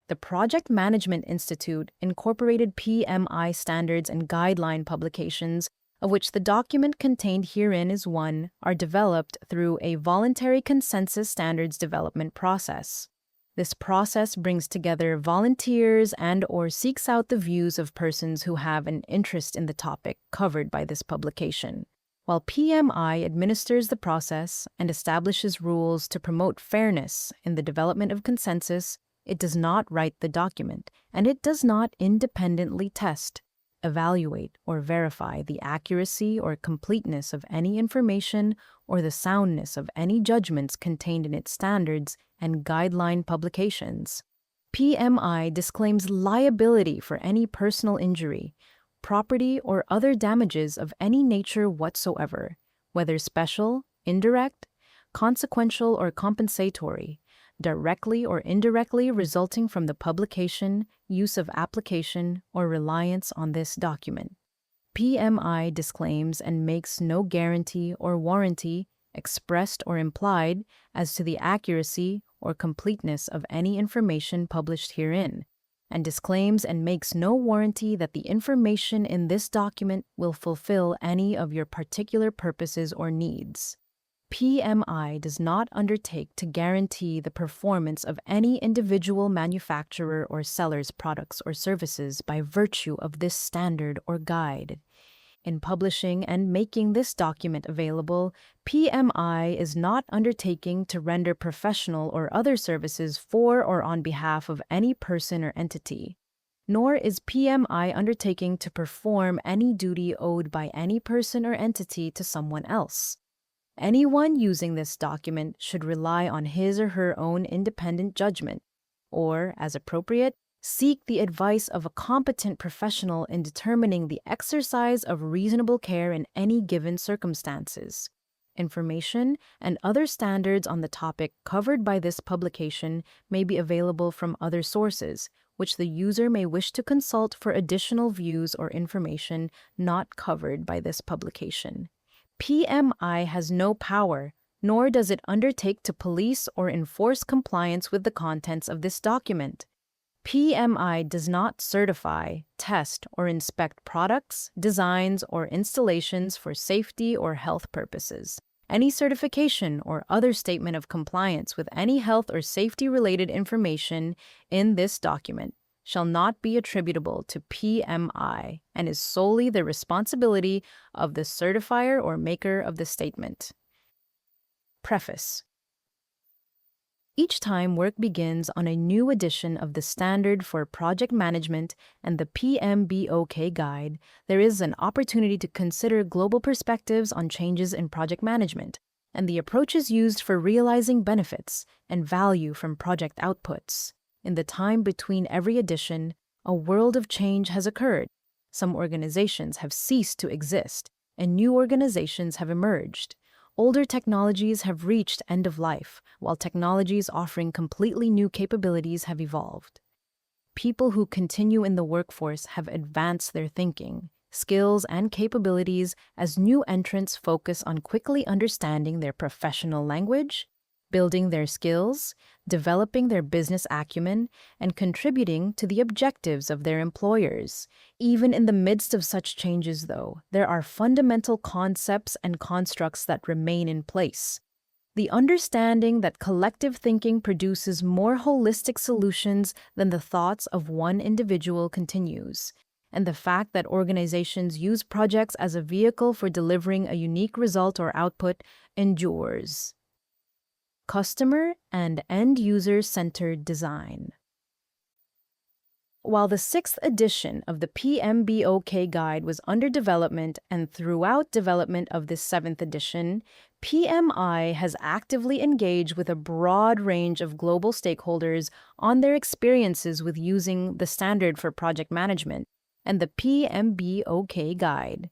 The Project Management Institute incorporated PMI standards and guideline publications, of which the document contained herein is one, are developed through a voluntary consensus standards development process. This process brings together volunteers and/or seeks out the views of persons who have an interest in the topic covered by this publication. While PMI administers the process and establishes rules to promote fairness in the development of consensus, it does not write the document, and it does not independently test, evaluate, or verify the accuracy or completeness of any information or the soundness of any judgments contained in its standards and guideline publications. PMI disclaims liability for any personal injury, property, or other damages of any nature whatsoever, whether special, indirect, consequential, or compensatory, directly or indirectly resulting from the publication, use of application, or reliance on this document. PMI disclaims and makes no guarantee or warranty, expressed or implied, as to the accuracy or completeness of any information published herein, and disclaims and makes no warranty that the information in this document will fulfill any of your particular purposes or needs. PMI does not undertake to guarantee the performance of any individual manufacturer or seller's products or services by virtue of this standard or guide. In publishing and making this document available, PMI is not undertaking to render professional or other services for or on behalf of any person or entity, nor is PMI undertaking to perform any duty owed by any person or entity to someone else. Anyone using this document should rely on his or her own independent judgment, or, as appropriate, seek the advice of a competent professional in determining the exercise of reasonable care in any given circumstances. Information and other standards on the topic covered by this publication may be available from other sources, which the user may wish to consult for additional views or information not covered by this publication. PMI has no power, nor does it undertake to police or enforce compliance with the contents of this document. PMI does not certify, test, or inspect products, designs, or installations for safety or health purposes. Any certification or other statement of compliance with any health or safety-related information in this document shall not be attributable to PMI and is solely the responsibility of the certifier or maker of the statement. Preface. Each time work begins on a new edition of the Standard for Project Management and the PMBOK Guide, there is an opportunity to consider global perspectives on changes in project management and the approaches used for realizing benefits and value from project outputs. In the time between every edition, a world of change has occurred. Some organizations have ceased to exist, and new organizations have emerged. Older technologies have reached end of life, while technologies offering completely new capabilities have evolved. People who continue in the workforce have advanced their thinking, skills, and capabilities as new entrants focus on quickly understanding their professional language, building their skills, developing their business acumen, and contributing to the objectives of their employers. Even in the midst of such changes, though, there are fundamental concepts and constructs that remain in place. The understanding that collective thinking produces more holistic solutions than the thoughts of one individual continues, and the fact that organizations use projects as a vehicle for delivering a unique result or output endures. Customer and end-user-centered design. While the 6th edition of the PMBOK Guide was under development and throughout development of this 7th edition, PMI has actively engaged with a broad range of global stakeholders on their experiences with using the Standard for Project Management and the PMBOK Guide.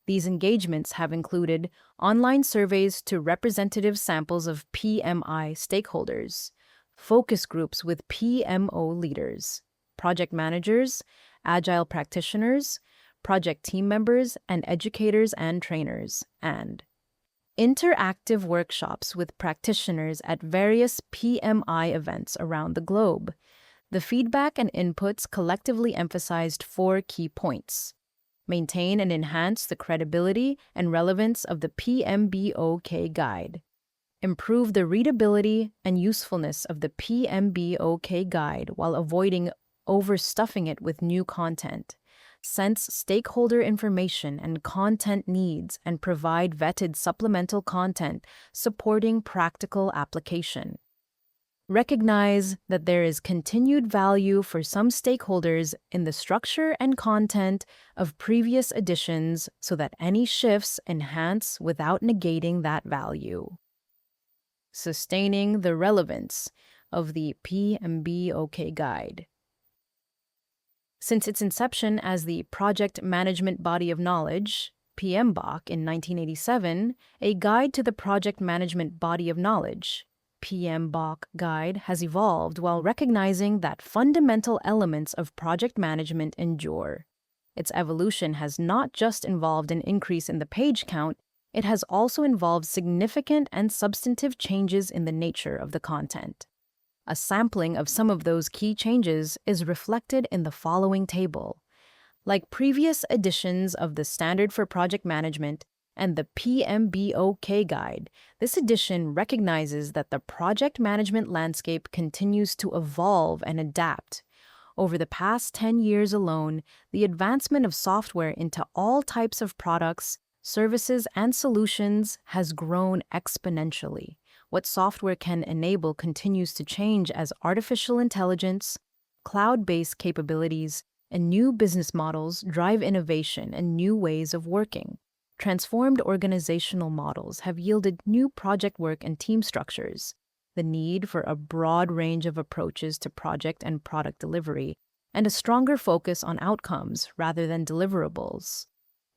These engagements have included online surveys to representative samples of PMI stakeholders, focus groups with PMO leaders, project managers, agile practitioners, project team members, and educators and trainers, and interactive workshops with practitioners at various PMI events around the globe. The feedback and inputs collectively emphasized 4 key points: maintain and enhance the credibility and relevance of the PMBOK guide, improve the readability and usefulness of the PMBOK guide while avoiding overstuffing it with new content, sense stakeholder information and content needs, and provide vetted supplemental content supporting practical application. Recognize that there is continued value for some stakeholders in the structure and content of previous editions so that any shifts enhance without negating that value. Sustaining the relevance of the PMBOK guide. Since its inception as the Project Management Body of Knowledge, PMBOK, in 1987, a guide to the Project Management Body of Knowledge, PMBOK guide, has evolved while recognizing that fundamental elements of project management endure. Its evolution has not just involved an increase in the page count, it has also involved significant and substantive changes in the nature of the content. A sampling of some of those key changes is reflected in the following table. Like previous editions of the Standard for Project Management and the PMBOK guide, this edition recognizes that the project management landscape continues to evolve and adapt. Over the past 10 years alone, the advancement of software into all types of products, services, and solutions has grown exponentially. What software can enable continues to change as artificial intelligence, cloud-based capabilities, and new business models drive innovation and new ways of working. Transformed organizational models have yielded new project work and team structures, the need for a broad range of approaches to project and product delivery, and a stronger focus on outcomes rather than deliverables.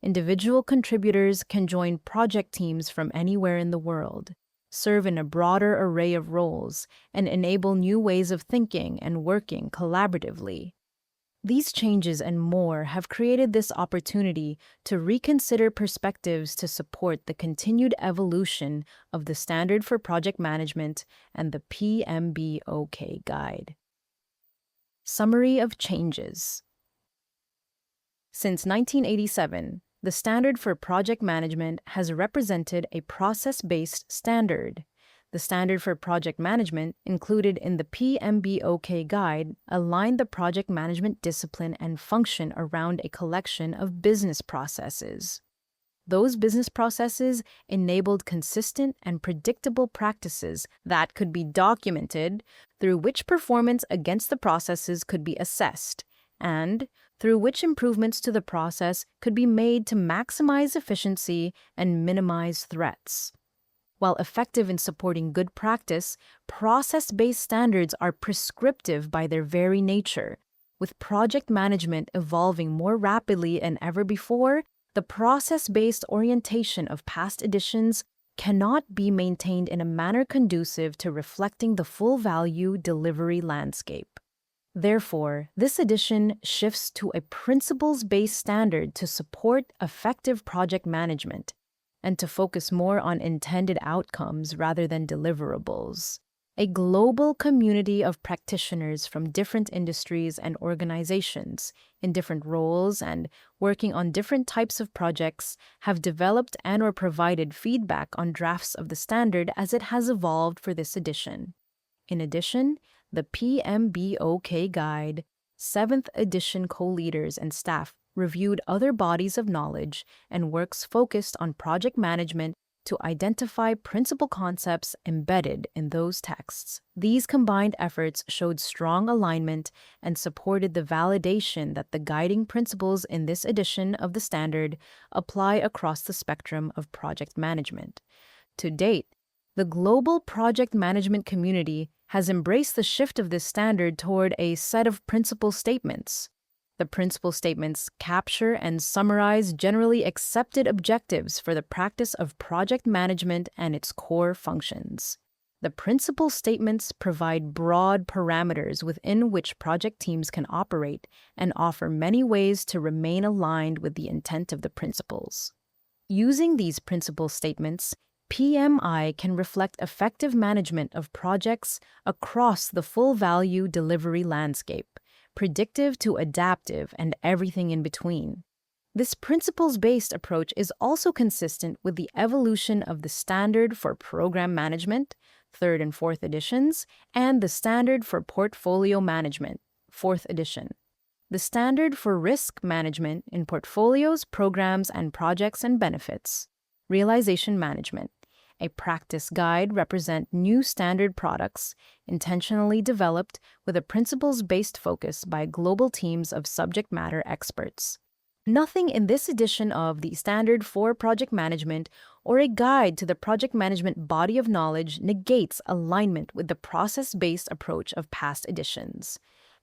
Individual contributors can join project teams from anywhere in the world, serve in a broader array of roles, and enable new ways of thinking and working collaboratively. These changes and more have created this opportunity to reconsider perspectives to support the continued evolution of the Standard for Project Management and the PMBOK guide. Summary of changes. Since 1987, the Standard for Project Management has represented a process-based standard. The Standard for Project Management, included in the PMBOK guide, aligned the project management discipline and function around a collection of business processes. Those business processes enabled consistent and predictable practices that could be documented, through which performance against the processes could be assessed, and through which improvements to the process could be made to maximize efficiency and minimize threats. While effective in supporting good practice, process-based standards are prescriptive by their very nature. With project management evolving more rapidly than ever before, the process-based orientation of past editions cannot be maintained in a manner conducive to reflecting the full value delivery landscape. Therefore, this edition shifts to a principles-based standard to support effective project management, and to focus more on intended outcomes rather than deliverables. A global community of practitioners from different industries and organizations, in different roles and working on different types of projects, have developed and/or provided feedback on drafts of the standard as it has evolved for this edition. In addition, the PMBOK guide, 7th edition co-leaders and staff reviewed other bodies of knowledge and works focused on project management to identify principal concepts embedded in those texts. These combined efforts showed strong alignment and supported the validation that the guiding principles in this edition of the standard apply across the spectrum of project management. To date, the global project management community has embraced the shift of this standard toward a set of principle statements. The principle statements capture and summarize generally accepted objectives for the practice of project management and its core functions. The principle statements provide broad parameters within which project teams can operate and offer many ways to remain aligned with the intent of the principles. Using these principle statements, PMI can reflect effective management of projects across the full value delivery landscape, predictive to adaptive and everything in between. This principles-based approach is also consistent with the evolution of the Standard for Program Management, 3rd and 4th editions, and the Standard for Portfolio Management, 4th edition. The Standard for Risk Management in Portfolios, Programs, and Projects and Benefits. Realization Management. A practice guide represent new standard products intentionally developed with a principles-based focus by global teams of subject matter experts. Nothing in this edition of the Standard for Project Management or a guide to the project management body of knowledge negates alignment with the process-based approach of past editions.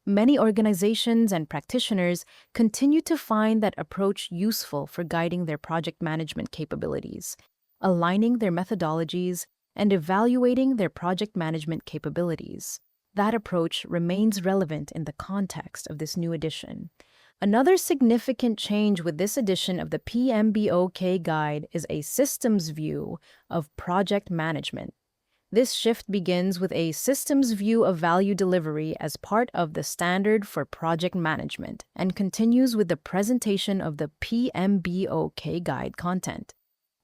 Many organizations and practitioners continue to find that approach useful for guiding their project management capabilities, aligning their methodologies, and evaluating their project management capabilities. That approach remains relevant in the context of this new edition. Another significant change with this edition of the PMBOK guide is a systems view of project management. This shift begins with a systems view of value delivery as part of the Standard for Project Management and continues with the presentation of the PMBOK guide content.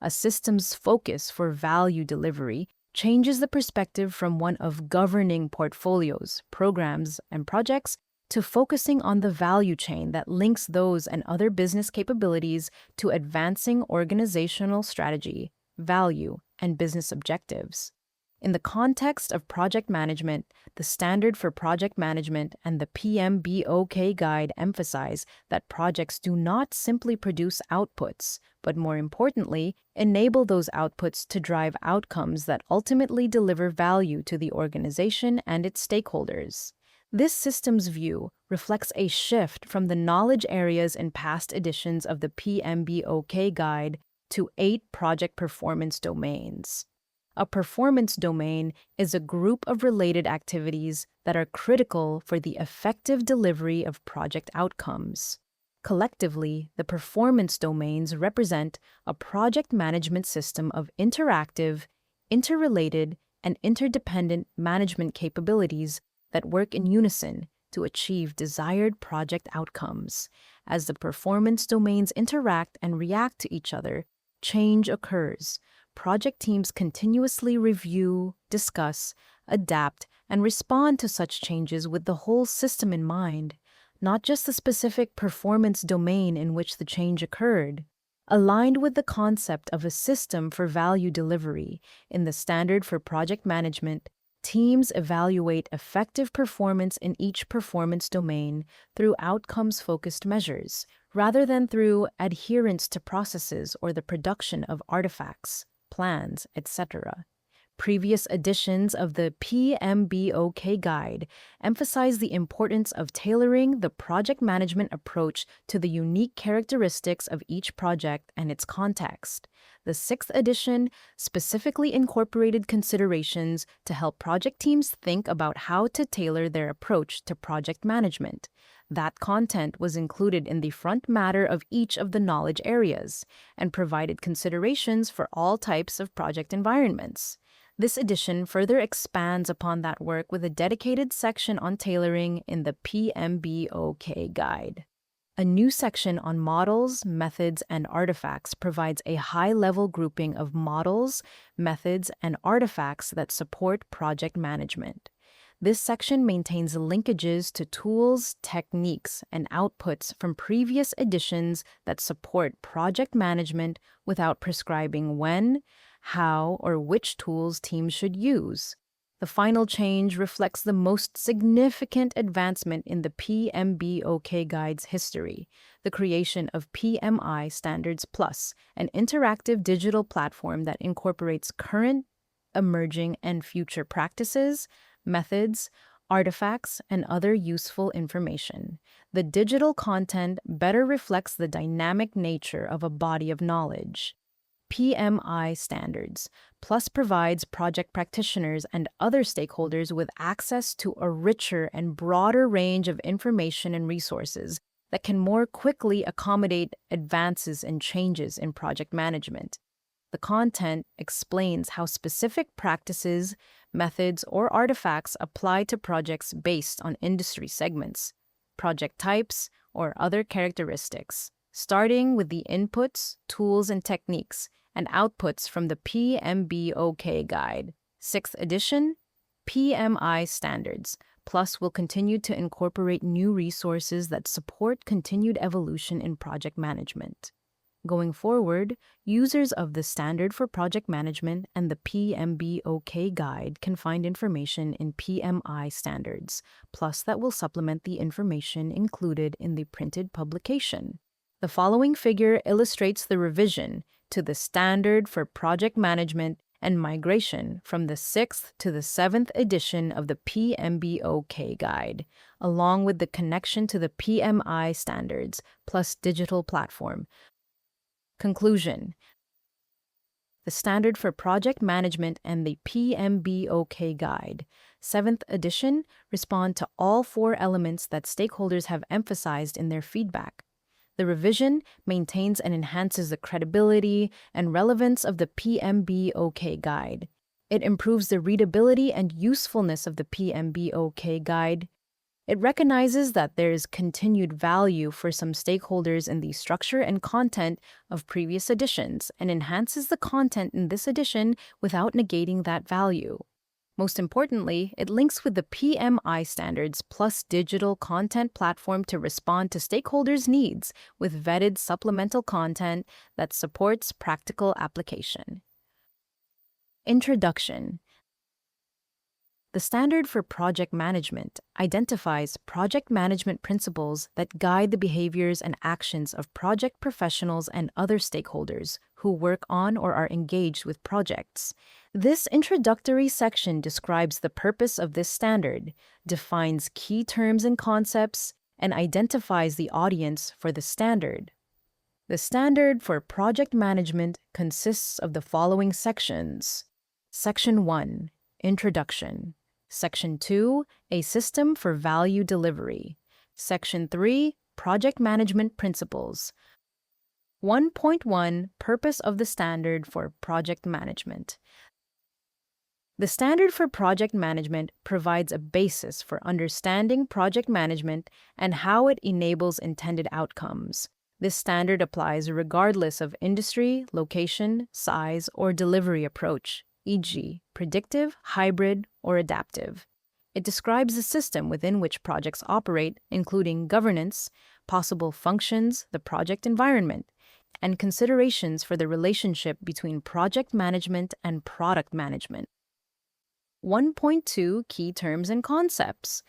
A systems focus for value delivery changes the perspective from one of governing portfolios, programs, and projects to focusing on the value chain that links those and other business capabilities to advancing organizational strategy, value, and business objectives. In the context of project management, the Standard for Project Management and the PMBOK guide emphasize that projects do not simply produce outputs, but more importantly, enable those outputs to drive outcomes that ultimately deliver value to the organization and its stakeholders. This systems view reflects a shift from the knowledge areas in past editions of the PMBOK guide to 8 project performance domains. A performance domain is a group of related activities that are critical for the effective delivery of project outcomes. Collectively, the performance domains represent a project management system of interactive, interrelated, and interdependent management capabilities that work in unison to achieve desired project outcomes. As the performance domains interact and react to each other, change occurs. Project teams continuously review, discuss, adapt, and respond to such changes with the whole system in mind, not just the specific performance domain in which the change occurred. Aligned with the concept of a system for value delivery in the Standard for Project Management, teams evaluate effective performance in each performance domain through outcomes-focused measures, rather than through adherence to processes or the production of artifacts, plans, etc. Previous editions of the PMBOK guide emphasize the importance of tailoring the project management approach to the unique characteristics of each project and its context. The 6th edition specifically incorporated considerations to help project teams think about how to tailor their approach to project management. That content was included in the front matter of each of the knowledge areas and provided considerations for all types of project environments. This edition further expands upon that work with a dedicated section on tailoring in the PMBOK guide. A new section on models, methods, and artifacts provides a high-level grouping of models, methods, and artifacts that support project management. This section maintains linkages to tools, techniques, and outputs from previous editions that support project management without prescribing when, how, or which tools teams should use. The final change reflects the most significant advancement in the PMBOK guide's history, the creation of PMI Standards Plus, an interactive digital platform that incorporates current, emerging, and future practices, methods, artifacts, and other useful information. The digital content better reflects the dynamic nature of a body of knowledge. PMI Standards Plus provides project practitioners and other stakeholders with access to a richer and broader range of information and resources that can more quickly accommodate advances and changes in project management. The content explains how specific practices, methods, or artifacts apply to projects based on industry segments, project types, or other characteristics, starting with the inputs, tools, and techniques, and outputs from the PMBOK Guide, 6th edition, PMI standards. Plus, will continue to incorporate new resources that support continued evolution in project management. Going forward, users of the Standard for Project Management and the PMBOK Guide can find information in PMI standards, plus that will supplement the information included in the printed publication. The following figure illustrates the revision to the Standard for Project Management and migration from the 6th to the 7th edition of the PMBOK Guide, along with the connection to the PMI standards plus digital platform. Conclusion: the Standard for Project Management and the PMBOK Guide, 7th edition, respond to all 4 elements that stakeholders have emphasized in their feedback. The revision maintains and enhances the credibility and relevance of the PMBOK Guide. It improves the readability and usefulness of the PMBOK Guide. It recognizes that there is continued value for some stakeholders in the structure and content of previous editions and enhances the content in this edition without negating that value. Most importantly, it links with the PMI standards plus digital content platform to respond to stakeholders' needs with vetted supplemental content that supports practical application. Introduction. The Standard for Project Management identifies project management principles that guide the behaviors and actions of project professionals and other stakeholders who work on or are engaged with projects. This introductory section describes the purpose of this standard, defines key terms and concepts, and identifies the audience for the standard. The Standard for Project Management consists of the following sections. Section 1, Introduction. Section 2, A System for Value Delivery. Section 3, Project Management Principles. 1.1 Purpose of the Standard for Project Management. The Standard for Project Management provides a basis for understanding project management and how it enables intended outcomes. This standard applies regardless of industry, location, size, or delivery approach, e.g., predictive, hybrid, or adaptive. It describes the system within which projects operate, including governance, possible functions, the project environment, and considerations for the relationship between project management and product management. 1.2 Key Terms and Concepts.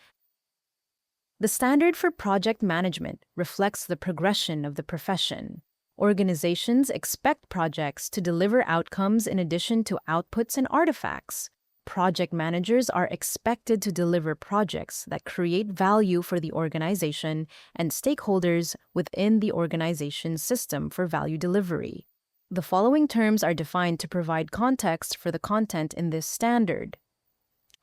The Standard for Project Management reflects the progression of the profession. Organizations expect projects to deliver outcomes in addition to outputs and artifacts. Project managers are expected to deliver projects that create value for the organization and stakeholders within the organization's system for value delivery. The following terms are defined to provide context for the content in this standard.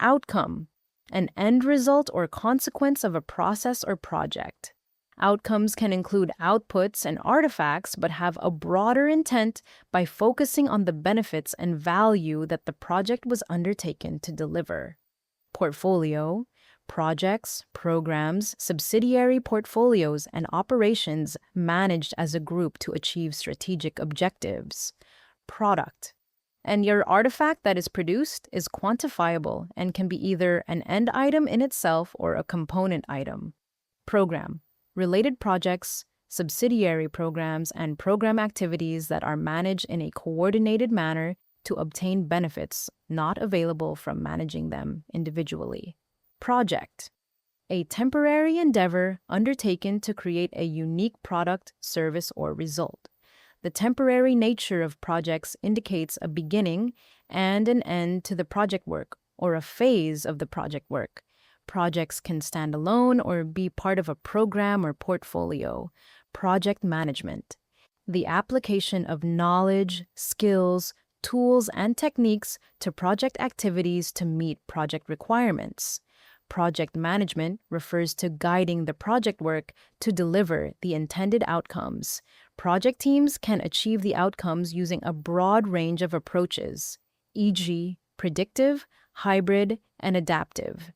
Outcome: an end result or consequence of a process or project. Outcomes can include outputs and artifacts but have a broader intent by focusing on the benefits and value that the project was undertaken to deliver. Portfolio: projects, programs, subsidiary portfolios, and operations managed as a group to achieve strategic objectives. Product: and your artifact that is produced is quantifiable and can be either an end item in itself or a component item. Program: related projects, subsidiary programs, and program activities that are managed in a coordinated manner to obtain benefits not available from managing them individually. Project: a temporary endeavor undertaken to create a unique product, service, or result. The temporary nature of projects indicates a beginning and an end to the project work, or a phase of the project work. Projects can stand alone or be part of a program or portfolio. Project management: the application of knowledge, skills, tools, and techniques to project activities to meet project requirements. Project management refers to guiding the project work to deliver the intended outcomes. Project teams can achieve the outcomes using a broad range of approaches, e.g., predictive, hybrid, and adaptive.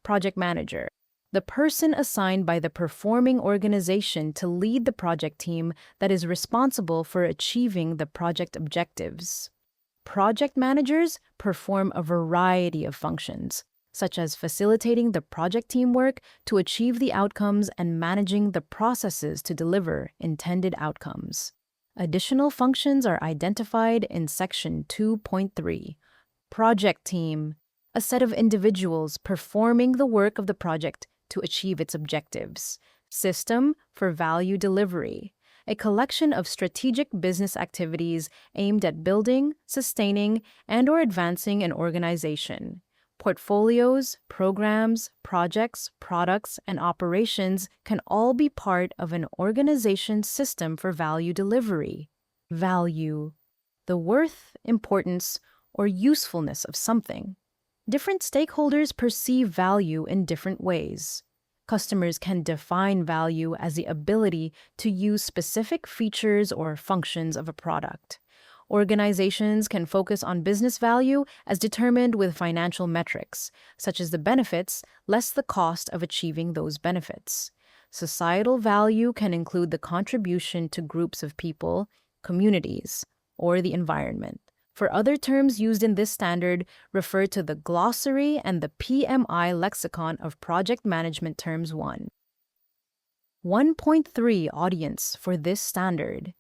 Project manager, the person assigned by the performing organization to lead the project team that is responsible for achieving the project objectives. Project managers perform a variety of functions, such as facilitating the project teamwork to achieve the outcomes and managing the processes to deliver intended outcomes. Additional functions are identified in Section 2.3. Project team, a set of individuals performing the work of the project to achieve its objectives. System for value delivery, a collection of strategic business activities aimed at building, sustaining, and/or advancing an organization. Portfolios, programs, projects, products, and operations can all be part of an organization's system for value delivery. Value, the worth, importance, or usefulness of something. Different stakeholders perceive value in different ways. Customers can define value as the ability to use specific features or functions of a product. Organizations can focus on business value as determined with financial metrics, such as the benefits less the cost of achieving those benefits. Societal value can include the contribution to groups of people, communities, or the environment. For other terms used in this standard, refer to the glossary and the PMI lexicon of project management terms 1. 1.3 Audience for this standard.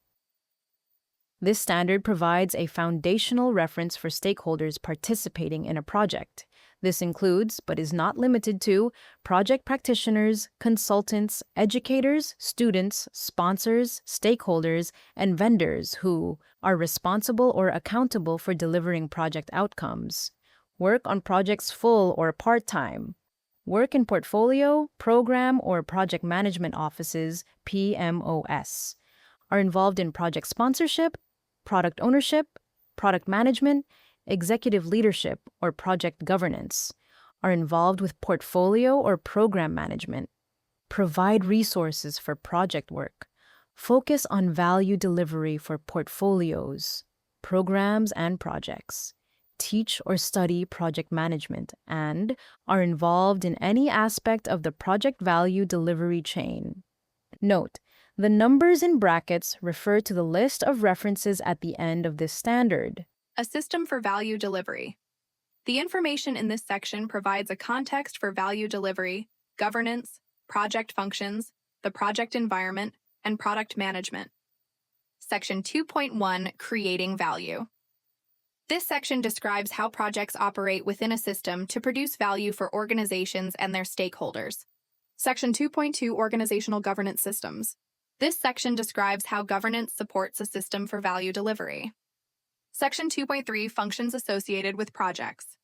This standard provides a foundational reference for stakeholders participating in a project. This includes, but is not limited to, project practitioners, consultants, educators, students, sponsors, stakeholders, and vendors who are responsible or accountable for delivering project outcomes. Work on projects full or part-time. Work in portfolio, program, or project management offices, PMOS. Are involved in project sponsorship, product ownership, product management, executive leadership, or project governance, are involved with portfolio or program management, provide resources for project work, focus on value delivery for portfolios, programs, and projects, teach or study project management, and are involved in any aspect of the project value delivery chain. Note, the numbers in brackets refer to the list of references at the end of this standard. A system for value delivery. The information in this section provides a context for value delivery, governance, project functions, the project environment, and product management. Section 2.1, Creating Value. This section describes how projects operate within a system to produce value for organizations and their stakeholders. Section 2.2, Organizational Governance Systems. This section describes how governance supports a system for value delivery. Section 2.3, Functions associated with projects.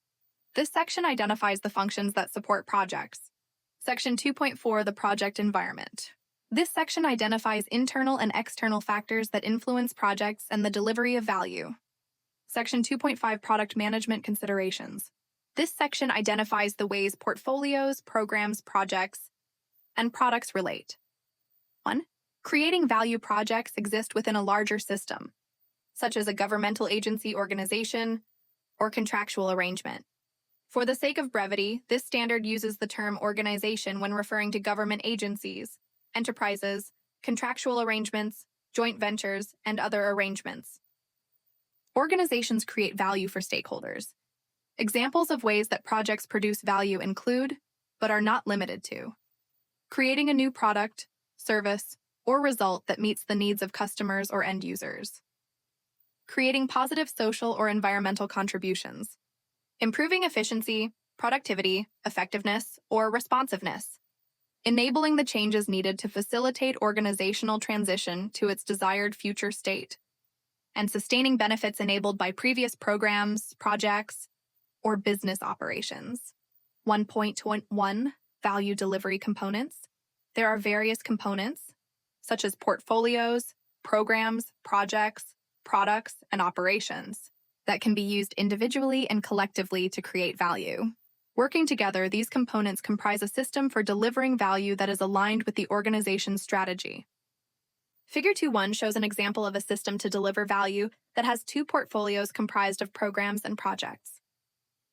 This section identifies the functions that support projects. Section 2.4, the project environment. This section identifies internal and external factors that influence projects and the delivery of value. Section 2.5, Product management considerations. This section identifies the ways portfolios, programs, projects, and products relate. 1. Creating value projects exist within a larger system, such as a governmental agency organization or contractual arrangement. For the sake of brevity, this standard uses the term organization when referring to government agencies, enterprises, contractual arrangements, joint ventures, and other arrangements. Organizations create value for stakeholders. Examples of ways that projects produce value include, but are not limited to, creating a new product, service, or result that meets the needs of customers or end users. Creating positive social or environmental contributions. Improving efficiency, productivity, effectiveness, or responsiveness. Enabling the changes needed to facilitate organizational transition to its desired future state. And sustaining benefits enabled by previous programs, projects, or business operations. 1.1 Value delivery components. There are various components, such as portfolios, programs, projects, products, and operations that can be used individually and collectively to create value. Working together, these components comprise a system for delivering value that is aligned with the organization's strategy. Figure 2.1 shows an example of a system to deliver value that has two portfolios comprised of programs and projects.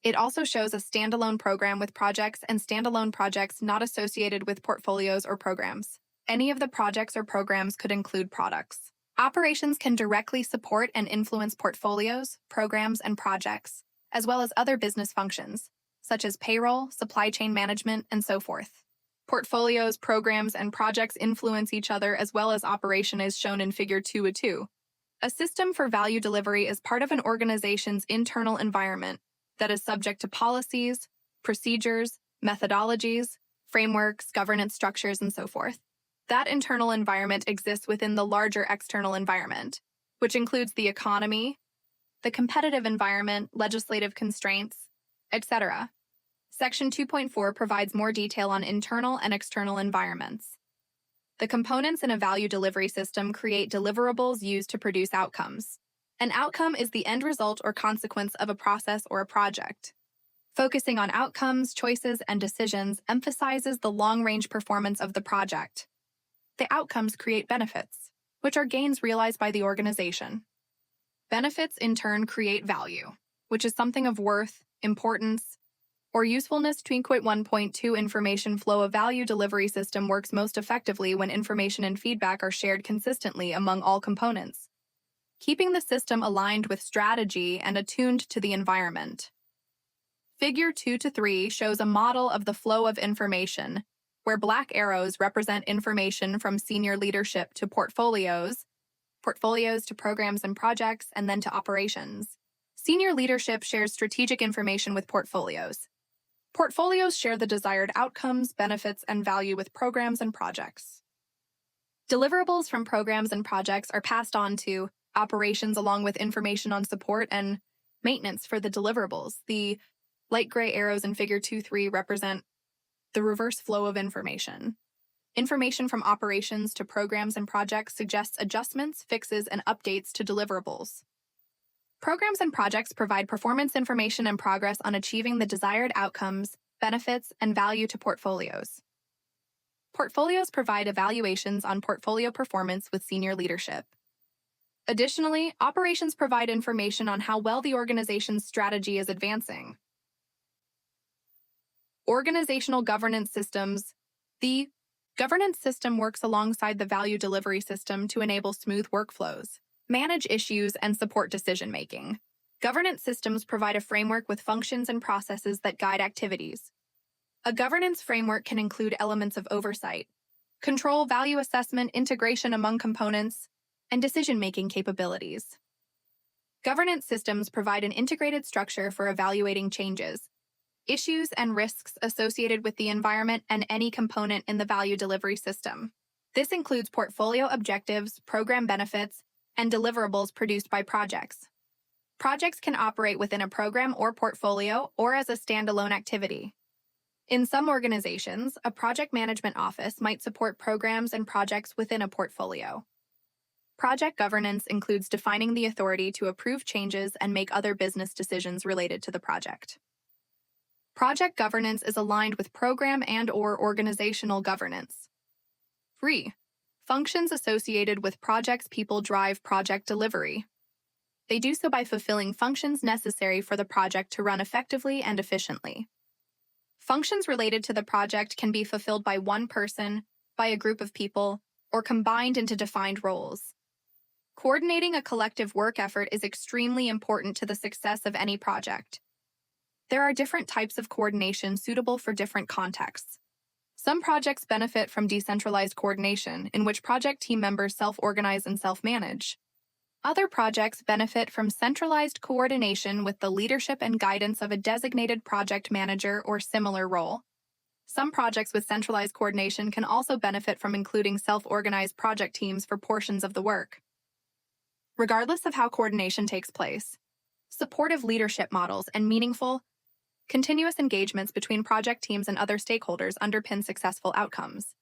It also shows a standalone program with projects and standalone projects not associated with portfolios or programs. Any of the projects or programs could include products. Operations can directly support and influence portfolios, programs, and projects, as well as other business functions, such as payroll, supply chain management, and so forth. Portfolios, programs, and projects influence each other as well as operation is shown in Figure 2.2. A system for value delivery is part of an organization's internal environment that is subject to policies, procedures, methodologies, frameworks, governance structures, and so forth. That internal environment exists within the larger external environment, which includes the economy, the competitive environment, legislative constraints, etc. Section 2.4 provides more detail on internal and external environments. The components in a value delivery system create deliverables used to produce outcomes. An outcome is the end result or consequence of a process or a project. Focusing on outcomes, choices, and decisions emphasizes the long-range performance of the project. The outcomes create benefits, which are gains realized by the organization. Benefits, in turn, create value, which is something of worth, importance, or usefulness. 1.2 Information flow. A value delivery system works most effectively when information and feedback are shared consistently among all components, keeping the system aligned with strategy and attuned to the environment. Figure 2-3 shows a model of the flow of information, where black arrows represent information from senior leadership to portfolios to programs and projects, and then to operations. Senior leadership shares strategic information with portfolios. Portfolios share the desired outcomes, benefits, and value with programs and projects. Deliverables from programs and projects are passed on to operations along with information on support and maintenance for the deliverables. The light gray arrows in Figure 2.3 represent the reverse flow of information. Information from operations to programs and projects suggests adjustments, fixes, and updates to deliverables. Programs and projects provide performance information and progress on achieving the desired outcomes, benefits, and value to portfolios. Portfolios provide evaluations on portfolio performance with senior leadership. Additionally, operations provide information on how well the organization's strategy is advancing. Organizational governance systems. The governance system works alongside the value delivery system to enable smooth workflows, manage issues, and support decision-making. Governance systems provide a framework with functions and processes that guide activities. A governance framework can include elements of oversight, control, value assessment, integration among components, and decision-making capabilities. Governance systems provide an integrated structure for evaluating changes, issues, and risks associated with the environment and any component in the value delivery system. This includes portfolio objectives, program benefits, and deliverables produced by projects. Projects can operate within a program or portfolio or as a standalone activity. In some organizations, a project management office might support programs and projects within a portfolio. Project governance includes defining the authority to approve changes and make other business decisions related to the project. Project governance is aligned with program and/or organizational governance. 3. Functions associated with projects. People drive project delivery. They do so by fulfilling functions necessary for the project to run effectively and efficiently. Functions related to the project can be fulfilled by one person, by a group of people, or combined into defined roles. Coordinating a collective work effort is extremely important to the success of any project. There are different types of coordination suitable for different contexts. Some projects benefit from decentralized coordination, in which project team members self-organize and self-manage. Other projects benefit from centralized coordination with the leadership and guidance of a designated project manager or similar role. Some projects with centralized coordination can also benefit from including self-organized project teams for portions of the work. Regardless of how coordination takes place, supportive leadership models and meaningful, continuous engagements between project teams and other stakeholders underpin successful outcomes.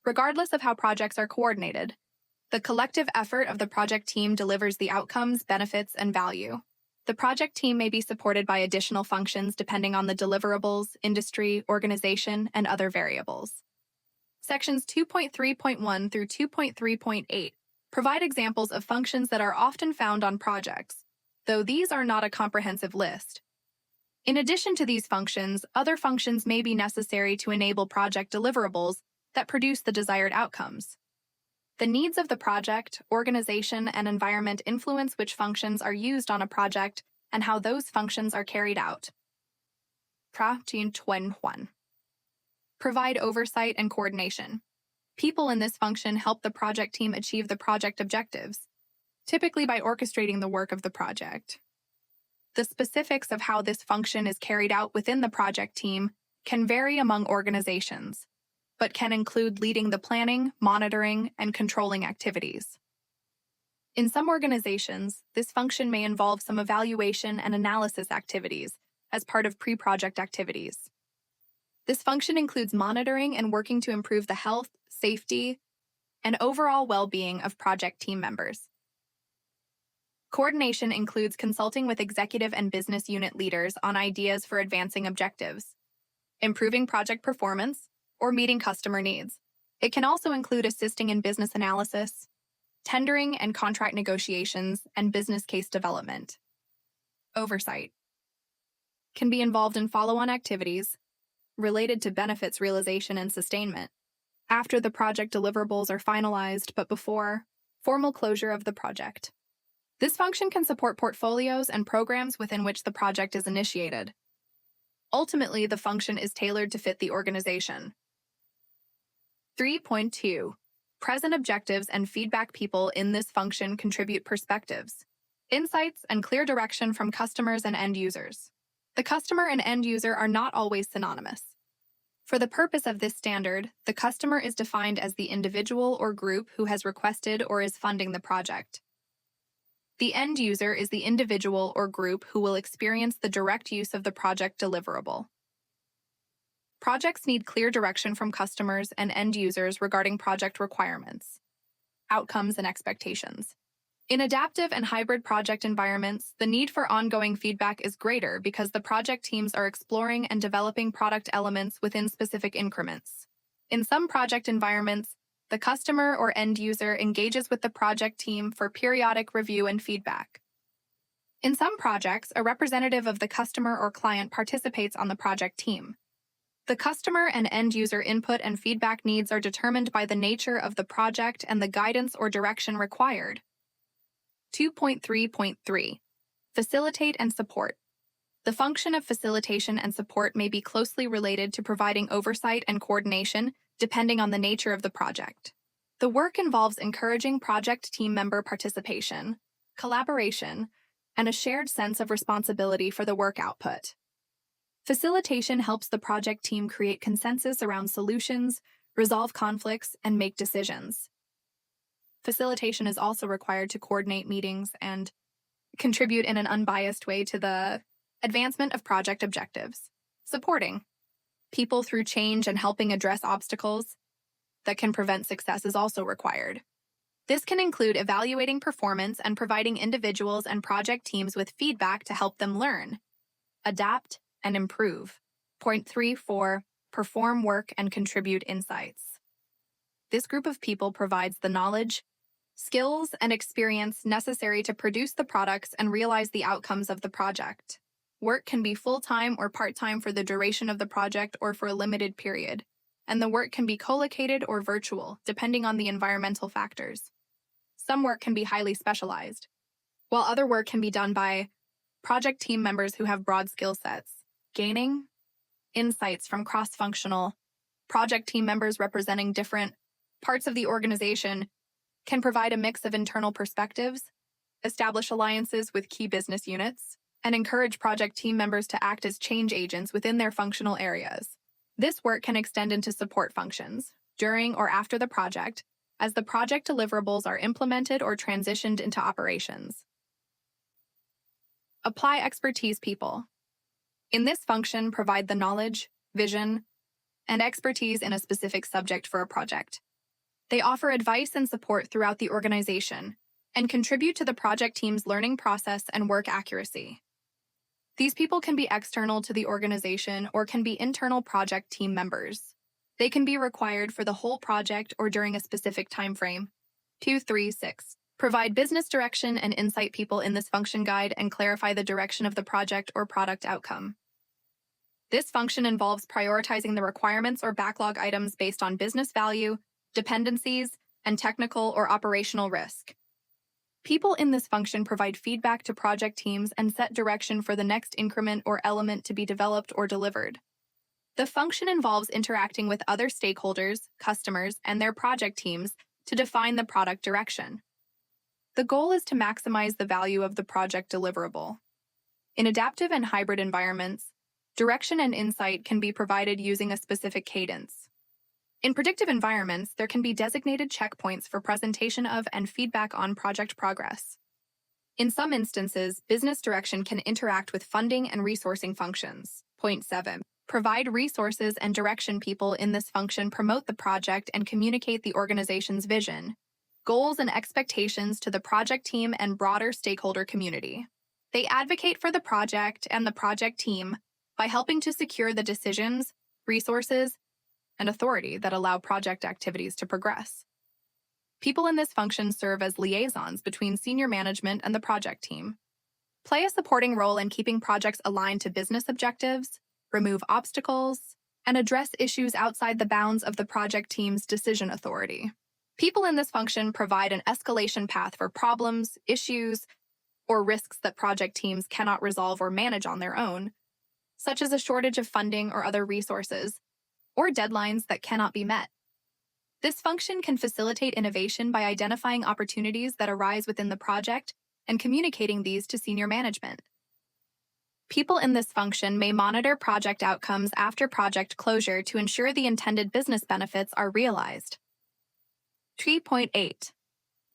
Regardless of how projects are coordinated, the collective effort of the project team delivers the outcomes, benefits, and value. The project team may be supported by additional functions depending on the deliverables, industry, organization, and other variables. Sections 2.3.1 through 2.3.8 provide examples of functions that are often found on projects, though these are not a comprehensive list. In addition to these functions, other functions may be necessary to enable project deliverables that produce the desired outcomes. The needs of the project, organization, and environment influence which functions are used on a project and how those functions are carried out. Provide oversight and coordination. People in this function help the project team achieve the project objectives, typically by orchestrating the work of the project. The specifics of how this function is carried out within the project team can vary among organizations, but can include leading the planning, monitoring, and controlling activities. In some organizations, this function may involve some evaluation and analysis activities as part of pre-project activities. This function includes monitoring and working to improve the health, safety, and overall well-being of project team members. Coordination includes consulting with executive and business unit leaders on ideas for advancing objectives, improving project performance, or meeting customer needs. It can also include assisting in business analysis, tendering and contract negotiations, and business case development. Oversight can be involved in follow-on activities related to benefits realization and sustainment, after the project deliverables are finalized but before formal closure of the project. This function can support portfolios and programs within which the project is initiated. Ultimately, the function is tailored to fit the organization. 3.2. Present objectives and feedback. People in this function contribute perspectives, insights, and clear direction from customers and end users. The customer and end user are not always synonymous. For the purpose of this standard, the customer is defined as the individual or group who has requested or is funding the project. The end user is the individual or group who will experience the direct use of the project deliverable. Projects need clear direction from customers and end users regarding project requirements, outcomes, and expectations. In adaptive and hybrid project environments, the need for ongoing feedback is greater because the project teams are exploring and developing product elements within specific increments. In some project environments, the customer or end user engages with the project team for periodic review and feedback. In some projects, a representative of the customer or client participates on the project team. The customer and end user input and feedback needs are determined by the nature of the project and the guidance or direction required. 2.3.3. Facilitate and support. The function of facilitation and support may be closely related to providing oversight and coordination depending on the nature of the project. The work involves encouraging project team member participation, collaboration, and a shared sense of responsibility for the work output. Facilitation helps the project team create consensus around solutions, resolve conflicts, and make decisions. Facilitation is also required to coordinate meetings and contribute in an unbiased way to the advancement of project objectives. Supporting people through change and helping address obstacles that can prevent success is also required. This can include evaluating performance and providing individuals and project teams with feedback to help them learn, adapt, and improve. 3.4. Perform work and contribute insights. This group of people provides the knowledge, skills, and experience necessary to produce the products and realize the outcomes of the project. Work can be full-time or part-time for the duration of the project or for a limited period, and the work can be co-located or virtual, depending on the environmental factors. Some work can be highly specialized, while other work can be done by project team members who have broad skill sets. Gaining insights from cross-functional project team members representing different parts of the organization can provide a mix of internal perspectives, establish alliances with key business units, and encourage project team members to act as change agents within their functional areas. This work can extend into support functions, during or after the project, as the project deliverables are implemented or transitioned into operations. Apply expertise. People in this function provide the knowledge, vision, and expertise in a specific subject for a project. They offer advice and support throughout the organization, and contribute to the project team's learning process and work accuracy. These people can be external to the organization or can be internal project team members. They can be required for the whole project or during a specific time frame. 236. Provide business direction and insight. People in this function guide and clarify the direction of the project or product outcome. This function involves prioritizing the requirements or backlog items based on business value, dependencies, and technical or operational risk. People in this function provide feedback to project teams and set direction for the next increment or element to be developed or delivered. The function involves interacting with other stakeholders, customers, and their project teams to define the product direction. The goal is to maximize the value of the project deliverable. In adaptive and hybrid environments, direction and insight can be provided using a specific cadence. In predictive environments, there can be designated checkpoints for presentation of and feedback on project progress. In some instances, business direction can interact with funding and resourcing functions. Point 7. Provide resources and direction. People in this function promote the project and communicate the organization's vision, goals, and expectations to the project team and broader stakeholder community. They advocate for the project and the project team by helping to secure the decisions, resources, and authority that allow project activities to progress. People in this function serve as liaisons between senior management and the project team. Play a supporting role in keeping projects aligned to business objectives, remove obstacles, and address issues outside the bounds of the project team's decision authority. People in this function provide an escalation path for problems, issues, or risks that project teams cannot resolve or manage on their own, such as a shortage of funding or other resources, or deadlines that cannot be met. This function can facilitate innovation by identifying opportunities that arise within the project and communicating these to senior management. People in this function may monitor project outcomes after project closure to ensure the intended business benefits are realized. 3.8.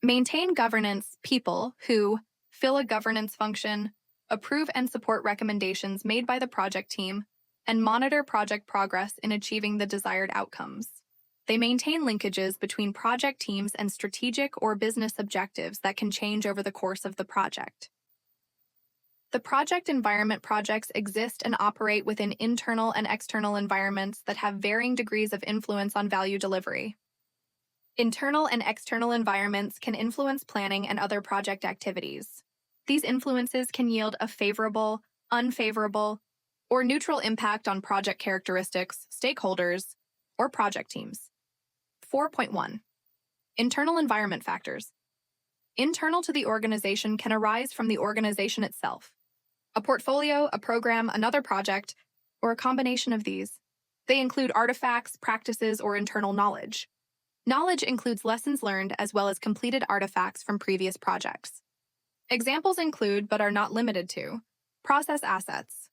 Maintain governance. People who fill a governance function, approve and support recommendations made by the project team, and monitor project progress in achieving the desired outcomes. They maintain linkages between project teams and strategic or business objectives that can change over the course of the project. The project environment. Projects exist and operate within internal and external environments that have varying degrees of influence on value delivery. Internal and external environments can influence planning and other project activities. These influences can yield a favorable, unfavorable, or neutral impact on project characteristics, stakeholders, or project teams. 4.1. Internal environment factors. Internal to the organization can arise from the organization itself. A portfolio, a program, another project, or a combination of these. They include artifacts, practices, or internal knowledge. Knowledge includes lessons learned as well as completed artifacts from previous projects. Examples include, but are not limited to, process assets,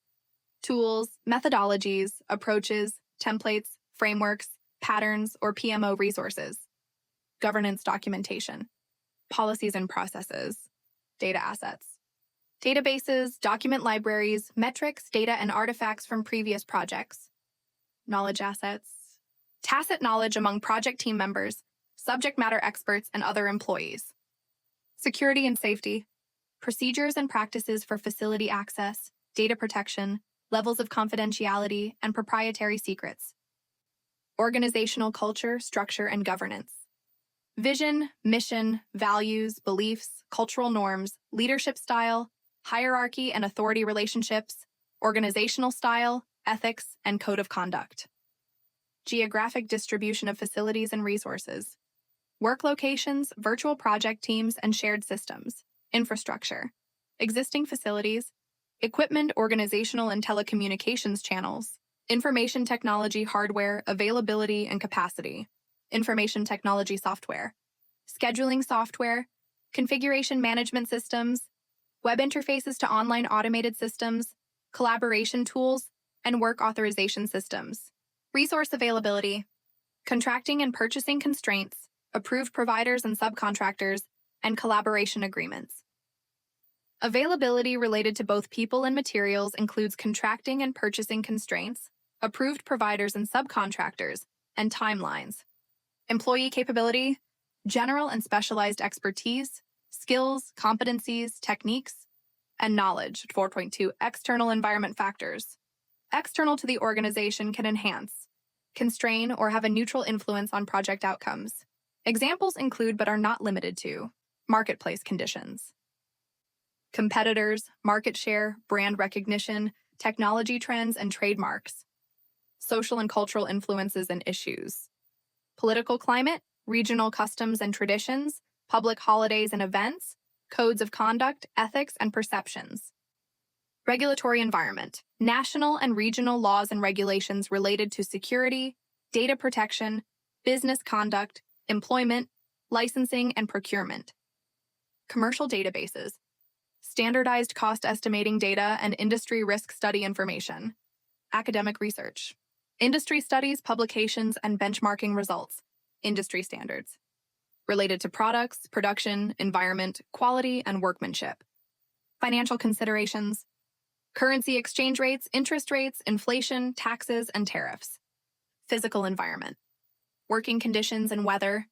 tools, methodologies, approaches, templates, frameworks, patterns, or PMO resources, governance documentation, policies and processes, data assets, databases, document libraries, metrics, data, and artifacts from previous projects, knowledge assets, tacit knowledge among project team members, subject matter experts, and other employees, security and safety, procedures and practices for facility access, data protection, levels of confidentiality, and proprietary secrets, organizational culture, structure, and governance, vision, mission, values, beliefs, cultural norms, leadership style, hierarchy and authority relationships, organizational style, ethics, and code of conduct, geographic distribution of facilities and resources, work locations, virtual project teams, and shared systems, infrastructure, existing facilities, equipment, organizational and telecommunications channels, information technology hardware, availability and capacity, information technology software, scheduling software, configuration management systems, web interfaces to online automated systems, collaboration tools, and work authorization systems, resource availability, contracting and purchasing constraints, approved providers and subcontractors, and collaboration agreements. Availability related to both people and materials includes contracting and purchasing constraints, approved providers and subcontractors, and timelines. Employee capability, general and specialized expertise, skills, competencies, techniques, and knowledge. 4.2 External environment factors. External to the organization can enhance, constrain, or have a neutral influence on project outcomes. Examples include but are not limited to marketplace conditions, competitors, market share, brand recognition, technology trends and trademarks, social and cultural influences and issues, political climate, regional customs and traditions, public holidays and events, codes of conduct, ethics, and perceptions. Regulatory environment, national and regional laws and regulations related to security, data protection, business conduct, employment, licensing, and procurement. Commercial databases, standardized cost estimating data and industry risk study information. Academic research, industry studies, publications, and benchmarking results. Industry standards related to products, production, environment, quality, and workmanship. Financial considerations, currency exchange rates, interest rates, inflation, taxes, and tariffs. Physical environment, working conditions and weather.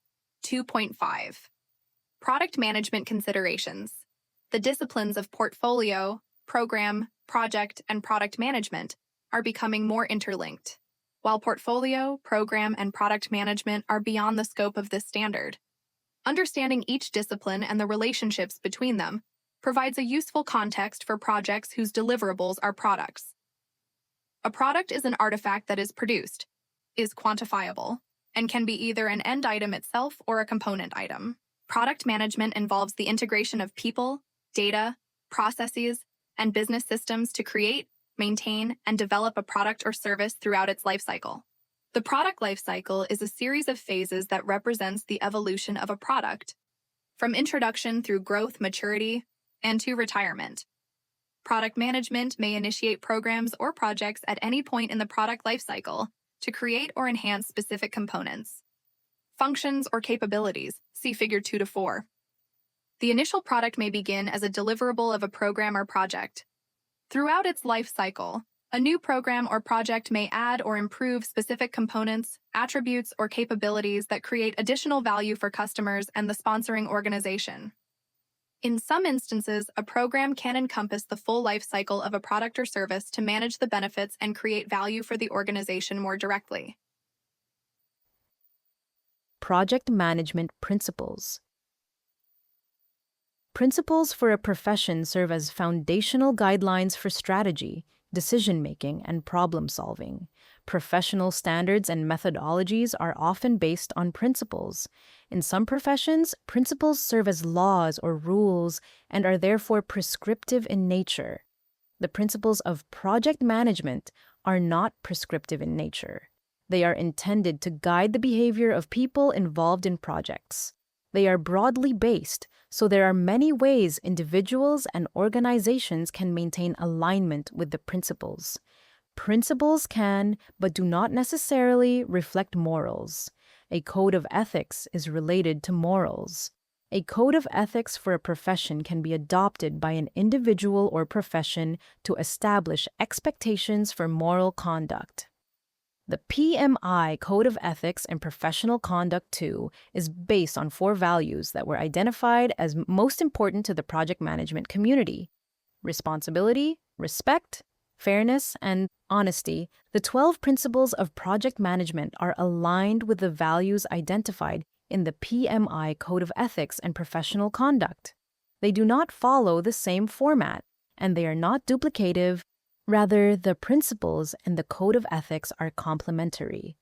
2.5 Product management considerations. The disciplines of portfolio, program, project, and product management are becoming more interlinked. While portfolio, program, and product management are beyond the scope of this standard, understanding each discipline and the relationships between them provides a useful context for projects whose deliverables are products. A product is an artifact that is produced, is quantifiable, and can be either an end item itself or a component item. Product management involves the integration of people, data, processes, and business systems to create, maintain, and develop a product or service throughout its lifecycle. The product lifecycle is a series of phases that represents the evolution of a product, from introduction through growth, maturity, and to retirement. Product management may initiate programs or projects at any point in the product lifecycle to create or enhance specific components, functions, or capabilities. See Figure 2 to 4. The initial product may begin as a deliverable of a program or project. Throughout its life cycle, a new program or project may add or improve specific components, attributes, or capabilities that create additional value for customers and the sponsoring organization. In some instances, a program can encompass the full life cycle of a product or service to manage the benefits and create value for the organization more directly. Project management principles. Principles for a profession serve as foundational guidelines for strategy, decision-making, and problem-solving. Professional standards and methodologies are often based on principles. In some professions, principles serve as laws or rules and are therefore prescriptive in nature. The principles of project management are not prescriptive in nature. They are intended to guide the behavior of people involved in projects. They are broadly based, so there are many ways individuals and organizations can maintain alignment with the principles. Principles can, but do not necessarily, reflect morals. A code of ethics is related to morals. A code of ethics for a profession can be adopted by an individual or profession to establish expectations for moral conduct. The PMI Code of Ethics and Professional Conduct 2 is based on 4 values that were identified as most important to the project management community: responsibility, respect, fairness, and honesty. The 12 principles of project management are aligned with the values identified in the PMI Code of Ethics and Professional Conduct. They do not follow the same format, and they are not duplicative. Rather, the principles and the Code of Ethics are complementary.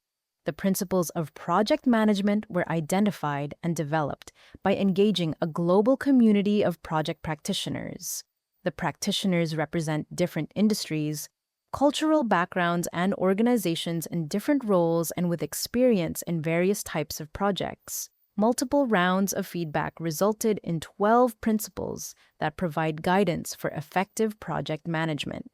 The principles of project management were identified and developed by engaging a global community of project practitioners. The practitioners represent different industries, cultural backgrounds, and organizations in different roles and with experience in various types of projects. Multiple rounds of feedback resulted in 12 principles that provide guidance for effective project management.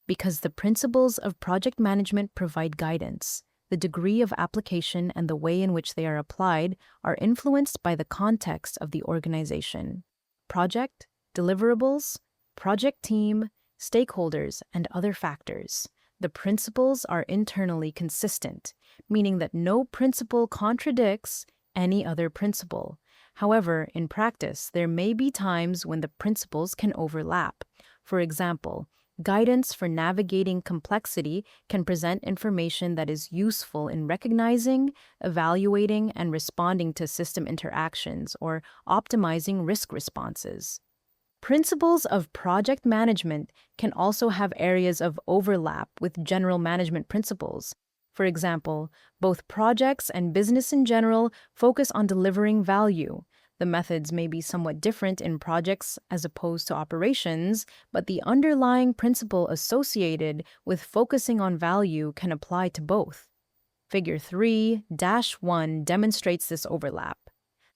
Because the principles of project management provide guidance, the degree of application and the way in which they are applied are influenced by the context of the organization, project, deliverables, project team, stakeholders, and other factors. The principles are internally consistent, meaning that no principle contradicts any other principle. However, in practice, there may be times when the principles can overlap. For example, guidance for navigating complexity can present information that is useful in recognizing, evaluating, and responding to system interactions or optimizing risk responses. Principles of project management can also have areas of overlap with general management principles. For example, both projects and business in general focus on delivering value. The methods may be somewhat different in projects as opposed to operations, but the underlying principle associated with focusing on value can apply to both. Figure 3-1 demonstrates this overlap.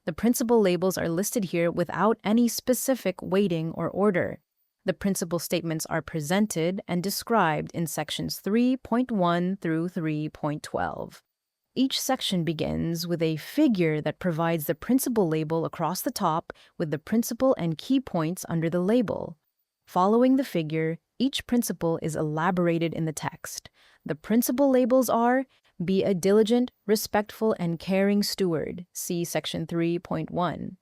The principal labels are listed here without any specific weighting or order. The principal statements are presented and described in sections 3.1 through 3.12. Each section begins with a figure that provides the principal label across the top with the principal and key points under the label. Following the figure, each principle is elaborated in the text. The principal labels are: be a diligent, respectful, and caring steward, see section 3.1.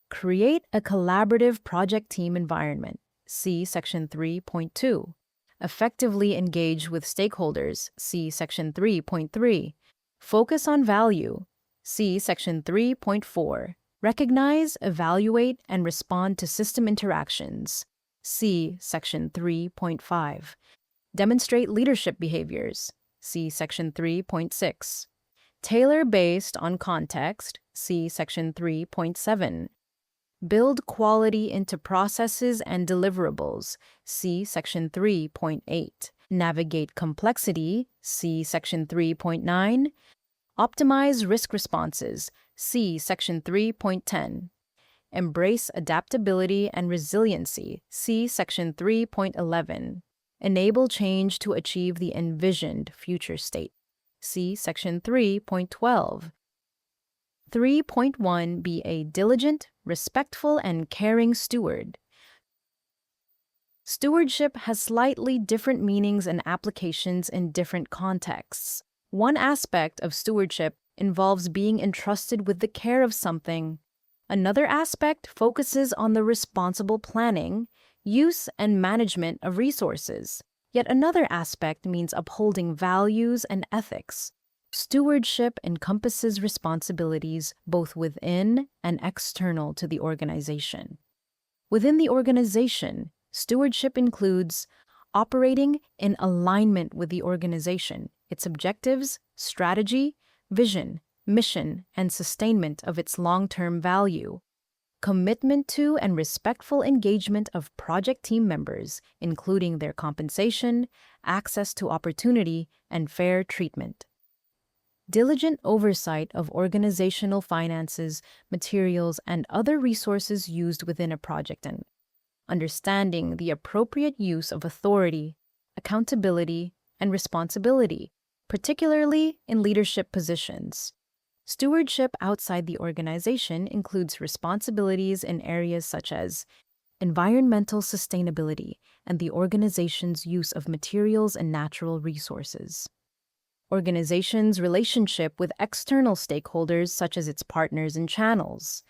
Create a collaborative project team environment, see section 3.2. Effectively engage with stakeholders, see section 3.3. Focus on value, see section 3.4. Recognize, evaluate, and respond to system interactions, see section 3.5. Demonstrate leadership behaviors, see section 3.6. Tailor based on context, see section 3.7. Build quality into processes and deliverables, see section 3.8. Navigate complexity, see section 3.9. Optimize risk responses, see section 3.10. Embrace adaptability and resiliency, see section 3.11. Enable change to achieve the envisioned future state, see section 3.12. 3.1 Be a diligent, respectful, and caring steward. Stewardship has slightly different meanings and applications in different contexts. One aspect of stewardship involves being entrusted with the care of something. Another aspect focuses on the responsible planning, use, and management of resources. Yet another aspect means upholding values and ethics. Stewardship encompasses responsibilities both within and external to the organization. Within the organization, stewardship includes operating in alignment with the organization, its objectives, strategy, vision, mission, and sustainment of its long-term value. Commitment to and respectful engagement of project team members, including their compensation, access to opportunity, and fair treatment. Diligent oversight of organizational finances, materials, and other resources used within a project, and understanding the appropriate use of authority, accountability, and responsibility, particularly in leadership positions. Stewardship outside the organization includes responsibilities in areas such as environmental sustainability and the organization's use of materials and natural resources. Organization's relationship with external stakeholders such as its partners and channels.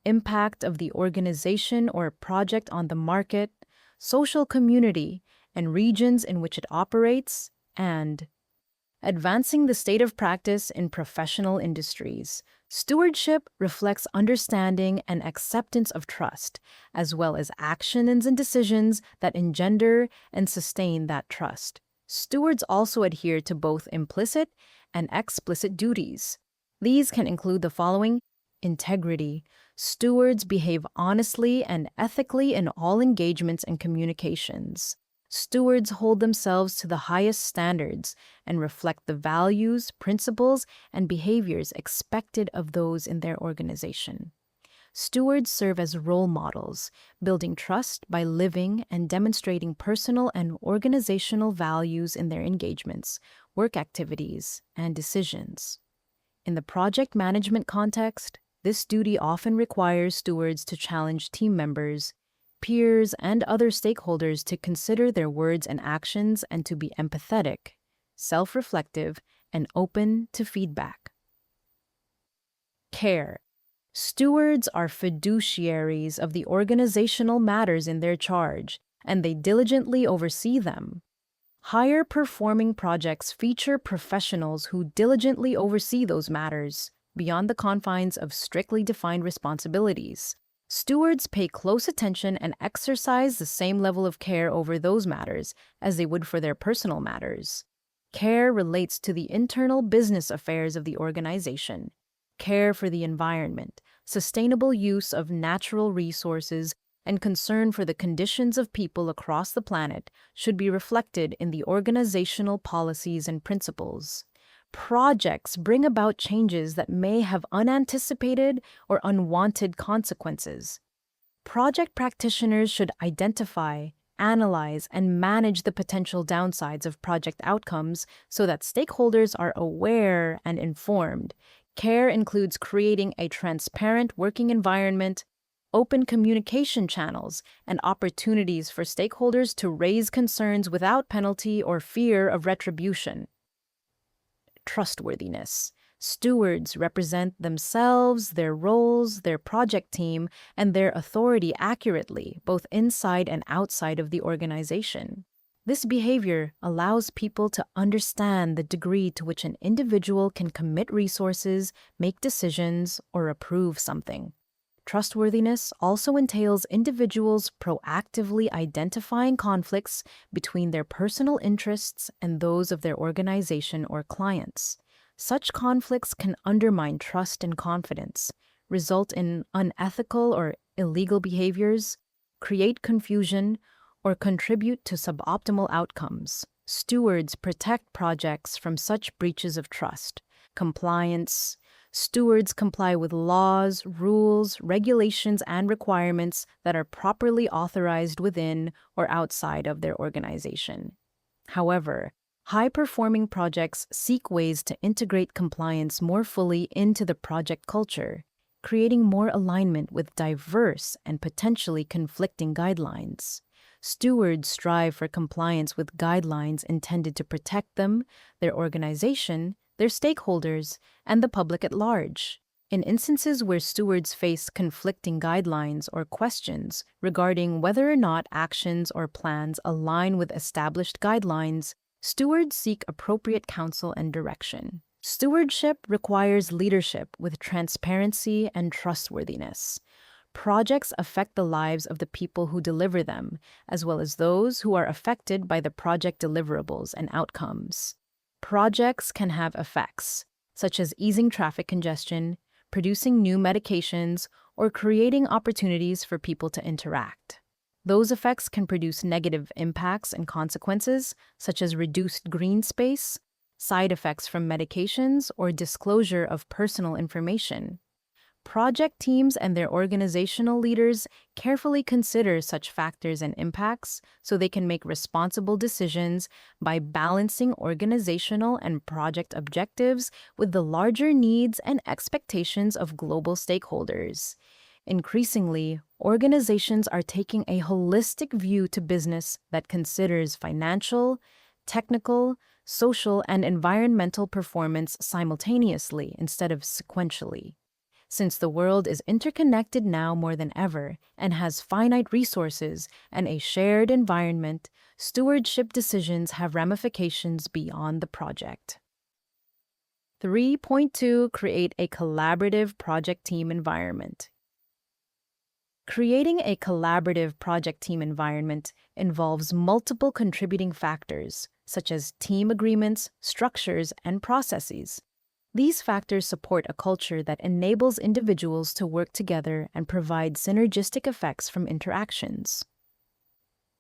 Impact of the organization or project on the market, social community, and regions in which it operates, and advancing the state of practice in professional industries. Stewardship reflects understanding and acceptance of trust, as well as actions and decisions that engender and sustain that trust. Stewards also adhere to both implicit and explicit duties. These can include the following: integrity. Stewards behave honestly and ethically in all engagements and communications. Stewards hold themselves to the highest standards and reflect the values, principles, and behaviors expected of those in their organization. Stewards serve as role models, building trust by living and demonstrating personal and organizational values in their engagements, work activities, and decisions. In the project management context, this duty often requires stewards to challenge team members, peers, and other stakeholders to consider their words and actions and to be empathetic, self-reflective, and open to feedback. Care. Stewards are fiduciaries of the organizational matters in their charge, and they diligently oversee them. Higher performing projects feature professionals who diligently oversee those matters, beyond the confines of strictly defined responsibilities. Stewards pay close attention and exercise the same level of care over those matters as they would for their personal matters. Care relates to the internal business affairs of the organization. Care for the environment, sustainable use of natural resources, and concern for the conditions of people across the planet should be reflected in the organizational policies and principles. Projects bring about changes that may have unanticipated or unwanted consequences. Project practitioners should identify, analyze, and manage the potential downsides of project outcomes so that stakeholders are aware and informed. Care includes creating a transparent working environment, open communication channels, and opportunities for stakeholders to raise concerns without penalty or fear of retribution. Trustworthiness. Stewards represent themselves, their roles, their project team, and their authority accurately, both inside and outside of the organization. This behavior allows people to understand the degree to which an individual can commit resources, make decisions, or approve something. Trustworthiness also entails individuals proactively identifying conflicts between their personal interests and those of their organization or clients. Such conflicts can undermine trust and confidence, result in unethical or illegal behaviors, create confusion, or contribute to suboptimal outcomes. Stewards protect projects from such breaches of trust. Compliance. Stewards comply with laws, rules, regulations, and requirements that are properly authorized within or outside of their organization. However, high-performing projects seek ways to integrate compliance more fully into the project culture, creating more alignment with diverse and potentially conflicting guidelines. Stewards strive for compliance with guidelines intended to protect them, their organization, their stakeholders, and the public at large. In instances where stewards face conflicting guidelines or questions regarding whether or not actions or plans align with established guidelines, stewards seek appropriate counsel and direction. Stewardship requires leadership with transparency and trustworthiness. Projects affect the lives of the people who deliver them, as well as those who are affected by the project deliverables and outcomes. Projects can have effects, such as easing traffic congestion, producing new medications, or creating opportunities for people to interact. Those effects can produce negative impacts and consequences, such as reduced green space, side effects from medications, or disclosure of personal information. Project teams and their organizational leaders carefully consider such factors and impacts so they can make responsible decisions by balancing organizational and project objectives with the larger needs and expectations of global stakeholders. Increasingly, organizations are taking a holistic view to business that considers financial, technical, social, and environmental performance simultaneously instead of sequentially. Since the world is interconnected now more than ever and has finite resources and a shared environment, stewardship decisions have ramifications beyond the project. 3.2 Create a collaborative project team environment. Creating a collaborative project team environment involves multiple contributing factors, such as team agreements, structures, and processes. These factors support a culture that enables individuals to work together and provide synergistic effects from interactions.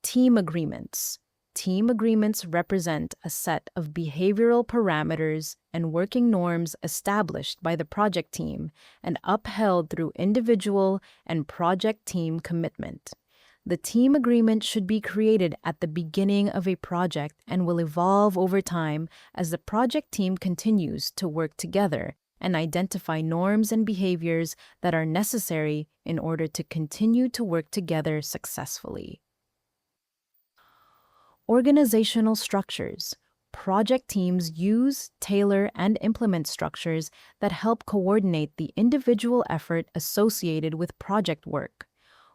Team agreements. Team agreements represent a set of behavioral parameters and working norms established by the project team and upheld through individual and project team commitment. The team agreement should be created at the beginning of a project and will evolve over time as the project team continues to work together and identify norms and behaviors that are necessary in order to continue to work together successfully. Organizational structures. Project teams use, tailor, and implement structures that help coordinate the individual effort associated with project work.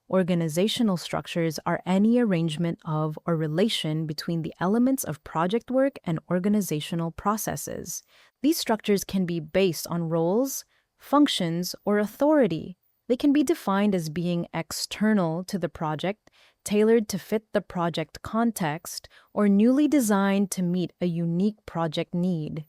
Organizational structures are any arrangement of or relation between the elements of project work and organizational processes. These structures can be based on roles, functions, or authority. They can be defined as being external to the project, tailored to fit the project context, or newly designed to meet a unique project need.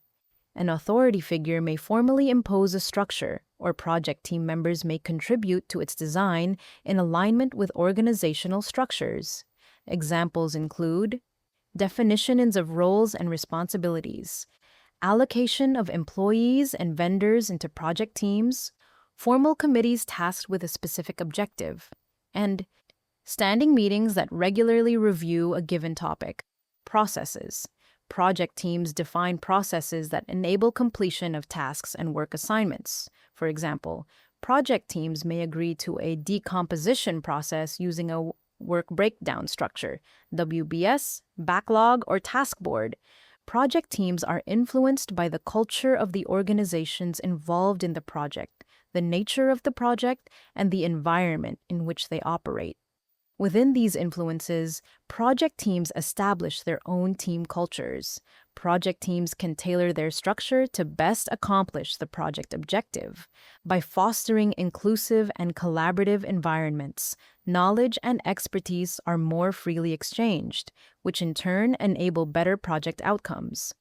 An authority figure may formally impose a structure, or project team members may contribute to its design in alignment with organizational structures. Examples include definitions of roles and responsibilities, allocation of employees and vendors into project teams, formal committees tasked with a specific objective, and standing meetings that regularly review a given topic. Processes. Project teams define processes that enable completion of tasks and work assignments. For example, project teams may agree to a decomposition process using a work breakdown structure, WBS, backlog, or task board. Project teams are influenced by the culture of the organizations involved in the project, the nature of the project, and the environment in which they operate. Within these influences, project teams establish their own team cultures. Project teams can tailor their structure to best accomplish the project objective. By fostering inclusive and collaborative environments, knowledge and expertise are more freely exchanged, which in turn enable better project outcomes.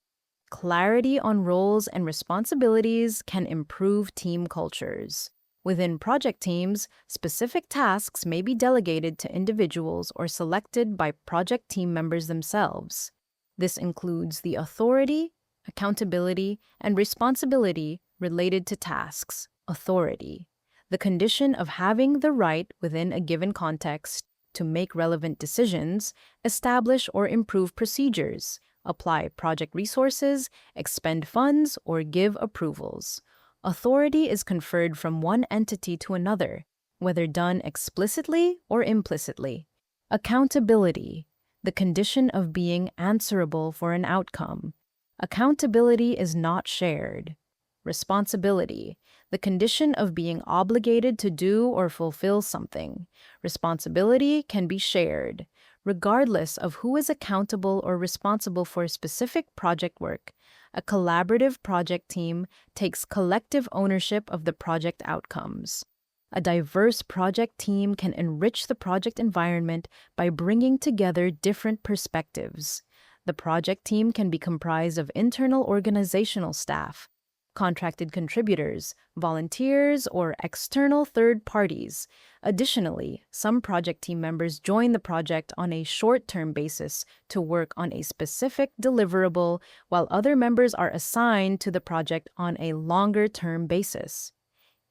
Clarity on roles and responsibilities can improve team cultures. Within project teams, specific tasks may be delegated to individuals or selected by project team members themselves. This includes the authority, accountability, and responsibility related to tasks. Authority, the condition of having the right within a given context to make relevant decisions, establish or improve procedures, apply project resources, expend funds, or give approvals. Authority is conferred from one entity to another, whether done explicitly or implicitly. Accountability, the condition of being answerable for an outcome. Accountability is not shared. Responsibility, the condition of being obligated to do or fulfill something. Responsibility can be shared, regardless of who is accountable or responsible for specific project work. A collaborative project team takes collective ownership of the project outcomes. A diverse project team can enrich the project environment by bringing together different perspectives. The project team can be comprised of internal organizational staff, contracted contributors, volunteers, or external third parties. Additionally, some project team members join the project on a short-term basis to work on a specific deliverable, while other members are assigned to the project on a longer-term basis.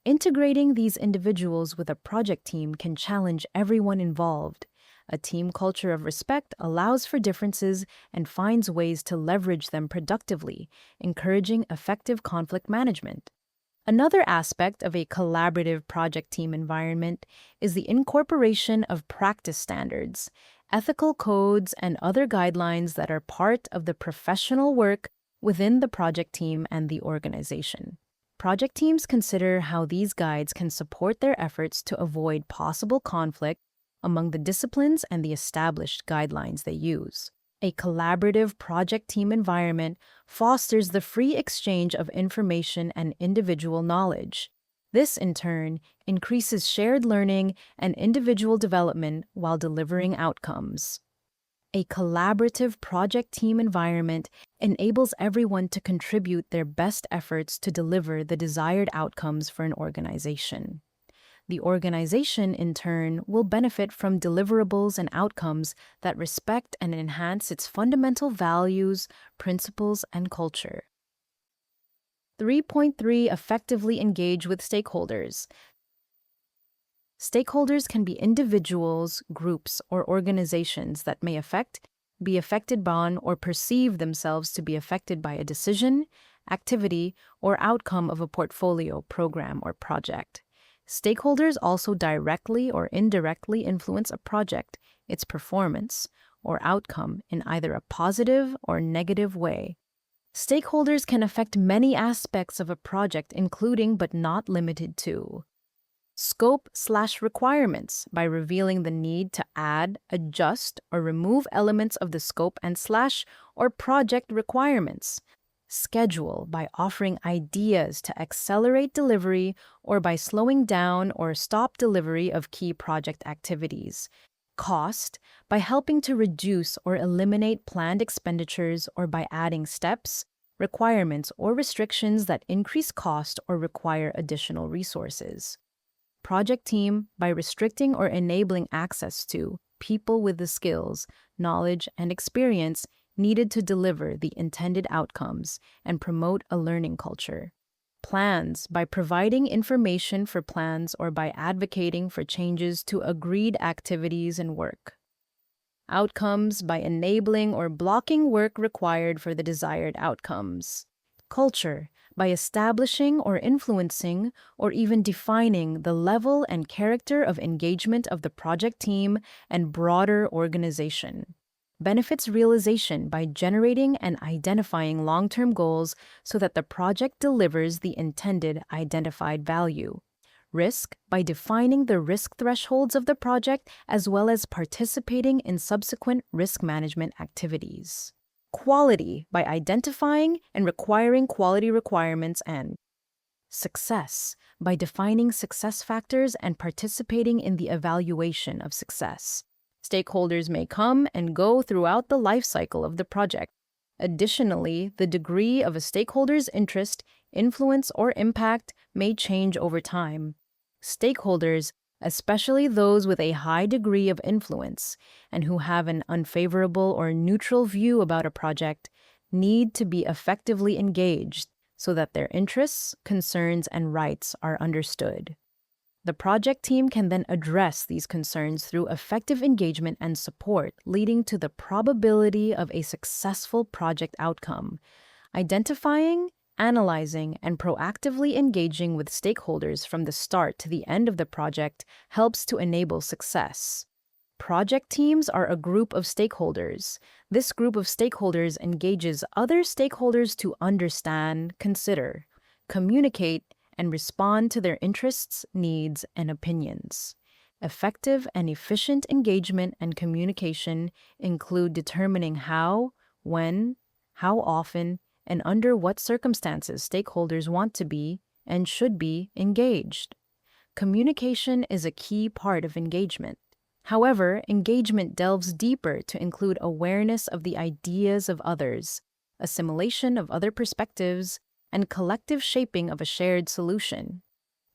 Integrating these individuals with a project team can challenge everyone involved. A team culture of respect allows for differences and finds ways to leverage them productively, encouraging effective conflict management. Another aspect of a collaborative project team environment is the incorporation of practice standards, ethical codes, and other guidelines that are part of the professional work within the project team and the organization. Project teams consider how these guides can support their efforts to avoid possible conflict among the disciplines and the established guidelines they use. A collaborative project team environment fosters the free exchange of information and individual knowledge. This, in turn, increases shared learning and individual development while delivering outcomes. A collaborative project team environment enables everyone to contribute their best efforts to deliver the desired outcomes for an organization. The organization, in turn, will benefit from deliverables and outcomes that respect and enhance its fundamental values, principles, and culture. 3.3 Effectively engage with stakeholders. Stakeholders can be individuals, groups, or organizations that may be affected by, or perceive themselves to be affected by a decision, activity, or outcome of a portfolio, program, or project. Stakeholders also directly or indirectly influence a project, its performance, or outcome in either a positive or negative way. Stakeholders can affect many aspects of a project, including but not limited to scope/requirements by revealing the need to add, adjust, or remove elements of the scope and slash or project requirements. Schedule by offering ideas to accelerate delivery or by slowing down or stop delivery of key project activities. Cost by helping to reduce or eliminate planned expenditures or by adding steps, requirements, or restrictions that increase cost or require additional resources. Project team by restricting or enabling access to people with the skills, knowledge, and experience needed to deliver the intended outcomes and promote a learning culture. Plans by providing information for plans or by advocating for changes to agreed activities and work. Outcomes by enabling or blocking work required for the desired outcomes. Culture by establishing or influencing or even defining the level and character of engagement of the project team and broader organization. Benefits realization by generating and identifying long-term goals so that the project delivers the intended identified value. Risk by defining the risk thresholds of the project as well as participating in subsequent risk management activities. Quality by identifying and requiring quality requirements, and success by defining success factors and participating in the evaluation of success. Stakeholders may come and go throughout the life cycle of the project. Additionally, the degree of a stakeholder's interest, influence, or impact may change over time. Stakeholders, especially those with a high degree of influence and who have an unfavorable or neutral view about a project, need to be effectively engaged so that their interests, concerns, and rights are understood. The project team can then address these concerns through effective engagement and support, leading to the probability of a successful project outcome. Identifying, analyzing, and proactively engaging with stakeholders from the start to the end of the project helps to enable success. Project teams are a group of stakeholders. This group of stakeholders engages other stakeholders to understand, consider, communicate, and respond to their interests, needs, and opinions. Effective and efficient engagement and communication include determining how, when, how often, and under what circumstances stakeholders want to be and should be engaged. Communication is a key part of engagement. However, engagement delves deeper to include awareness of the ideas of others, assimilation of other perspectives, and collective shaping of a shared solution.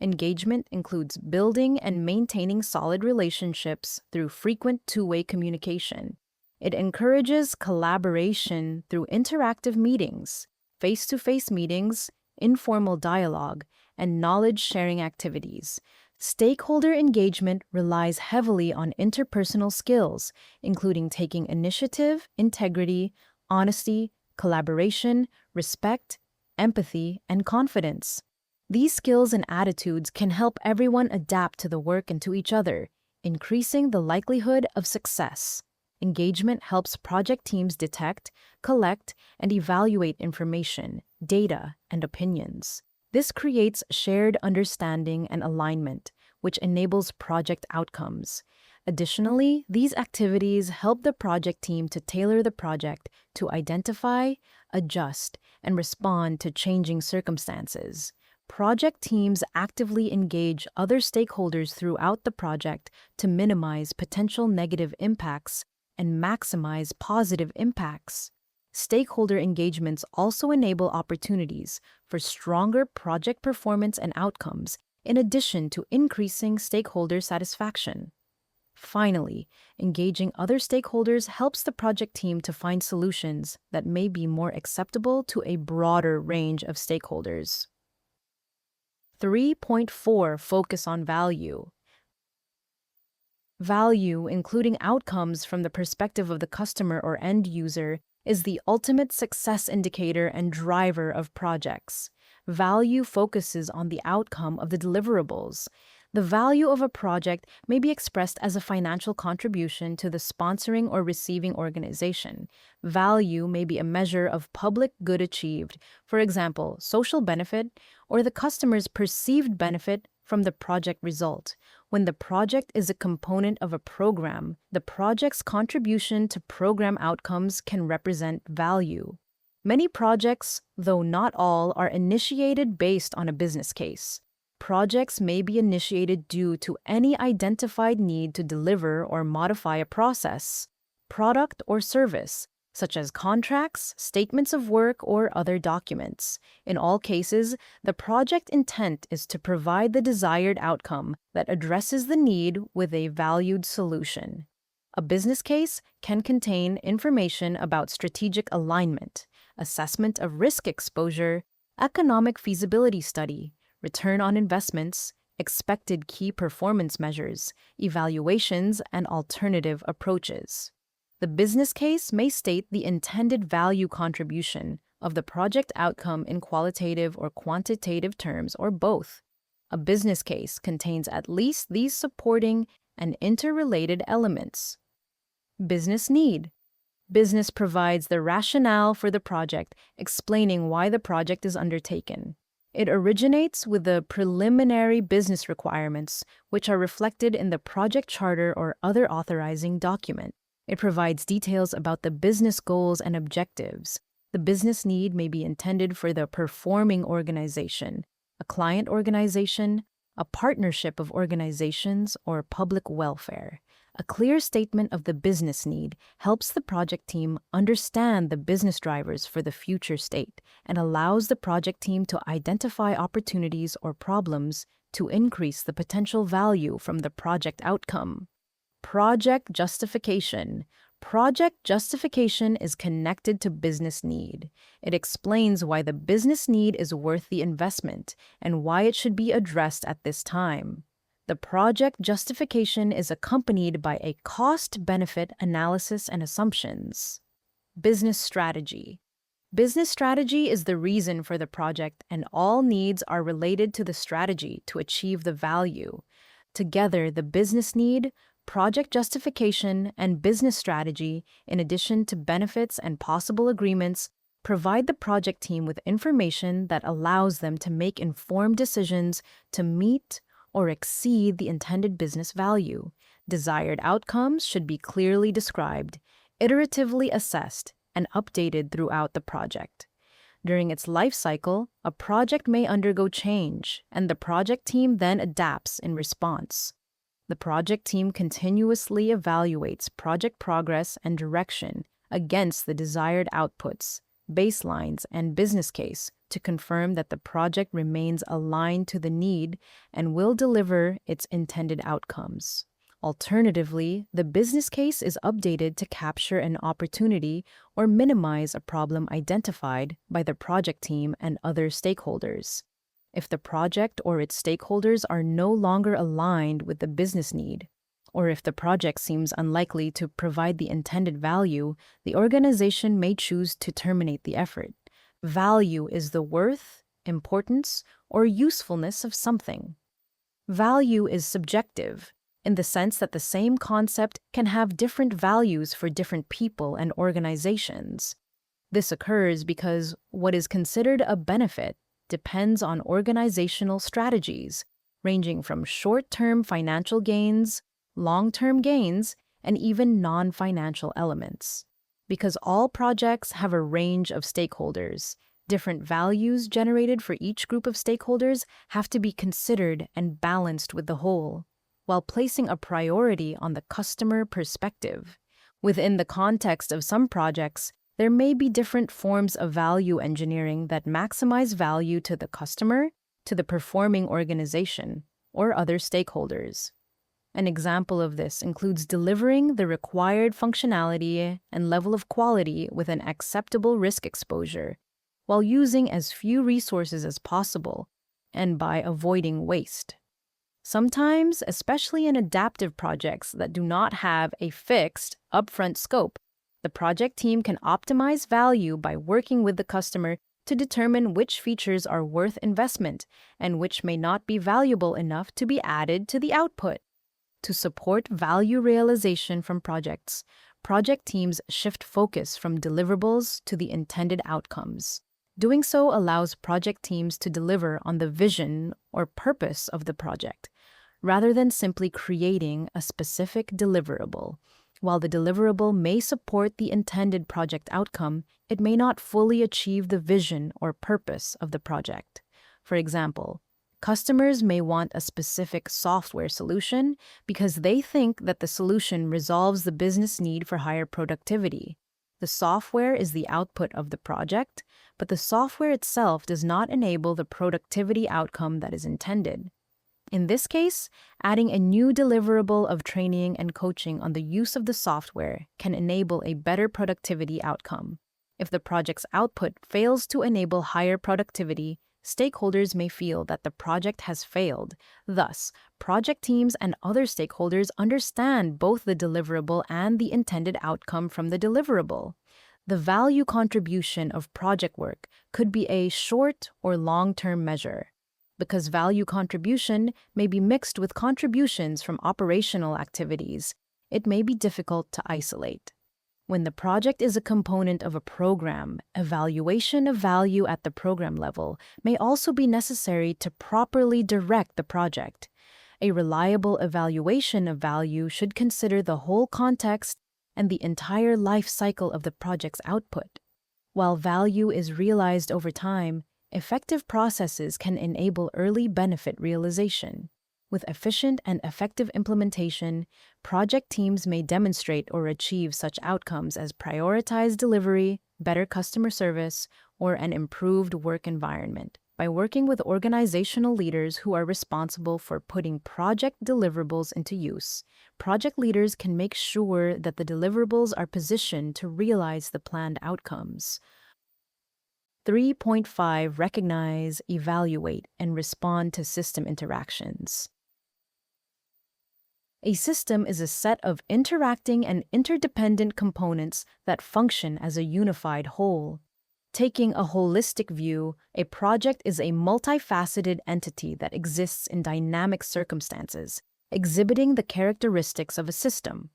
Engagement includes building and maintaining solid relationships through frequent two-way communication. It encourages collaboration through interactive meetings, face-to-face meetings, informal dialogue, and knowledge-sharing activities. Stakeholder engagement relies heavily on interpersonal skills, including taking initiative, integrity, honesty, collaboration, respect, empathy, and confidence. These skills and attitudes can help everyone adapt to the work and to each other, increasing the likelihood of success. Engagement helps project teams detect, collect, and evaluate information, data, and opinions. This creates shared understanding and alignment, which enables project outcomes. Additionally, these activities help the project team to tailor the project to identify, adjust, and respond to changing circumstances. Project teams actively engage other stakeholders throughout the project to minimize potential negative impacts and maximize positive impacts. Stakeholder engagements also enable opportunities for stronger project performance and outcomes, in addition to increasing stakeholder satisfaction. Finally, engaging other stakeholders helps the project team to find solutions that may be more acceptable to a broader range of stakeholders. 3.4 Focus on value. Value, including outcomes from the perspective of the customer or end user, is the ultimate success indicator and driver of projects. Value focuses on the outcome of the deliverables. The value of a project may be expressed as a financial contribution to the sponsoring or receiving organization. Value may be a measure of public good achieved, for example, social benefit, or the customer's perceived benefit from the project result. When the project is a component of a program, the project's contribution to program outcomes can represent value. Many projects, though not all, are initiated based on a business case. Projects may be initiated due to any identified need to deliver or modify a process, product, or service, such as contracts, statements of work, or other documents. In all cases, the project intent is to provide the desired outcome that addresses the need with a valued solution. A business case can contain information about strategic alignment, assessment of risk exposure, economic feasibility study, return on investments, expected key performance measures, evaluations, and alternative approaches. The business case may state the intended value contribution of the project outcome in qualitative or quantitative terms, or both. A business case contains at least these supporting and interrelated elements. Business need. Business provides the rationale for the project, explaining why the project is undertaken. It originates with the preliminary business requirements, which are reflected in the project charter or other authorizing document. It provides details about the business goals and objectives. The business need may be intended for the performing organization, a client organization, a partnership of organizations, or public welfare. A clear statement of the business need helps the project team understand the business drivers for the future state and allows the project team to identify opportunities or problems to increase the potential value from the project outcome. Project justification. Project justification is connected to business need. It explains why the business need is worth the investment and why it should be addressed at this time. The project justification is accompanied by a cost-benefit analysis and assumptions. Business strategy. Business strategy is the reason for the project, and all needs are related to the strategy to achieve the value. Together, the business need, project justification, and business strategy, in addition to benefits and possible agreements, provide the project team with information that allows them to make informed decisions to meet or exceed the intended business value. Desired outcomes should be clearly described, iteratively assessed, and updated throughout the project. During its life cycle, a project may undergo change, and the project team then adapts in response. The project team continuously evaluates project progress and direction against the desired outputs, baselines, and business case to confirm that the project remains aligned to the need and will deliver its intended outcomes. Alternatively, the business case is updated to capture an opportunity or minimize a problem identified by the project team and other stakeholders. If the project or its stakeholders are no longer aligned with the business need, or if the project seems unlikely to provide the intended value, the organization may choose to terminate the effort. Value is the worth, importance, or usefulness of something. Value is subjective, in the sense that the same concept can have different values for different people and organizations. This occurs because what is considered a benefit depends on organizational strategies, ranging from short-term financial gains, long-term gains, and even non-financial elements. Because all projects have a range of stakeholders, different values generated for each group of stakeholders have to be considered and balanced with the whole, while placing a priority on the customer perspective. Within the context of some projects, there may be different forms of value engineering that maximize value to the customer, to the performing organization, or other stakeholders. An example of this includes delivering the required functionality and level of quality with an acceptable risk exposure, while using as few resources as possible and by avoiding waste. Sometimes, especially in adaptive projects that do not have a fixed, upfront scope, the project team can optimize value by working with the customer to determine which features are worth investment and which may not be valuable enough to be added to the output. To support value realization from projects, project teams shift focus from deliverables to the intended outcomes. Doing so allows project teams to deliver on the vision or purpose of the project, rather than simply creating a specific deliverable. While the deliverable may support the intended project outcome, it may not fully achieve the vision or purpose of the project. For example, customers may want a specific software solution because they think that the solution resolves the business need for higher productivity. The software is the output of the project, but the software itself does not enable the productivity outcome that is intended. In this case, adding a new deliverable of training and coaching on the use of the software can enable a better productivity outcome. If the project's output fails to enable higher productivity, stakeholders may feel that the project has failed. Thus, project teams and other stakeholders understand both the deliverable and the intended outcome from the deliverable. The value contribution of project work could be a short or long-term measure. Because value contribution may be mixed with contributions from operational activities, it may be difficult to isolate. When the project is a component of a program, evaluation of value at the program level may also be necessary to properly direct the project. A reliable evaluation of value should consider the whole context and the entire life cycle of the project's output. While value is realized over time, effective processes can enable early benefit realization. With efficient and effective implementation, project teams may demonstrate or achieve such outcomes as prioritized delivery, better customer service, or an improved work environment. By working with organizational leaders who are responsible for putting project deliverables into use, project leaders can make sure that the deliverables are positioned to realize the planned outcomes. 3.5 Recognize, evaluate, and respond to system interactions. A system is a set of interacting and interdependent components that function as a unified whole. Taking a holistic view, a project is a multifaceted entity that exists in dynamic circumstances, exhibiting the characteristics of a system.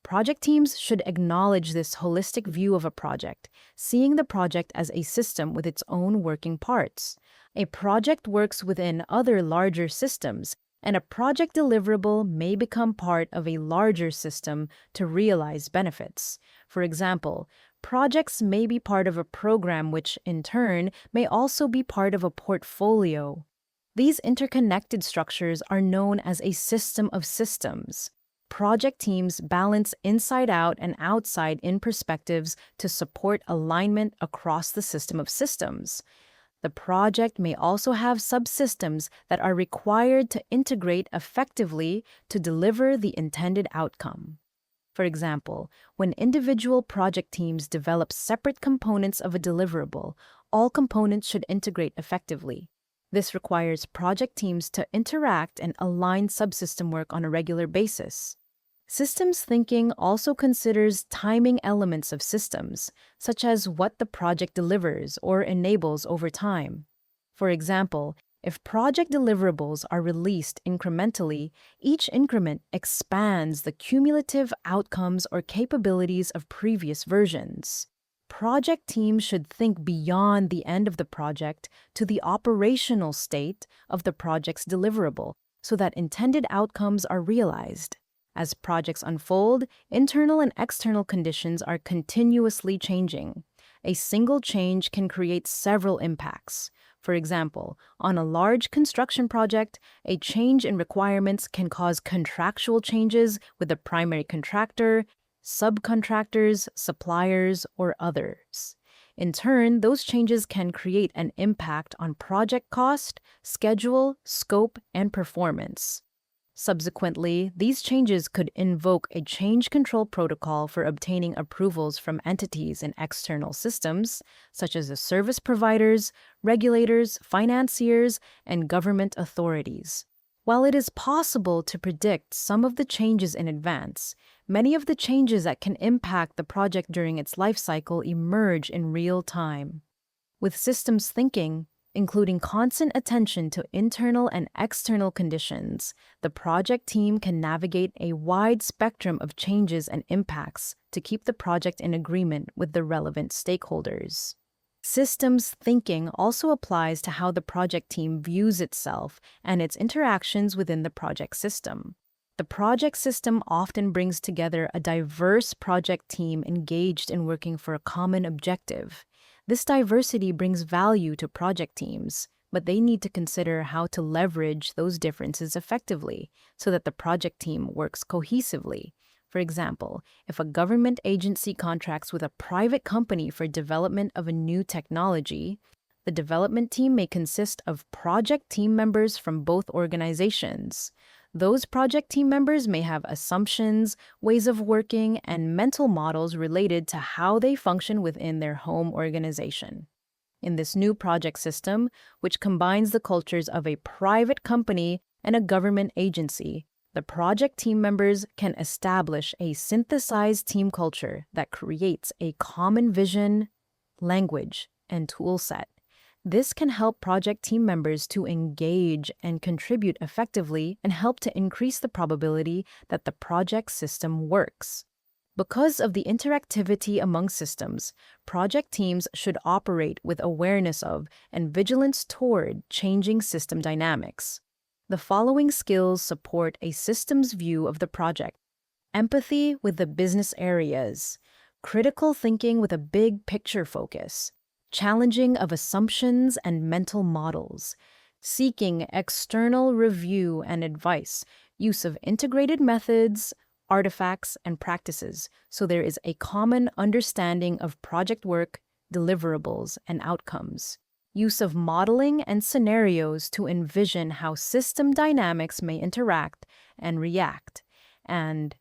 Project teams should acknowledge this holistic view of a project, seeing the project as a system with its own working parts. A project works within other larger systems, and a project deliverable may become part of a larger system to realize benefits. For example, projects may be part of a program which, in turn, may also be part of a portfolio. These interconnected structures are known as a system of systems. Project teams balance inside-out and outside-in perspectives to support alignment across the system of systems. The project may also have subsystems that are required to integrate effectively to deliver the intended outcome. For example, when individual project teams develop separate components of a deliverable, all components should integrate effectively. This requires project teams to interact and align subsystem work on a regular basis. Systems thinking also considers timing elements of systems, such as what the project delivers or enables over time. For example, if project deliverables are released incrementally, each increment expands the cumulative outcomes or capabilities of previous versions. Project teams should think beyond the end of the project to the operational state of the project's deliverable so that intended outcomes are realized. As projects unfold, internal and external conditions are continuously changing. A single change can create several impacts. For example, on a large construction project, a change in requirements can cause contractual changes with the primary contractor, subcontractors, suppliers, or others. In turn, those changes can create an impact on project cost, schedule, scope, and performance. Subsequently, these changes could invoke a change control protocol for obtaining approvals from entities in external systems, such as the service providers, regulators, financiers, and government authorities. While it is possible to predict some of the changes in advance, many of the changes that can impact the project during its life cycle emerge in real time. With systems thinking, including constant attention to internal and external conditions, the project team can navigate a wide spectrum of changes and impacts to keep the project in agreement with the relevant stakeholders. Systems thinking also applies to how the project team views itself and its interactions within the project system. The project system often brings together a diverse project team engaged in working for a common objective. This diversity brings value to project teams, but they need to consider how to leverage those differences effectively so that the project team works cohesively. For example, if a government agency contracts with a private company for development of a new technology, the development team may consist of project team members from both organizations. Those project team members may have assumptions, ways of working, and mental models related to how they function within their home organization. In this new project system, which combines the cultures of a private company and a government agency, the project team members can establish a synthesized team culture that creates a common vision, language, and tool set. This can help project team members to engage and contribute effectively and help to increase the probability that the project system works. Because of the interactivity among systems, project teams should operate with awareness of and vigilance toward changing system dynamics. The following skills support a systems view of the project: empathy with the business areas, critical thinking with a big picture focus, challenging of assumptions and mental models, seeking external review and advice, use of integrated methods, artifacts, and practices so there is a common understanding of project work, deliverables, and outcomes, use of modeling and scenarios to envision how system dynamics may interact and react, and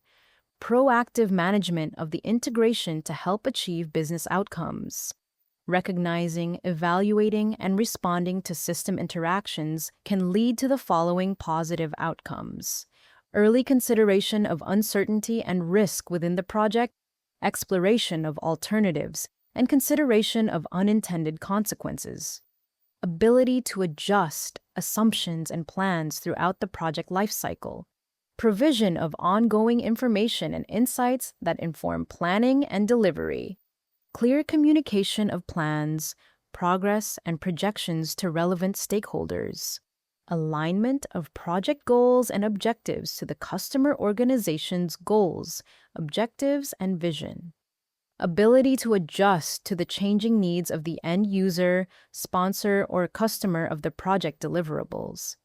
proactive management of the integration to help achieve business outcomes. Recognizing, evaluating, and responding to system interactions can lead to the following positive outcomes: early consideration of uncertainty and risk within the project, exploration of alternatives, and consideration of unintended consequences. Ability to adjust assumptions and plans throughout the project lifecycle. Provision of ongoing information and insights that inform planning and delivery. Clear communication of plans, progress, and projections to relevant stakeholders. Alignment of project goals and objectives to the customer organization's goals, objectives, and vision. Ability to adjust to the changing needs of the end user, sponsor, or customer of the project deliverables.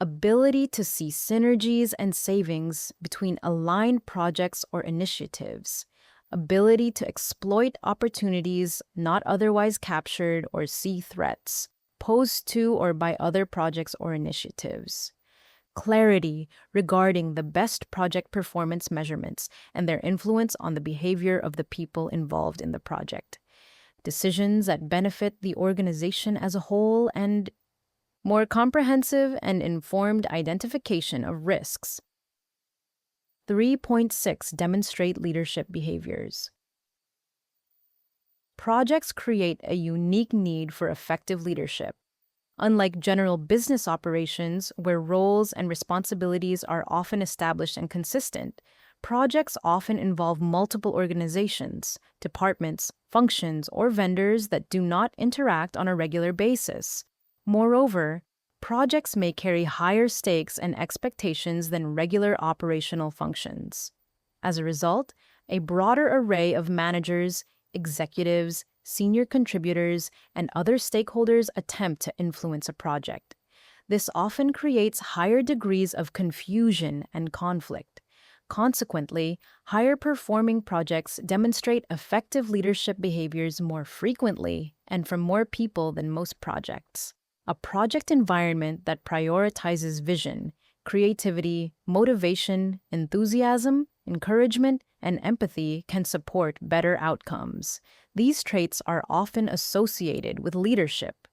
Ability to see synergies and savings between aligned projects or initiatives. Ability to exploit opportunities not otherwise captured or see threats posed to or by other projects or initiatives. Clarity regarding the best project performance measurements and their influence on the behavior of the people involved in the project. Decisions that benefit the organization as a whole, and more comprehensive and informed identification of risks. 3.6 Demonstrate leadership behaviors. Projects create a unique need for effective leadership. Unlike general business operations, where roles and responsibilities are often established and consistent, projects often involve multiple organizations, departments, functions, or vendors that do not interact on a regular basis. Moreover, projects may carry higher stakes and expectations than regular operational functions. As a result, a broader array of managers, executives, senior contributors, and other stakeholders attempt to influence a project. This often creates higher degrees of confusion and conflict. Consequently, higher-performing projects demonstrate effective leadership behaviors more frequently and from more people than most projects. A project environment that prioritizes vision, creativity, motivation, enthusiasm, encouragement, and empathy can support better outcomes. These traits are often associated with leadership.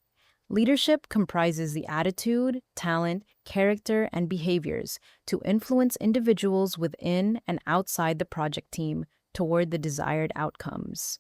Leadership comprises the attitude, talent, character, and behaviors to influence individuals within and outside the project team toward the desired outcomes.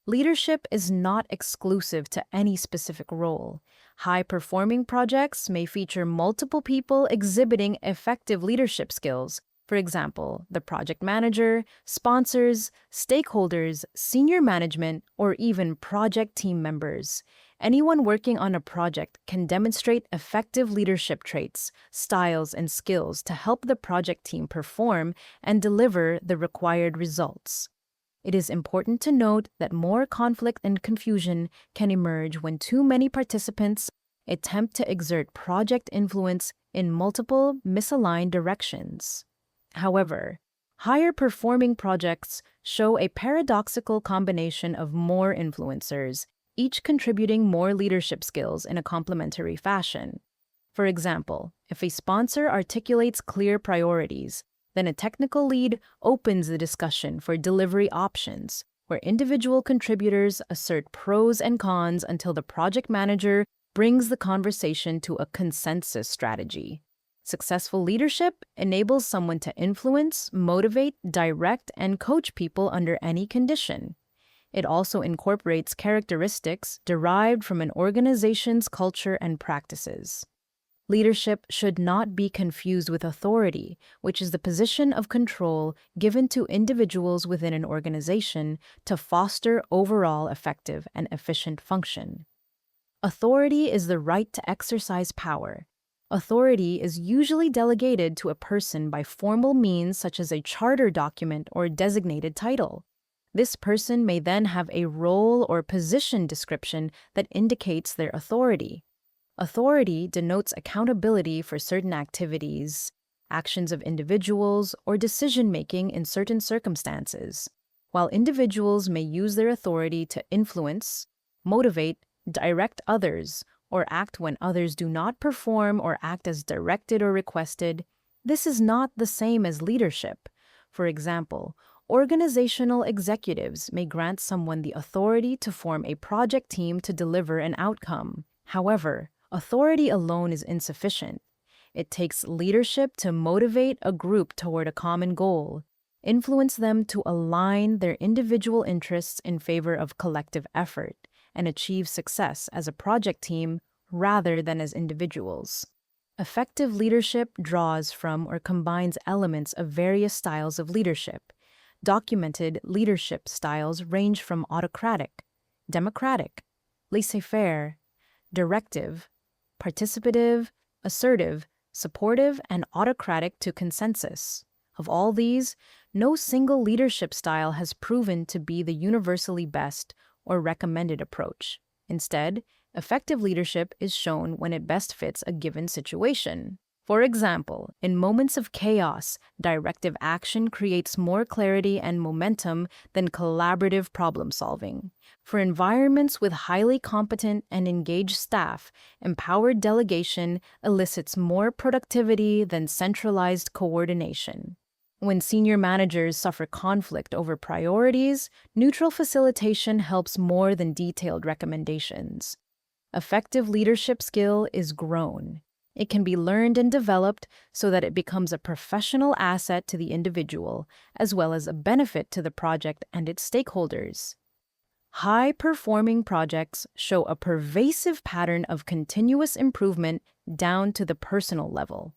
Leadership is not exclusive to any specific role. High-performing projects may feature multiple people exhibiting effective leadership skills. For example, the project manager, sponsors, stakeholders, senior management, or even project team members. Anyone working on a project can demonstrate effective leadership traits, styles, and skills to help the project team perform and deliver the required results. It is important to note that more conflict and confusion can emerge when too many participants attempt to exert project influence in multiple, misaligned directions. However, higher-performing projects show a paradoxical combination of more influencers, each contributing more leadership skills in a complementary fashion. For example, if a sponsor articulates clear priorities, then a technical lead opens the discussion for delivery options, where individual contributors assert pros and cons until the project manager brings the conversation to a consensus strategy. Successful leadership enables someone to influence, motivate, direct, and coach people under any condition. It also incorporates characteristics derived from an organization's culture and practices. Leadership should not be confused with authority, which is the position of control given to individuals within an organization to foster overall effective and efficient function. Authority is the right to exercise power. Authority is usually delegated to a person by formal means such as a charter document or designated title. This person may then have a role or position description that indicates their authority. Authority denotes accountability for certain activities, actions of individuals, or decision-making in certain circumstances. While individuals may use their authority to influence, motivate, direct others, or act when others do not perform or act as directed or requested, this is not the same as leadership. For example, organizational executives may grant someone the authority to form a project team to deliver an outcome. However, authority alone is insufficient. It takes leadership to motivate a group toward a common goal, influence them to align their individual interests in favor of collective effort, and achieve success as a project team rather than as individuals. Effective leadership draws from or combines elements of various styles of leadership. Documented leadership styles range from autocratic, democratic, laissez-faire, directive, participative, assertive, supportive, and autocratic to consensus. Of all these, no single leadership style has proven to be the universally best or recommended approach. Instead, effective leadership is shown when it best fits a given situation. For example, in moments of chaos, directive action creates more clarity and momentum than collaborative problem-solving. For environments with highly competent and engaged staff, empowered delegation elicits more productivity than centralized coordination. When senior managers suffer conflict over priorities, neutral facilitation helps more than detailed recommendations. Effective leadership skill is grown. It can be learned and developed so that it becomes a professional asset to the individual, as well as a benefit to the project and its stakeholders. High-performing projects show a pervasive pattern of continuous improvement down to the personal level.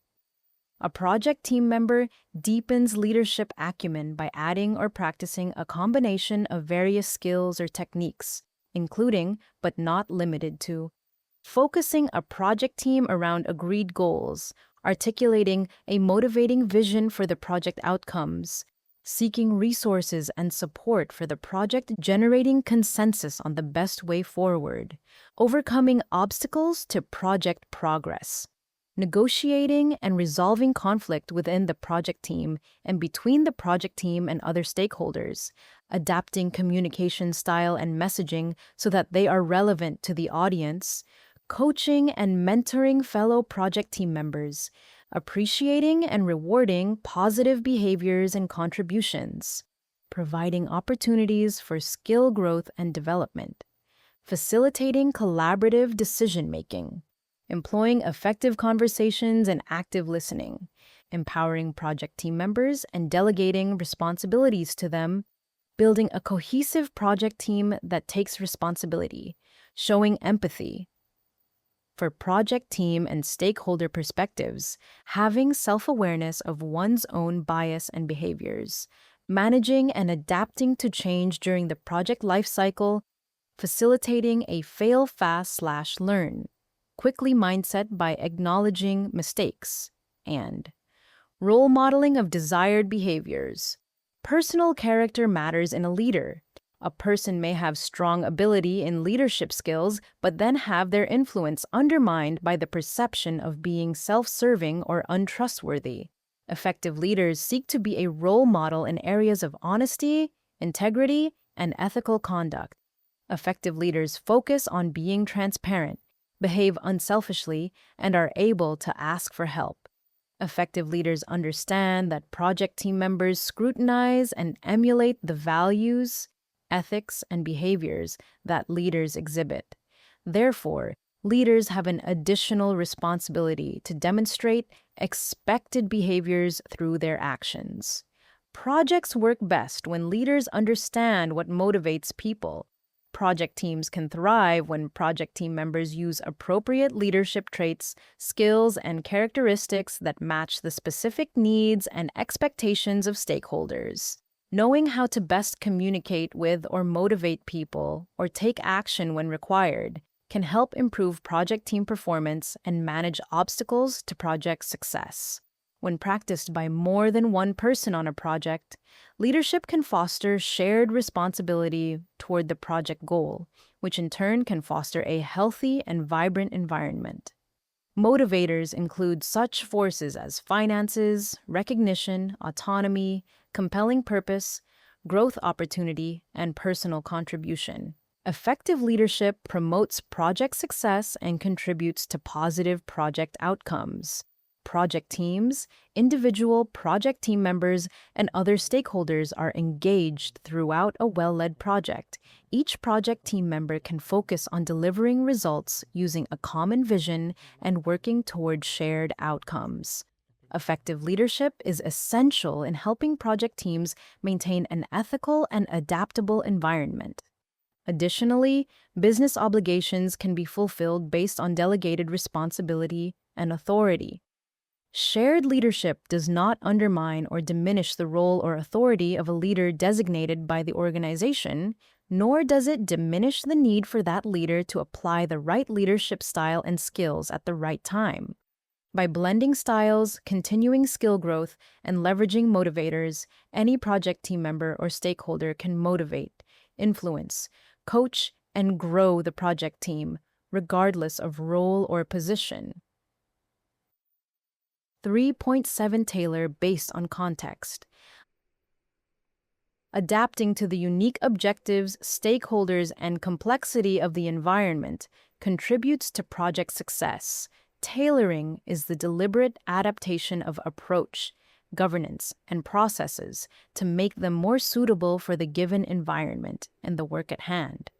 A project team member deepens leadership acumen by adding or practicing a combination of various skills or techniques, including, but not limited to, focusing a project team around agreed goals, articulating a motivating vision for the project outcomes, seeking resources and support for the project, generating consensus on the best way forward, overcoming obstacles to project progress, negotiating and resolving conflict within the project team and between the project team and other stakeholders, adapting communication style and messaging so that they are relevant to the audience, coaching and mentoring fellow project team members, appreciating and rewarding positive behaviors and contributions, providing opportunities for skill growth and development, facilitating collaborative decision-making, employing effective conversations and active listening, empowering project team members and delegating responsibilities to them, building a cohesive project team that takes responsibility, showing empathy. For project team and stakeholder perspectives, having self-awareness of one's own bias and behaviors, managing and adapting to change during the project lifecycle, facilitating a fail fast/learn quickly mindset by acknowledging mistakes, and role modeling of desired behaviors. Personal character matters in a leader. A person may have strong ability in leadership skills, but then have their influence undermined by the perception of being self-serving or untrustworthy. Effective leaders seek to be a role model in areas of honesty, integrity, and ethical conduct. Effective leaders focus on being transparent, behave unselfishly, and are able to ask for help. Effective leaders understand that project team members scrutinize and emulate the values, ethics, and behaviors that leaders exhibit. Therefore, leaders have an additional responsibility to demonstrate expected behaviors through their actions. Projects work best when leaders understand what motivates people. Project teams can thrive when project team members use appropriate leadership traits, skills, and characteristics that match the specific needs and expectations of stakeholders. Knowing how to best communicate with or motivate people or take action when required can help improve project team performance and manage obstacles to project success. When practiced by more than one person on a project, leadership can foster shared responsibility toward the project goal, which in turn can foster a healthy and vibrant environment. Motivators include such forces as finances, recognition, autonomy, compelling purpose, growth opportunity, and personal contribution. Effective leadership promotes project success and contributes to positive project outcomes. Project teams, individual project team members, and other stakeholders are engaged throughout a well-led project. Each project team member can focus on delivering results using a common vision and working toward shared outcomes. Effective leadership is essential in helping project teams maintain an ethical and adaptable environment. Additionally, business obligations can be fulfilled based on delegated responsibility and authority. Shared leadership does not undermine or diminish the role or authority of a leader designated by the organization, nor does it diminish the need for that leader to apply the right leadership style and skills at the right time. By blending styles, continuing skill growth, and leveraging motivators, any project team member or stakeholder can motivate, influence, coach, and grow the project team, regardless of role or position. 3.7 Tailor based on context. Adapting to the unique objectives, stakeholders, and complexity of the environment contributes to project success. Tailoring is the deliberate adaptation of approach, governance, and processes to make them more suitable for the given environment and the work at hand.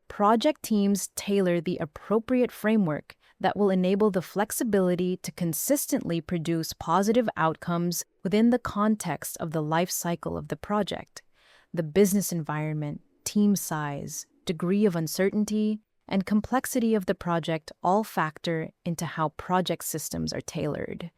Project teams tailor the appropriate framework that will enable the flexibility to consistently produce positive outcomes within the context of the life cycle of the project. The business environment, team size, degree of uncertainty, and complexity of the project all factor into how project systems are tailored.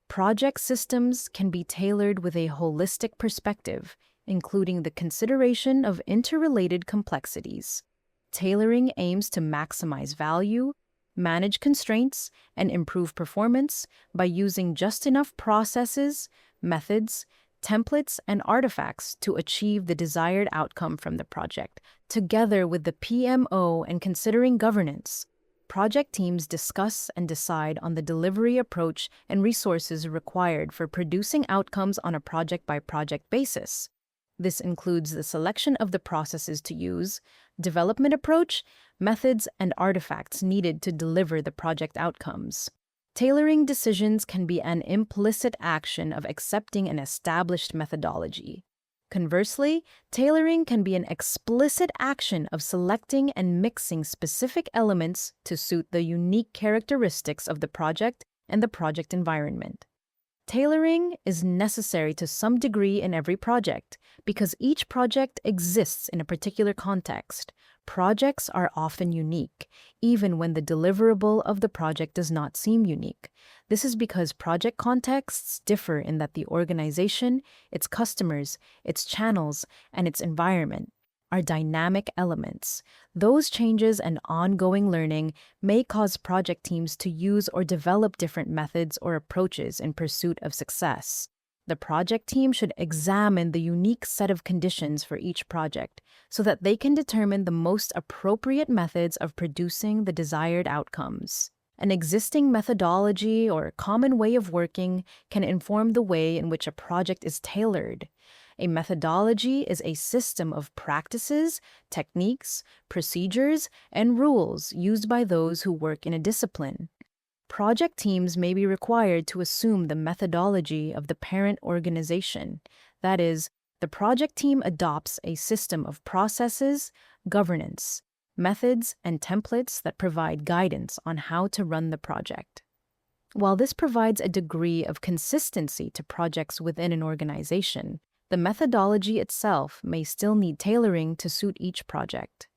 Project systems can be tailored with a holistic perspective, including the consideration of interrelated complexities. Tailoring aims to maximize value, manage constraints, and improve performance by using just enough processes, methods, templates, and artifacts to achieve the desired outcome from the project. Together with the PMO and considering governance, project teams discuss and decide on the delivery approach and resources required for producing outcomes on a project-by-project basis. This includes the selection of the processes to use, development approach, methods, and artifacts needed to deliver the project outcomes. Tailoring decisions can be an implicit action of accepting an established methodology. Conversely, tailoring can be an explicit action of selecting and mixing specific elements to suit the unique characteristics of the project and the project environment. Tailoring is necessary to some degree in every project because each project exists in a particular context. Projects are often unique, even when the deliverable of the project does not seem unique. This is because project contexts differ in that the organization, its customers, its channels, and its environment are dynamic elements. Those changes and ongoing learning may cause project teams to use or develop different methods or approaches in pursuit of success. The project team should examine the unique set of conditions for each project so that they can determine the most appropriate methods of producing the desired outcomes. An existing methodology or common way of working can inform the way in which a project is tailored. A methodology is a system of practices, techniques, procedures, and rules used by those who work in a discipline. Project teams may be required to assume the methodology of the parent organization. That is, the project team adopts a system of processes, governance, methods, and templates that provide guidance on how to run the project. While this provides a degree of consistency to projects within an organization, the methodology itself may still need tailoring to suit each project.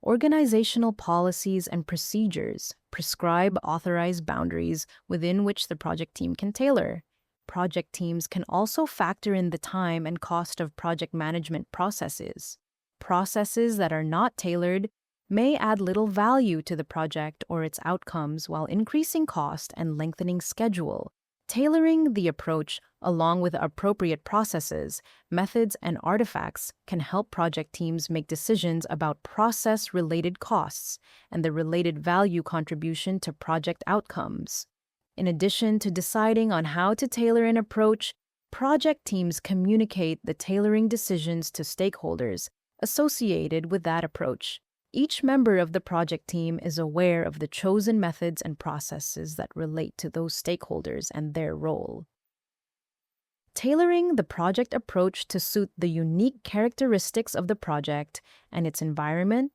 Organizational policies and procedures prescribe authorized boundaries within which the project team can tailor. Project teams can also factor in the time and cost of project management processes. Processes that are not tailored may add little value to the project or its outcomes while increasing cost and lengthening schedule. Tailoring the approach along with appropriate processes, methods, and artifacts can help project teams make decisions about process-related costs and the related value contribution to project outcomes. In addition to deciding on how to tailor an approach, project teams communicate the tailoring decisions to stakeholders associated with that approach. Each member of the project team is aware of the chosen methods and processes that relate to those stakeholders and their role. Tailoring the project approach to suit the unique characteristics of the project and its environment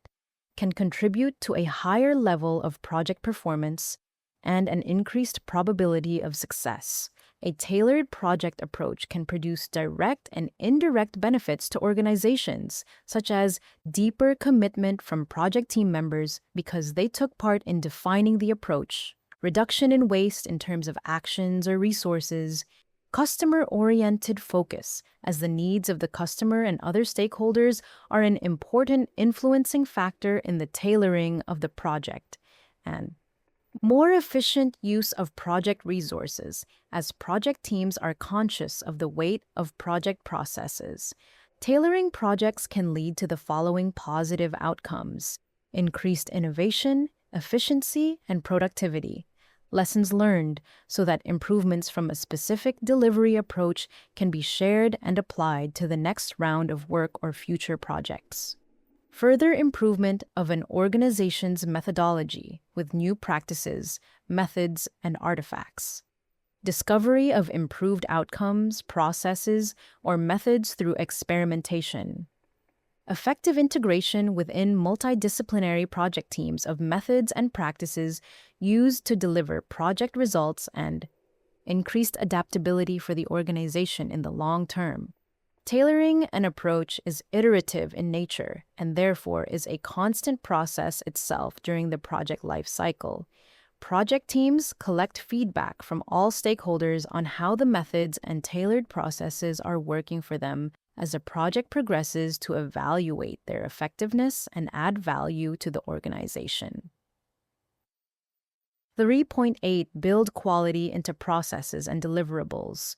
can contribute to a higher level of project performance and an increased probability of success. A tailored project approach can produce direct and indirect benefits to organizations, such as deeper commitment from project team members because they took part in defining the approach, reduction in waste in terms of actions or resources, customer-oriented focus, as the needs of the customer and other stakeholders are an important influencing factor in the tailoring of the project, and more efficient use of project resources, as project teams are conscious of the weight of project processes. Tailoring projects can lead to the following positive outcomes: increased innovation, efficiency, and productivity. Lessons learned so that improvements from a specific delivery approach can be shared and applied to the next round of work or future projects. Further improvement of an organization's methodology with new practices, methods, and artifacts. Discovery of improved outcomes, processes, or methods through experimentation. Effective integration within multidisciplinary project teams of methods and practices used to deliver project results, and increased adaptability for the organization in the long term. Tailoring an approach is iterative in nature and therefore is a constant process itself during the project life cycle. Project teams collect feedback from all stakeholders on how the methods and tailored processes are working for them as a project progresses to evaluate their effectiveness and add value to the organization. 3.8 Build quality into processes and deliverables.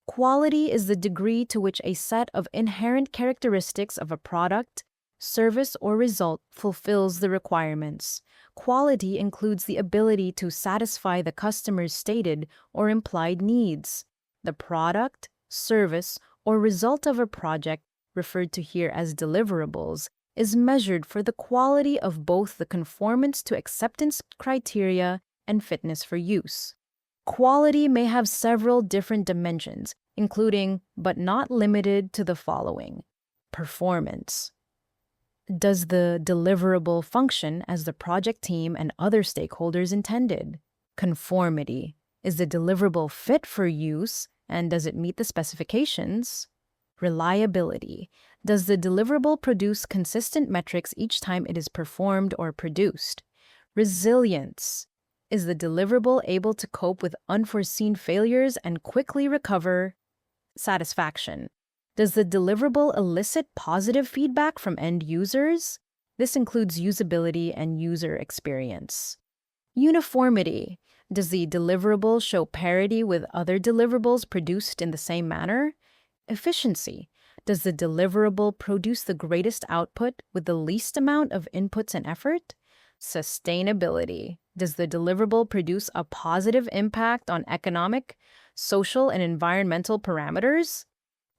Quality is the degree to which a set of inherent characteristics of a product, service, or result fulfills the requirements. Quality includes the ability to satisfy the customer's stated or implied needs. The product, service, or result of a project, referred to here as deliverables, is measured for the quality of both the conformance to acceptance criteria and fitness for use. Quality may have several different dimensions, including, but not limited to, the following: performance. Does the deliverable function as the project team and other stakeholders intended? Conformity. Is the deliverable fit for use, and does it meet the specifications? Reliability. Does the deliverable produce consistent metrics each time it is performed or produced? Resilience. Is the deliverable able to cope with unforeseen failures and quickly recover? Satisfaction. Does the deliverable elicit positive feedback from end users? This includes usability and user experience. Uniformity. Does the deliverable show parity with other deliverables produced in the same manner? Efficiency. Does the deliverable produce the greatest output with the least amount of inputs and effort? Sustainability. Does the deliverable produce a positive impact on economic, social, and environmental parameters?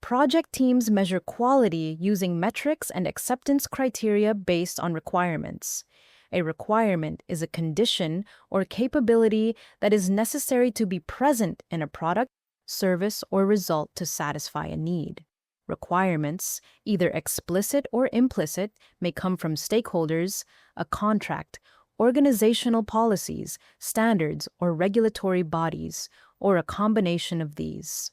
Project teams measure quality using metrics and acceptance criteria based on requirements. A requirement is a condition or capability that is necessary to be present in a product, service, or result to satisfy a need. Requirements, either explicit or implicit, may come from stakeholders, a contract, organizational policies, standards, or regulatory bodies, or a combination of these.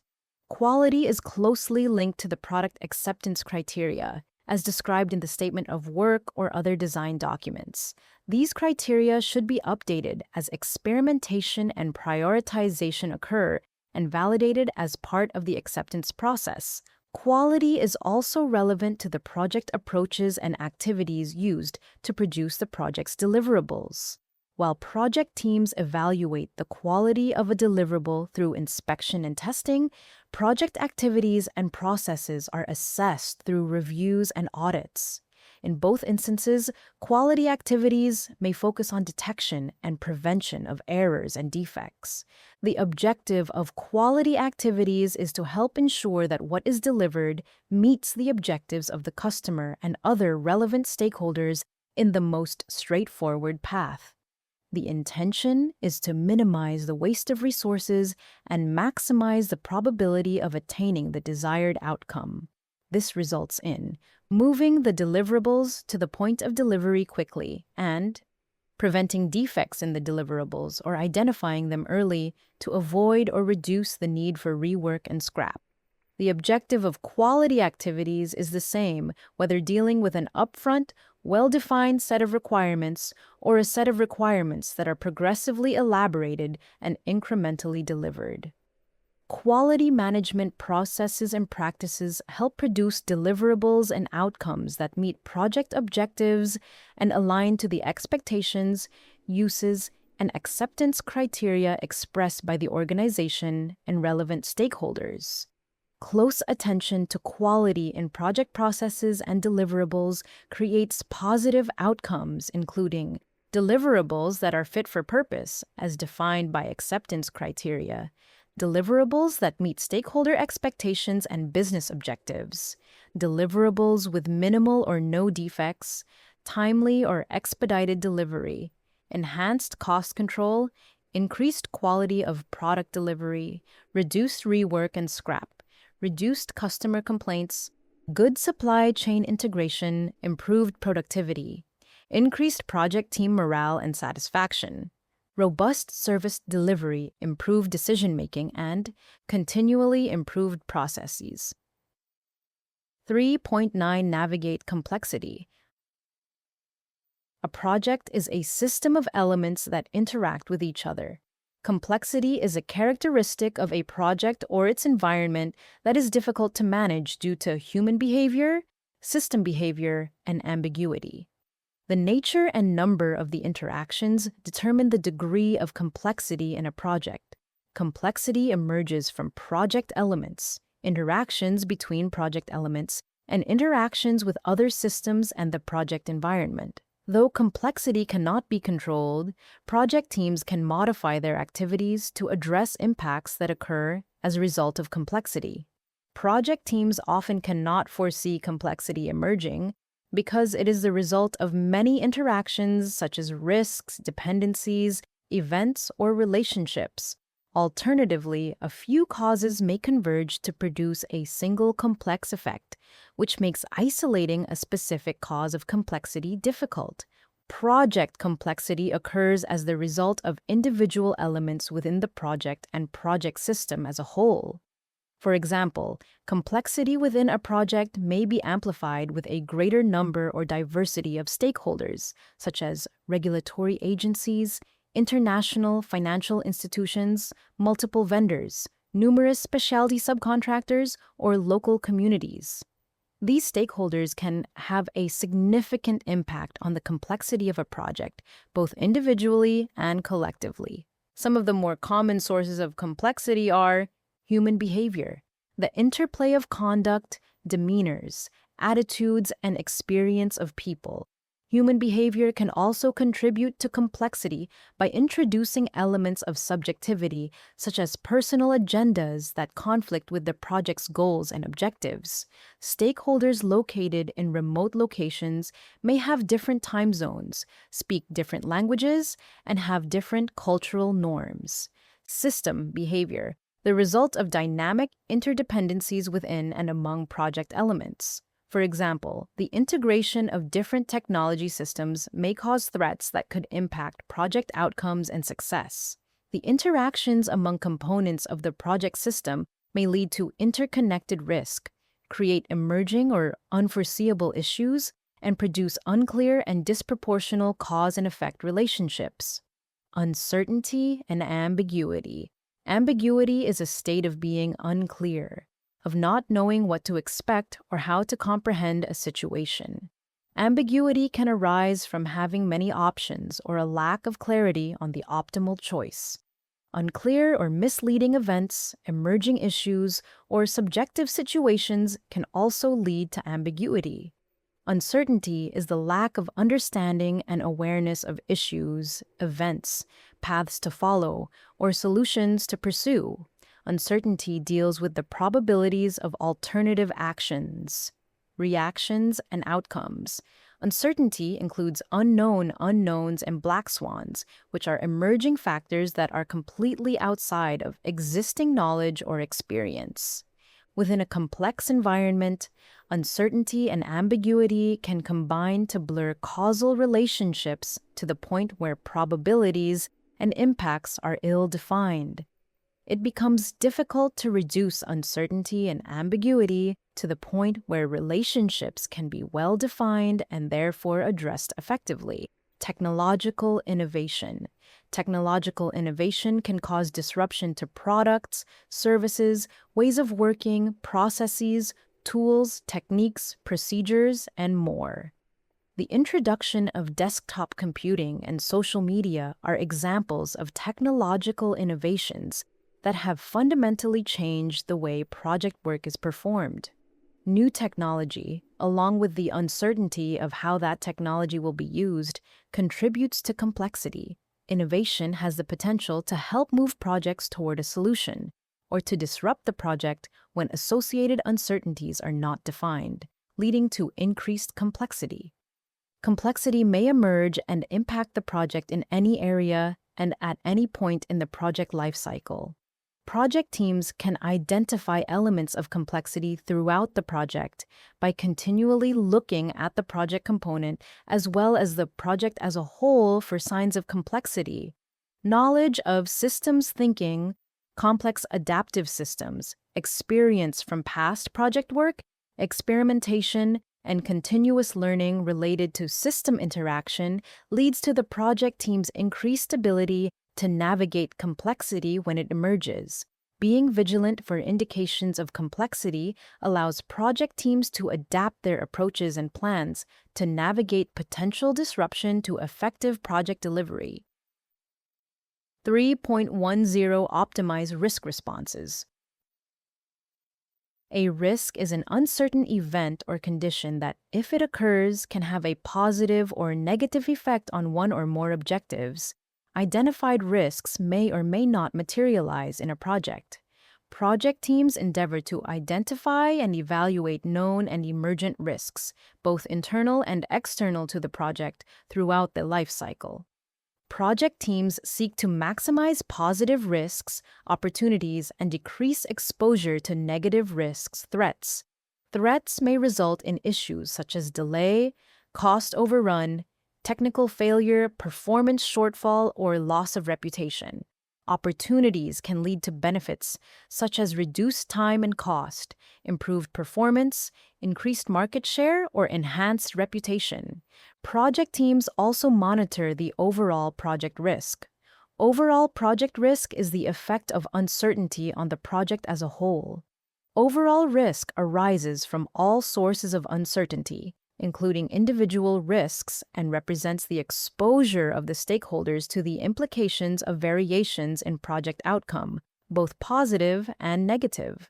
Quality is closely linked to the product acceptance criteria, as described in the statement of work or other design documents. These criteria should be updated as experimentation and prioritization occur and validated as part of the acceptance process. Quality is also relevant to the project approaches and activities used to produce the project's deliverables. While project teams evaluate the quality of a deliverable through inspection and testing, project activities and processes are assessed through reviews and audits. In both instances, quality activities may focus on detection and prevention of errors and defects. The objective of quality activities is to help ensure that what is delivered meets the objectives of the customer and other relevant stakeholders in the most straightforward path. The intention is to minimize the waste of resources and maximize the probability of attaining the desired outcome. This results in moving the deliverables to the point of delivery quickly and preventing defects in the deliverables or identifying them early to avoid or reduce the need for rework and scrap. The objective of quality activities is the same whether dealing with an upfront, well-defined set of requirements or a set of requirements that are progressively elaborated and incrementally delivered. Quality management processes and practices help produce deliverables and outcomes that meet project objectives and align to the expectations, uses, and acceptance criteria expressed by the organization and relevant stakeholders. Close attention to quality in project processes and deliverables creates positive outcomes, including deliverables that are fit for purpose, as defined by acceptance criteria, deliverables that meet stakeholder expectations and business objectives, deliverables with minimal or no defects, timely or expedited delivery, enhanced cost control, increased quality of product delivery, reduced rework and scrap, reduced customer complaints, good supply chain integration, improved productivity, increased project team morale and satisfaction, robust service delivery, improved decision-making, and continually improved processes. 3.9 Navigate complexity. A project is a system of elements that interact with each other. Complexity is a characteristic of a project or its environment that is difficult to manage due to human behavior, system behavior, and ambiguity. The nature and number of the interactions determine the degree of complexity in a project. Complexity emerges from project elements, interactions between project elements, and interactions with other systems and the project environment. Though complexity cannot be controlled, project teams can modify their activities to address impacts that occur as a result of complexity. Project teams often cannot foresee complexity emerging because it is the result of many interactions such as risks, dependencies, events, or relationships. Alternatively, a few causes may converge to produce a single complex effect, which makes isolating a specific cause of complexity difficult. Project complexity occurs as the result of individual elements within the project and project system as a whole. For example, complexity within a project may be amplified with a greater number or diversity of stakeholders, such as regulatory agencies, international financial institutions, multiple vendors, numerous specialty subcontractors, or local communities. These stakeholders can have a significant impact on the complexity of a project, both individually and collectively. Some of the more common sources of complexity are human behavior, the interplay of conduct, demeanors, attitudes, and experience of people. Human behavior can also contribute to complexity by introducing elements of subjectivity, such as personal agendas that conflict with the project's goals and objectives. Stakeholders located in remote locations may have different time zones, speak different languages, and have different cultural norms. System behavior, the result of dynamic interdependencies within and among project elements. For example, the integration of different technology systems may cause threats that could impact project outcomes and success. The interactions among components of the project system may lead to interconnected risk, create emerging or unforeseeable issues, and produce unclear and disproportional cause and effect relationships. Uncertainty and ambiguity. Ambiguity is a state of being unclear, of not knowing what to expect or how to comprehend a situation. Ambiguity can arise from having many options or a lack of clarity on the optimal choice. Unclear or misleading events, emerging issues, or subjective situations can also lead to ambiguity. Uncertainty is the lack of understanding and awareness of issues, events, paths to follow, or solutions to pursue. Uncertainty deals with the probabilities of alternative actions, reactions, and outcomes. Uncertainty includes unknown unknowns and black swans, which are emerging factors that are completely outside of existing knowledge or experience. Within a complex environment, uncertainty and ambiguity can combine to blur causal relationships to the point where probabilities and impacts are ill-defined. It becomes difficult to reduce uncertainty and ambiguity to the point where relationships can be well-defined and therefore addressed effectively. Technological innovation. Technological innovation can cause disruption to products, services, ways of working, processes, tools, techniques, procedures, and more. The introduction of desktop computing and social media are examples of technological innovations that have fundamentally changed the way project work is performed. New technology, along with the uncertainty of how that technology will be used, contributes to complexity. Innovation has the potential to help move projects toward a solution, or to disrupt the project when associated uncertainties are not defined, leading to increased complexity. Complexity may emerge and impact the project in any area and at any point in the project lifecycle. Project teams can identify elements of complexity throughout the project by continually looking at the project component as well as the project as a whole for signs of complexity. Knowledge of systems thinking, complex adaptive systems, experience from past project work, experimentation, and continuous learning related to system interaction leads to the project team's increased ability to navigate complexity when it emerges. Being vigilant for indications of complexity allows project teams to adapt their approaches and plans to navigate potential disruption to effective project delivery. 3.10 Optimize risk responses. A risk is an uncertain event or condition that, if it occurs, can have a positive or negative effect on one or more objectives. Identified risks may or may not materialize in a project. Project teams endeavor to identify and evaluate known and emergent risks, both internal and external to the project, throughout the life cycle. Project teams seek to maximize positive risks, opportunities, and decrease exposure to negative risks, threats. Threats may result in issues such as delay, cost overrun, technical failure, performance shortfall, or loss of reputation. Opportunities can lead to benefits such as reduced time and cost, improved performance, increased market share, or enhanced reputation. Project teams also monitor the overall project risk. Overall project risk is the effect of uncertainty on the project as a whole. Overall risk arises from all sources of uncertainty, including individual risks, and represents the exposure of the stakeholders to the implications of variations in project outcome, both positive and negative.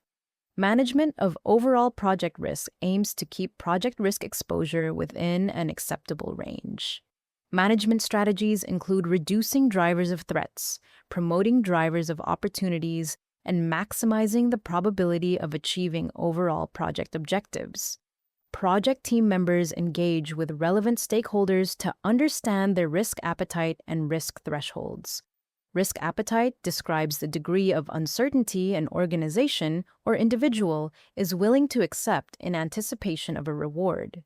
Management of overall project risk aims to keep project risk exposure within an acceptable range. Management strategies include reducing drivers of threats, promoting drivers of opportunities, and maximizing the probability of achieving overall project objectives. Project team members engage with relevant stakeholders to understand their risk appetite and risk thresholds. Risk appetite describes the degree of uncertainty an organization or individual is willing to accept in anticipation of a reward.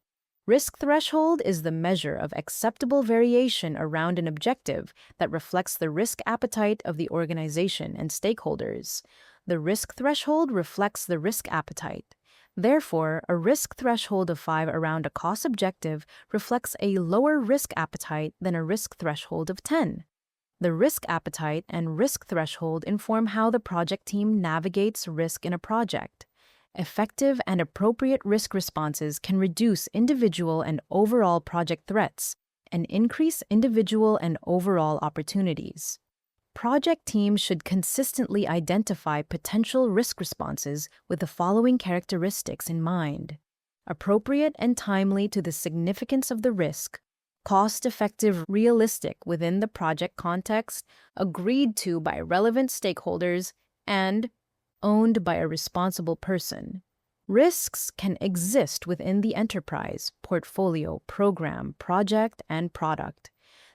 Risk threshold is the measure of acceptable variation around an objective that reflects the risk appetite of the organization and stakeholders. The risk threshold reflects the risk appetite. Therefore, a risk threshold of 5 around a cost objective reflects a lower risk appetite than a risk threshold of 10. The risk appetite and risk threshold inform how the project team navigates risk in a project. Effective and appropriate risk responses can reduce individual and overall project threats and increase individual and overall opportunities. Project teams should consistently identify potential risk responses with the following characteristics in mind: appropriate and timely to the significance of the risk, cost-effective, realistic within the project context, agreed to by relevant stakeholders, and owned by a responsible person. Risks can exist within the enterprise, portfolio, program, project, and product.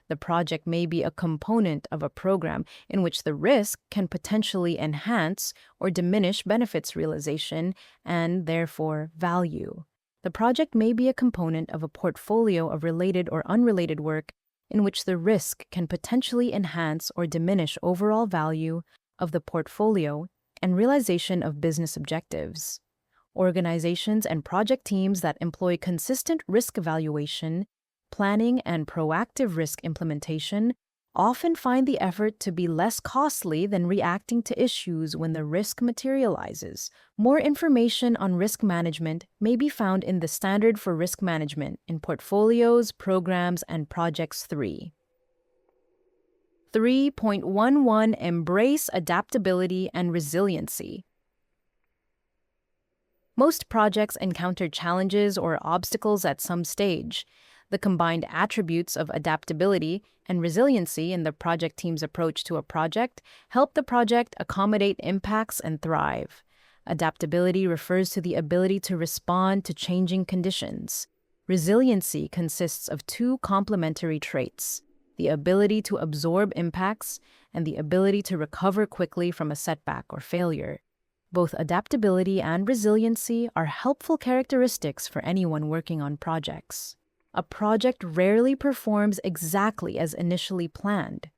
The project may be a component of a program in which the risk can potentially enhance or diminish benefits realization and, therefore, value. The project may be a component of a portfolio of related or unrelated work in which the risk can potentially enhance or diminish overall value of the portfolio and realization of business objectives. Organizations and project teams that employ consistent risk evaluation, planning, and proactive risk implementation often find the effort to be less costly than reacting to issues when the risk materializes. More information on risk management may be found in the Standard for Risk Management in Portfolios, Programs, and Projects 3. 3.11 Embrace adaptability and resiliency. Most projects encounter challenges or obstacles at some stage. The combined attributes of adaptability and resiliency in the project team's approach to a project help the project accommodate impacts and thrive. Adaptability refers to the ability to respond to changing conditions. Resiliency consists of two complementary traits: the ability to absorb impacts and the ability to recover quickly from a setback or failure. Both adaptability and resiliency are helpful characteristics for anyone working on projects. A project rarely performs exactly as initially planned.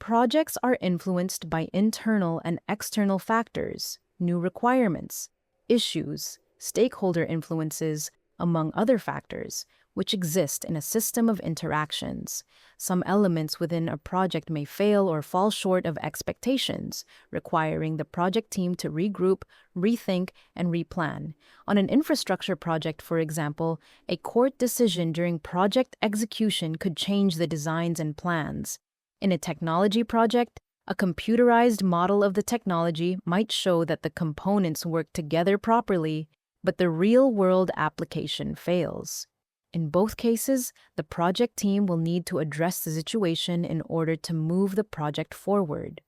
Projects are influenced by internal and external factors, new requirements, issues, stakeholder influences, among other factors, which exist in a system of interactions. Some elements within a project may fail or fall short of expectations, requiring the project team to regroup, rethink, and replan. On an infrastructure project, for example, a court decision during project execution could change the designs and plans. In a technology project, a computerized model of the technology might show that the components work together properly, but the real-world application fails. In both cases, the project team will need to address the situation in order to move the project forward.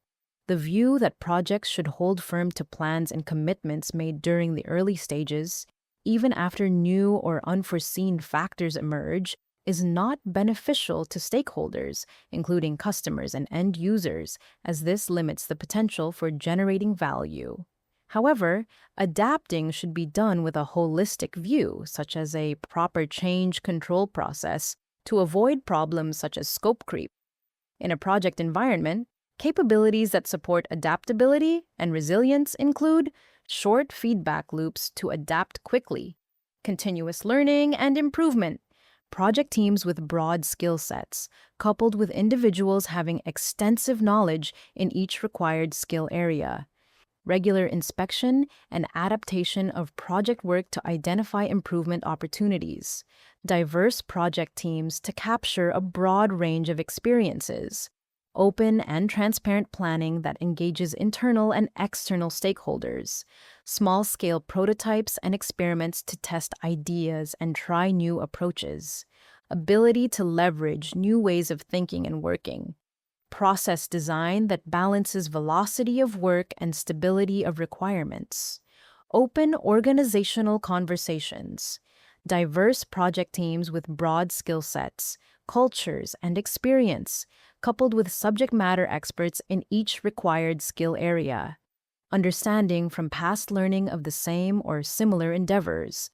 The view that projects should hold firm to plans and commitments made during the early stages, even after new or unforeseen factors emerge, is not beneficial to stakeholders, including customers and end users, as this limits the potential for generating value. However, adapting should be done with a holistic view, such as a proper change control process, to avoid problems such as scope creep. In a project environment, capabilities that support adaptability and resilience include short feedback loops to adapt quickly, continuous learning and improvement, project teams with broad skill sets, coupled with individuals having extensive knowledge in each required skill area, regular inspection and adaptation of project work to identify improvement opportunities, diverse project teams to capture a broad range of experiences, open and transparent planning that engages internal and external stakeholders, small-scale prototypes and experiments to test ideas and try new approaches, ability to leverage new ways of thinking and working, process design that balances velocity of work and stability of requirements, open organizational conversations, diverse project teams with broad skill sets, cultures, and experience, coupled with subject matter experts in each required skill area, understanding from past learning of the same or similar endeavors,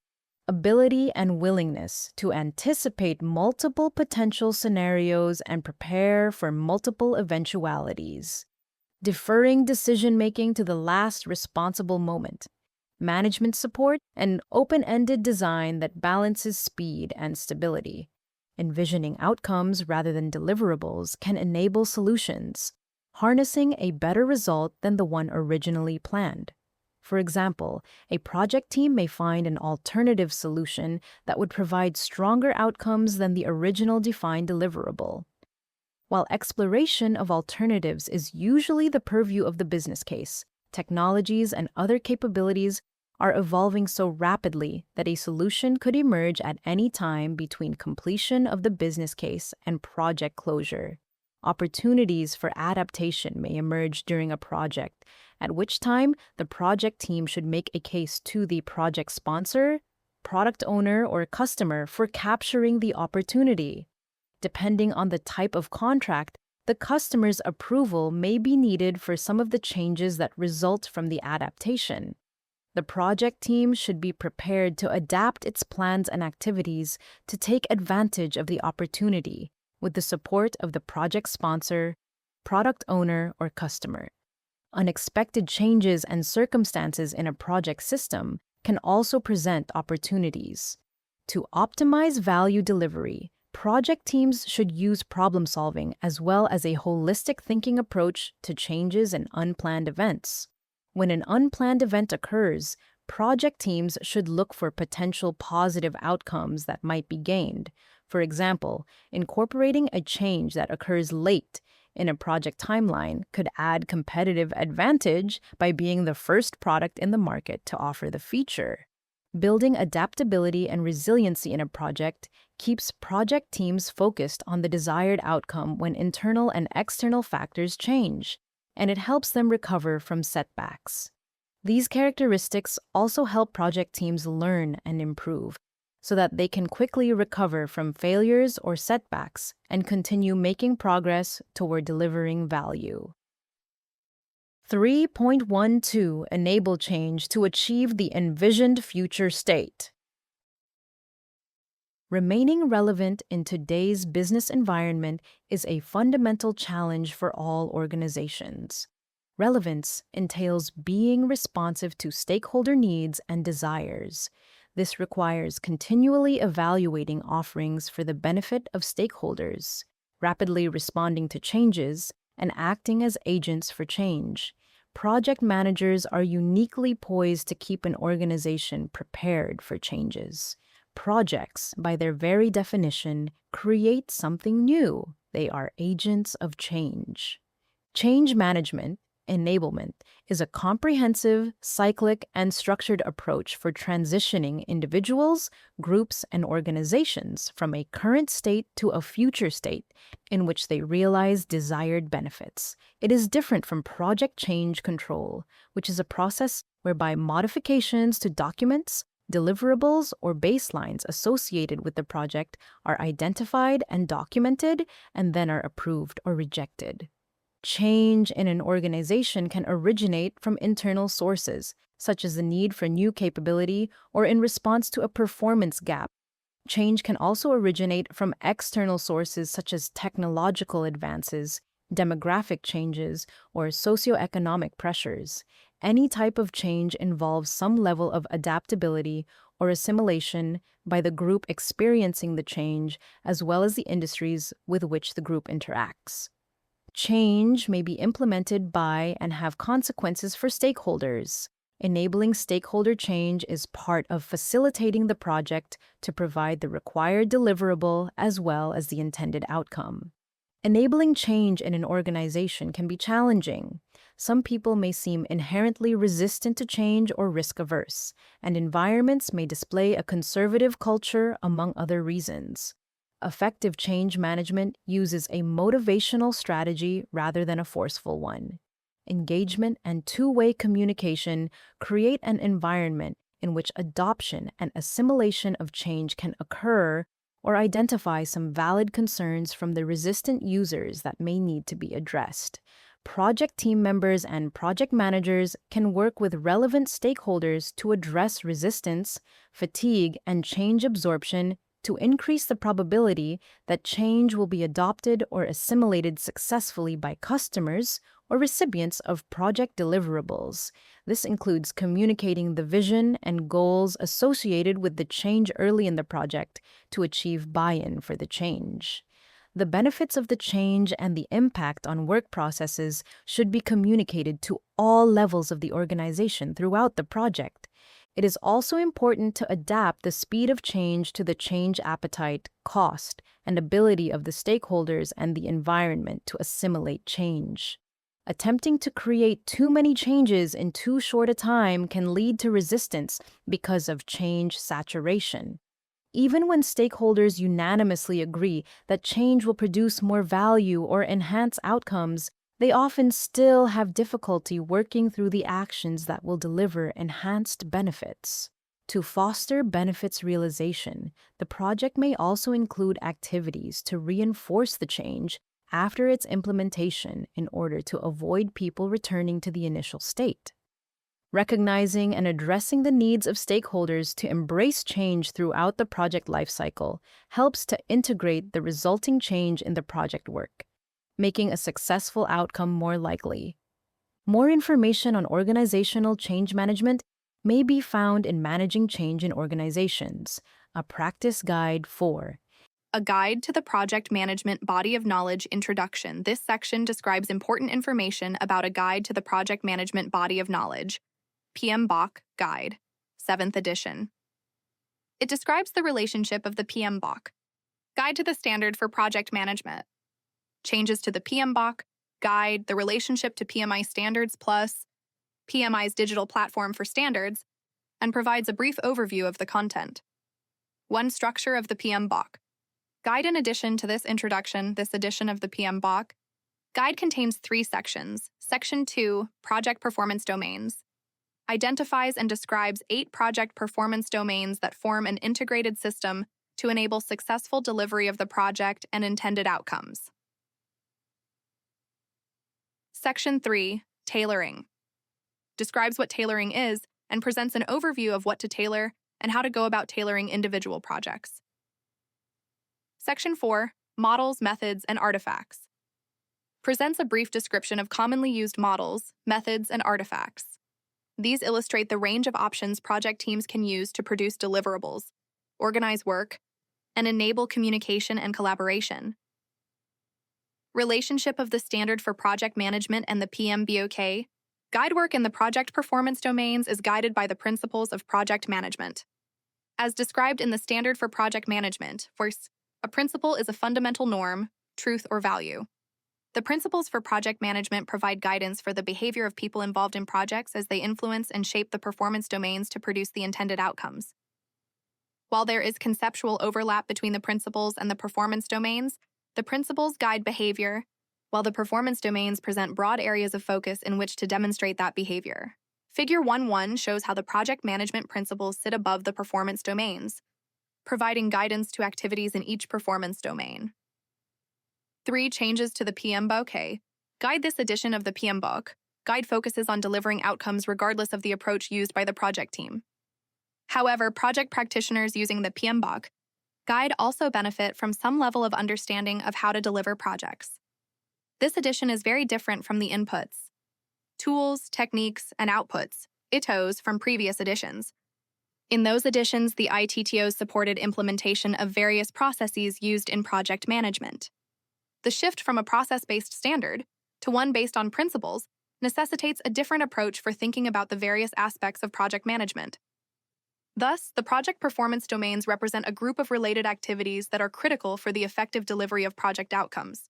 ability and willingness to anticipate multiple potential scenarios and prepare for multiple eventualities, deferring decision-making to the last responsible moment, management support, and open-ended design that balances speed and stability. Envisioning outcomes rather than deliverables can enable solutions, harnessing a better result than the one originally planned. For example, a project team may find an alternative solution that would provide stronger outcomes than the original defined deliverable. While exploration of alternatives is usually the purview of the business case, technologies and other capabilities are evolving so rapidly that a solution could emerge at any time between completion of the business case and project closure. Opportunities for adaptation may emerge during a project, at which time the project team should make a case to the project sponsor, product owner, or customer for capturing the opportunity. Depending on the type of contract, the customer's approval may be needed for some of the changes that result from the adaptation. The project team should be prepared to adapt its plans and activities to take advantage of the opportunity with the support of the project sponsor, product owner, or customer. Unexpected changes and circumstances in a project system can also present opportunities. To optimize value delivery, project teams should use problem-solving as well as a holistic thinking approach to changes and unplanned events. When an unplanned event occurs, project teams should look for potential positive outcomes that might be gained. For example, incorporating a change that occurs late in a project timeline could add competitive advantage by being the first product in the market to offer the feature. Building adaptability and resiliency in a project keeps project teams focused on the desired outcome when internal and external factors change, and it helps them recover from setbacks. These characteristics also help project teams learn and improve, so that they can quickly recover from failures or setbacks and continue making progress toward delivering value. 3.12 Enable change to achieve the envisioned future state. Remaining relevant in today's business environment is a fundamental challenge for all organizations. Relevance entails being responsive to stakeholder needs and desires. This requires continually evaluating offerings for the benefit of stakeholders, rapidly responding to changes, and acting as agents for change. Project managers are uniquely poised to keep an organization prepared for changes. Projects, by their very definition, create something new. They are agents of change. Change management, enablement, is a comprehensive, cyclic, and structured approach for transitioning individuals, groups, and organizations from a current state to a future state in which they realize desired benefits. It is different from project change control, which is a process whereby modifications to documents, deliverables, or baselines associated with the project are identified and documented and then are approved or rejected. Change in an organization can originate from internal sources, such as the need for new capability or in response to a performance gap. Change can also originate from external sources such as technological advances, demographic changes, or socioeconomic pressures. Any type of change involves some level of adaptability or assimilation by the group experiencing the change, as well as the industries with which the group interacts. Change may be implemented by and have consequences for stakeholders. Enabling stakeholder change is part of facilitating the project to provide the required deliverable as well as the intended outcome. Enabling change in an organization can be challenging. Some people may seem inherently resistant to change or risk-averse, and environments may display a conservative culture among other reasons. Effective change management uses a motivational strategy rather than a forceful one. Engagement and two-way communication create an environment in which adoption and assimilation of change can occur, or identify some valid concerns from the resistant users that may need to be addressed. Project team members and project managers can work with relevant stakeholders to address resistance, fatigue, and change absorption to increase the probability that change will be adopted or assimilated successfully by customers or recipients of project deliverables. This includes communicating the vision and goals associated with the change early in the project to achieve buy-in for the change. The benefits of the change and the impact on work processes should be communicated to all levels of the organization throughout the project. It is also important to adapt the speed of change to the change appetite, cost, and ability of the stakeholders and the environment to assimilate change. Attempting to create too many changes in too short a time can lead to resistance because of change saturation. Even when stakeholders unanimously agree that change will produce more value or enhance outcomes, they often still have difficulty working through the actions that will deliver enhanced benefits. To foster benefits realization, the project may also include activities to reinforce the change after its implementation in order to avoid people returning to the initial state. Recognizing and addressing the needs of stakeholders to embrace change throughout the project lifecycle helps to integrate the resulting change in the project work, making a successful outcome more likely. More information on organizational change management may be found in Managing Change in Organizations, a practice guide for A guide to the project management body of knowledge introduction. This section describes important information about a guide to the project management body of knowledge. PMBOK Guide, 7th edition. It describes the relationship of the PMBOK, Guide to the Standard for Project Management, changes to the PMBOK Guide, the relationship to PMI Standards Plus, PMI's digital platform for standards, and provides a brief overview of the content. 1. Structure of the PMBOK Guide. In addition to this introduction, this edition of the PMBOK Guide contains 3 sections. Section 2, Project Performance Domains, identifies and describes 8 project performance domains that form an integrated system to enable successful delivery of the project and intended outcomes. Section 3, Tailoring, describes what tailoring is and presents an overview of what to tailor and how to go about tailoring individual projects. Section 4, Models, Methods, and Artifacts, presents a brief description of commonly used models, methods, and artifacts. These illustrate the range of options project teams can use to produce deliverables, organize work, and enable communication and collaboration. Relationship of the Standard for Project Management and the PMBOK Guide. Work in the project performance domains is guided by the principles of project management. As described in the Standard for Project Management, first, a principle is a fundamental norm, truth, or value. The principles for project management provide guidance for the behavior of people involved in projects as they influence and shape the performance domains to produce the intended outcomes. While there is conceptual overlap between the principles and the performance domains, the principles guide behavior, while the performance domains present broad areas of focus in which to demonstrate that behavior. Figure 1.1 shows how the project management principles sit above the performance domains, providing guidance to activities in each performance domain. 3. Changes to the PMBOK Guide. This edition of the PMBOK Guide focuses on delivering outcomes regardless of the approach used by the project team. However, project practitioners using the PMBOK guide also benefit from some level of understanding of how to deliver projects. This edition is very different from the inputs, tools, techniques, and outputs, ITOs, from previous editions. In those editions, the ITTOs supported implementation of various processes used in project management. The shift from a process-based standard to one based on principles necessitates a different approach for thinking about the various aspects of project management. Thus, the project performance domains represent a group of related activities that are critical for the effective delivery of project outcomes.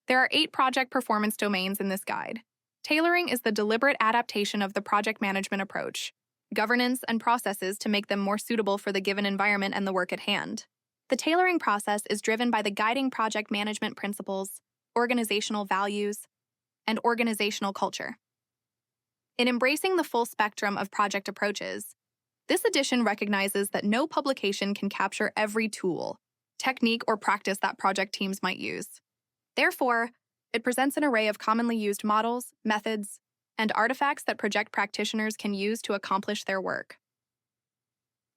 There are 8 project performance domains in this guide. Tailoring is the deliberate adaptation of the project management approach, governance, and processes to make them more suitable for the given environment and the work at hand. The tailoring process is driven by the guiding project management principles, organizational values, and organizational culture. In embracing the full spectrum of project approaches, this edition recognizes that no publication can capture every tool, technique, or practice that project teams might use. Therefore, it presents an array of commonly used models, methods, and artifacts that project practitioners can use to accomplish their work.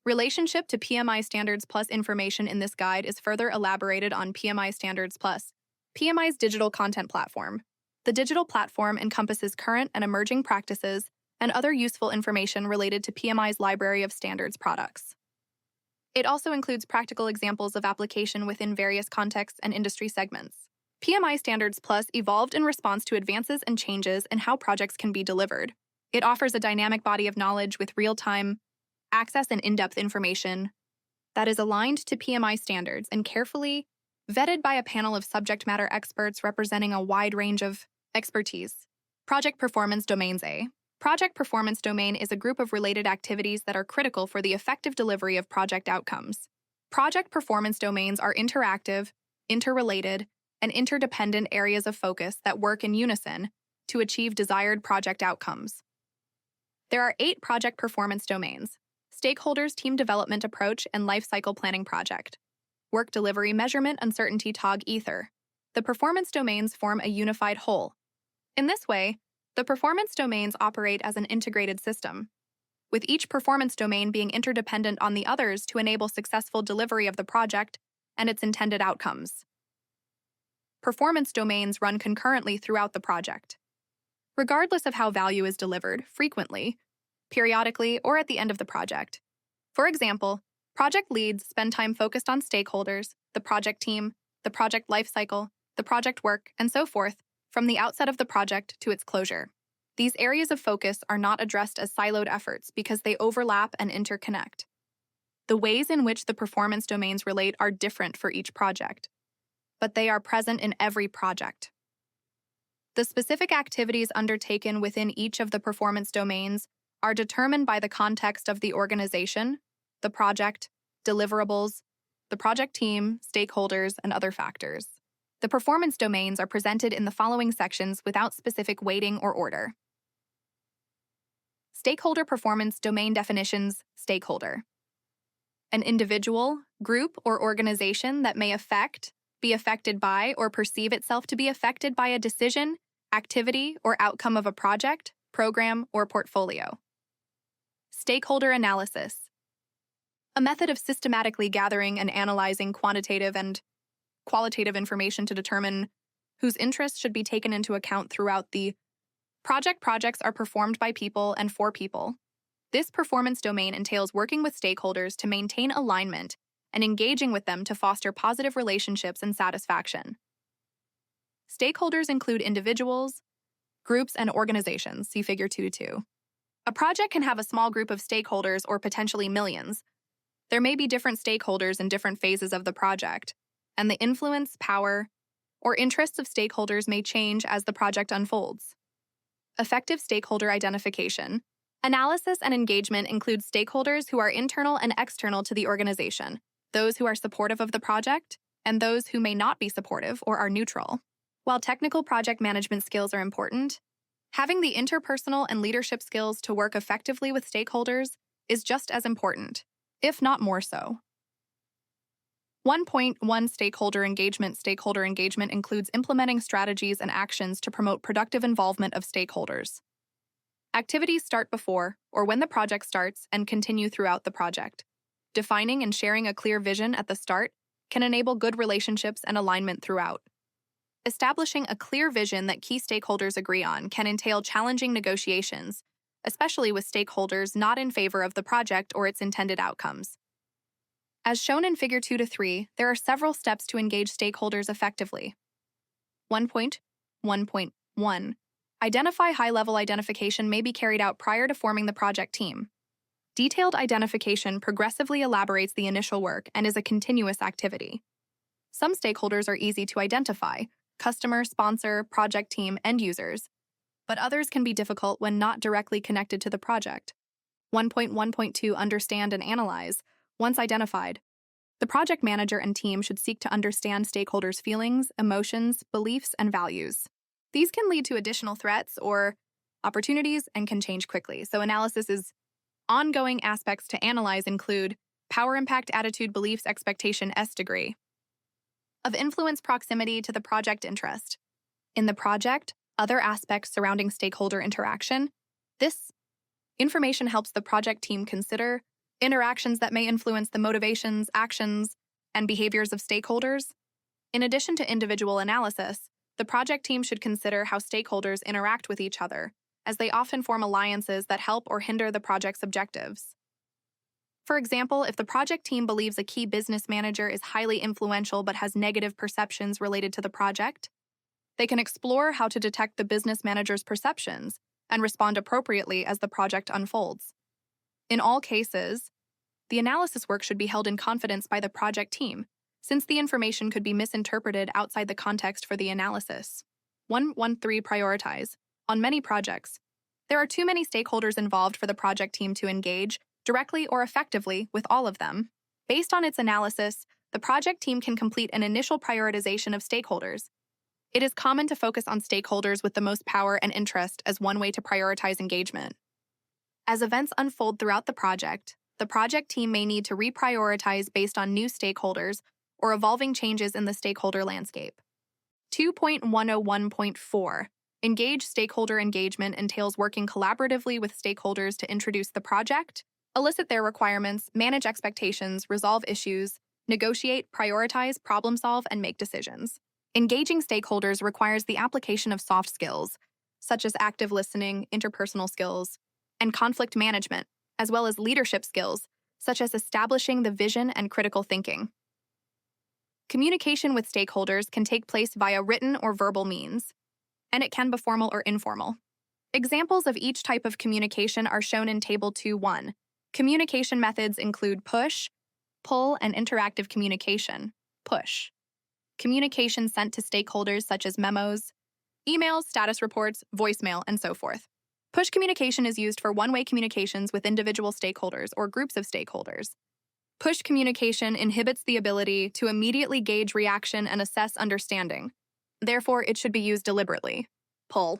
Relationship to PMI Standards Plus information in this guide is further elaborated on PMI Standards Plus, PMI's digital content platform. The digital platform encompasses current and emerging practices and other useful information related to PMI's library of standards products. It also includes practical examples of application within various contexts and industry segments. PMI Standards Plus evolved in response to advances and changes in how projects can be delivered. It offers a dynamic body of knowledge with real-time access and in-depth information that is aligned to PMI standards and carefully vetted by a panel of subject matter experts representing a wide range of expertise. Project Performance Domains A. Project Performance Domain is a group of related activities that are critical for the effective delivery of project outcomes. Project performance domains are interactive, interrelated, and interdependent areas of focus that work in unison to achieve desired project outcomes. There are 8 project performance domains: stakeholders, team development approach, and life cycle planning project, work delivery, measurement, uncertainty, TOG, ether. The performance domains form a unified whole. In this way, the performance domains operate as an integrated system, with each performance domain being interdependent on the others to enable successful delivery of the project and its intended outcomes. Performance domains run concurrently throughout the project. Regardless of how value is delivered, frequently, periodically, or at the end of the project. For example, project leads spend time focused on stakeholders, the project team, the project lifecycle, the project work, and so forth, from the outset of the project to its closure. These areas of focus are not addressed as siloed efforts because they overlap and interconnect. The ways in which the performance domains relate are different for each project, but they are present in every project. The specific activities undertaken within each of the performance domains are determined by the context of the organization, the project, deliverables, the project team, stakeholders, and other factors. The performance domains are presented in the following sections without specific weighting or order. Stakeholder performance domain definitions. Stakeholder: an individual, group, or organization that may affect, be affected by, or perceive itself to be affected by a decision, activity, or outcome of a project, program, or portfolio. Stakeholder analysis: a method of systematically gathering and analyzing quantitative and qualitative information to determine whose interests should be taken into account throughout the project. Projects are performed by people and for people. This performance domain entails working with stakeholders to maintain alignment and engaging with them to foster positive relationships and satisfaction. Stakeholders include individuals, groups, and organizations. See Figure 2.2. A project can have a small group of stakeholders or potentially millions. There may be different stakeholders in different phases of the project, and the influence, power, or interests of stakeholders may change as the project unfolds. Effective stakeholder identification. Analysis and engagement include stakeholders who are internal and external to the organization, those who are supportive of the project, and those who may not be supportive or are neutral. While technical project management skills are important, having the interpersonal and leadership skills to work effectively with stakeholders is just as important, if not more so. 1.1 Stakeholder engagement. Stakeholder engagement includes implementing strategies and actions to promote productive involvement of stakeholders. Activities start before or when the project starts and continue throughout the project. Defining and sharing a clear vision at the start can enable good relationships and alignment throughout. Establishing a clear vision that key stakeholders agree on can entail challenging negotiations, especially with stakeholders not in favor of the project or its intended outcomes. As shown in Figure 2 to 3, there are several steps to engage stakeholders effectively. 1.1.1 Identify high-level identification may be carried out prior to forming the project team. Detailed identification progressively elaborates the initial work and is a continuous activity. Some stakeholders are easy to identify: customer, sponsor, project team, end users, but others can be difficult when not directly connected to the project. 1.1.2 Understand and analyze. Once identified, the project manager and team should seek to understand stakeholders' feelings, emotions, beliefs, and values. These can lead to additional threats or opportunities and can change quickly. So analysis is ongoing. Aspects to analyze include power, impact, attitude, beliefs, expectation, degree of influence, proximity to the project interest. In the project, other aspects surrounding stakeholder interaction. This information helps the project team consider interactions that may influence the motivations, actions, and behaviors of stakeholders. In addition to individual analysis, the project team should consider how stakeholders interact with each other, as they often form alliances that help or hinder the project's objectives. For example, if the project team believes a key business manager is highly influential but has negative perceptions related to the project, they can explore how to detect the business manager's perceptions and respond appropriately as the project unfolds. In all cases, the analysis work should be held in confidence by the project team, since the information could be misinterpreted outside the context for the analysis. 1.1.3 Prioritize. On many projects, there are too many stakeholders involved for the project team to engage directly or effectively with all of them. Based on its analysis, the project team can complete an initial prioritization of stakeholders. It is common to focus on stakeholders with the most power and interest as one way to prioritize engagement. As events unfold throughout the project team may need to reprioritize based on new stakeholders or evolving changes in the stakeholder landscape. 2.101.4 Engage. Stakeholder engagement entails working collaboratively with stakeholders to introduce the project, elicit their requirements, manage expectations, resolve issues, negotiate, prioritize, problem solve, and make decisions. Engaging stakeholders requires the application of soft skills, such as active listening, interpersonal skills, and conflict management, as well as leadership skills, such as establishing the vision and critical thinking. Communication with stakeholders can take place via written or verbal means, and it can be formal or informal. Examples of each type of communication are shown in Table 2.1. Communication methods include push, pull, and interactive communication. Push. Communication sent to stakeholders such as memos, emails, status reports, voicemail, and so forth. Push communication is used for one-way communications with individual stakeholders or groups of stakeholders. Push communication inhibits the ability to immediately gauge reaction and assess understanding. Therefore, it should be used deliberately. Pull.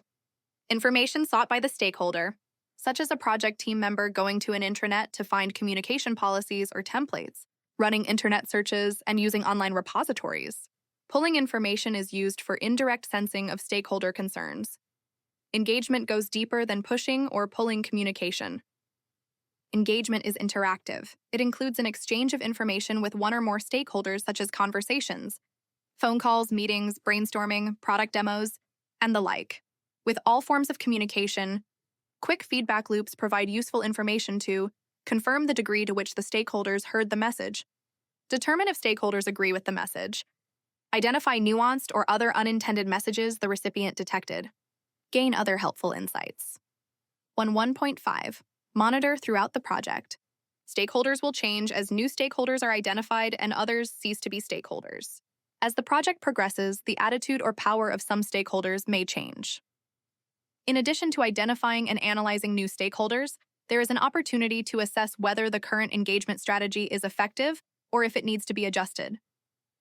Information sought by the stakeholder, such as a project team member going to an intranet to find communication policies or templates, running internet searches, and using online repositories. Pulling information is used for indirect sensing of stakeholder concerns. Engagement goes deeper than pushing or pulling communication. Engagement is interactive. It includes an exchange of information with one or more stakeholders, such as conversations, phone calls, meetings, brainstorming, product demos, and the like. With all forms of communication, quick feedback loops provide useful information to confirm the degree to which the stakeholders heard the message, determine if stakeholders agree with the message, identify nuanced or other unintended messages the recipient detected, gain other helpful insights. 1.1.5 Monitor throughout the project. Stakeholders will change as new stakeholders are identified and others cease to be stakeholders. As the project progresses, the attitude or power of some stakeholders may change. In addition to identifying and analyzing new stakeholders, there is an opportunity to assess whether the current engagement strategy is effective or if it needs to be adjusted.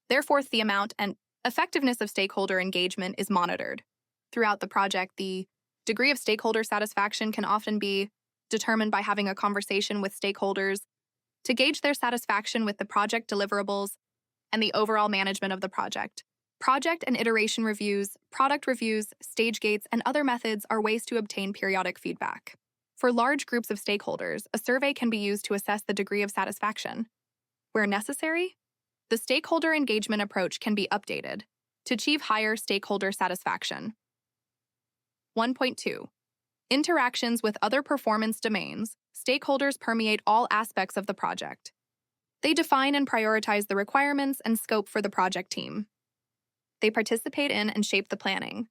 Therefore, the amount and effectiveness of stakeholder engagement is monitored. Throughout the project, the degree of stakeholder satisfaction can often be determined by having a conversation with stakeholders to gauge their satisfaction with the project deliverables and the overall management of the project. Project and iteration reviews, product reviews, stage gates, and other methods are ways to obtain periodic feedback. For large groups of stakeholders, a survey can be used to assess the degree of satisfaction. Where necessary, the stakeholder engagement approach can be updated to achieve higher stakeholder satisfaction. 1.2. Interactions with other performance domains. Stakeholders permeate all aspects of the project. They define and prioritize the requirements and scope for the project team. They participate in and shape the planning.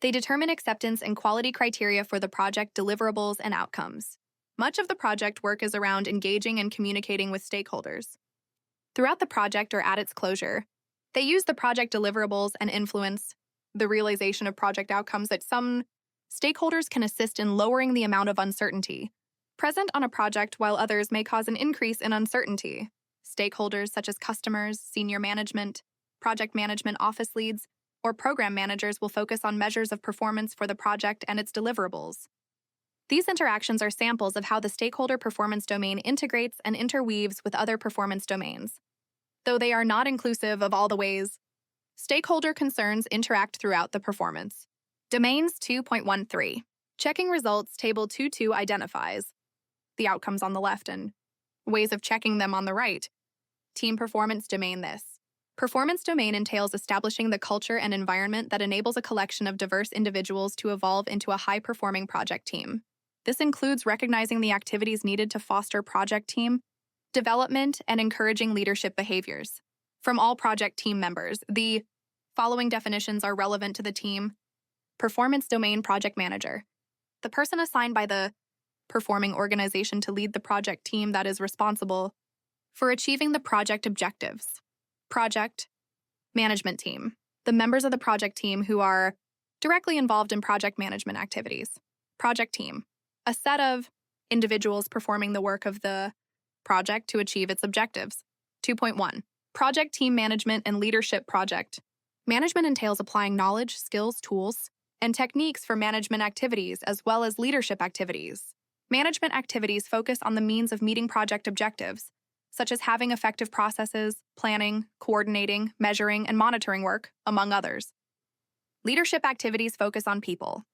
They determine acceptance and quality criteria for the project deliverables and outcomes. Much of the project work is around engaging and communicating with stakeholders. Throughout the project or at its closure, they use the project deliverables and influence the realization of project outcomes that some stakeholders can assist in lowering the amount of uncertainty present on a project, while others may cause an increase in uncertainty. Stakeholders such as customers, senior management, project management office leads, or program managers will focus on measures of performance for the project and its deliverables. These interactions are samples of how the stakeholder performance domain integrates and interweaves with other performance domains. Though they are not inclusive of all the ways stakeholder concerns interact throughout the performance. Domains 2.13. Checking results. Table 2.2 identifies the outcomes on the left and ways of checking them on the right. Team performance domain. This performance domain entails establishing the culture and environment that enables a collection of diverse individuals to evolve into a high-performing project team. This includes recognizing the activities needed to foster project team development and encouraging leadership behaviors from all project team members. The following definitions are relevant to the team. Performance domain project manager. The person assigned by the performing organization to lead the project team that is responsible for achieving the project objectives. Project management team. The members of the project team who are directly involved in project management activities. Project team. A set of individuals performing the work of the project to achieve its objectives. 2.1. Project team management and leadership project. Management entails applying knowledge, skills, tools, and techniques for management activities as well as leadership activities. Management activities focus on the means of meeting project objectives, such as having effective processes, planning, coordinating, measuring, and monitoring work, among others. Leadership activities focus on people.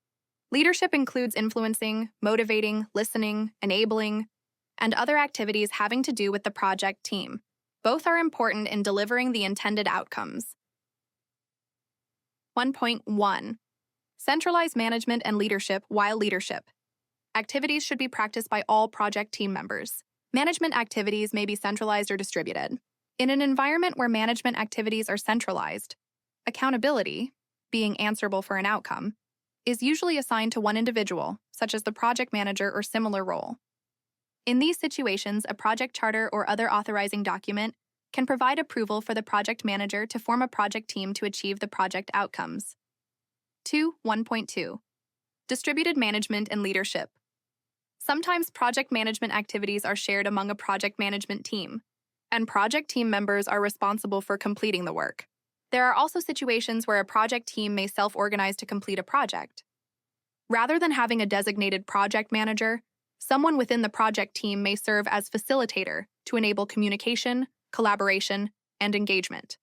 Leadership includes influencing, motivating, listening, enabling, and other activities having to do with the project team. Both are important in delivering the intended outcomes. 1.1. Centralize management and leadership. While leadership activities should be practiced by all project team members, management activities may be centralized or distributed. In an environment where management activities are centralized, accountability, being answerable for an outcome, is usually assigned to one individual, such as the project manager or similar role. In these situations, a project charter or other authorizing document can provide approval for the project manager to form a project team to achieve the project outcomes. 1.2. Distributed management and leadership. Sometimes project management activities are shared among a project management team, and project team members are responsible for completing the work. There are also situations where a project team may self-organize to complete a project. Rather than having a designated project manager, someone within the project team may serve as facilitator to enable communication, collaboration, and engagement.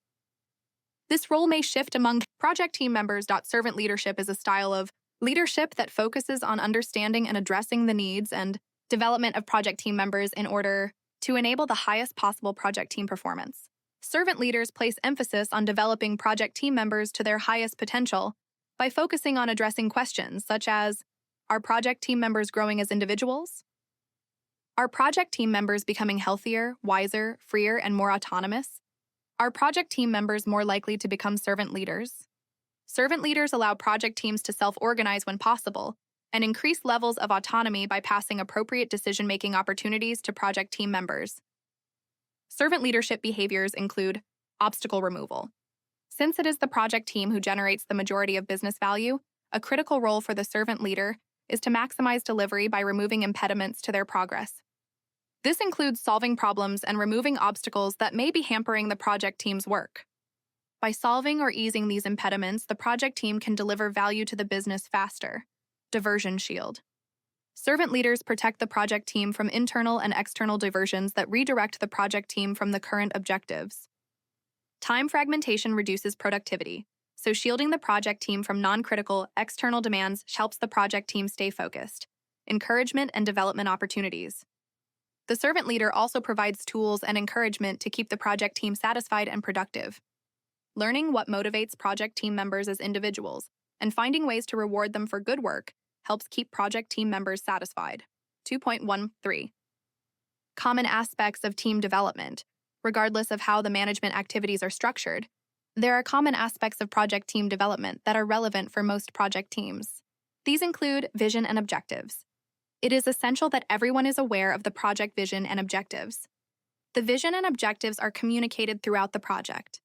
This role may shift among project team members. Servant leadership is a style of leadership that focuses on understanding and addressing the needs and development of project team members in order to enable the highest possible project team performance. Servant leaders place emphasis on developing project team members to their highest potential by focusing on addressing questions such as, are project team members growing as individuals? Are project team members becoming healthier, wiser, freer, and more autonomous? Are project team members more likely to become servant leaders? Servant leaders allow project teams to self-organize when possible and increase levels of autonomy by passing appropriate decision-making opportunities to project team members. Servant leadership behaviors include obstacle removal. Since it is the project team who generates the majority of business value, a critical role for the servant leader is to maximize delivery by removing impediments to their progress. This includes solving problems and removing obstacles that may be hampering the project team's work. By solving or easing these impediments, the project team can deliver value to the business faster. Diversion shield. Servant leaders protect the project team from internal and external diversions that redirect the project team from the current objectives. Time fragmentation reduces productivity, so shielding the project team from non-critical external demands helps the project team stay focused. Encouragement and development opportunities. The servant leader also provides tools and encouragement to keep the project team satisfied and productive. Learning what motivates project team members as individuals and finding ways to reward them for good work helps keep project team members satisfied. 2.13. Common aspects of team development. Regardless of how the management activities are structured, there are common aspects of project team development that are relevant for most project teams. These include vision and objectives. It is essential that everyone is aware of the project vision and objectives. The vision and objectives are communicated throughout the project.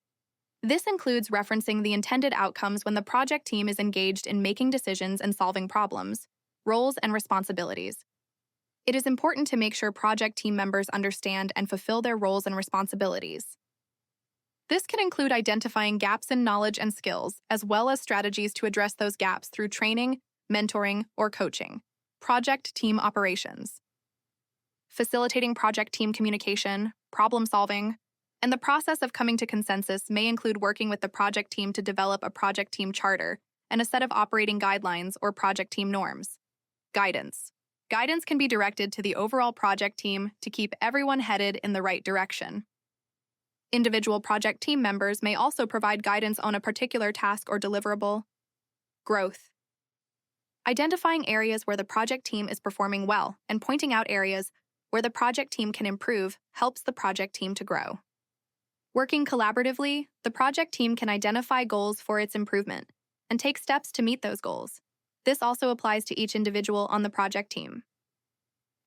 This includes referencing the intended outcomes when the project team is engaged in making decisions and solving problems, roles, and responsibilities. It is important to make sure project team members understand and fulfill their roles and responsibilities. This can include identifying gaps in knowledge and skills, as well as strategies to address those gaps through training, mentoring, or coaching. Project team operations. Facilitating project team communication, problem solving, and the process of coming to consensus may include working with the project team to develop a project team charter and a set of operating guidelines or project team norms. Guidance. Guidance can be directed to the overall project team to keep everyone headed in the right direction. Individual project team members may also provide guidance on a particular task or deliverable. Growth. Identifying areas where the project team is performing well and pointing out areas where the project team can improve helps the project team to grow. Working collaboratively, the project team can identify goals for its improvement and take steps to meet those goals. This also applies to each individual on the project team.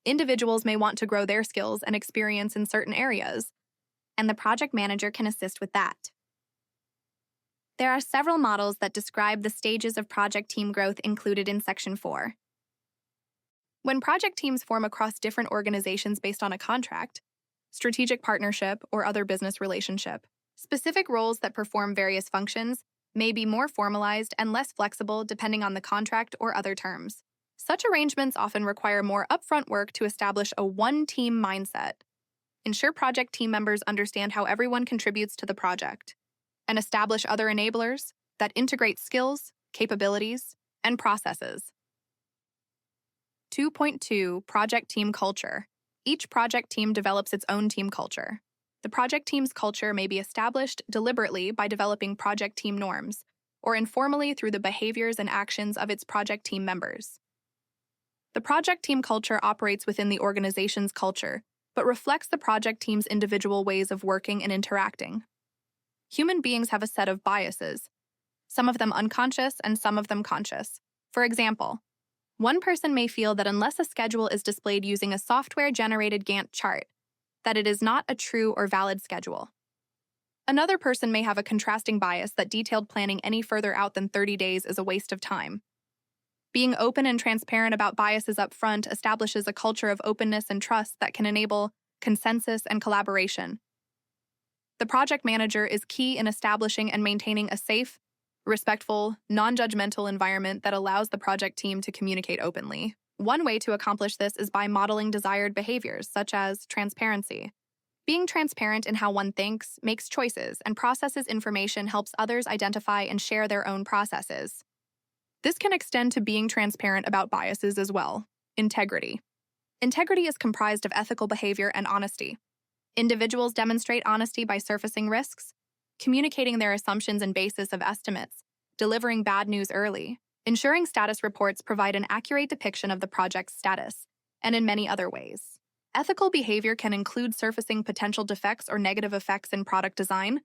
Individuals may want to grow their skills and experience in certain areas, and the project manager can assist with that. There are several models that describe the stages of project team growth included in Section 4. When project teams form across different organizations based on a contract, strategic partnership, or other business relationship, specific roles that perform various functions may be more formalized and less flexible depending on the contract or other terms. Such arrangements often require more upfront work to establish a one-team mindset, ensure project team members understand how everyone contributes to the project, and establish other enablers that integrate skills, capabilities, and processes. 2.2 Project Team Culture. Each project team develops its own team culture. The project team's culture may be established deliberately by developing project team norms, or informally through the behaviors and actions of its project team members. The project team culture operates within the organization's culture, but reflects the project team's individual ways of working and interacting. Human beings have a set of biases, some of them unconscious and some of them conscious. For example, one person may feel that unless a schedule is displayed using a software-generated Gantt chart, that it is not a true or valid schedule. Another person may have a contrasting bias that detailed planning any further out than 30 days is a waste of time. Being open and transparent about biases up front establishes a culture of openness and trust that can enable consensus and collaboration. The project manager is key in establishing and maintaining a safe, respectful, non-judgmental environment that allows the project team to communicate openly. One way to accomplish this is by modeling desired behaviors, such as transparency. Being transparent in how one thinks, makes choices, and processes information helps others identify and share their own processes. This can extend to being transparent about biases as well. Integrity. Integrity is comprised of ethical behavior and honesty. Individuals demonstrate honesty by surfacing risks, communicating their assumptions and basis of estimates, delivering bad news early, ensuring status reports provide an accurate depiction of the project's status, and in many other ways. Ethical behavior can include surfacing potential defects or negative effects in product design,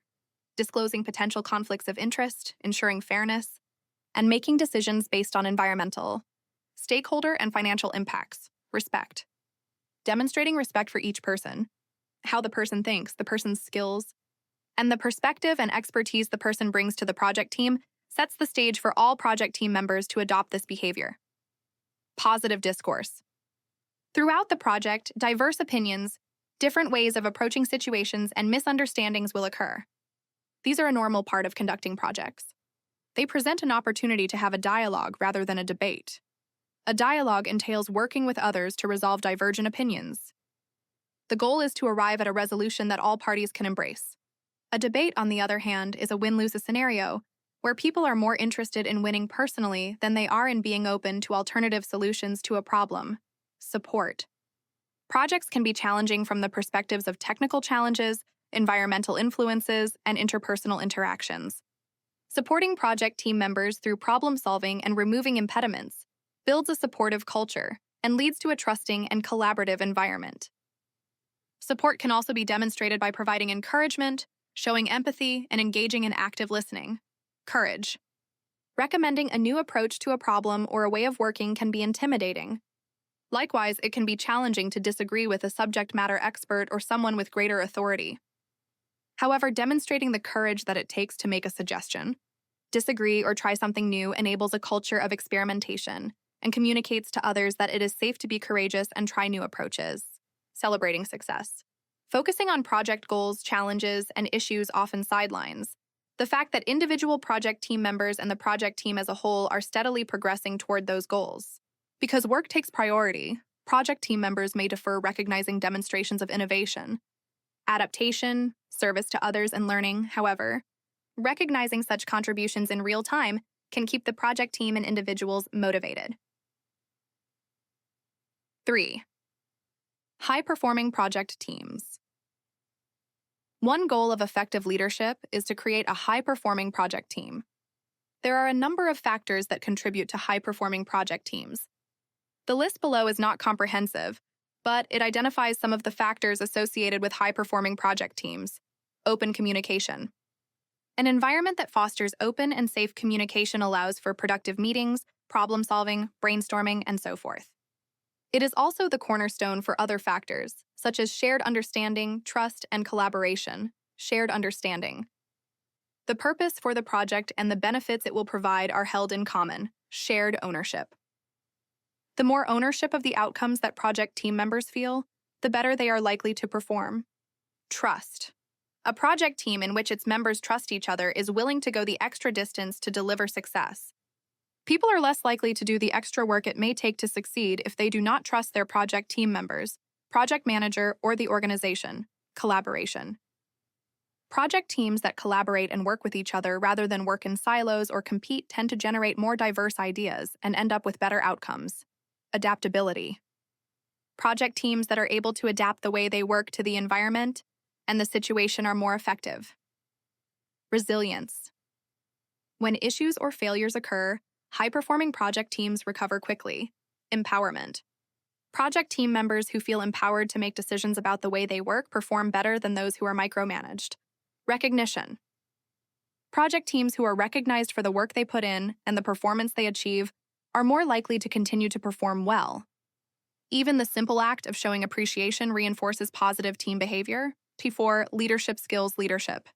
disclosing potential conflicts of interest, ensuring fairness, and making decisions based on environmental, stakeholder, and financial impacts. Respect. Demonstrating respect for each person, how the person thinks, the person's skills, and the perspective and expertise the person brings to the project team sets the stage for all project team members to adopt this behavior. Positive discourse. Throughout the project, diverse opinions, different ways of approaching situations, and misunderstandings will occur. These are a normal part of conducting projects. They present an opportunity to have a dialogue rather than a debate. A dialogue entails working with others to resolve divergent opinions. The goal is to arrive at a resolution that all parties can embrace. A debate, on the other hand, is a win-lose scenario where people are more interested in winning personally than they are in being open to alternative solutions to a problem. Support. Projects can be challenging from the perspectives of technical challenges, environmental influences, and interpersonal interactions. Supporting project team members through problem solving and removing impediments builds a supportive culture and leads to a trusting and collaborative environment. Support can also be demonstrated by providing encouragement, showing empathy, and engaging in active listening. Courage. Recommending a new approach to a problem or a way of working can be intimidating. Likewise, it can be challenging to disagree with a subject matter expert or someone with greater authority. However, demonstrating the courage that it takes to make a suggestion, disagree, or try something new enables a culture of experimentation and communicates to others that it is safe to be courageous and try new approaches. Celebrating success. Focusing on project goals, challenges, and issues often sidelines the fact that individual project team members and the project team as a whole are steadily progressing toward those goals. Because work takes priority, project team members may defer recognizing demonstrations of innovation, adaptation, service to others, and learning. However, recognizing such contributions in real time can keep the project team and individuals motivated. 3. High-performing project teams. One goal of effective leadership is to create a high-performing project team. There are a number of factors that contribute to high-performing project teams. The list below is not comprehensive, but it identifies some of the factors associated with high-performing project teams. Open communication. An environment that fosters open and safe communication allows for productive meetings, problem-solving, brainstorming, and so forth. It is also the cornerstone for other factors, such as shared understanding, trust, and collaboration. Shared understanding. The purpose for the project and the benefits it will provide are held in common. Shared ownership. The more ownership of the outcomes that project team members feel, the better they are likely to perform. Trust. A project team in which its members trust each other is willing to go the extra distance to deliver success. People are less likely to do the extra work it may take to succeed if they do not trust their project team members, project manager, or the organization. Collaboration. Project teams that collaborate and work with each other rather than work in silos or compete tend to generate more diverse ideas and end up with better outcomes. Adaptability. Project teams that are able to adapt the way they work to the environment and the situation are more effective. Resilience. When issues or failures occur, high-performing project teams recover quickly. Empowerment. Project team members who feel empowered to make decisions about the way they work perform better than those who are micromanaged. Recognition. Project teams who are recognized for the work they put in and the performance they achieve are more likely to continue to perform well. Even the simple act of showing appreciation reinforces positive team behavior. T4. Leadership skills. Leadership.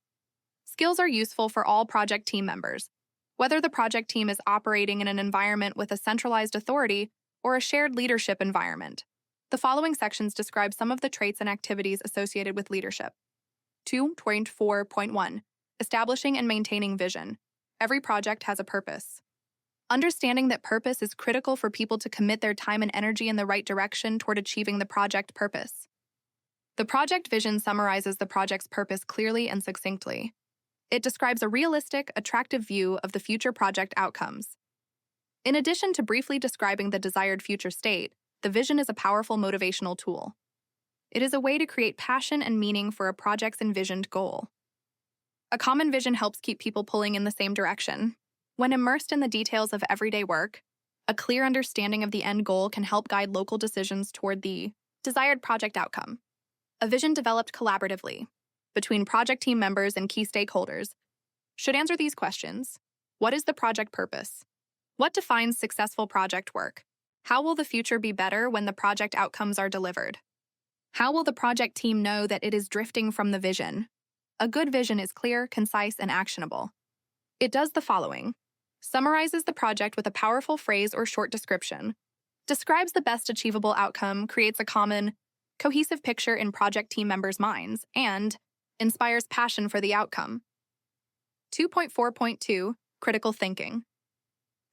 Skills are useful for all project team members, whether the project team is operating in an environment with a centralized authority or a shared leadership environment. The following sections describe some of the traits and activities associated with leadership. 2.4.1. Establishing and maintaining vision. Every project has a purpose. Understanding that purpose is critical for people to commit their time and energy in the right direction toward achieving the project purpose. The project vision summarizes the project's purpose clearly and succinctly. It describes a realistic, attractive view of the future project outcomes. In addition to briefly describing the desired future state, the vision is a powerful motivational tool. It is a way to create passion and meaning for a project's envisioned goal. A common vision helps keep people pulling in the same direction. When immersed in the details of everyday work, a clear understanding of the end goal can help guide local decisions toward the desired project outcome. A vision developed collaboratively between project team members and key stakeholders should answer these questions. What is the project purpose? What defines successful project work? How will the future be better when the project outcomes are delivered? How will the project team know that it is drifting from the vision? A good vision is clear, concise, and actionable. It does the following: summarizes the project with a powerful phrase or short description, describes the best achievable outcome, creates a common, cohesive picture in project team members' minds, and inspires passion for the outcome. 2.4.2. Critical thinking.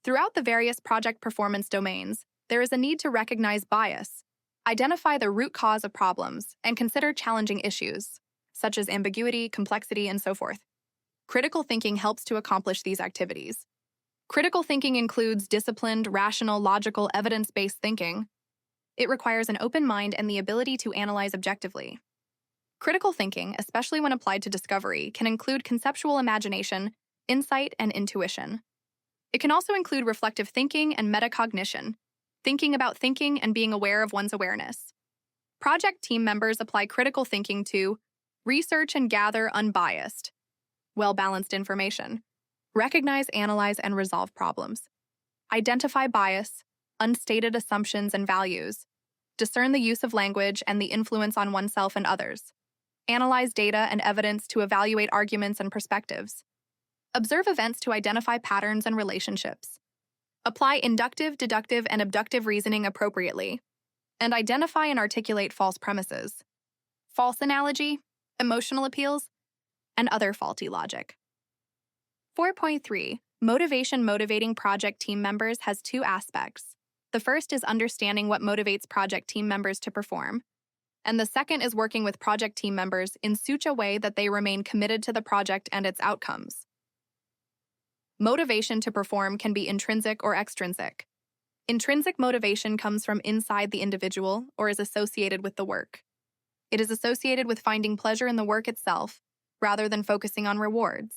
Throughout the various project performance domains, there is a need to recognize bias, identify the root cause of problems, and consider challenging issues, such as ambiguity, complexity, and so forth. Critical thinking helps to accomplish these activities. Critical thinking includes disciplined, rational, logical, evidence-based thinking. It requires an open mind and the ability to analyze objectively. Critical thinking, especially when applied to discovery, can include conceptual imagination, insight, and intuition. It can also include reflective thinking and metacognition, thinking about thinking and being aware of one's awareness. Project team members apply critical thinking to research and gather unbiased, well-balanced information, recognize, analyze, and resolve problems, identify bias, unstated assumptions and values, discern the use of language and the influence on oneself and others, analyze data and evidence to evaluate arguments and perspectives, observe events to identify patterns and relationships, apply inductive, deductive, and abductive reasoning appropriately, and identify and articulate false premises, false analogy, emotional appeals, and other faulty logic. 4.3. Motivation. Motivating project team members has two aspects. The first is understanding what motivates project team members to perform, and the second is working with project team members in such a way that they remain committed to the project and its outcomes. Motivation to perform can be intrinsic or extrinsic. Intrinsic motivation comes from inside the individual or is associated with the work. It is associated with finding pleasure in the work itself, rather than focusing on rewards.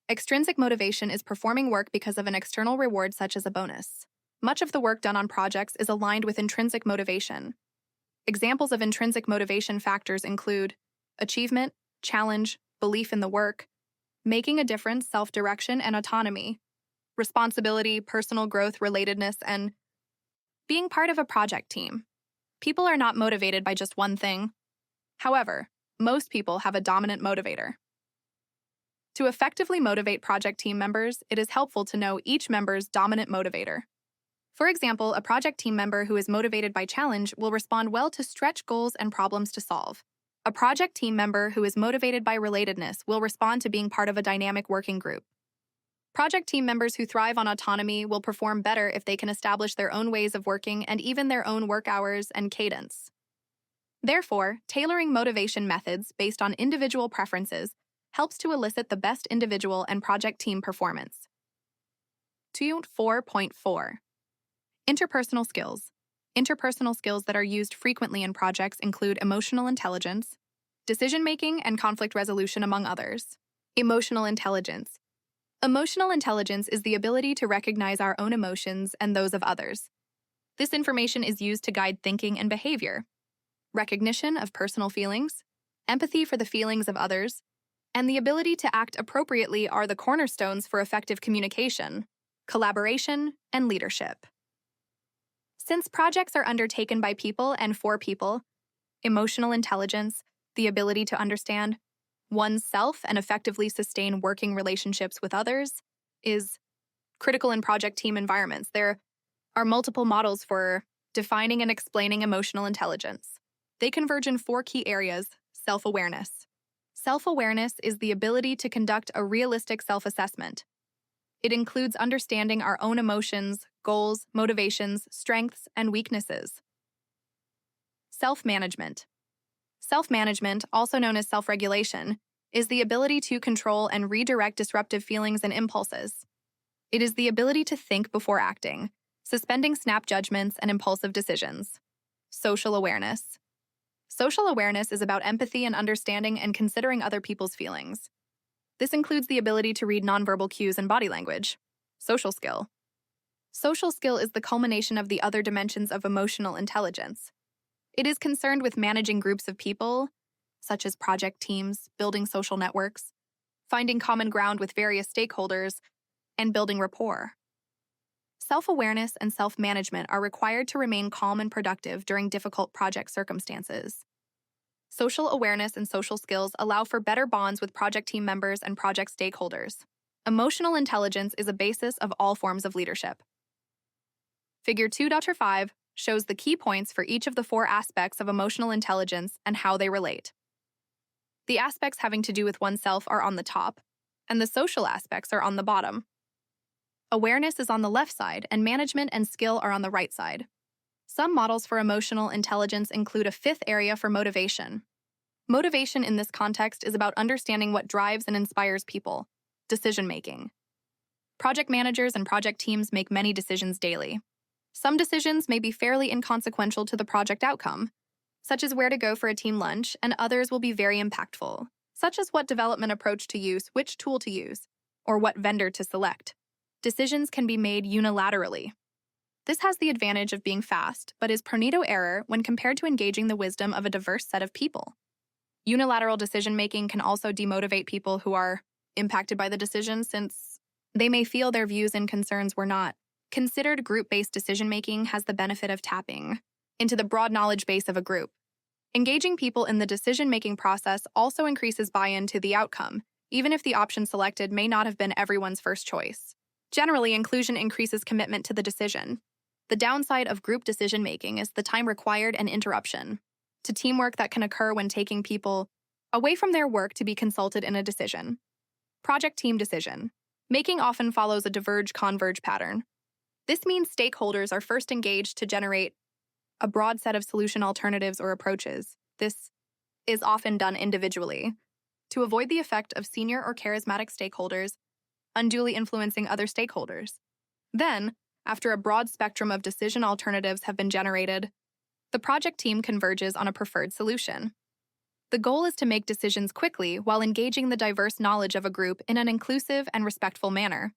Extrinsic motivation is performing work because of an external reward such as a bonus. Much of the work done on projects is aligned with intrinsic motivation. Examples of intrinsic motivation factors include achievement, challenge, belief in the work, making a difference, self-direction, and autonomy, responsibility, personal growth, relatedness, and being part of a project team. People are not motivated by just one thing. However, most people have a dominant motivator. To effectively motivate project team members, it is helpful to know each member's dominant motivator. For example, a project team member who is motivated by challenge will respond well to stretch goals and problems to solve. A project team member who is motivated by relatedness will respond to being part of a dynamic working group. Project team members who thrive on autonomy will perform better if they can establish their own ways of working and even their own work hours and cadence. Therefore, tailoring motivation methods based on individual preferences helps to elicit the best individual and project team performance. 4.4. Interpersonal skills. Interpersonal skills that are used frequently in projects include emotional intelligence, decision-making, and conflict resolution, among others. Emotional intelligence. Emotional intelligence is the ability to recognize our own emotions and those of others. This information is used to guide thinking and behavior. Recognition of personal feelings, empathy for the feelings of others, and the ability to act appropriately are the cornerstones for effective communication, collaboration, and leadership. Since projects are undertaken by people and for people, emotional intelligence, the ability to understand oneself and effectively sustain working relationships with others, is critical in project team environments. There are multiple models for defining and explaining emotional intelligence. They converge in four key areas: self-awareness. Self-awareness is the ability to conduct a realistic self-assessment. It includes understanding our own emotions, goals, motivations, strengths, and weaknesses. Self-management. Self-management, also known as self-regulation, is the ability to control and redirect disruptive feelings and impulses. It is the ability to think before acting, suspending snap judgments and impulsive decisions. Social awareness. Social awareness is about empathy and understanding and considering other people's feelings. This includes the ability to read nonverbal cues and body language. Social skill. Social skill is the culmination of the other dimensions of emotional intelligence. It is concerned with managing groups of people, such as project teams, building social networks, finding common ground with various stakeholders, and building rapport. Self-awareness and self-management are required to remain calm and productive during difficult project circumstances. Social awareness and social skills allow for better bonds with project team members and project stakeholders. Emotional intelligence is a basis of all forms of leadership. Figure 2.5 shows the key points for each of the four aspects of emotional intelligence and how they relate. The aspects having to do with oneself are on the top, and the social aspects are on the bottom. Awareness is on the left side, and management and skill are on the right side. Some models for emotional intelligence include a fifth area for motivation. Motivation in this context is about understanding what drives and inspires people, decision-making. Project managers and project teams make many decisions daily. Some decisions may be fairly inconsequential to the project outcome, such as where to go for a team lunch, and others will be very impactful, such as what development approach to use, which tool to use, or what vendor to select. Decisions can be made unilaterally. This has the advantage of being fast, but is prone to error when compared to engaging the wisdom of a diverse set of people. Unilateral decision-making can also demotivate people who are impacted by the decision, since they may feel their views and concerns were not considered. Group-based decision-making has the benefit of tapping into the broad knowledge base of a group. Engaging people in the decision-making process also increases buy-in to the outcome, even if the option selected may not have been everyone's first choice. Generally, inclusion increases commitment to the decision. The downside of group decision-making is the time required and interruption to teamwork that can occur when taking people away from their work to be consulted in a decision. Project team decision making often follows a diverge-converge pattern. This means stakeholders are first engaged to generate a broad set of solution alternatives or approaches. This is often done individually to avoid the effect of senior or charismatic stakeholders unduly influencing other stakeholders. Then, after a broad spectrum of decision alternatives have been generated, the project team converges on a preferred solution. The goal is to make decisions quickly while engaging the diverse knowledge of a group in an inclusive and respectful manner.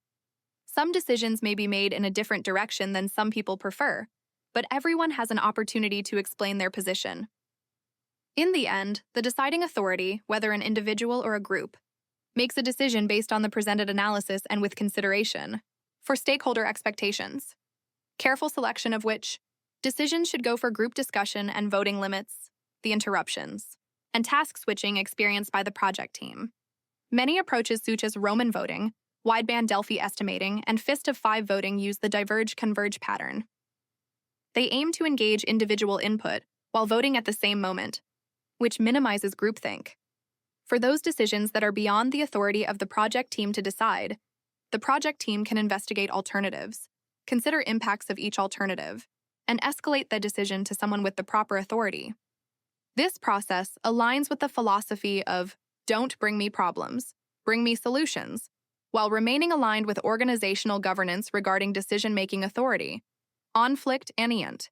Some decisions may be made in a different direction than some people prefer, but everyone has an opportunity to explain their position. In the end, the deciding authority, whether an individual or a group, makes a decision based on the presented analysis and with consideration for stakeholder expectations, careful selection of which decisions should go for group discussion and voting limits, the interruptions, and task switching experienced by the project team. Many approaches such as Roman voting, wideband Delphi estimating, and fist of five voting use the diverge-converge pattern. They aim to engage individual input while voting at the same moment, which minimizes groupthink. For those decisions that are beyond the authority of the project team to decide, the project team can investigate alternatives, consider impacts of each alternative, and escalate the decision to someone with the proper authority. This process aligns with the philosophy of "don't bring me problems, bring me solutions," while remaining aligned with organizational governance regarding decision-making authority. Conflict and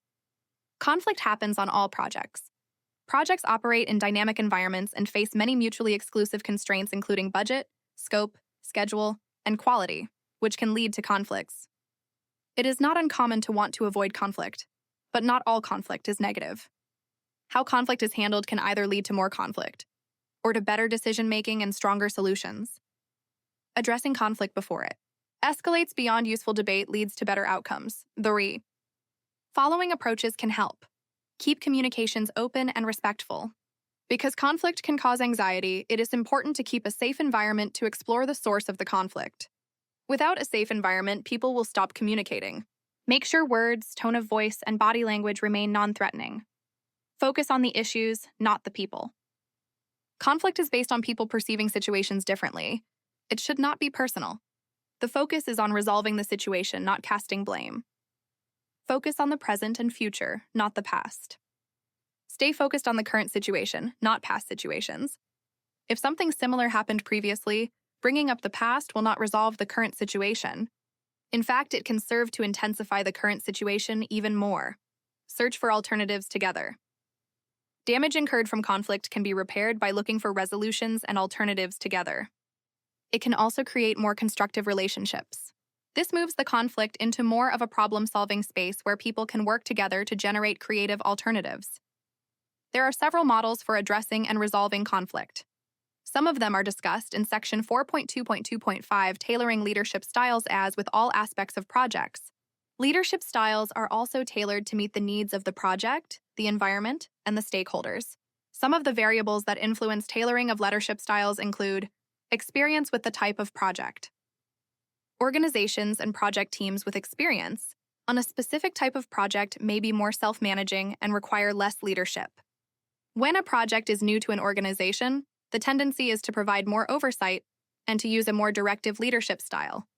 conflict happens on all projects. Projects operate in dynamic environments and face many mutually exclusive constraints, including budget, scope, schedule, and quality, which can lead to conflicts. It is not uncommon to want to avoid conflict, but not all conflict is negative. How conflict is handled can either lead to more conflict or to better decision-making and stronger solutions. Addressing conflict before it escalates beyond useful debate leads to better outcomes. The following approaches can help. Keep communications open and respectful. Because conflict can cause anxiety, it is important to keep a safe environment to explore the source of the conflict. Without a safe environment, people will stop communicating. Make sure words, tone of voice, and body language remain non-threatening. Focus on the issues, not the people. Conflict is based on people perceiving situations differently. It should not be personal. The focus is on resolving the situation, not casting blame. Focus on the present and future, not the past. Stay focused on the current situation, not past situations. If something similar happened previously, bringing up the past will not resolve the current situation. In fact, it can serve to intensify the current situation even more. Search for alternatives together. Damage incurred from conflict can be repaired by looking for resolutions and alternatives together. It can also create more constructive relationships. This moves the conflict into more of a problem-solving space where people can work together to generate creative alternatives. There are several models for addressing and resolving conflict. Some of them are discussed in Section 4.2.2.5, Tailoring Leadership Styles as with all aspects of projects. Leadership styles are also tailored to meet the needs of the project, the environment, and the stakeholders. Some of the variables that influence tailoring of leadership styles include experience with the type of project. Organizations and project teams with experience on a specific type of project may be more self-managing and require less leadership. When a project is new to an organization, the tendency is to provide more oversight and to use a more directive leadership style.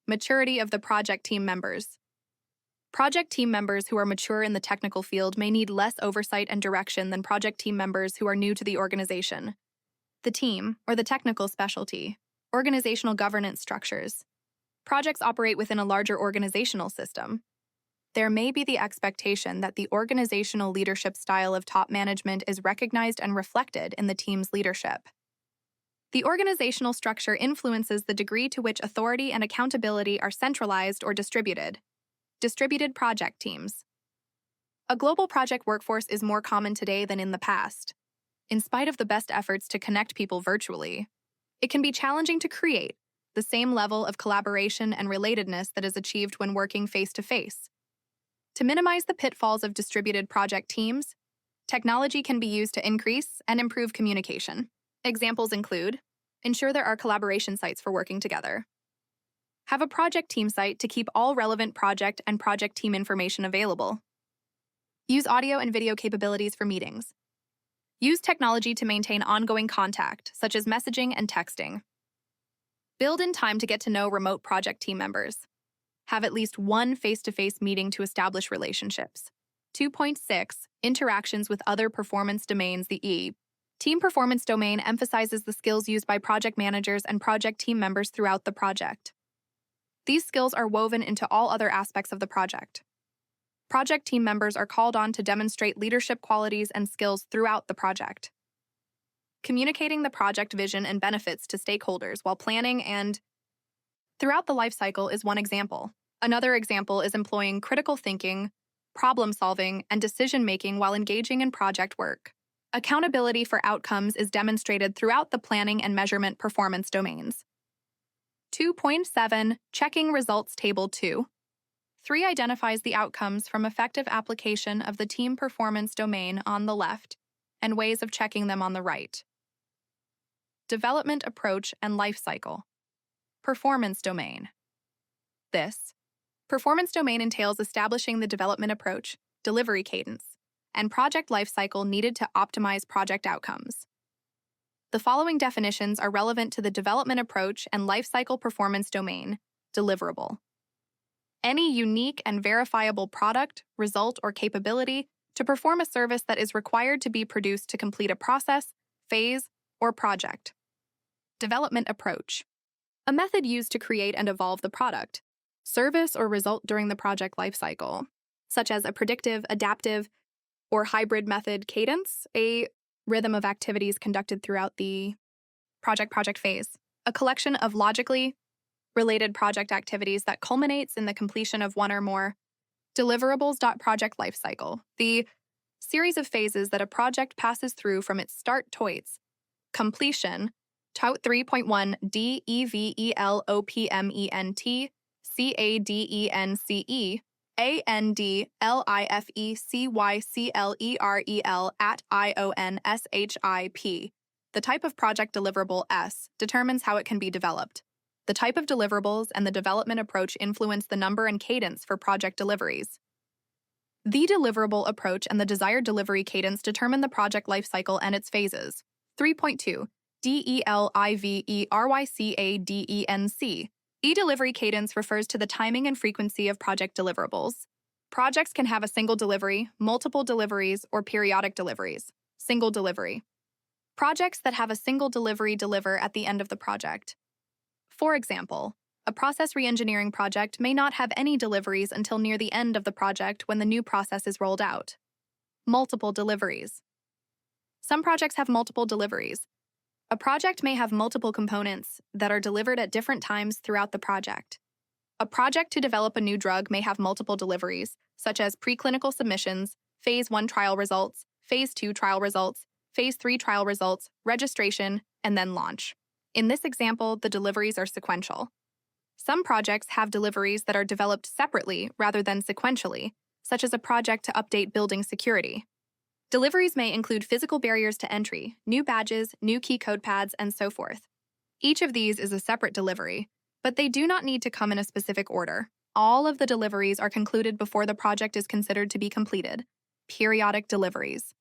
Maturity of the project team members. Project team members who are mature in the technical field may need less oversight and direction than project team members who are new to the organization. The team, or the technical specialty. Organizational governance structures. Projects operate within a larger organizational system. There may be the expectation that the organizational leadership style of top management is recognized and reflected in the team's leadership. The organizational structure influences the degree to which authority and accountability are centralized or distributed. Distributed project teams. A global project workforce is more common today than in the past. In spite of the best efforts to connect people virtually, it can be challenging to create the same level of collaboration and relatedness that is achieved when working face-to-face. To minimize the pitfalls of distributed project teams, technology can be used to increase and improve communication. Examples include: ensure there are collaboration sites for working together. Have a project team site to keep all relevant project and project team information available. Use audio and video capabilities for meetings. Use technology to maintain ongoing contact, such as messaging and texting. Build in time to get to know remote project team members. Have at least one face-to-face meeting to establish relationships. 2.6. Interactions with other performance domains. The Team performance domain emphasizes the skills used by project managers and project team members throughout the project. These skills are woven into all other aspects of the project. Project team members are called on to demonstrate leadership qualities and skills throughout the project. Communicating the project vision and benefits to stakeholders while planning and throughout the life cycle is one example. Another example is employing critical thinking, problem-solving, and decision-making while engaging in project work. Accountability for outcomes is demonstrated throughout the planning and measurement performance domains. 2.7. Checking results. Table 2. 3 identifies the outcomes from effective application of the team performance domain on the left and ways of checking them on the right. Development approach and life cycle. Performance domain. This performance domain entails establishing the development approach, delivery cadence, and project life cycle needed to optimize project outcomes. The following definitions are relevant to the development approach and life cycle performance domain. Deliverable. Any unique and verifiable product, result, or capability to perform a service that is required to be produced to complete a process, phase, or project. Development approach. A method used to create and evolve the product, service, or result during the project lifecycle, such as a predictive, adaptive, or hybrid method. Cadence, a rhythm of activities conducted throughout the project phase, a collection of logically related project activities that culminates in the completion of one or more deliverables. Project lifecycle, the series of phases that a project passes through from its start to its completion. Tout 3.1 DEVELOPMENT CADENCE ANDLIFECYCLEREL at IONSHIP. The type of project deliverable S determines how it can be developed. The type of deliverables and the development approach influence the number and cadence for project deliveries. The deliverable approach and the desired delivery cadence determine the project lifecycle and its phases. 3.2 DELIVERYCADENC. E-delivery cadence refers to the timing and frequency of project deliverables. Projects can have a single delivery, multiple deliveries, or periodic deliveries. Single delivery. Projects that have a single delivery deliver at the end of the project. For example, a process reengineering project may not have any deliveries until near the end of the project when the new process is rolled out. Multiple deliveries. Some projects have multiple deliveries. A project may have multiple components that are delivered at different times throughout the project. A project to develop a new drug may have multiple deliveries, such as preclinical submissions, Phase 1 trial results, Phase 2 trial results, Phase 3 trial results, registration, and then launch. In this example, the deliveries are sequential. Some projects have deliveries that are developed separately rather than sequentially, such as a project to update building security. Deliveries may include physical barriers to entry, new badges, new key code pads, and so forth. Each of these is a separate delivery, but they do not need to come in a specific order. All of the deliveries are concluded before the project is considered to be completed. Periodic deliveries.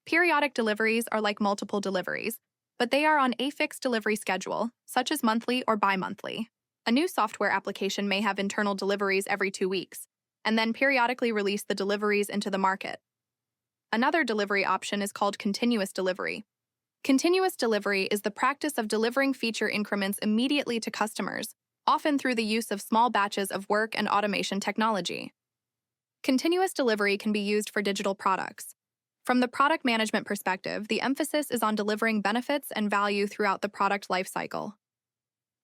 Periodic deliveries are like multiple deliveries, but they are on a fixed delivery schedule, such as monthly or bi-monthly. A new software application may have internal deliveries every 2 weeks, and then periodically release the deliveries into the market. Another delivery option is called continuous delivery. Continuous delivery is the practice of delivering feature increments immediately to customers, often through the use of small batches of work and automation technology. Continuous delivery can be used for digital products. From the product management perspective, the emphasis is on delivering benefits and value throughout the product lifecycle.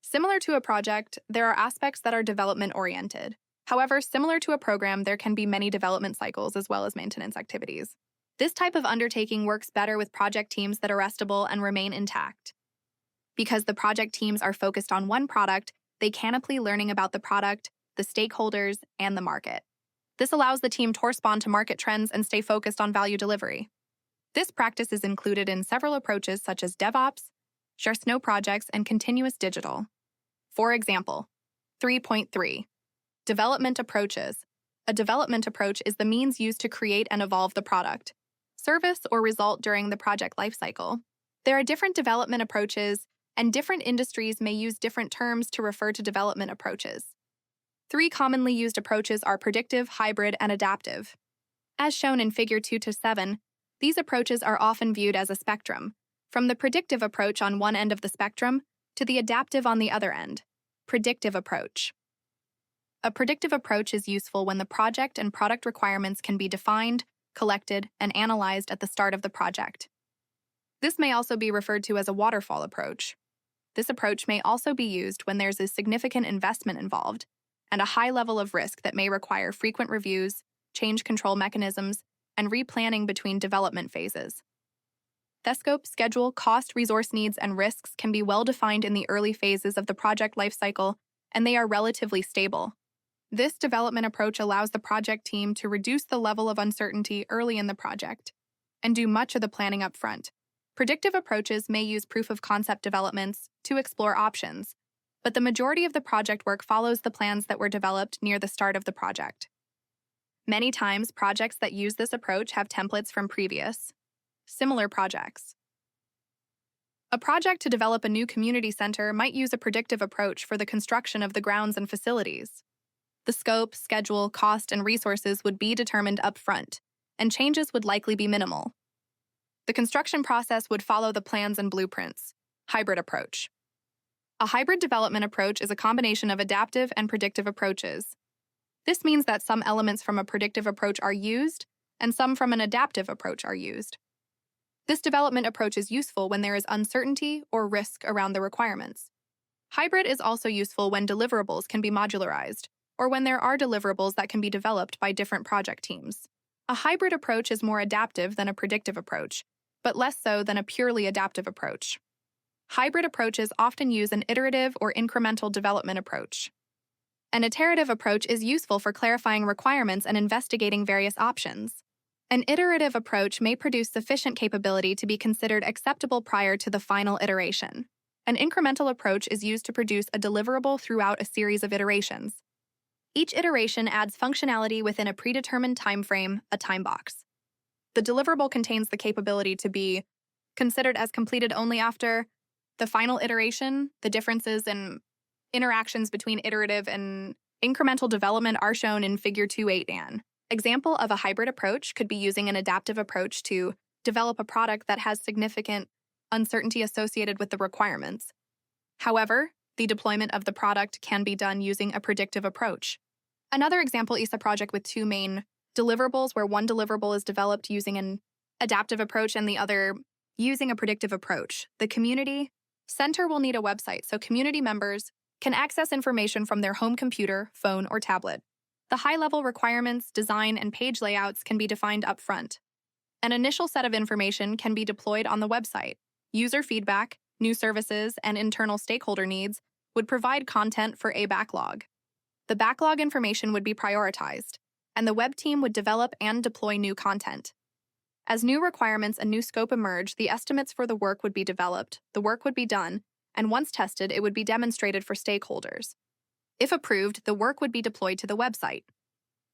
Similar to a project, there are aspects that are development-oriented. However, similar to a program, there can be many development cycles as well as maintenance activities. This type of undertaking works better with project teams that are restable and remain intact. Because the project teams are focused on one product, they canopy learning about the product, the stakeholders, and the market. This allows the team to respond to market trends and stay focused on value delivery. This practice is included in several approaches such as DevOps, gestión projects, and continuous digital. For example, 3.3. Development approaches. A development approach is the means used to create and evolve the product, service, or result during the project lifecycle. There are different development approaches, and different industries may use different terms to refer to development approaches. 3 commonly used approaches are predictive, hybrid, and adaptive. As shown in Figure 2-7, these approaches are often viewed as a spectrum, from the predictive approach on one end of the spectrum to the adaptive on the other end. Predictive approach. A predictive approach is useful when the project and product requirements can be defined, collected, and analyzed at the start of the project. This may also be referred to as a waterfall approach. This approach may also be used when there's a significant investment involved and a high level of risk that may require frequent reviews, change control mechanisms, and replanning between development phases. The scope, schedule, cost, resource needs, and risks can be well defined in the early phases of the project lifecycle, and they are relatively stable. This development approach allows the project team to reduce the level of uncertainty early in the project and do much of the planning up front. Predictive approaches may use proof-of-concept developments to explore options, but the majority of the project work follows the plans that were developed near the start of the project. Many times, projects that use this approach have templates from previous, similar projects. A project to develop a new community center might use a predictive approach for the construction of the grounds and facilities. The scope, schedule, cost, and resources would be determined up front, and changes would likely be minimal. The construction process would follow the plans and blueprints. Hybrid approach. A hybrid development approach is a combination of adaptive and predictive approaches. This means that some elements from a predictive approach are used, and some from an adaptive approach are used. This development approach is useful when there is uncertainty or risk around the requirements. Hybrid is also useful when deliverables can be modularized, or when there are deliverables that can be developed by different project teams. A hybrid approach is more adaptive than a predictive approach, but less so than a purely adaptive approach. Hybrid approaches often use an iterative or incremental development approach. An iterative approach is useful for clarifying requirements and investigating various options. An iterative approach may produce sufficient capability to be considered acceptable prior to the final iteration. An incremental approach is used to produce a deliverable throughout a series of iterations. Each iteration adds functionality within a predetermined timeframe, a time box. The deliverable contains the capability to be considered as completed only after the final iteration. The differences in interactions between iterative and incremental development are shown in Figure 2.8. An example of a hybrid approach could be using an adaptive approach to develop a product that has significant uncertainty associated with the requirements. However, the deployment of the product can be done using a predictive approach. Another example is a project with 2 main deliverables, where one deliverable is developed using an adaptive approach and the other using a predictive approach. The community center will need a website so community members can access information from their home computer, phone, or tablet. The high-level requirements, design, and page layouts can be defined up front. An initial set of information can be deployed on the website. User feedback, new services, and internal stakeholder needs would provide content for a backlog. The backlog information would be prioritized, and the web team would develop and deploy new content. As new requirements and new scope emerge, the estimates for the work would be developed, the work would be done, and once tested, it would be demonstrated for stakeholders. If approved, the work would be deployed to the website.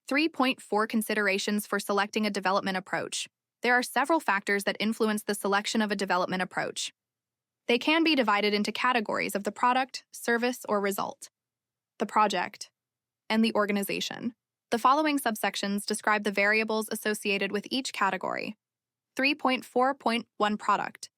3.4 Considerations for selecting a development approach. There are several factors that influence the selection of a development approach. They can be divided into categories of the product, service, or result, the project, and the organization. The following subsections describe the variables associated with each category. 3.4.1 Product,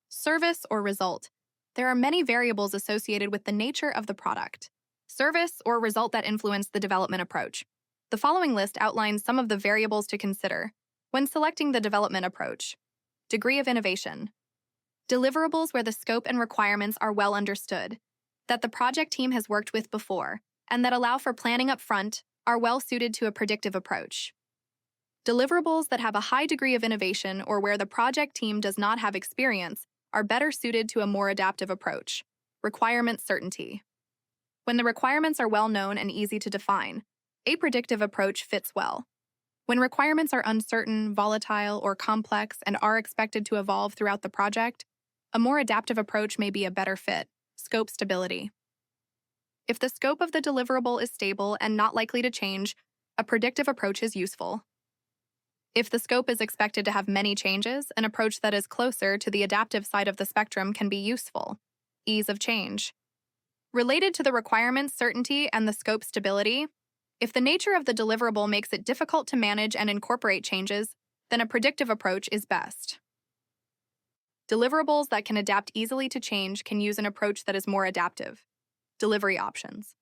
service, or result. There are many variables associated with the nature of the product, service, or result that influence the development approach. The following list outlines some of the variables to consider when selecting the development approach. Degree of innovation. Deliverables where the scope and requirements are well understood, that the project team has worked with before, and that allow for planning up front are well suited to a predictive approach. Deliverables that have a high degree of innovation or where the project team does not have experience are better suited to a more adaptive approach. Requirement certainty. When the requirements are well known and easy to define, a predictive approach fits well. When requirements are uncertain, volatile, or complex and are expected to evolve throughout the project, a more adaptive approach may be a better fit. Scope stability. If the scope of the deliverable is stable and not likely to change, a predictive approach is useful. If the scope is expected to have many changes, an approach that is closer to the adaptive side of the spectrum can be useful. Ease of change. Related to the requirements certainty and the scope stability, if the nature of the deliverable makes it difficult to manage and incorporate changes, then a predictive approach is best. Deliverables that can adapt easily to change can use an approach that is more adaptive. Delivery options.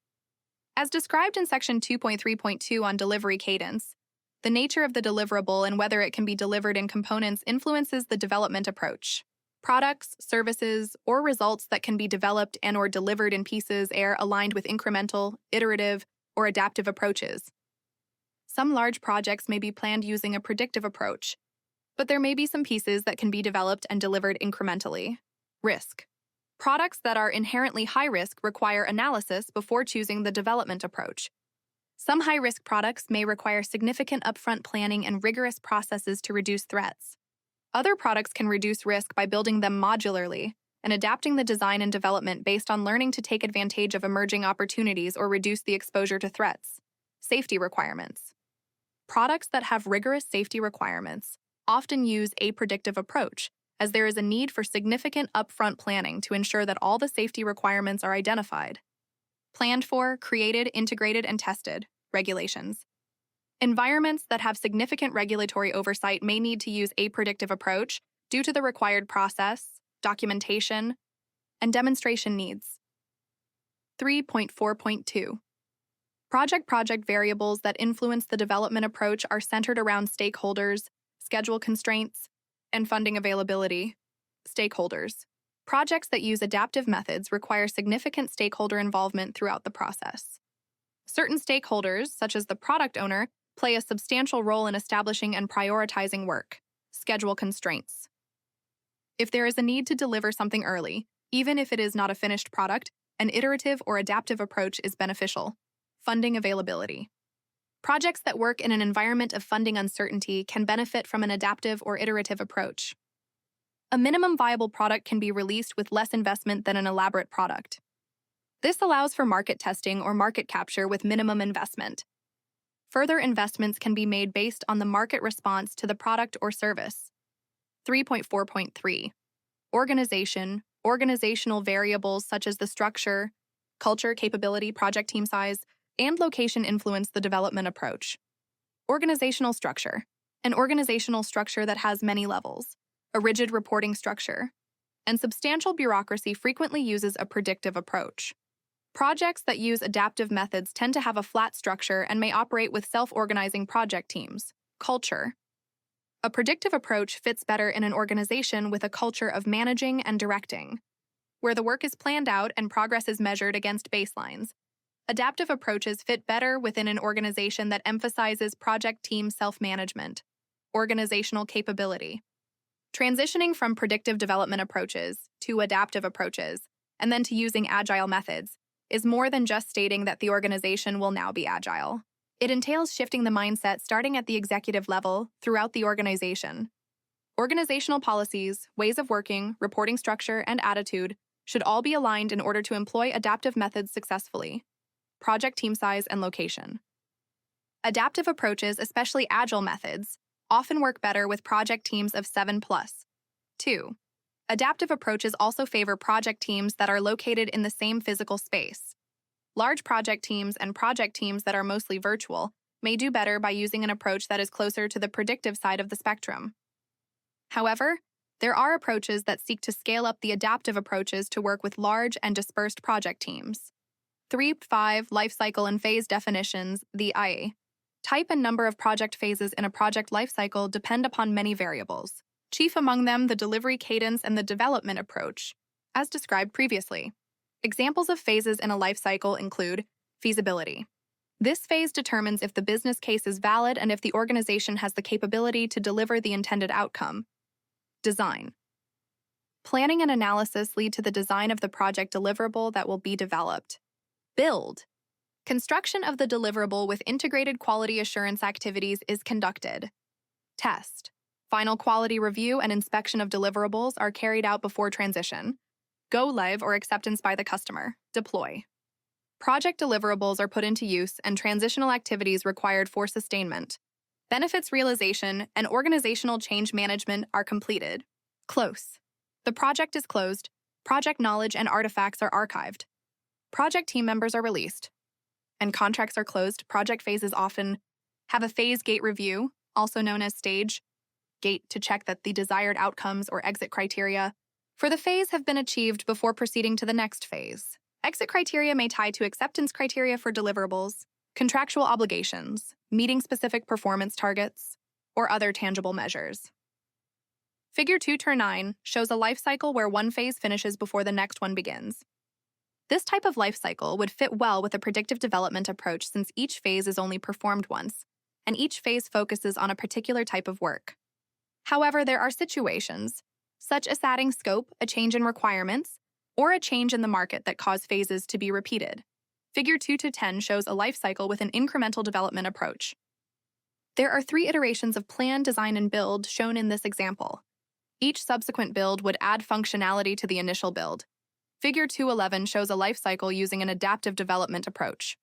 As described in Section 2.3.2 on delivery cadence, the nature of the deliverable and whether it can be delivered in components influences the development approach. Products, services, or results that can be developed and/or delivered in pieces are aligned with incremental, iterative, or adaptive approaches. Some large projects may be planned using a predictive approach, but there may be some pieces that can be developed and delivered incrementally. Risk. Products that are inherently high risk require analysis before choosing the development approach. Some high-risk products may require significant upfront planning and rigorous processes to reduce threats. Other products can reduce risk by building them modularly and adapting the design and development based on learning to take advantage of emerging opportunities or reduce the exposure to threats. Safety requirements. Products that have rigorous safety requirements often use a predictive approach, as there is a need for significant upfront planning to ensure that all the safety requirements are identified. Planned for, created, integrated, and tested. Regulations. Environments that have significant regulatory oversight may need to use a predictive approach due to the required process, documentation, and demonstration needs. 3.4.2. Project variables that influence the development approach are centered around stakeholders, schedule constraints, and funding availability. Stakeholders. Projects that use adaptive methods require significant stakeholder involvement throughout the process. Certain stakeholders, such as the product owner, play a substantial role in establishing and prioritizing work. Schedule constraints. If there is a need to deliver something early, even if it is not a finished product, an iterative or adaptive approach is beneficial. Funding availability. Projects that work in an environment of funding uncertainty can benefit from an adaptive or iterative approach. A minimum viable product can be released with less investment than an elaborate product. This allows for market testing or market capture with minimum investment. Further investments can be made based on the market response to the product or service. 3.4.3. Organization. Organizational variables such as the structure, culture, capability, project team size, and location influence the development approach. Organizational structure. An organizational structure that has many levels, a rigid reporting structure, and substantial bureaucracy frequently uses a predictive approach. Projects that use adaptive methods tend to have a flat structure and may operate with self-organizing project teams. Culture. A predictive approach fits better in an organization with a culture of managing and directing, where the work is planned out and progress is measured against baselines. Adaptive approaches fit better within an organization that emphasizes project team self-management. Organizational capability. Transitioning from predictive development approaches to adaptive approaches, and then to using agile methods, is more than just stating that the organization will now be agile. It entails shifting the mindset starting at the executive level throughout the organization. Organizational policies, ways of working, reporting structure, and attitude should all be aligned in order to employ adaptive methods successfully. Project team size and location. Adaptive approaches, especially agile methods, often work better with project teams of 7+. 2. Adaptive approaches also favor project teams that are located in the same physical space. Large project teams and project teams that are mostly virtual may do better by using an approach that is closer to the predictive side of the spectrum. However, there are approaches that seek to scale up the adaptive approaches to work with large and dispersed project teams. 3.5 Life cycle and phase definitions, the IA. Type and number of project phases in a project lifecycle depend upon many variables, chief among them the delivery cadence and the development approach, as described previously. Examples of phases in a lifecycle include feasibility. This phase determines if the business case is valid and if the organization has the capability to deliver the intended outcome. Design. Planning and analysis lead to the design of the project deliverable that will be developed. Build. Construction of the deliverable with integrated quality assurance activities is conducted. Test. Final quality review and inspection of deliverables are carried out before transition. Go live or acceptance by the customer. Deploy. Project deliverables are put into use and transitional activities required for sustainment. Benefits realization and organizational change management are completed. Close. The project is closed. Project knowledge and artifacts are archived. Project team members are released. And contracts are closed. Project phases often have a phase gate review, also known as stage gate, to check that the desired outcomes or exit criteria for the phase have been achieved before proceeding to the next phase. Exit criteria may tie to acceptance criteria for deliverables, contractual obligations, meeting specific performance targets, or other tangible measures. Figure 2-9 shows a life cycle where one phase finishes before the next one begins. This type of life cycle would fit well with a predictive development approach since each phase is only performed once, and each phase focuses on a particular type of work. However, there are situations, such as adding scope, a change in requirements, or a change in the market that cause phases to be repeated. Figure 2-10 shows a life cycle with an incremental development approach. There are 3 iterations of plan, design, and build shown in this example. Each subsequent build would add functionality to the initial build. Figure 2-11 shows a life cycle using an adaptive development approach.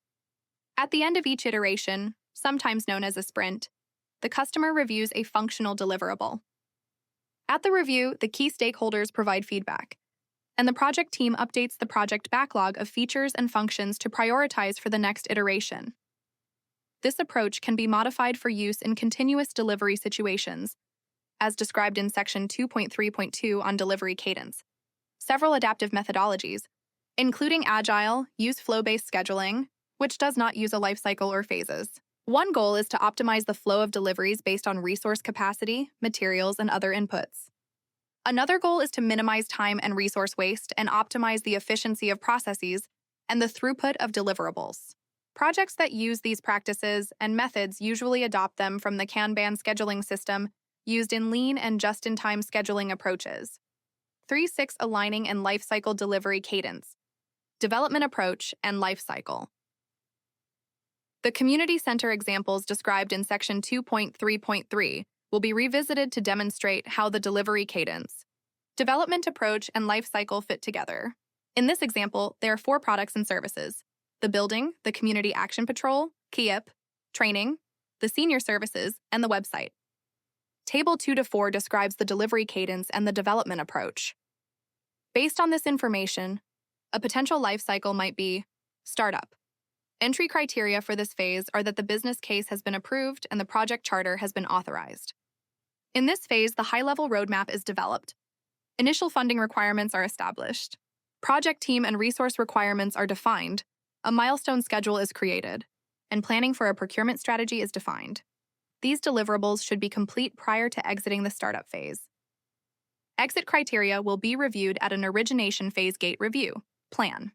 At the end of each iteration, sometimes known as a sprint, the customer reviews a functional deliverable. At the review, the key stakeholders provide feedback, and the project team updates the project backlog of features and functions to prioritize for the next iteration. This approach can be modified for use in continuous delivery situations, as described in Section 2.3.2 on delivery cadence. Several adaptive methodologies, including Agile, use flow-based scheduling, which does not use a life cycle or phases. One goal is to optimize the flow of deliveries based on resource capacity, materials, and other inputs. Another goal is to minimize time and resource waste and optimize the efficiency of processes and the throughput of deliverables. Projects that use these practices and methods usually adopt them from the Kanban scheduling system used in lean and just-in-time scheduling approaches. 3-6 Aligning and life cycle delivery cadence, development approach, and life cycle. The community center examples described in Section 2.3.3 will be revisited to demonstrate how the delivery cadence, development approach, and life cycle fit together. In this example, there are 4 products and services: the building, the community action patrol, KIP, training, the senior services, and the website. Table 2-4 describes the delivery cadence and the development approach. Based on this information, a potential life cycle might be startup. Entry criteria for this phase are that the business case has been approved and the project charter has been authorized. In this phase, the high-level roadmap is developed. Initial funding requirements are established. Project team and resource requirements are defined. A milestone schedule is created, and planning for a procurement strategy is defined. These deliverables should be complete prior to exiting the startup phase. Exit criteria will be reviewed at an origination phase gate review, plan.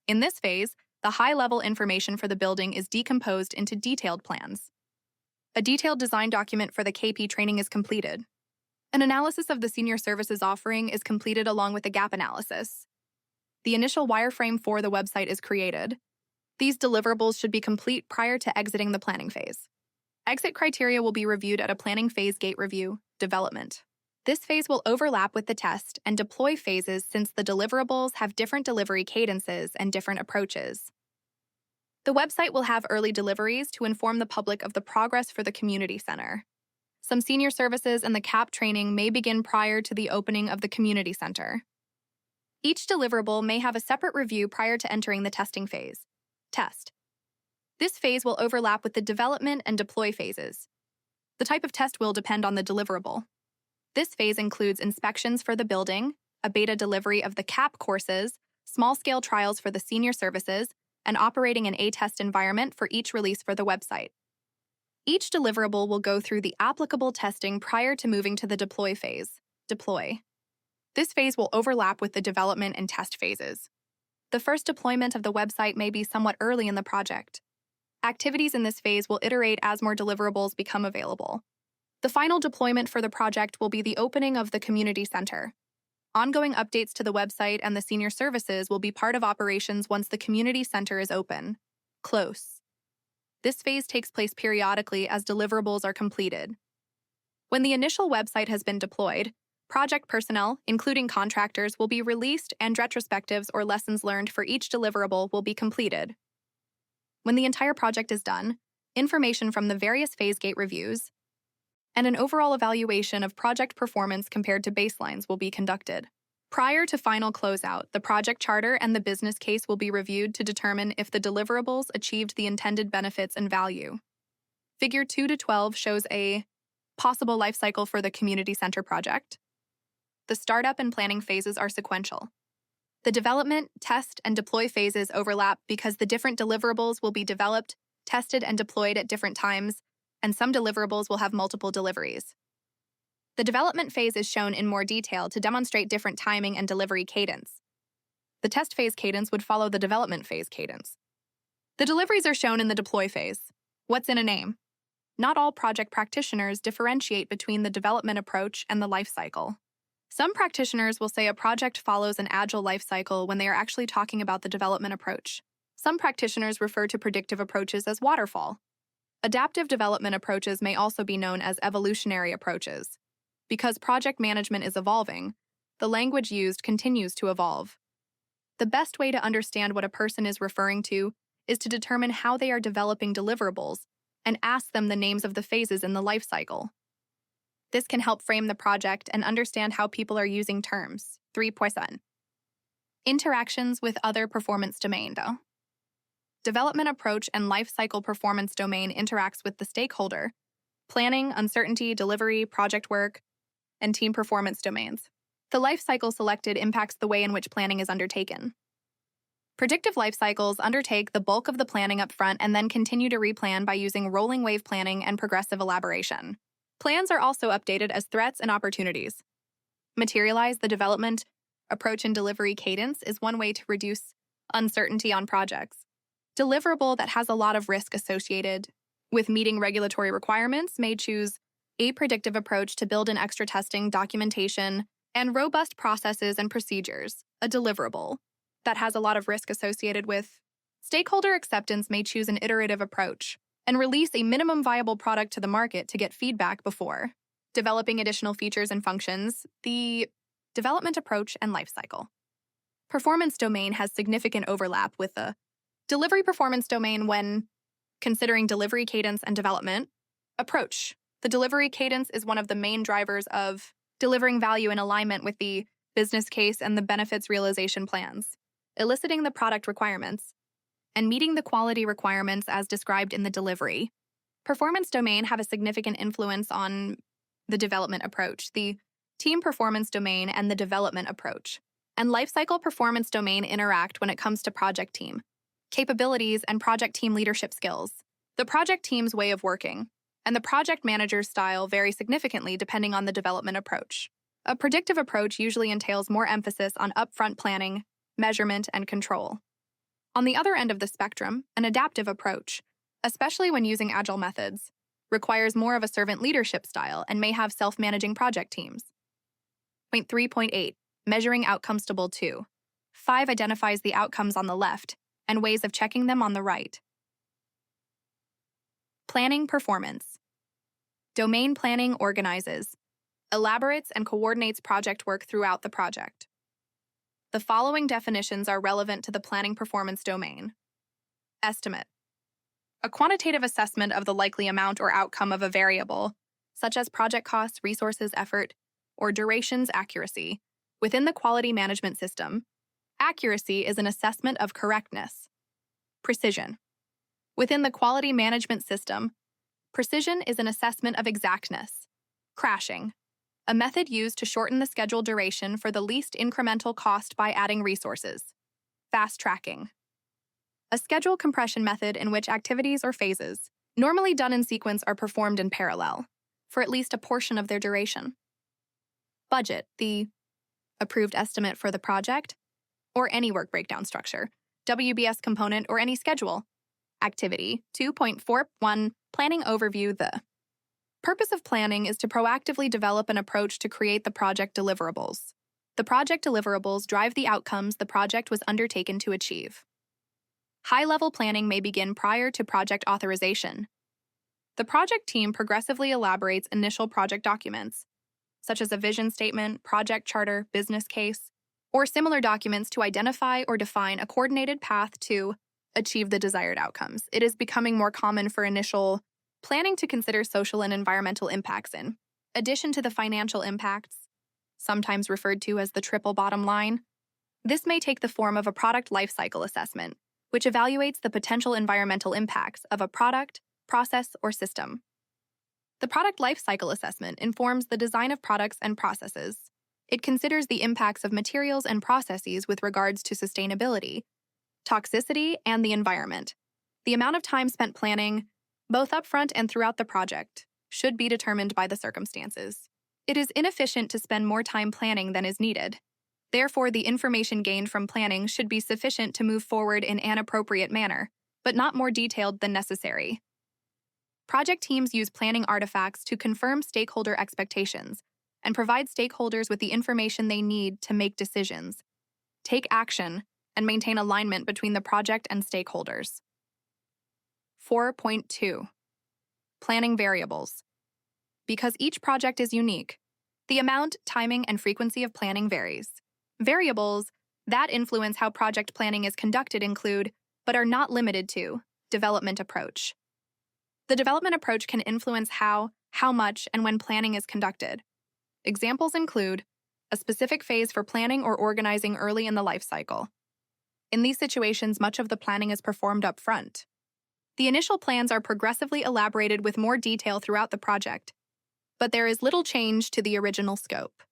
In this phase, the high-level information for the building is decomposed into detailed plans. A detailed design document for the KP training is completed. An analysis of the senior services offering is completed along with a gap analysis. The initial wireframe for the website is created. These deliverables should be complete prior to exiting the planning phase. Exit criteria will be reviewed at a planning phase gate review, development. This phase will overlap with the test and deploy phases since the deliverables have different delivery cadences and different approaches. The website will have early deliveries to inform the public of the progress for the community center. Some senior services and the CAP training may begin prior to the opening of the community center. Each deliverable may have a separate review prior to entering the testing phase. Test. This phase will overlap with the development and deploy phases. The type of test will depend on the deliverable. This phase includes inspections for the building, a beta delivery of the CAP courses, small-scale trials for the senior services, and operating an A-test environment for each release for the website. Each deliverable will go through the applicable testing prior to moving to the deploy phase. Deploy. This phase will overlap with the development and test phases. The first deployment of the website may be somewhat early in the project. Activities in this phase will iterate as more deliverables become available. The final deployment for the project will be the opening of the community center. Ongoing updates to the website and the senior services will be part of operations once the community center is open. Close. This phase takes place periodically as deliverables are completed. When the initial website has been deployed, project personnel, including contractors, will be released and retrospectives or lessons learned for each deliverable will be completed. When the entire project is done, information from the various phase gate reviews and an overall evaluation of project performance compared to baselines will be conducted. Prior to final closeout, the project charter and the business case will be reviewed to determine if the deliverables achieved the intended benefits and value. Figure 2-12 shows a possible life cycle for the community center project. The startup and planning phases are sequential. The development, test, and deploy phases overlap because the different deliverables will be developed, tested, and deployed at different times, and some deliverables will have multiple deliveries. The development phase is shown in more detail to demonstrate different timing and delivery cadence. The test phase cadence would follow the development phase cadence. The deliveries are shown in the deploy phase. What's in a name? Not all project practitioners differentiate between the development approach and the life cycle. Some practitioners will say a project follows an agile life cycle when they are actually talking about the development approach. Some practitioners refer to predictive approaches as waterfall. Adaptive development approaches may also be known as evolutionary approaches. Because project management is evolving, the language used continues to evolve. The best way to understand what a person is referring to is to determine how they are developing deliverables and ask them the names of the phases in the life cycle. This can help frame the project and understand how people are using terms. 3%. Interactions with other performance domain. Development approach and life cycle performance domain interacts with the stakeholder, planning, uncertainty, delivery, project work, and team performance domains. The life cycle selected impacts the way in which planning is undertaken. Predictive life cycles undertake the bulk of the planning up front and then continue to replan by using rolling wave planning and progressive elaboration. Plans are also updated as threats and opportunities. Materialize the development, approach, and delivery cadence is one way to reduce uncertainty on projects. Deliverable that has a lot of risk associated with meeting regulatory requirements may choose a predictive approach to build in extra testing, documentation, and robust processes and procedures. A deliverable that has a lot of risk associated with stakeholder acceptance may choose an iterative approach and release a minimum viable product to the market to get feedback before developing additional features and functions. The development approach and lifecycle. Performance domain has significant overlap with the delivery performance domain when considering delivery cadence and development approach. The delivery cadence is one of the main drivers of delivering value in alignment with the business case and the benefits realization plans, eliciting the product requirements, and meeting the quality requirements as described in the delivery. Performance domain have a significant influence on the development approach, the team performance domain, and the development approach. And lifecycle performance domain interact when it comes to project team capabilities and project team leadership skills. The project team's way of working and the project manager's style vary significantly depending on the development approach. A predictive approach usually entails more emphasis on upfront planning, measurement, and control. On the other end of the spectrum, an adaptive approach, especially when using agile methods, requires more of a servant leadership style and may have self-managing project teams. Point 3.8. Measuring outcomes table 2. 5 identifies the outcomes on the left and ways of checking them on the right. Planning performance. Domain planning organizes, elaborates, and coordinates project work throughout the project. The following definitions are relevant to the planning performance domain. Estimate. A quantitative assessment of the likely amount or outcome of a variable, such as project costs, resources, effort, or duration's accuracy, within the quality management system. Accuracy is an assessment of correctness. Precision. Within the quality management system, precision is an assessment of exactness. Crashing. A method used to shorten the schedule duration for the least incremental cost by adding resources. Fast tracking. A schedule compression method in which activities or phases normally done in sequence, are performed in parallel, for at least a portion of their duration. Budget, the approved estimate for the project, or any work breakdown structure, WBS component, or any schedule. Activity 2.41 Planning Overview. The purpose of planning is to proactively develop an approach to create the project deliverables. The project deliverables drive the outcomes the project was undertaken to achieve. High-level planning may begin prior to project authorization. The project team progressively elaborates initial project documents, such as a vision statement, project charter, business case, or similar documents to identify or define a coordinated path to achieve the desired outcomes. It is becoming more common for initial planning to consider social and environmental impacts in addition to the financial impacts, sometimes referred to as the triple bottom line. This may take the form of a product lifecycle assessment, which evaluates the potential environmental impacts of a product, process, or system. The product lifecycle assessment informs the design of products and processes. It considers the impacts of materials and processes with regards to sustainability, toxicity, and the environment. The amount of time spent planning, both upfront and throughout the project, should be determined by the circumstances. It is inefficient to spend more time planning than is needed. Therefore, the information gained from planning should be sufficient to move forward in an appropriate manner, but not more detailed than necessary. Project teams use planning artifacts to confirm stakeholder expectations and provide stakeholders with the information they need to make decisions, take action, and maintain alignment between the project and stakeholders. 4.2 Planning variables. Because each project is unique, the amount, timing, and frequency of planning varies. Variables that influence how project planning is conducted include, but are not limited to, development approach. The development approach can influence how much, and when planning is conducted. Examples include a specific phase for planning or organizing early in the life cycle. In these situations, much of the planning is performed up front. The initial plans are progressively elaborated with more detail throughout the project, but there is little change to the original scope.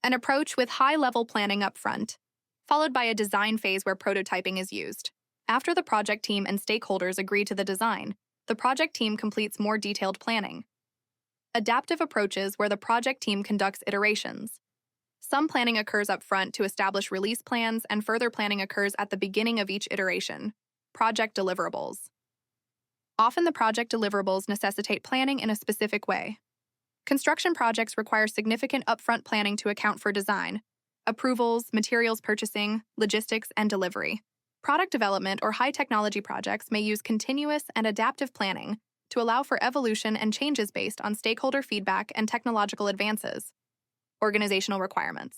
An approach with high-level planning up front, followed by a design phase where prototyping is used. After the project team and stakeholders agree to the design, the project team completes more detailed planning. Adaptive approaches where the project team conducts iterations. Some planning occurs up front to establish release plans, and further planning occurs at the beginning of each iteration. Project deliverables. Often the project deliverables necessitate planning in a specific way. Construction projects require significant upfront planning to account for design, approvals, materials purchasing, logistics, and delivery. Product development or high-technology projects may use continuous and adaptive planning to allow for evolution and changes based on stakeholder feedback and technological advances. Organizational requirements.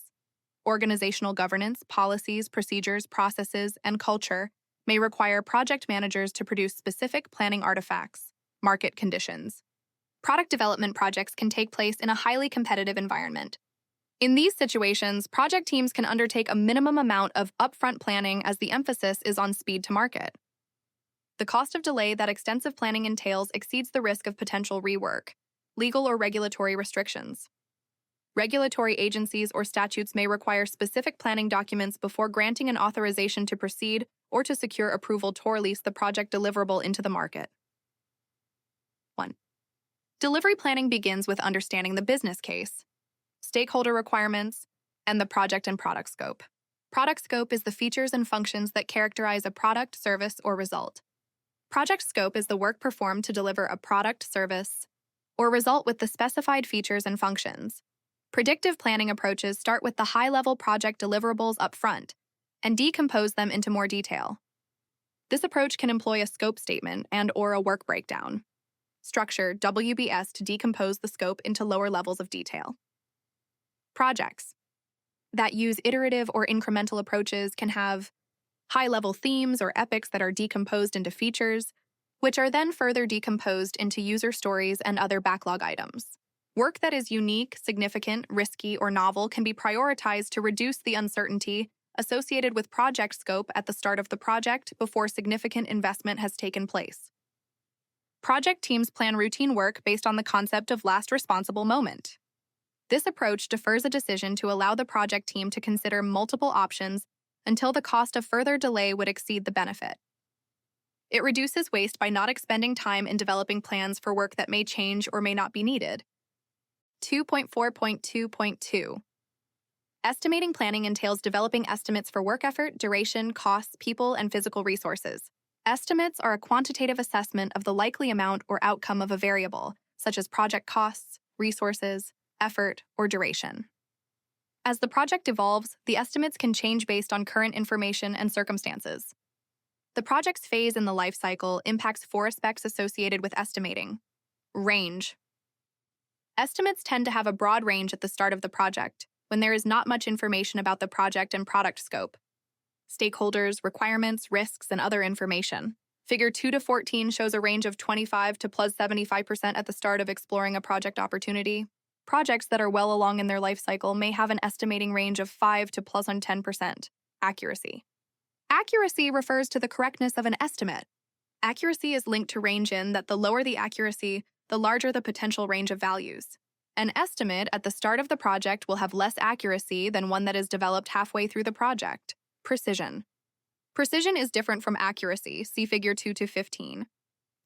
Organizational governance, policies, procedures, processes, and culture may require project managers to produce specific planning artifacts. Market conditions. Product development projects can take place in a highly competitive environment. In these situations, project teams can undertake a minimum amount of upfront planning as the emphasis is on speed to market. The cost of delay that extensive planning entails exceeds the risk of potential rework, legal or regulatory restrictions. Regulatory agencies or statutes may require specific planning documents before granting an authorization to proceed or to secure approval to release the project deliverable into the market. 1. Delivery planning begins with understanding the business case, stakeholder requirements, and the project and product scope. Product scope is the features and functions that characterize a product, service, or result. Project scope is the work performed to deliver a product, service, or result with the specified features and functions. Predictive planning approaches start with the high-level project deliverables up front and decompose them into more detail. This approach can employ a scope statement and/or a work breakdown structure, WBS, to decompose the scope into lower levels of detail. Projects that use iterative or incremental approaches can have high-level themes or epics that are decomposed into features, which are then further decomposed into user stories and other backlog items. Work that is unique, significant, risky, or novel can be prioritized to reduce the uncertainty associated with project scope at the start of the project before significant investment has taken place. Project teams plan routine work based on the concept of last responsible moment. This approach defers a decision to allow the project team to consider multiple options until the cost of further delay would exceed the benefit. It reduces waste by not expending time in developing plans for work that may change or may not be needed. 2.4.2.2 Estimating planning entails developing estimates for work effort, duration, costs, people, and physical resources. Estimates are a quantitative assessment of the likely amount or outcome of a variable, such as project costs, resources, effort, or duration. As the project evolves, the estimates can change based on current information and circumstances. The project's phase in the life cycle impacts 4 aspects associated with estimating. Range. Estimates tend to have a broad range at the start of the project, when there is not much information about the project and product scope, stakeholders, requirements, risks, and other information. Figure 2 to 14 shows a range of 25 to plus 75% at the start of exploring a project opportunity. Projects that are well along in their life cycle may have an estimating range of 5 to plus on 10%. Accuracy. Accuracy refers to the correctness of an estimate. Accuracy is linked to range in that the lower the accuracy, the larger the potential range of values. An estimate at the start of the project will have less accuracy than one that is developed halfway through the project. Precision. Precision is different from accuracy, see Figure 2 to 15.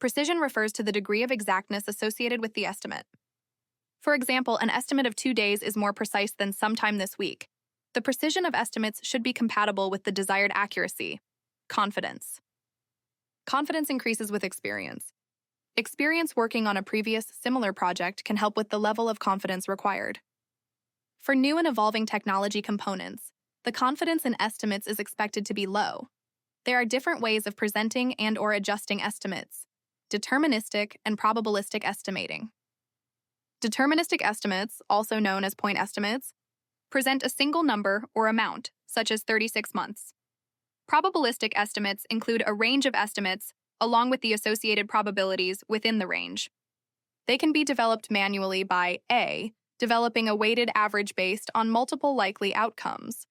Precision refers to the degree of exactness associated with the estimate. For example, an estimate of 2 days is more precise than sometime this week. The precision of estimates should be compatible with the desired accuracy. Confidence. Confidence increases with experience. Experience working on a previous similar project can help with the level of confidence required. For new and evolving technology components, the confidence in estimates is expected to be low. There are different ways of presenting and/or adjusting estimates: deterministic and probabilistic estimating. Deterministic estimates, also known as point estimates, present a single number or amount, such as 36 months. Probabilistic estimates include a range of estimates along with the associated probabilities within the range. They can be developed manually by A, developing a weighted average based on multiple likely outcomes,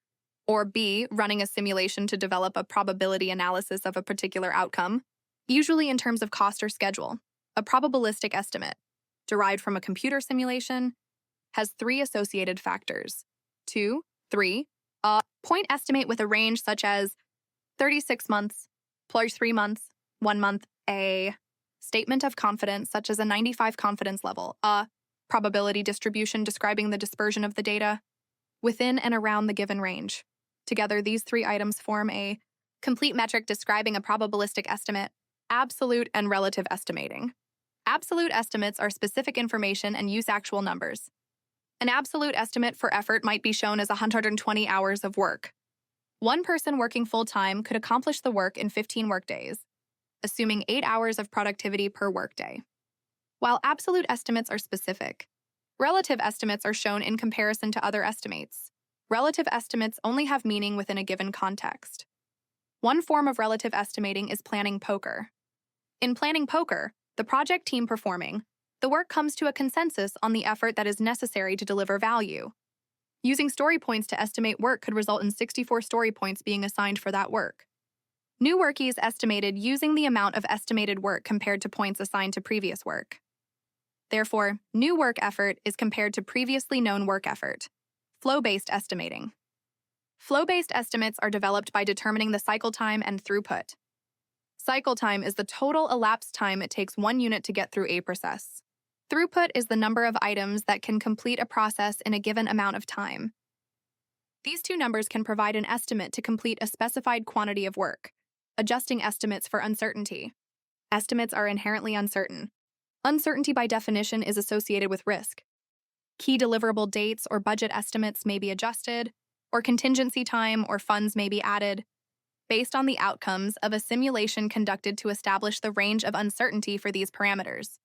or B, running a simulation to develop a probability analysis of a particular outcome, usually in terms of cost or schedule. A probabilistic estimate, derived from a computer simulation, has 3 associated factors: 2, 3, a point estimate with a range such as 36 months, plus 3 months, 1 month, a statement of confidence such as a 95 confidence level, a probability distribution describing the dispersion of the data within and around the given range. Together, these 3 items form a complete metric describing a probabilistic estimate: absolute and relative estimating. Absolute estimates are specific information and use actual numbers. An absolute estimate for effort might be shown as 120 hours of work. One person working full-time could accomplish the work in 15 workdays, assuming 8 hours of productivity per workday. While absolute estimates are specific, relative estimates are shown in comparison to other estimates. Relative estimates only have meaning within a given context. One form of relative estimating is planning poker. In planning poker, the project team performing, the work comes to a consensus on the effort that is necessary to deliver value. Using story points to estimate work could result in 64 story points being assigned for that work. New work is estimated using the amount of estimated work compared to points assigned to previous work. Therefore, new work effort is compared to previously known work effort. Flow-based estimating. Flow-based estimates are developed by determining the cycle time and throughput. Cycle time is the total elapsed time it takes one unit to get through a process. Throughput is the number of items that can complete a process in a given amount of time. These 2 numbers can provide an estimate to complete a specified quantity of work, adjusting estimates for uncertainty. Estimates are inherently uncertain. Uncertainty by definition is associated with risk. Key deliverable dates or budget estimates may be adjusted, or contingency time or funds may be added, based on the outcomes of a simulation conducted to establish the range of uncertainty for these parameters.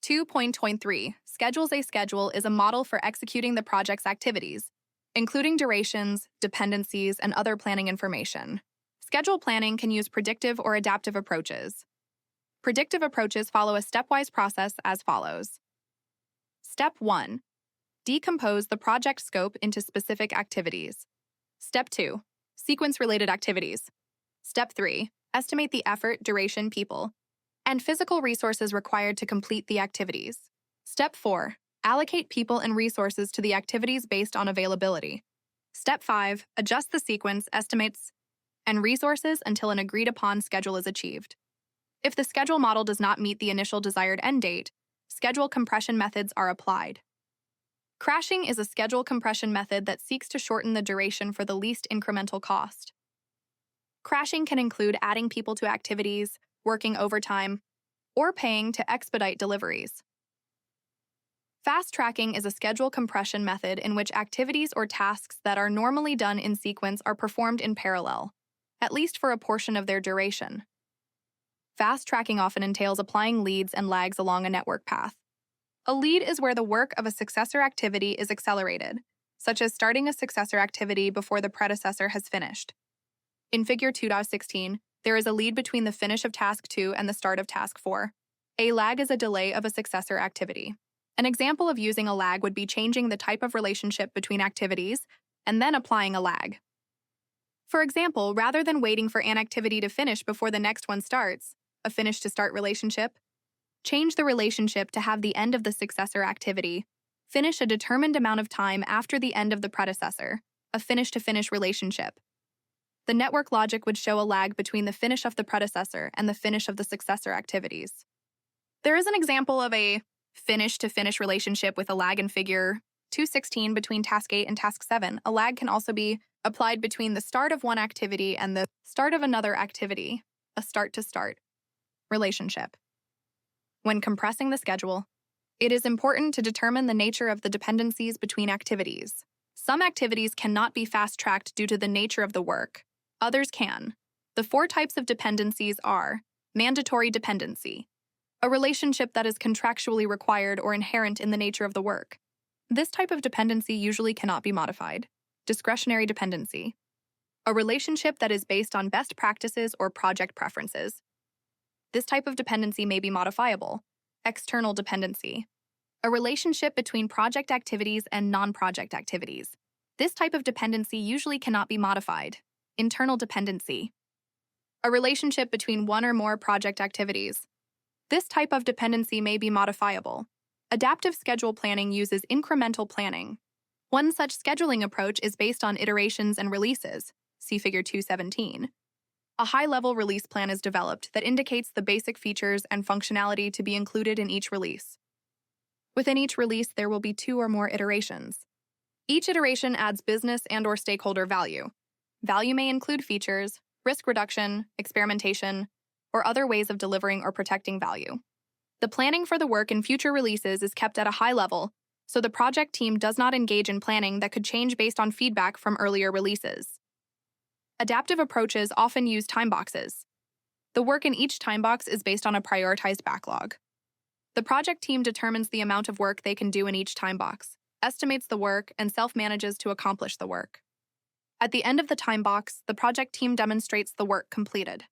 2.3 Schedules. A schedule is a model for executing the project's activities, including durations, dependencies, and other planning information. Schedule planning can use predictive or adaptive approaches. Predictive approaches follow a stepwise process as follows. Step 1. Decompose the project scope into specific activities. Step 2. Sequence-related activities. Step 3. Estimate the effort, duration, people, and physical resources required to complete the activities. Step 4. Allocate people and resources to the activities based on availability. Step 5. Adjust the sequence estimates and resources until an agreed-upon schedule is achieved. If the schedule model does not meet the initial desired end date, schedule compression methods are applied. Crashing is a schedule compression method that seeks to shorten the duration for the least incremental cost. Crashing can include adding people to activities, working overtime, or paying to expedite deliveries. Fast tracking is a schedule compression method in which activities or tasks that are normally done in sequence are performed in parallel, at least for a portion of their duration. Fast tracking often entails applying leads and lags along a network path. A lead is where the work of a successor activity is accelerated, such as starting a successor activity before the predecessor has finished. In Figure 2.16, there is a lead between the finish of Task 2 and the start of Task 4. A lag is a delay of a successor activity. An example of using a lag would be changing the type of relationship between activities and then applying a lag. For example, rather than waiting for an activity to finish before the next one starts, a finish-to-start relationship, change the relationship to have the end of the successor activity finish a determined amount of time after the end of the predecessor, a finish-to-finish relationship. The network logic would show a lag between the finish of the predecessor and the finish of the successor activities. There is an example of a finish-to-finish relationship with a lag in Figure 2.16 between Task 8 and Task 7. A lag can also be applied between the start of one activity and the start of another activity, a start-to-start relationship. When compressing the schedule, it is important to determine the nature of the dependencies between activities. Some activities cannot be fast-tracked due to the nature of the work. Others can. The 4 types of dependencies are mandatory dependency, a relationship that is contractually required or inherent in the nature of the work. This type of dependency usually cannot be modified. Discretionary dependency, a relationship that is based on best practices or project preferences. This type of dependency may be modifiable. External dependency, a relationship between project activities and non-project activities. This type of dependency usually cannot be modified. Internal dependency, a relationship between one or more project activities. This type of dependency may be modifiable. Adaptive schedule planning uses incremental planning. One such scheduling approach is based on iterations and releases. See Figure 2.17. A high-level release plan is developed that indicates the basic features and functionality to be included in each release. Within each release, there will be 2 or more iterations. Each iteration adds business and/or stakeholder value. Value may include features, risk reduction, experimentation, or other ways of delivering or protecting value. The planning for the work in future releases is kept at a high level, so the project team does not engage in planning that could change based on feedback from earlier releases. Adaptive approaches often use time boxes. The work in each time box is based on a prioritized backlog. The project team determines the amount of work they can do in each time box, estimates the work, and self-manages to accomplish the work. At the end of the time box, the project team demonstrates the work completed.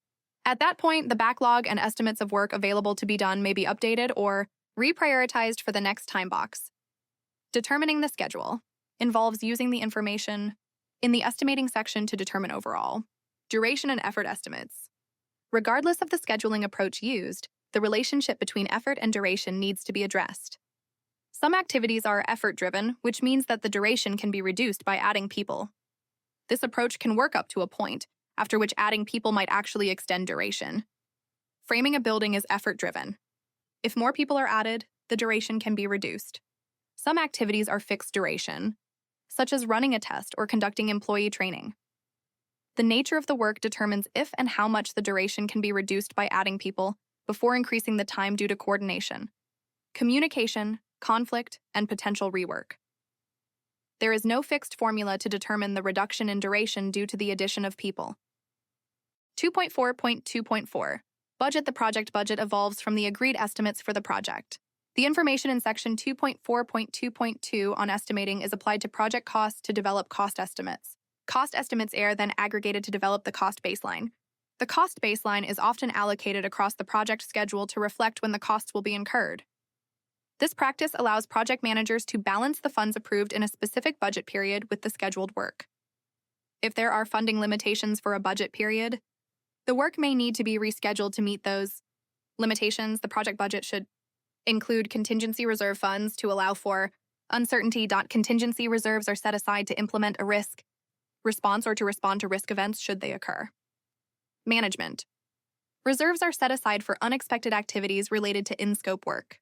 At that point, the backlog and estimates of work available to be done may be updated or reprioritized for the next time box. Determining the schedule involves using the information in the estimating section to determine overall duration and effort estimates. Regardless of the scheduling approach used, the relationship between effort and duration needs to be addressed. Some activities are effort-driven, which means that the duration can be reduced by adding people. This approach can work up to a point, after which adding people might actually extend duration. Framing a building is effort-driven. If more people are added, the duration can be reduced. Some activities are fixed duration, such as running a test or conducting employee training. The nature of the work determines if and how much the duration can be reduced by adding people before increasing the time due to coordination, communication, conflict, and potential rework. There is no fixed formula to determine the reduction in duration due to the addition of people. 2.4.2.4. Budget. The project budget evolves from the agreed estimates for the project. The information in section 2.4.2.2 on estimating is applied to project costs to develop cost estimates. Cost estimates are then aggregated to develop the cost baseline. The cost baseline is often allocated across the project schedule to reflect when the costs will be incurred. This practice allows project managers to balance the funds approved in a specific budget period with the scheduled work. If there are funding limitations for a budget period, the work may need to be rescheduled to meet those limitations. The project budget should include contingency reserve funds to allow for uncertainty. Contingency reserves are set aside to implement a risk response or to respond to risk events should they occur. Management. Reserves are set aside for unexpected activities related to in-scope work.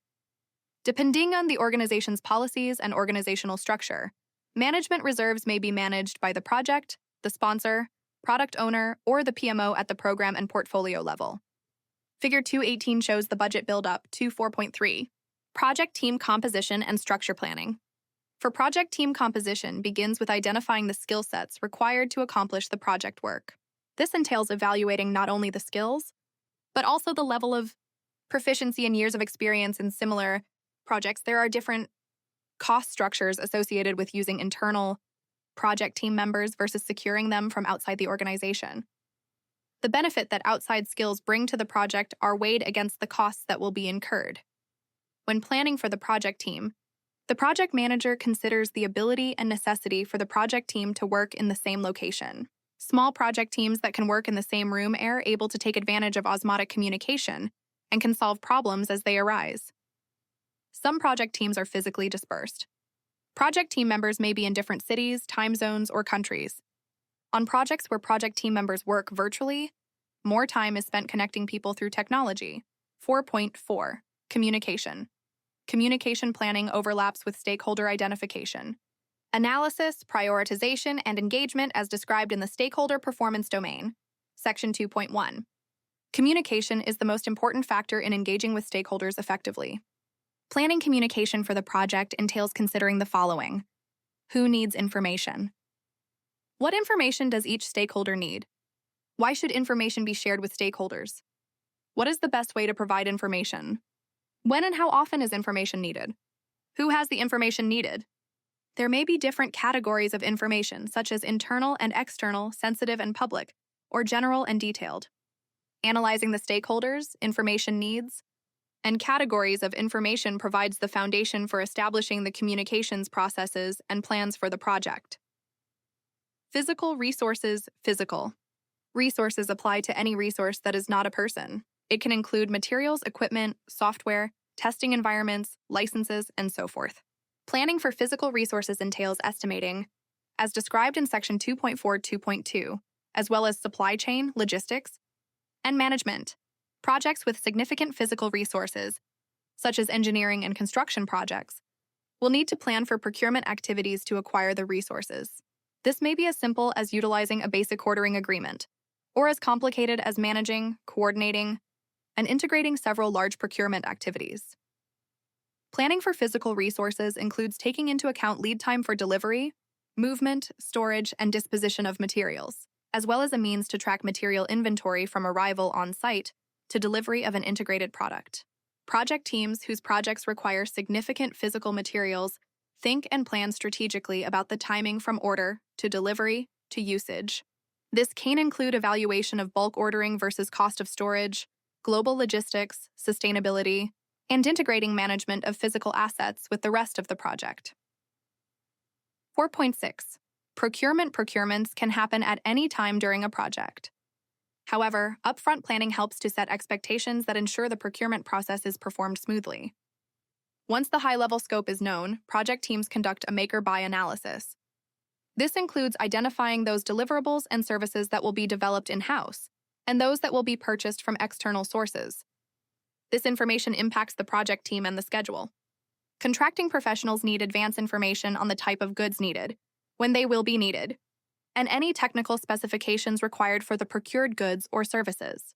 Depending on the organization's policies and organizational structure, management reserves may be managed by the project, the sponsor, product owner, or the PMO at the program and portfolio level. Figure 218 shows the budget build-up to 4.3. Project team composition and structure planning. For project team composition begins with identifying the skill sets required to accomplish the project work. This entails evaluating not only the skills, but also the level of proficiency and years of experience in similar projects. There are different cost structures associated with using internal project team members versus securing them from outside the organization. The benefit that outside skills bring to the project are weighed against the costs that will be incurred. When planning for the project team, the project manager considers the ability and necessity for the project team to work in the same location. Small project teams that can work in the same room are able to take advantage of osmotic communication and can solve problems as they arise. Some project teams are physically dispersed. Project team members may be in different cities, time zones, or countries. On projects where project team members work virtually, more time is spent connecting people through technology. 4.4. Communication. Communication planning overlaps with stakeholder identification. Analysis, prioritization, and engagement as described in the stakeholder performance domain. Section 2.1. Communication is the most important factor in engaging with stakeholders effectively. Planning communication for the project entails considering the following. Who needs information? What information does each stakeholder need? Why should information be shared with stakeholders? What is the best way to provide information? When and how often is information needed? Who has the information needed? There may be different categories of information, such as internal and external, sensitive and public, or general and detailed. Analyzing the stakeholders, information needs, and categories of information provides the foundation for establishing the communications processes and plans for the project. Physical resources. Physical resources apply to any resource that is not a person. It can include materials, equipment, software, testing environments, licenses, and so forth. Planning for physical resources entails estimating, as described in Section 2.4.2.2, as well as supply chain, logistics, and management. Projects with significant physical resources, such as engineering and construction projects, will need to plan for procurement activities to acquire the resources. This may be as simple as utilizing a basic ordering agreement, or as complicated as managing, coordinating, and integrating several large procurement activities. Planning for physical resources includes taking into account lead time for delivery, movement, storage, and disposition of materials, as well as a means to track material inventory from arrival on site to delivery of an integrated product. Project teams whose projects require significant physical materials think and plan strategically about the timing from order to delivery to usage. This can include evaluation of bulk ordering versus cost of storage, global logistics, sustainability, and integrating management of physical assets with the rest of the project. 4.6. Procurements can happen at any time during a project. However, upfront planning helps to set expectations that ensure the procurement process is performed smoothly. Once the high-level scope is known, project teams conduct a make-or-buy analysis. This includes identifying those deliverables and services that will be developed in-house, and those that will be purchased from external sources. This information impacts the project team and the schedule. Contracting professionals need advance information on the type of goods needed, when they will be needed, and any technical specifications required for the procured goods or services.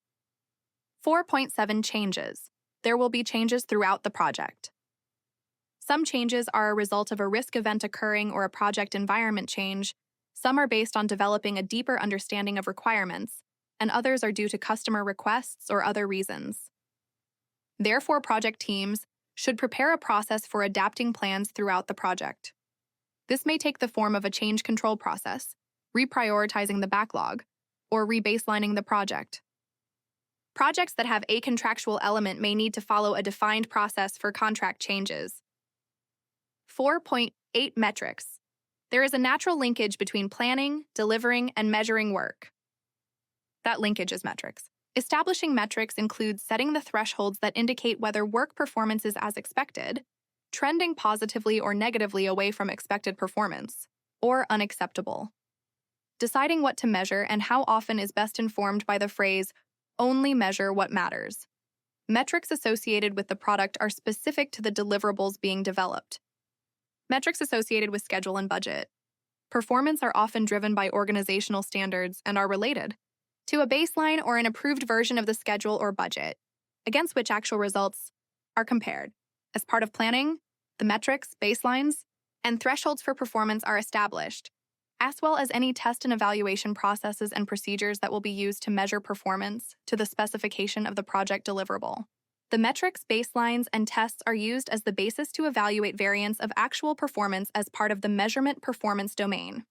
4.7 Changes. There will be changes throughout the project. Some changes are a result of a risk event occurring or a project environment change, some are based on developing a deeper understanding of requirements, and others are due to customer requests or other reasons. Therefore, project teams should prepare a process for adapting plans throughout the project. This may take the form of a change control process, reprioritizing the backlog, or rebaselining the project. Projects that have a contractual element may need to follow a defined process for contract changes. 4.8 Metrics. There is a natural linkage between planning, delivering, and measuring work. That linkage is metrics. Establishing metrics includes setting the thresholds that indicate whether work performance is as expected, trending positively or negatively away from expected performance, or unacceptable. Deciding what to measure and how often is best informed by the phrase, only measure what matters. Metrics associated with the product are specific to the deliverables being developed. Metrics associated with schedule and budget. Performance are often driven by organizational standards and are related to a baseline or an approved version of the schedule or budget, against which actual results are compared. As part of planning, the metrics, baselines, and thresholds for performance are established, as well as any test and evaluation processes and procedures that will be used to measure performance to the specification of the project deliverable. The metrics, baselines, and tests are used as the basis to evaluate variance of actual performance as part of the measurement performance domain.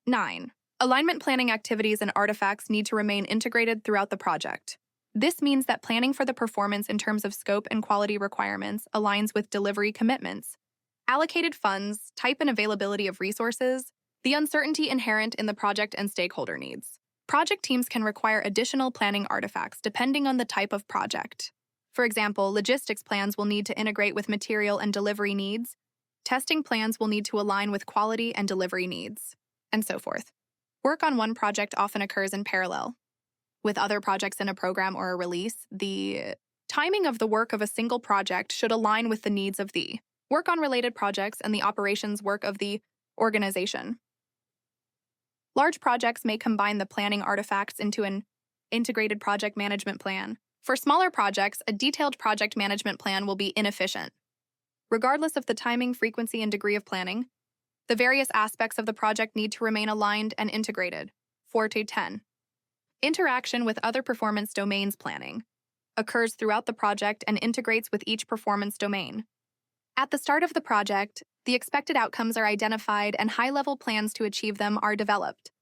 9. Alignment planning activities and artifacts need to remain integrated throughout the project. This means that planning for the performance in terms of scope and quality requirements aligns with delivery commitments, allocated funds, type and availability of resources, the uncertainty inherent in the project and stakeholder needs. Project teams can require additional planning artifacts depending on the type of project. For example, logistics plans will need to integrate with material and delivery needs, testing plans will need to align with quality and delivery needs, and so forth. Work on one project often occurs in parallel. With other projects in a program or a release, the timing of the work of a single project should align with the needs of the work on related projects and the operations work of the organization. Large projects may combine the planning artifacts into an integrated project management plan. For smaller projects, a detailed project management plan will be inefficient. Regardless of the timing, frequency, and degree of planning, the various aspects of the project need to remain aligned and integrated. 4 to 10. Interaction with other performance domains planning occurs throughout the project and integrates with each performance domain. At the start of the project, the expected outcomes are identified and high-level plans to achieve them are developed.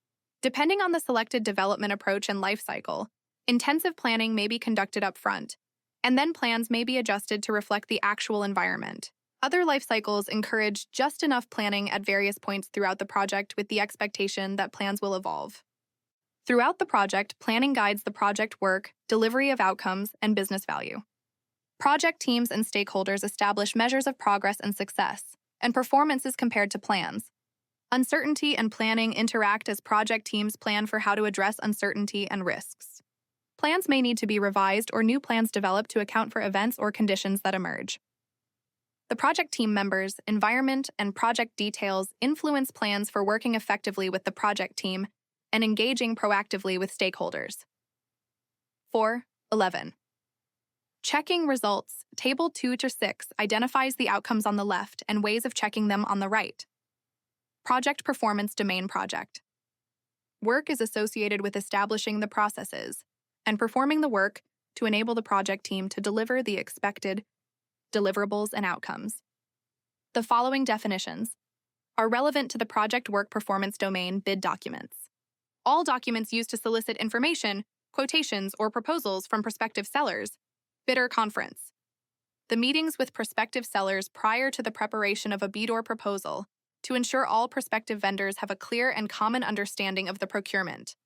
Depending on the selected development approach and life cycle, intensive planning may be conducted up front, and then plans may be adjusted to reflect the actual environment. Other life cycles encourage just enough planning at various points throughout the project with the expectation that plans will evolve. Throughout the project, planning guides the project work, delivery of outcomes, and business value. Project teams and stakeholders establish measures of progress and success, and performance is compared to plans. Uncertainty and planning interact as project teams plan for how to address uncertainty and risks. Plans may need to be revised or new plans developed to account for events or conditions that emerge. The project team members, environment, and project details influence plans for working effectively with the project team and engaging proactively with stakeholders. 4.11. Checking results. Table 2 to 6 identifies the outcomes on the left and ways of checking them on the right. Project performance domain project. Work is associated with establishing the processes and performing the work to enable the project team to deliver the expected deliverables and outcomes. The following definitions are relevant to the project work performance domain bid documents. All documents used to solicit information, quotations, or proposals from prospective sellers. Bidder conference. The meetings with prospective sellers prior to the preparation of a bid or proposal to ensure all prospective vendors have a clear and common understanding of the procurement.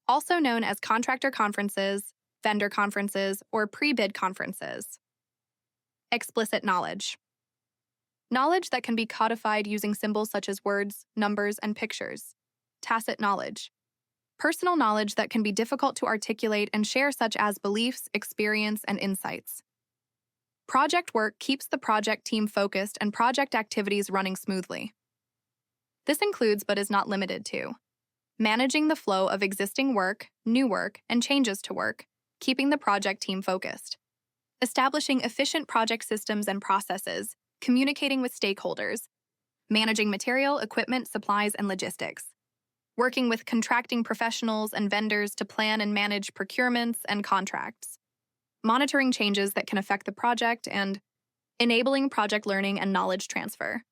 Also known as contractor conferences, vendor conferences, or pre-bid conferences. Explicit knowledge. Knowledge that can be codified using symbols such as words, numbers, and pictures. Tacit knowledge. Personal knowledge that can be difficult to articulate and share, such as beliefs, experience, and insights. Project work keeps the project team focused and project activities running smoothly. This includes, but is not limited to, managing the flow of existing work, new work, and changes to work, keeping the project team focused. Establishing efficient project systems and processes, communicating with stakeholders, managing material, equipment, supplies, and logistics. Working with contracting professionals and vendors to plan and manage procurements and contracts, monitoring changes that can affect the project, and enabling project learning and knowledge transfer.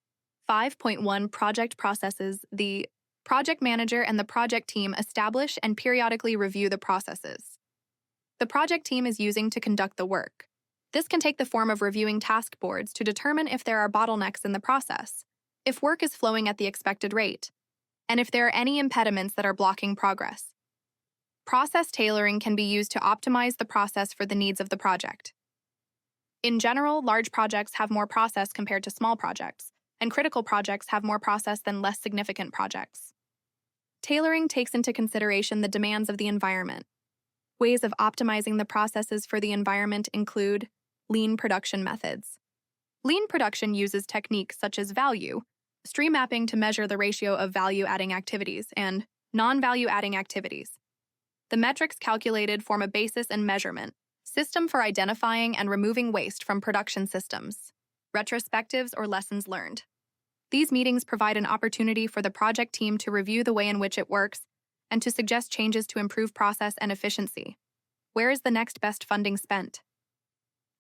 5.1 Project processes. The project manager and the project team establish and periodically review the processes the project team is using to conduct the work. This can take the form of reviewing task boards to determine if there are bottlenecks in the process, if work is flowing at the expected rate, and if there are any impediments that are blocking progress. Process tailoring can be used to optimize the process for the needs of the project. In general, large projects have more process compared to small projects, and critical projects have more process than less significant projects. Tailoring takes into consideration the demands of the environment. Ways of optimizing the processes for the environment include lean production methods. Lean production uses techniques such as value, stream mapping to measure the ratio of value-adding activities, and non-value-adding activities. The metrics calculated form a basis and measurement system for identifying and removing waste from production systems, retrospectives, or lessons learned. These meetings provide an opportunity for the project team to review the way in which it works and to suggest changes to improve process and efficiency. Where is the next best funding spent?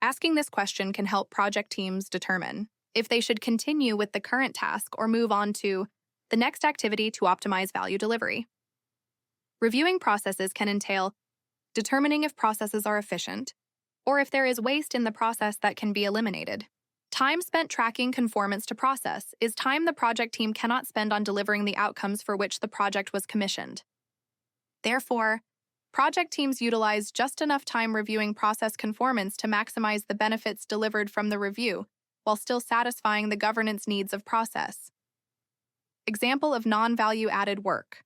Asking this question can help project teams determine if they should continue with the current task or move on to the next activity to optimize value delivery. Reviewing processes can entail determining if processes are efficient or if there is waste in the process that can be eliminated. Time spent tracking conformance to process is time the project team cannot spend on delivering the outcomes for which the project was commissioned. Therefore, project teams utilize just enough time reviewing process conformance to maximize the benefits delivered from the review while still satisfying the governance needs of process. Example of non-value-added work.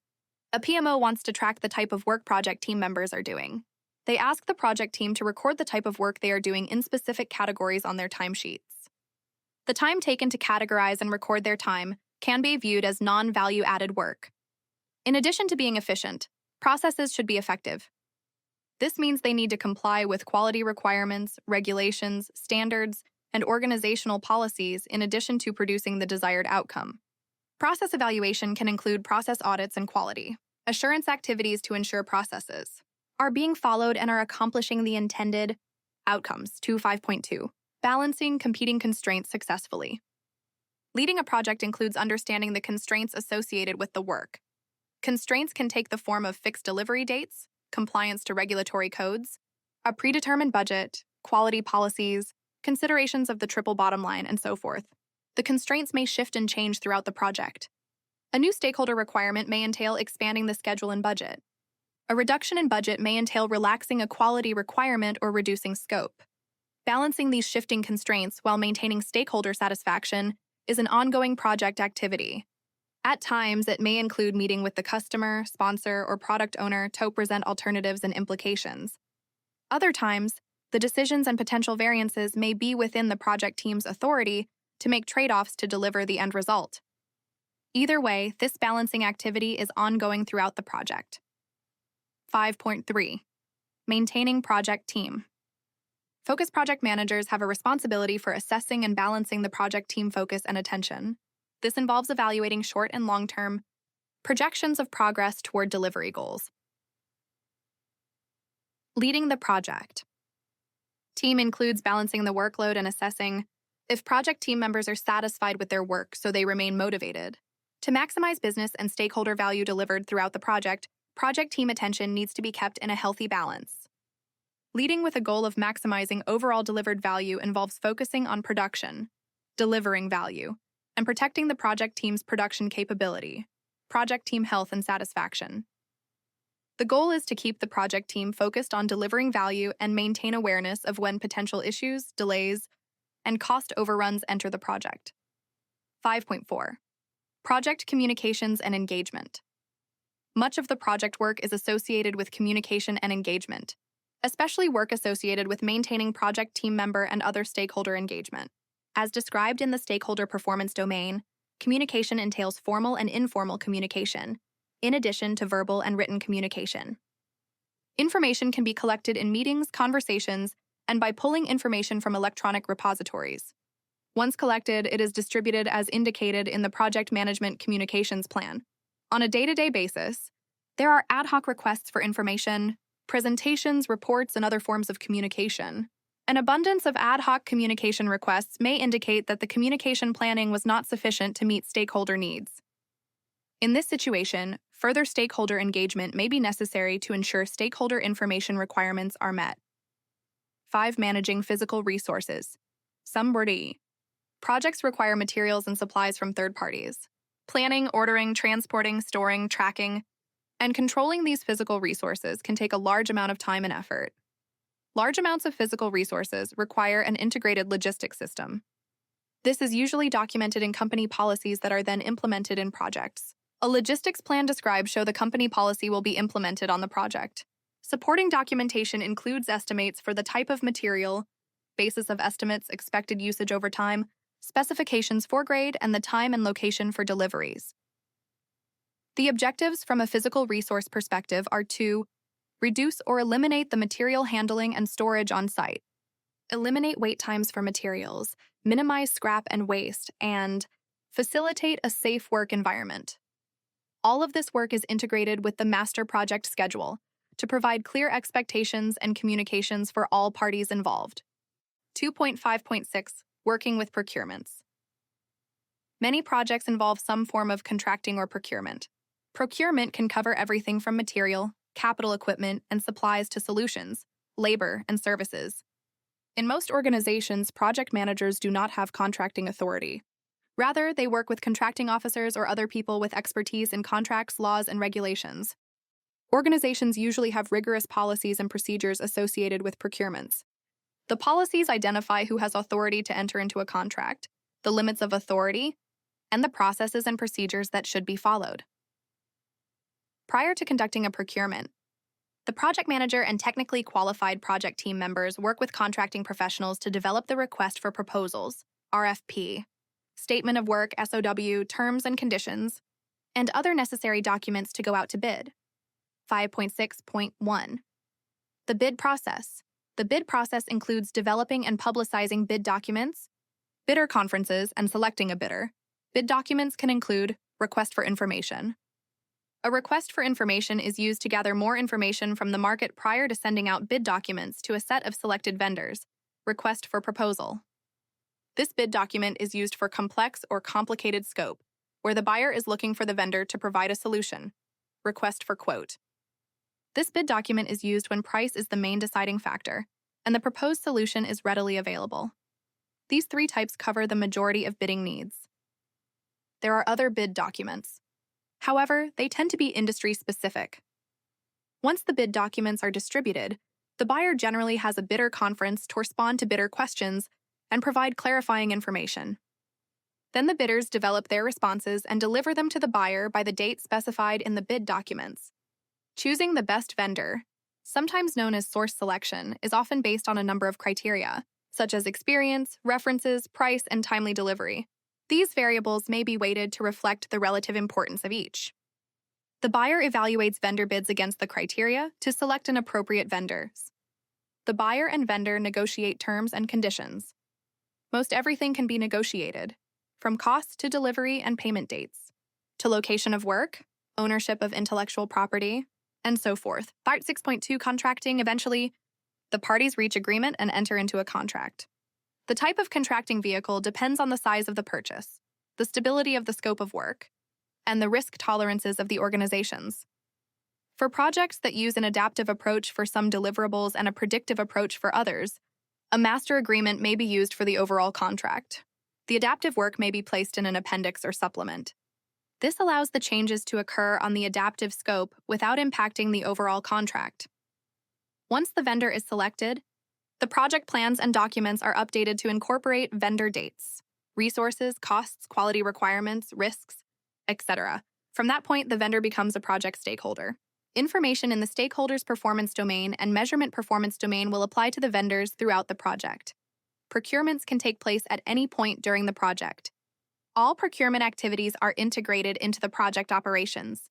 A PMO wants to track the type of work project team members are doing. They ask the project team to record the type of work they are doing in specific categories on their timesheets. The time taken to categorize and record their time can be viewed as non-value-added work. In addition to being efficient, processes should be effective. This means they need to comply with quality requirements, regulations, standards, and organizational policies in addition to producing the desired outcome. Process evaluation can include process audits and quality assurance activities to ensure processes are being followed and are accomplishing the intended outcomes. 5.2. Balancing competing constraints successfully. Leading a project includes understanding the constraints associated with the work. Constraints can take the form of fixed delivery dates, compliance to regulatory codes, a predetermined budget, quality policies, considerations of the triple bottom line, and so forth. The constraints may shift and change throughout the project. A new stakeholder requirement may entail expanding the schedule and budget. A reduction in budget may entail relaxing a quality requirement or reducing scope. Balancing these shifting constraints while maintaining stakeholder satisfaction is an ongoing project activity. At times, it may include meeting with the customer, sponsor, or product owner to present alternatives and implications. Other times, the decisions and potential variances may be within the project team's authority to make trade-offs to deliver the end result. Either way, this balancing activity is ongoing throughout the project. 5.3. Maintaining project team. Focus project managers have a responsibility for assessing and balancing the project team focus and attention. This involves evaluating short and long-term projections of progress toward delivery goals. Leading the project. Team includes balancing the workload and assessing if project team members are satisfied with their work so they remain motivated. To maximize business and stakeholder value delivered throughout the project team attention needs to be kept in a healthy balance. Leading with a goal of maximizing overall delivered value involves focusing on production, delivering value, and protecting the project team's production capability, project team health and satisfaction. The goal is to keep the project team focused on delivering value and maintain awareness of when potential issues, delays, and cost overruns enter the project. 5.4. Project communications and engagement. Much of the project work is associated with communication and engagement, especially work associated with maintaining project team member and other stakeholder engagement. As described in the stakeholder performance domain, communication entails formal and informal communication, in addition to verbal and written communication. Information can be collected in meetings, conversations, and by pulling information from electronic repositories. Once collected, it is distributed as indicated in the project management communications plan. On a day-to-day basis, there are ad hoc requests for information, presentations, reports, and other forms of communication. An abundance of ad hoc communication requests may indicate that the communication planning was not sufficient to meet stakeholder needs. In this situation, further stakeholder engagement may be necessary to ensure stakeholder information requirements are met. 5. Managing physical resources. Somebody. Projects require materials and supplies from third parties. Planning, ordering, transporting, storing, tracking, and controlling these physical resources can take a large amount of time and effort. Large amounts of physical resources require an integrated logistics system. This is usually documented in company policies that are then implemented in projects. A logistics plan describes how the company policy will be implemented on the project. Supporting documentation includes estimates for the type of material, basis of estimates, expected usage over time, specifications for grade, and the time and location for deliveries. The objectives from a physical resource perspective are to reduce or eliminate the material handling and storage on site, eliminate wait times for materials, minimize scrap and waste, and facilitate a safe work environment. All of this work is integrated with the master project schedule to provide clear expectations and communications for all parties involved. 2.5.6 Working with procurements. Many projects involve some form of contracting or procurement. Procurement can cover everything from material, capital equipment, and supplies to solutions, labor, and services. In most organizations, project managers do not have contracting authority. Rather, they work with contracting officers or other people with expertise in contracts, laws, and regulations. Organizations usually have rigorous policies and procedures associated with procurements. The policies identify who has authority to enter into a contract, the limits of authority, and the processes and procedures that should be followed. Prior to conducting a procurement, the project manager and technically qualified project team members work with contracting professionals to develop the request for proposals, RFP, statement of work, SOW, terms and conditions, and other necessary documents to go out to bid. 5.6.1 The bid process. The bid process includes developing and publicizing bid documents, bidder conferences, and selecting a bidder. Bid documents can include request for information. A request for information is used to gather more information from the market prior to sending out bid documents to a set of selected vendors. Request for proposal. This bid document is used for complex or complicated scope, where the buyer is looking for the vendor to provide a solution. Request for quote. This bid document is used when price is the main deciding factor, and the proposed solution is readily available. These three types cover the majority of bidding needs. There are other bid documents. However, they tend to be industry-specific. Once the bid documents are distributed, the buyer generally has a bidder conference to respond to bidder questions and provide clarifying information. Then the bidders develop their responses and deliver them to the buyer by the date specified in the bid documents. Choosing the best vendor, sometimes known as source selection, is often based on a number of criteria, such as experience, references, price, and timely delivery. These variables may be weighted to reflect the relative importance of each. The buyer evaluates vendor bids against the criteria to select an appropriate vendor. The buyer and vendor negotiate terms and conditions. Most everything can be negotiated, from cost to delivery and payment dates, to location of work, ownership of intellectual property, and so forth. Part 6.2 Contracting. Eventually, the parties reach agreement and enter into a contract. The type of contracting vehicle depends on the size of the purchase, the stability of the scope of work, and the risk tolerances of the organizations. For projects that use an adaptive approach for some deliverables and a predictive approach for others, a master agreement may be used for the overall contract. The adaptive work may be placed in an appendix or supplement. This allows the changes to occur on the adaptive scope without impacting the overall contract. Once the vendor is selected, the project plans and documents are updated to incorporate vendor dates, resources, costs, quality requirements, risks, etc. From that point, the vendor becomes a project stakeholder. Information in the stakeholder's performance domain and measurement performance domain will apply to the vendors throughout the project. Procurements can take place at any point during the project. All procurement activities are integrated into the project operations.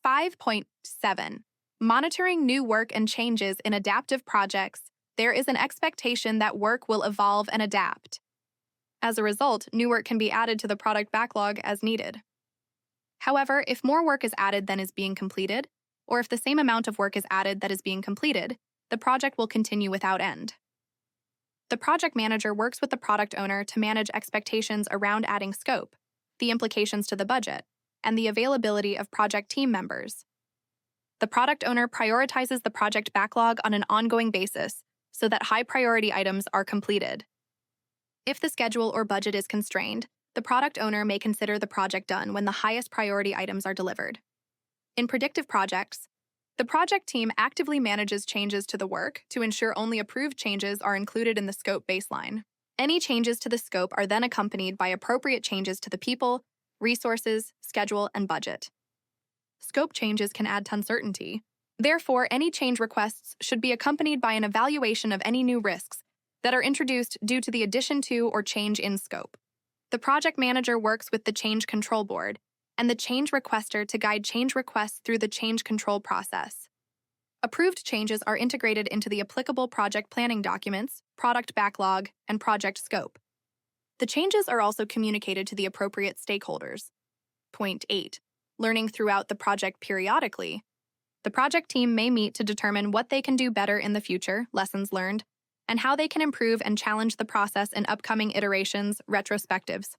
5.7 Monitoring new work and changes in adaptive projects. There is an expectation that work will evolve and adapt. As a result, new work can be added to the product backlog as needed. However, if more work is added than is being completed, or if the same amount of work is added that is being completed, the project will continue without end. The project manager works with the product owner to manage expectations around adding scope, the implications to the budget, and the availability of project team members. The product owner prioritizes the project backlog on an ongoing basis so that high-priority items are completed. If the schedule or budget is constrained, the product owner may consider the project done when the highest priority items are delivered. In predictive projects, the project team actively manages changes to the work to ensure only approved changes are included in the scope baseline. Any changes to the scope are then accompanied by appropriate changes to the people, resources, schedule, and budget. Scope changes can add to uncertainty. Therefore, any change requests should be accompanied by an evaluation of any new risks that are introduced due to the addition to or change in scope. The project manager works with the change control board and the change requester to guide change requests through the change control process. Approved changes are integrated into the applicable project planning documents, product backlog, and project scope. The changes are also communicated to the appropriate stakeholders. Point 8. Learning throughout the project periodically. The project team may meet to determine what they can do better in the future, lessons learned, and how they can improve and challenge the process in upcoming iterations, retrospectives.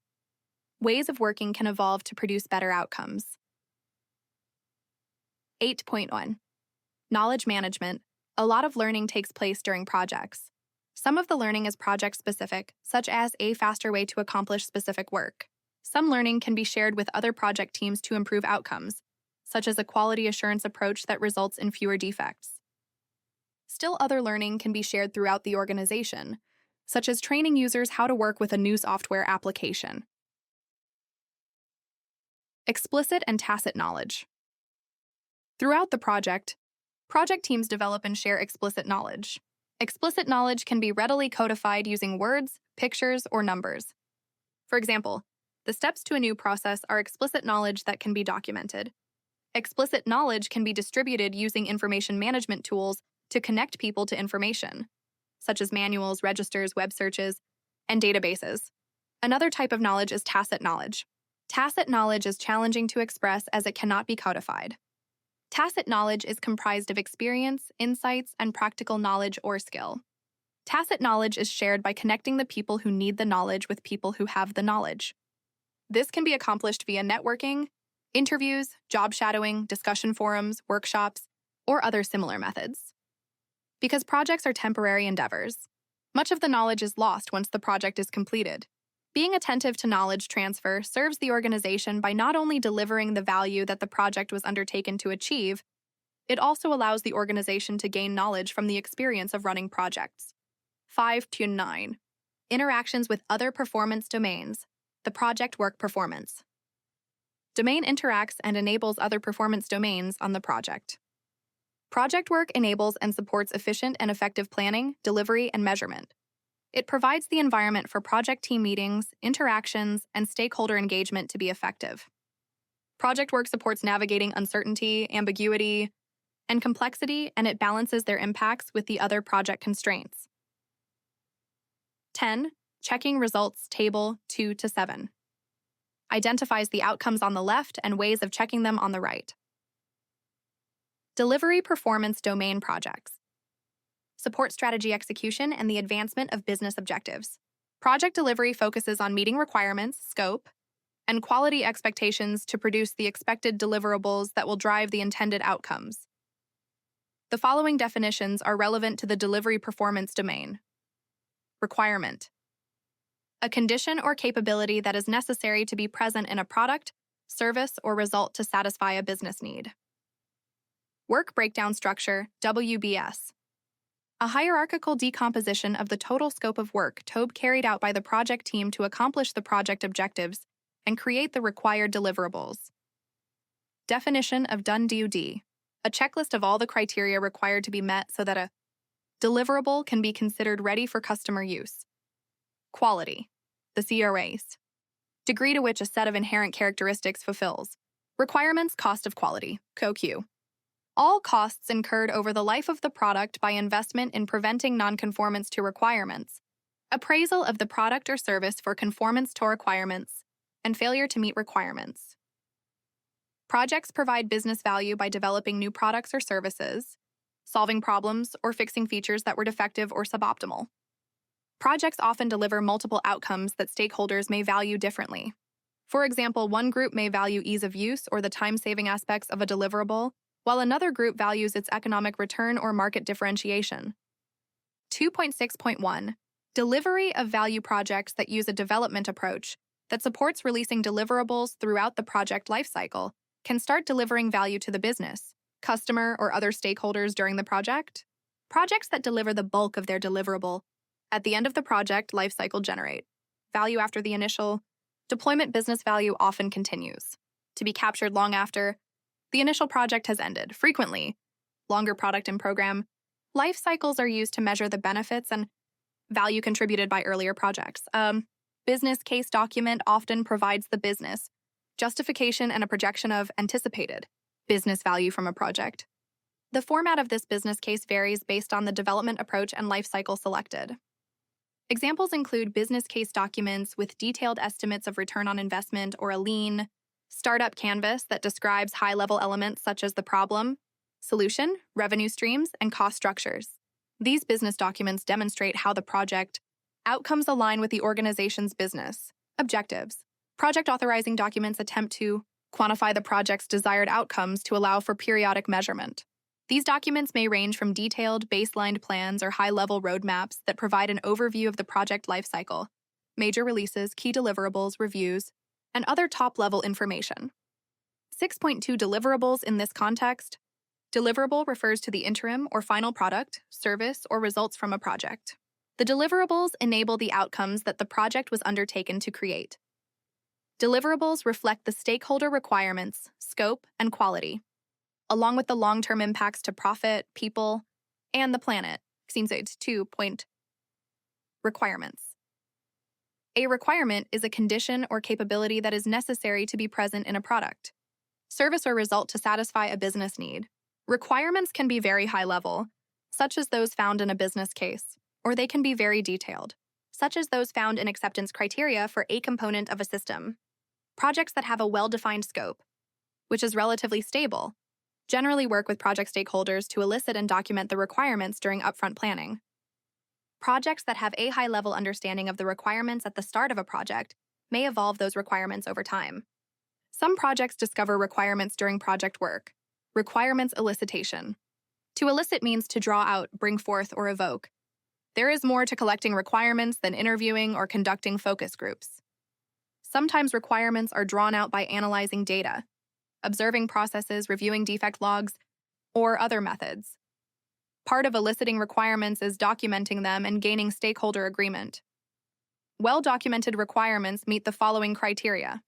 Ways of working can evolve to produce better outcomes. 8.1. Knowledge management. A lot of learning takes place during projects. Some of the learning is project-specific, such as a faster way to accomplish specific work. Some learning can be shared with other project teams to improve outcomes, such as a quality assurance approach that results in fewer defects. Still, other learning can be shared throughout the organization, such as training users how to work with a new software application. Explicit and tacit knowledge. Throughout the project teams develop and share explicit knowledge. Explicit knowledge can be readily codified using words, pictures, or numbers. For example, the steps to a new process are explicit knowledge that can be documented. Explicit knowledge can be distributed using information management tools to connect people to information, such as manuals, registers, web searches, and databases. Another type of knowledge is tacit knowledge. Tacit knowledge is challenging to express as it cannot be codified. Tacit knowledge is comprised of experience, insights, and practical knowledge or skill. Tacit knowledge is shared by connecting the people who need the knowledge with people who have the knowledge. This can be accomplished via networking, interviews, job shadowing, discussion forums, workshops, or other similar methods. Because projects are temporary endeavors, much of the knowledge is lost once the project is completed. Being attentive to knowledge transfer serves the organization by not only delivering the value that the project was undertaken to achieve, it also allows the organization to gain knowledge from the experience of running projects. 5.9. Interactions with other performance domains. The project work performance. Domain interacts and enables other performance domains on the project. Project work enables and supports efficient and effective planning, delivery, and measurement. It provides the environment for project team meetings, interactions, and stakeholder engagement to be effective. Project work supports navigating uncertainty, ambiguity, and complexity, and it balances their impacts with the other project constraints. 10. Checking results table 2 to 7. Identifies the outcomes on the left and ways of checking them on the right. Delivery performance domain projects. Support strategy execution and the advancement of business objectives. Project delivery focuses on meeting requirements, scope, and quality expectations to produce the expected deliverables that will drive the intended outcomes. The following definitions are relevant to the delivery performance domain. Requirement. A condition or capability that is necessary to be present in a product, service, or result to satisfy a business need. Work breakdown structure, WBS. A hierarchical decomposition of the total scope of work carried out by the project team to accomplish the project objectives and create the required deliverables. Definition of done DoD. A checklist of all the criteria required to be met so that a deliverable can be considered ready for customer use. Quality. The CRAs. Degree to which a set of inherent characteristics fulfills. Requirements, cost of quality, COQ. All costs incurred over the life of the product by investment in preventing nonconformance to requirements, appraisal of the product or service for conformance to requirements, and failure to meet requirements. Projects provide business value by developing new products or services, solving problems, or fixing features that were defective or suboptimal. Projects often deliver multiple outcomes that stakeholders may value differently. For example, one group may value ease of use or the time-saving aspects of a deliverable, while another group values its economic return or market differentiation. 2.6.1. Delivery of value projects that use a development approach that supports releasing deliverables throughout the project lifecycle can start delivering value to the business, customer, or other stakeholders during the project. Projects that deliver the bulk of their deliverable At the end of the project lifecycle generate. Value after the initial deployment business value often continues to be captured long after the initial project has ended. Frequently, longer product and program life cycles are used to measure the benefits and value contributed by earlier projects. Business case document often provides the business justification and a projection of anticipated business value from a project. The format of this business case varies based on the development approach and life cycle selected. Examples include business case documents with detailed estimates of return on investment or a lean startup canvas that describes high-level elements such as the problem, solution, revenue streams, and cost structures. These business documents demonstrate how the project outcomes align with the organization's business objectives. Project authorizing documents attempt to quantify the project's desired outcomes to allow for periodic measurement. These documents may range from detailed, baselined plans or high-level roadmaps that provide an overview of the project lifecycle, major releases, key deliverables, reviews, and other top-level information. 6.2 Deliverables in this context. Deliverable refers to the interim or final product, service, or results from a project. The deliverables enable the outcomes that the project was undertaken to create. Deliverables reflect the stakeholder requirements, scope, and quality, along with the long-term impacts to profit, people, and the planet. 2. Requirements. A requirement is a condition or capability that is necessary to be present in a product, service, or result to satisfy a business need. Requirements can be very high-level, such as those found in a business case, or they can be very detailed, such as those found in acceptance criteria for a component of a system. Projects that have a well-defined scope, which is relatively stable, generally work with project stakeholders to elicit and document the requirements during upfront planning. Projects that have a high-level understanding of the requirements at the start of a project may evolve those requirements over time. Some projects discover requirements during project work. Requirements elicitation. To elicit means to draw out, bring forth, or evoke. There is more to collecting requirements than interviewing or conducting focus groups. Sometimes requirements are drawn out by analyzing data, observing processes, reviewing defect logs, or other methods. Part of eliciting requirements is documenting them and gaining stakeholder agreement. Well-documented requirements meet the following criteria.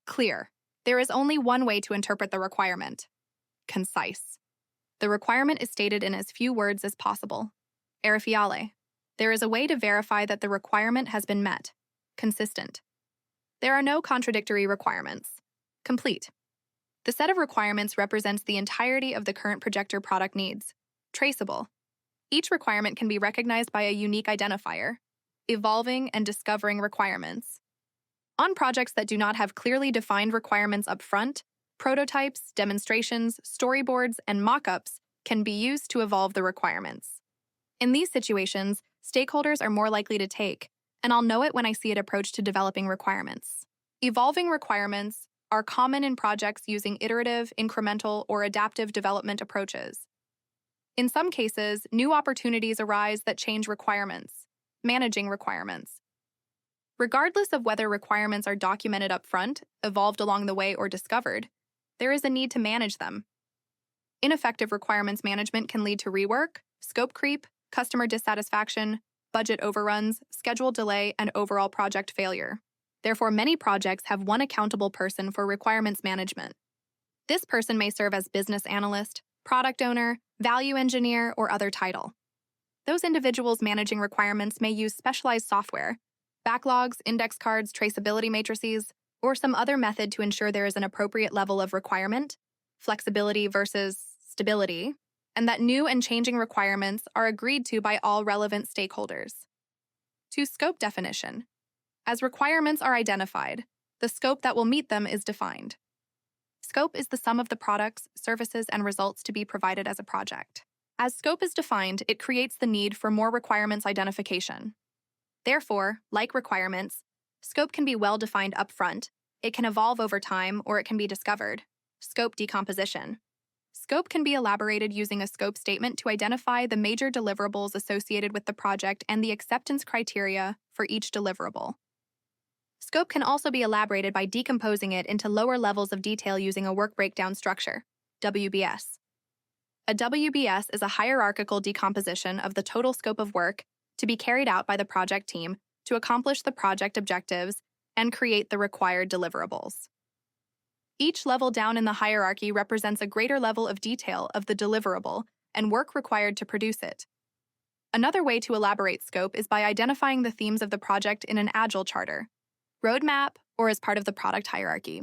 Clear. There is only one way to interpret the requirement. Concise. The requirement is stated in as few words as possible. Erifiale. There is a way to verify that the requirement has been met. Consistent. There are no contradictory requirements. Complete. The set of requirements represents the entirety of the current projector product needs. Traceable. Each requirement can be recognized by a unique identifier. Evolving and discovering requirements. On projects that do not have clearly defined requirements up front, prototypes, demonstrations, storyboards, and mock-ups can be used to evolve the requirements. In these situations, stakeholders are more likely to take, and I'll know it when I see it, approach to developing requirements. Evolving requirements are common in projects using iterative, incremental, or adaptive development approaches. In some cases, new opportunities arise that change requirements. Managing requirements. Regardless of whether requirements are documented up front, evolved along the way, or discovered, there is a need to manage them. Ineffective requirements management can lead to rework, scope creep, customer dissatisfaction, budget overruns, schedule delay, and overall project failure. Therefore, many projects have one accountable person for requirements management. This person may serve as business analyst, product owner, value engineer, or other title. Those individuals managing requirements may use specialized software, backlogs, index cards, traceability matrices, or some other method to ensure there is an appropriate level of requirement, flexibility versus stability, and that new and changing requirements are agreed to by all relevant stakeholders. 2. Scope definition. As requirements are identified, the scope that will meet them is defined. Scope is the sum of the products, services, and results to be provided as a project. As scope is defined, it creates the need for more requirements identification. Therefore, like requirements, scope can be well defined upfront, it can evolve over time, or it can be discovered. Scope decomposition. Scope can be elaborated using a scope statement to identify the major deliverables associated with the project and the acceptance criteria for each deliverable. Scope can also be elaborated by decomposing it into lower levels of detail using a work breakdown structure, WBS. A WBS is a hierarchical decomposition of the total scope of work to be carried out by the project team to accomplish the project objectives and create the required deliverables. Each level down in the hierarchy represents a greater level of detail of the deliverable and work required to produce it. Another way to elaborate scope is by identifying the themes of the project in an agile charter, roadmap, or as part of the product hierarchy.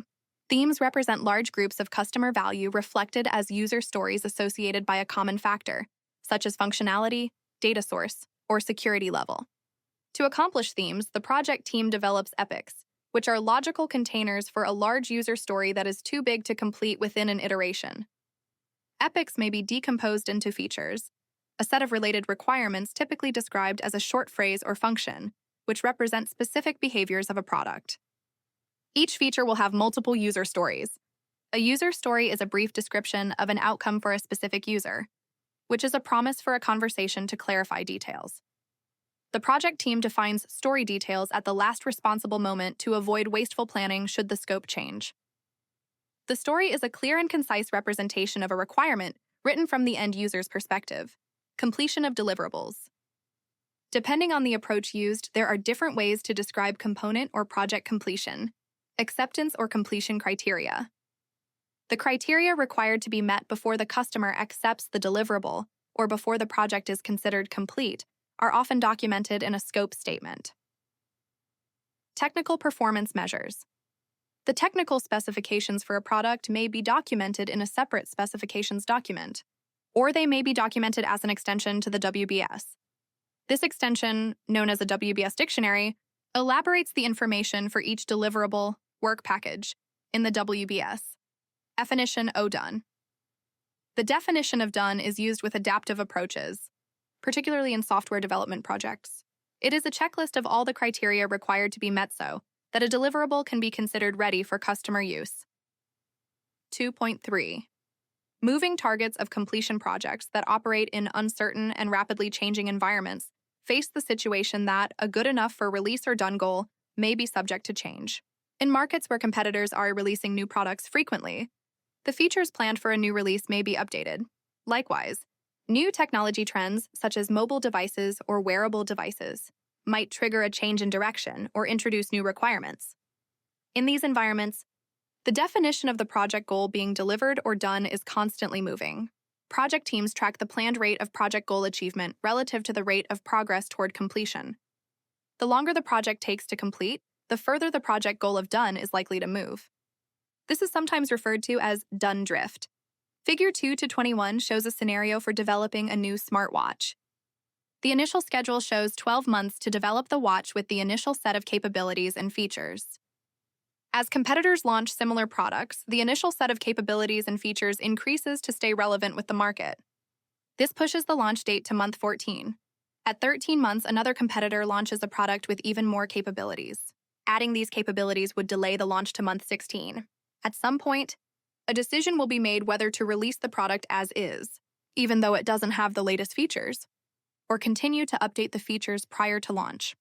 Themes represent large groups of customer value reflected as user stories associated by a common factor, such as functionality, data source, or security level. To accomplish themes, the project team develops epics, which are logical containers for a large user story that is too big to complete within an iteration. Epics may be decomposed into features, a set of related requirements typically described as a short phrase or function, which represent specific behaviors of a product. Each feature will have multiple user stories. A user story is a brief description of an outcome for a specific user, which is a promise for a conversation to clarify details. The project team defines story details at the last responsible moment to avoid wasteful planning should the scope change. The story is a clear and concise representation of a requirement written from the end user's perspective. Completion of deliverables. Depending on the approach used, there are different ways to describe component or project completion, acceptance or completion criteria. The criteria required to be met before the customer accepts the deliverable or before the project is considered complete are often documented in a scope statement. Technical performance measures. The technical specifications for a product may be documented in a separate specifications document, or they may be documented as an extension to the WBS. This extension, known as a WBS dictionary, elaborates the information for each deliverable work package in the WBS. Definition O done. The definition of done is used with adaptive approaches, particularly in software development projects. It is a checklist of all the criteria required to be met so that a deliverable can be considered ready for customer use. 2.3. Moving targets of completion projects that operate in uncertain and rapidly changing environments face the situation that a good enough for release or done goal may be subject to change. In markets where competitors are releasing new products frequently, the features planned for a new release may be updated. Likewise, new technology trends, such as mobile devices or wearable devices, might trigger a change in direction or introduce new requirements. In these environments, the definition of the project goal being delivered or done is constantly moving. Project teams track the planned rate of project goal achievement relative to the rate of progress toward completion. The longer the project takes to complete, the further the project goal of done is likely to move. This is sometimes referred to as done drift. Figure 2-21 shows a scenario for developing a new smartwatch. The initial schedule shows 12 months to develop the watch with the initial set of capabilities and features. As competitors launch similar products, the initial set of capabilities and features increases to stay relevant with the market. This pushes the launch date to month 14. At 13 months, another competitor launches a product with even more capabilities. Adding these capabilities would delay the launch to month 16. At some point, a decision will be made whether to release the product as is, even though it doesn't have the latest features, or continue to update the features prior to launch.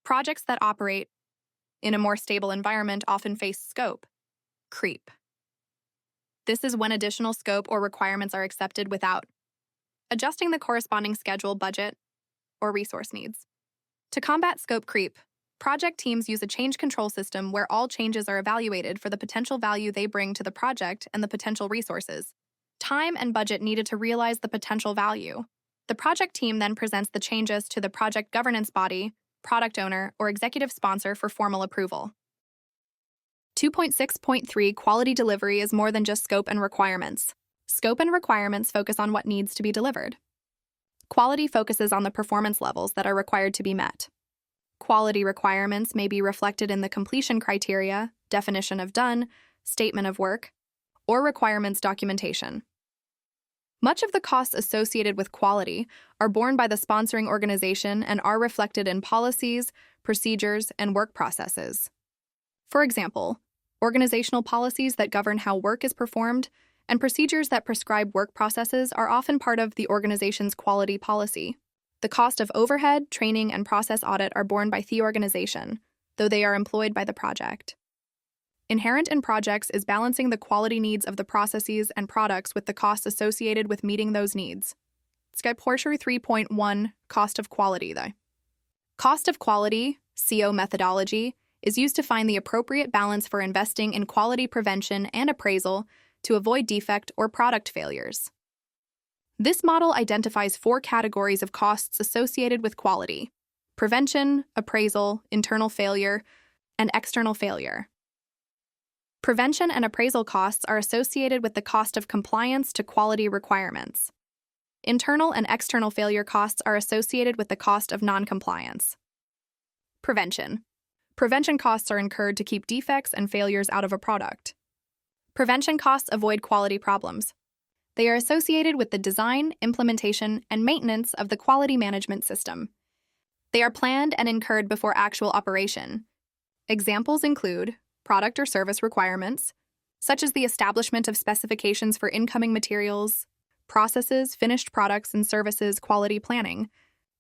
Projects that operate in a more stable environment often face scope creep. This is when additional scope or requirements are accepted without adjusting the corresponding schedule, budget, or resource needs. To combat scope creep, project teams use a change control system where all changes are evaluated for the potential value they bring to the project and the potential resources, time, and budget needed to realize the potential value. The project team then presents the changes to the project governance body, product owner, or executive sponsor for formal approval. 2.6.3 Quality delivery is more than just scope and requirements. Scope and requirements focus on what needs to be delivered. Quality focuses on the performance levels that are required to be met. Quality requirements may be reflected in the completion criteria, definition of done, statement of work, or requirements documentation. Much of the costs associated with quality are borne by the sponsoring organization and are reflected in policies, procedures, and work processes. For example, organizational policies that govern how work is performed and procedures that prescribe work processes are often part of the organization's quality policy. The cost of overhead, training, and process audit are borne by the organization, though they are employed by the project. Inherent in projects is balancing the quality needs of the processes and products with the costs associated with meeting those needs. Ska Porter 3.1 Cost of Quality. The cost of quality, CO methodology, is used to find the appropriate balance for investing in quality prevention and appraisal to avoid defect or product failures. This model identifies 4 categories of costs associated with quality: prevention, appraisal, internal failure, and external failure. Prevention and appraisal costs are associated with the cost of compliance to quality requirements. Internal and external failure costs are associated with the cost of non-compliance. Prevention. Prevention costs are incurred to keep defects and failures out of a product. Prevention costs avoid quality problems. They are associated with the design, implementation, and maintenance of the quality management system. They are planned and incurred before actual operation. Examples include product or service requirements, such as the establishment of specifications for incoming materials, processes, finished products, and services quality planning,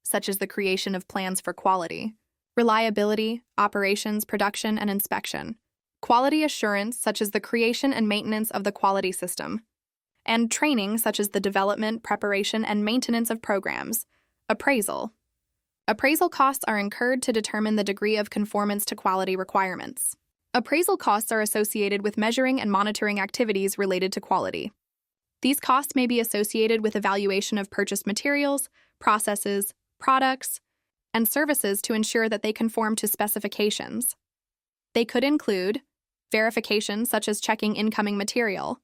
such as the creation of plans for quality, reliability, operations, production, and inspection, quality assurance, such as the creation and maintenance of the quality system, and training, such as the development, preparation, and maintenance of programs. Appraisal. Appraisal costs are incurred to determine the degree of conformance to quality requirements. Appraisal costs are associated with measuring and monitoring activities related to quality. These costs may be associated with evaluation of purchased materials, processes, products, and services to ensure that they conform to specifications. They could include verification, such as checking incoming material,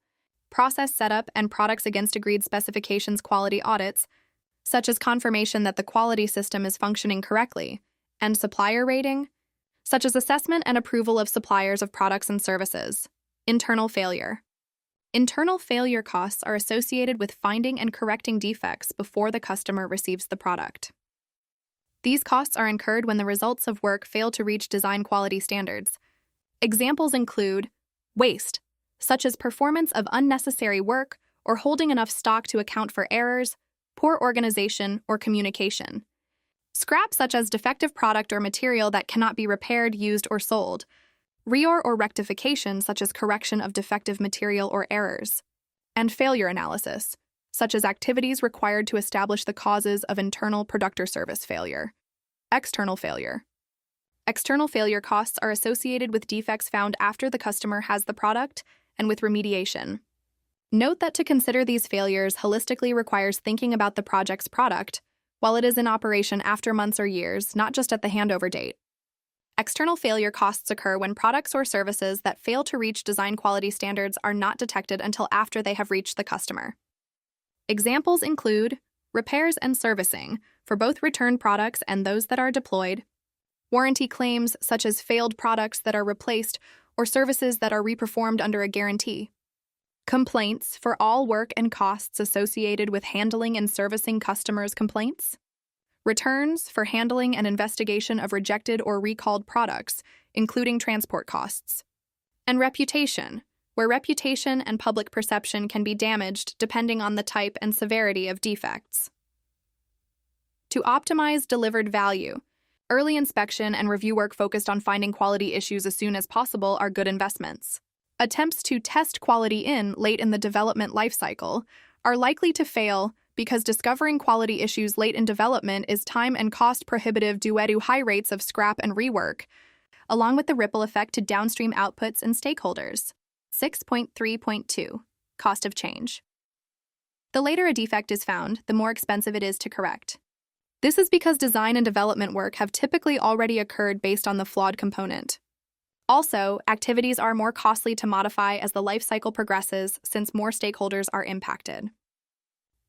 process setup and products against agreed specifications quality audits, such as confirmation that the quality system is functioning correctly, and supplier rating, such as assessment and approval of suppliers of products and services. Internal failure. Internal failure costs are associated with finding and correcting defects before the customer receives the product. These costs are incurred when the results of work fail to reach design quality standards. Examples include waste, such as performance of unnecessary work or holding enough stock to account for errors, poor organization, or communication. Scrap, such as defective product or material that cannot be repaired, used, or sold. Reor or rectification, such as correction of defective material or errors. And failure analysis, such as activities required to establish the causes of internal product or service failure. External failure. External failure costs are associated with defects found after the customer has the product and with remediation. Note that to consider these failures holistically requires thinking about the project's product while it is in operation after months or years, not just at the handover date. External failure costs occur when products or services that fail to reach design quality standards are not detected until after they have reached the customer. Examples include repairs and servicing for both returned products and those that are deployed, warranty claims such as failed products that are replaced or services that are reperformed under a guarantee, complaints for all work and costs associated with handling and servicing customers' complaints, returns for handling and investigation of rejected or recalled products, including transport costs, and reputation, where reputation and public perception can be damaged depending on the type and severity of defects. To optimize delivered value, early inspection and review work focused on finding quality issues as soon as possible are good investments. Attempts to test quality late in the development lifecycle are likely to fail because discovering quality issues late in development is time and cost prohibitive due to high rates of scrap and rework, along with the ripple effect to downstream outputs and stakeholders. 6.3.2 Cost of change. The later a defect is found, the more expensive it is to correct. This is because design and development work have typically already occurred based on the flawed component. Also, activities are more costly to modify as the life cycle progresses since more stakeholders are impacted.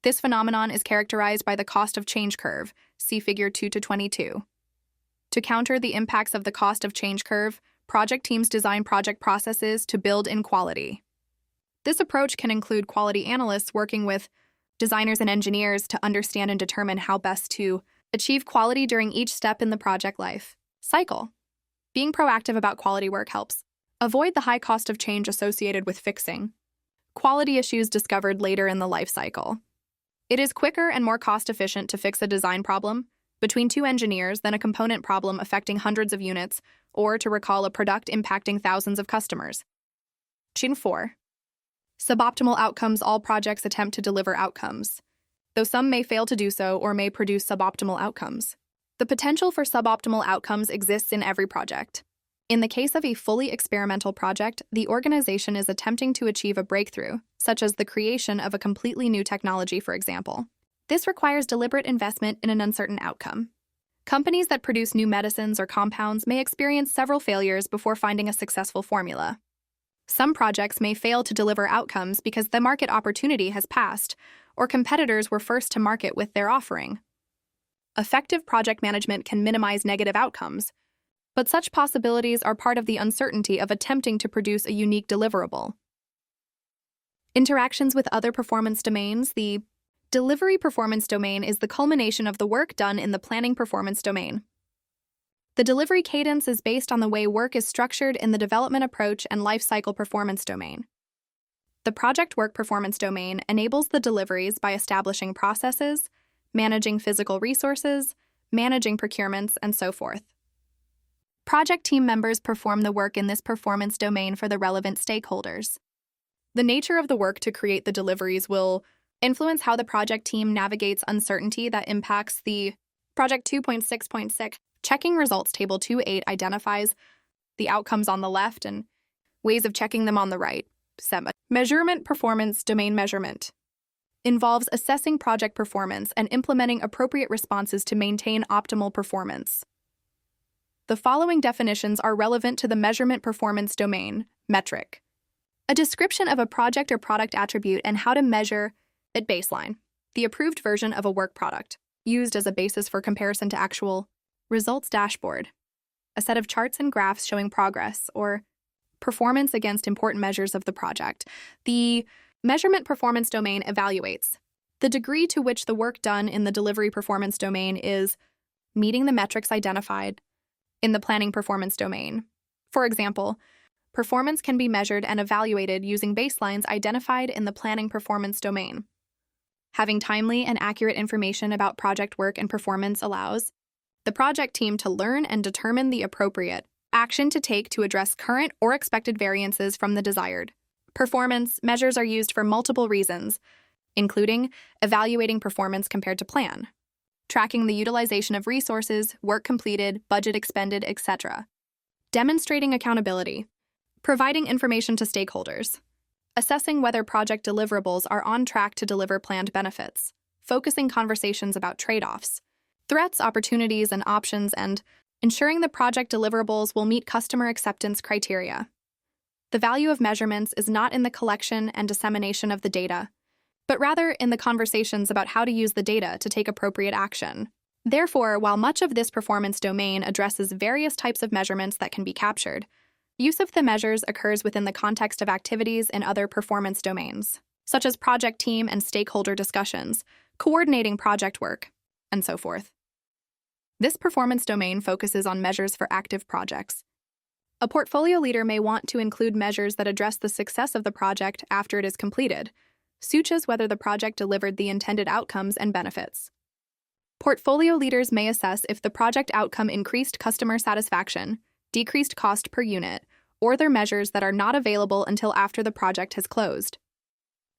This phenomenon is characterized by the cost of change curve, see Figure 2-22. To counter the impacts of the cost of change curve, project teams design project processes to build in quality. This approach can include quality analysts working with designers and engineers to understand and determine how best to achieve quality during each step in the project life cycle. Being proactive about quality work helps avoid the high cost of change associated with fixing quality issues discovered later in the life cycle. It is quicker and more cost-efficient to fix a design problem between 2 engineers than a component problem affecting hundreds of units or to recall a product impacting thousands of customers. Chin 4. Suboptimal outcomes. All projects attempt to deliver outcomes. though some may fail to do so or may produce suboptimal outcomes. The potential for suboptimal outcomes exists in every project. In the case of a fully experimental project, the organization is attempting to achieve a breakthrough, such as the creation of a completely new technology, for example. This requires deliberate investment in an uncertain outcome. Companies that produce new medicines or compounds may experience several failures before finding a successful formula. Some projects may fail to deliver outcomes because the market opportunity has passed, or competitors were first to market with their offering. Effective project management can minimize negative outcomes, but such possibilities are part of the uncertainty of attempting to produce a unique deliverable. Interactions with other performance domains. The delivery performance domain is the culmination of the work done in the planning performance domain. The delivery cadence is based on the way work is structured in the development approach and life cycle performance domain. The project work performance domain enables the deliveries by establishing processes, managing physical resources, managing procurements, and so forth. Project team members perform the work in this performance domain for the relevant stakeholders. The nature of the work to create the deliveries will influence how the project team navigates uncertainty that impacts the Project 2.6.6. Checking results table 2.8 identifies the outcomes on the left and ways of checking them on the right. Measurement performance domain measurement involves assessing project performance and implementing appropriate responses to maintain optimal performance. The following definitions are relevant to the measurement performance domain. Metric: a description of a project or product attribute and how to measure at baseline. The approved version of a work product, used as a basis for comparison to actual results. Dashboard: a set of charts and graphs showing progress or performance against important measures of the project. The measurement performance domain evaluates the degree to which the work done in the delivery performance domain is meeting the metrics identified in the planning performance domain. For example, performance can be measured and evaluated using baselines identified in the planning performance domain. Having timely and accurate information about project work and performance allows the project team to learn and determine the appropriate action to take to address current or expected variances from the desired performance. Measures are used for multiple reasons, including evaluating performance compared to plan, tracking the utilization of resources, work completed, budget expended, etc. Demonstrating accountability, providing information to stakeholders, assessing whether project deliverables are on track to deliver planned benefits, focusing conversations about trade-offs, threats, opportunities, and options, and ensuring the project deliverables will meet customer acceptance criteria. The value of measurements is not in the collection and dissemination of the data, but rather in the conversations about how to use the data to take appropriate action. Therefore, while much of this performance domain addresses various types of measurements that can be captured, use of the measures occurs within the context of activities in other performance domains, such as project team and stakeholder discussions, coordinating project work, and so forth. This performance domain focuses on measures for active projects. A portfolio leader may want to include measures that address the success of the project after it is completed, such as whether the project delivered the intended outcomes and benefits. Portfolio leaders may assess if the project outcome increased customer satisfaction, decreased cost per unit, or their measures that are not available until after the project has closed.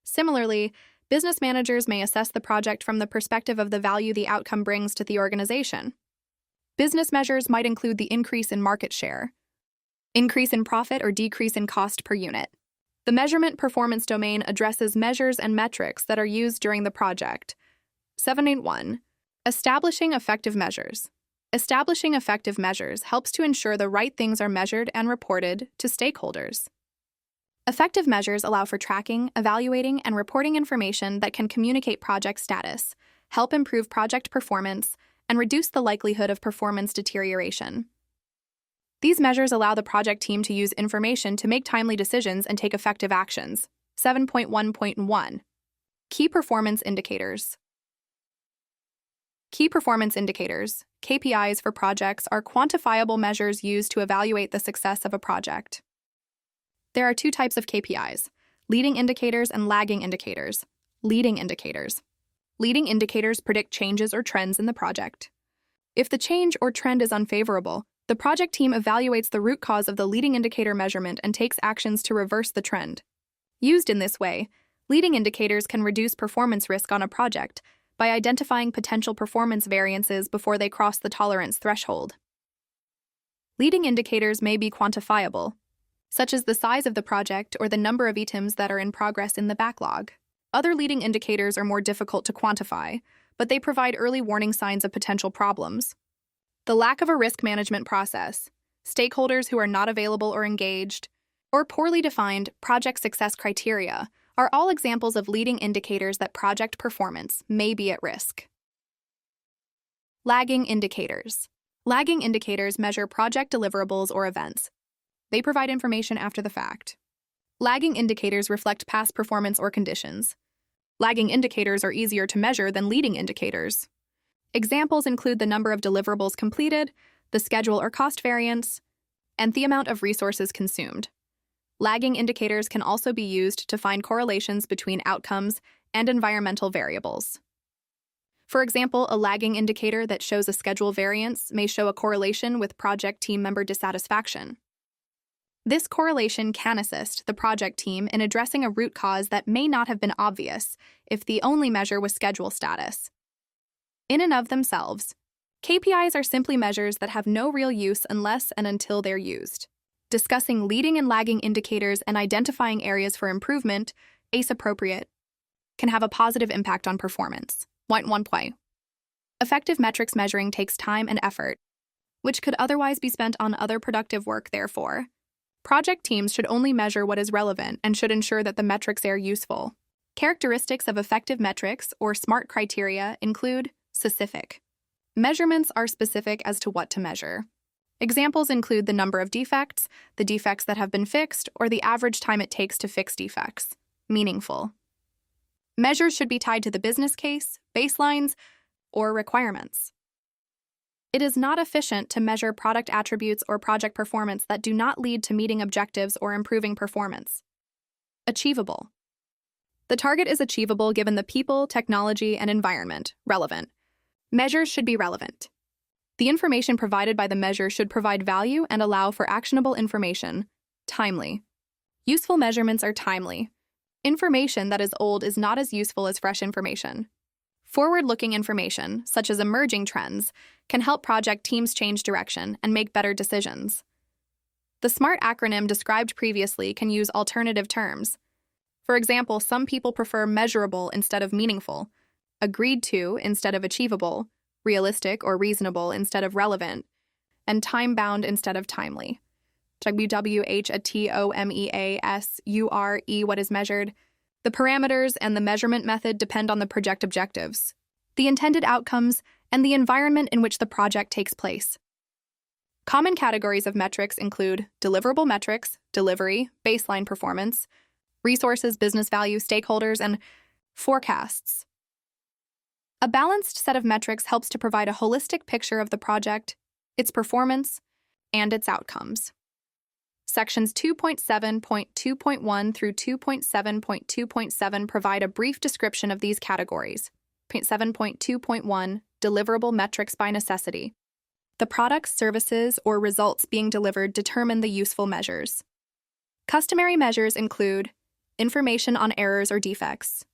Similarly, business managers may assess the project from the perspective of the value the outcome brings to the organization. Business measures might include the increase in market share, increase in profit, or decrease in cost per unit. The measurement performance domain addresses measures and metrics that are used during the project. 7.1. Establishing effective measures. Establishing effective measures helps to ensure the right things are measured and reported to stakeholders. Effective measures allow for tracking, evaluating, and reporting information that can communicate project status, help improve project performance, and reduce the likelihood of performance deterioration. These measures allow the project team to use information to make timely decisions and take effective actions. 7.1.1. Key performance indicators. Key performance indicators, KPIs for projects, are quantifiable measures used to evaluate the success of a project. There are two types of KPIs: leading indicators and lagging indicators. Leading indicators. Leading indicators predict changes or trends in the project. If the change or trend is unfavorable, the project team evaluates the root cause of the leading indicator measurement and takes actions to reverse the trend. Used in this way, leading indicators can reduce performance risk on a project by identifying potential performance variances before they cross the tolerance threshold. Leading indicators may be quantifiable, such as the size of the project or the number of items that are in progress in the backlog. Other leading indicators are more difficult to quantify, but they provide early warning signs of potential problems. The lack of a risk management process, stakeholders who are not available or engaged, or poorly defined project success criteria are all examples of leading indicators that project performance may be at risk. Lagging indicators. Lagging indicators measure project deliverables or events. They provide information after the fact. Lagging indicators reflect past performance or conditions. Lagging indicators are easier to measure than leading indicators. Examples include the number of deliverables completed, the schedule or cost variance, and the amount of resources consumed. Lagging indicators can also be used to find correlations between outcomes and environmental variables. For example, a lagging indicator that shows a schedule variance may show a correlation with project team member dissatisfaction. This correlation can assist the project team in addressing a root cause that may not have been obvious if the only measure was schedule status. In and of themselves, KPIs are simply measures that have no real use unless and until they're used. Discussing leading and lagging indicators and identifying areas for improvement, ACE appropriate, can have a positive impact on performance. Point 1. Effective metrics measuring takes time and effort, which could otherwise be spent on other productive work, therefore. Project teams should only measure what is relevant and should ensure that the metrics are useful. Characteristics of effective metrics or SMART criteria include specific. Measurements are specific as to what to measure. Examples include the number of defects, the defects that have been fixed, or the average time it takes to fix defects. Meaningful. Measures should be tied to the business case, baselines, or requirements. It is not efficient to measure product attributes or project performance that do not lead to meeting objectives or improving performance. Achievable. The target is achievable given the people, technology, and environment. Relevant. Measures should be relevant. The information provided by the measure should provide value and allow for actionable information. Timely. Useful measurements are timely. Information that is old is not as useful as fresh information. Forward-looking information, such as emerging trends, can help project teams change direction and make better decisions. The SMART acronym described previously can use alternative terms. For example, some people prefer measurable instead of meaningful, agreed to instead of achievable, realistic or reasonable instead of relevant, and time-bound instead of timely. WHATOMEASURE, what is measured. The parameters and the measurement method depend on the project objectives, the intended outcomes, and the environment in which the project takes place. Common categories of metrics include deliverable metrics, delivery, baseline performance, resources, business value, stakeholders, and forecasts. A balanced set of metrics helps to provide a holistic picture of the project, its performance, and its outcomes. Sections 2.7.2.1 through 2.7.2.7 provide a brief description of these categories. 7.2.1 Deliverable metrics by necessity. The products, services, or results being delivered determine the useful measures. Customary measures include information on errors or defects.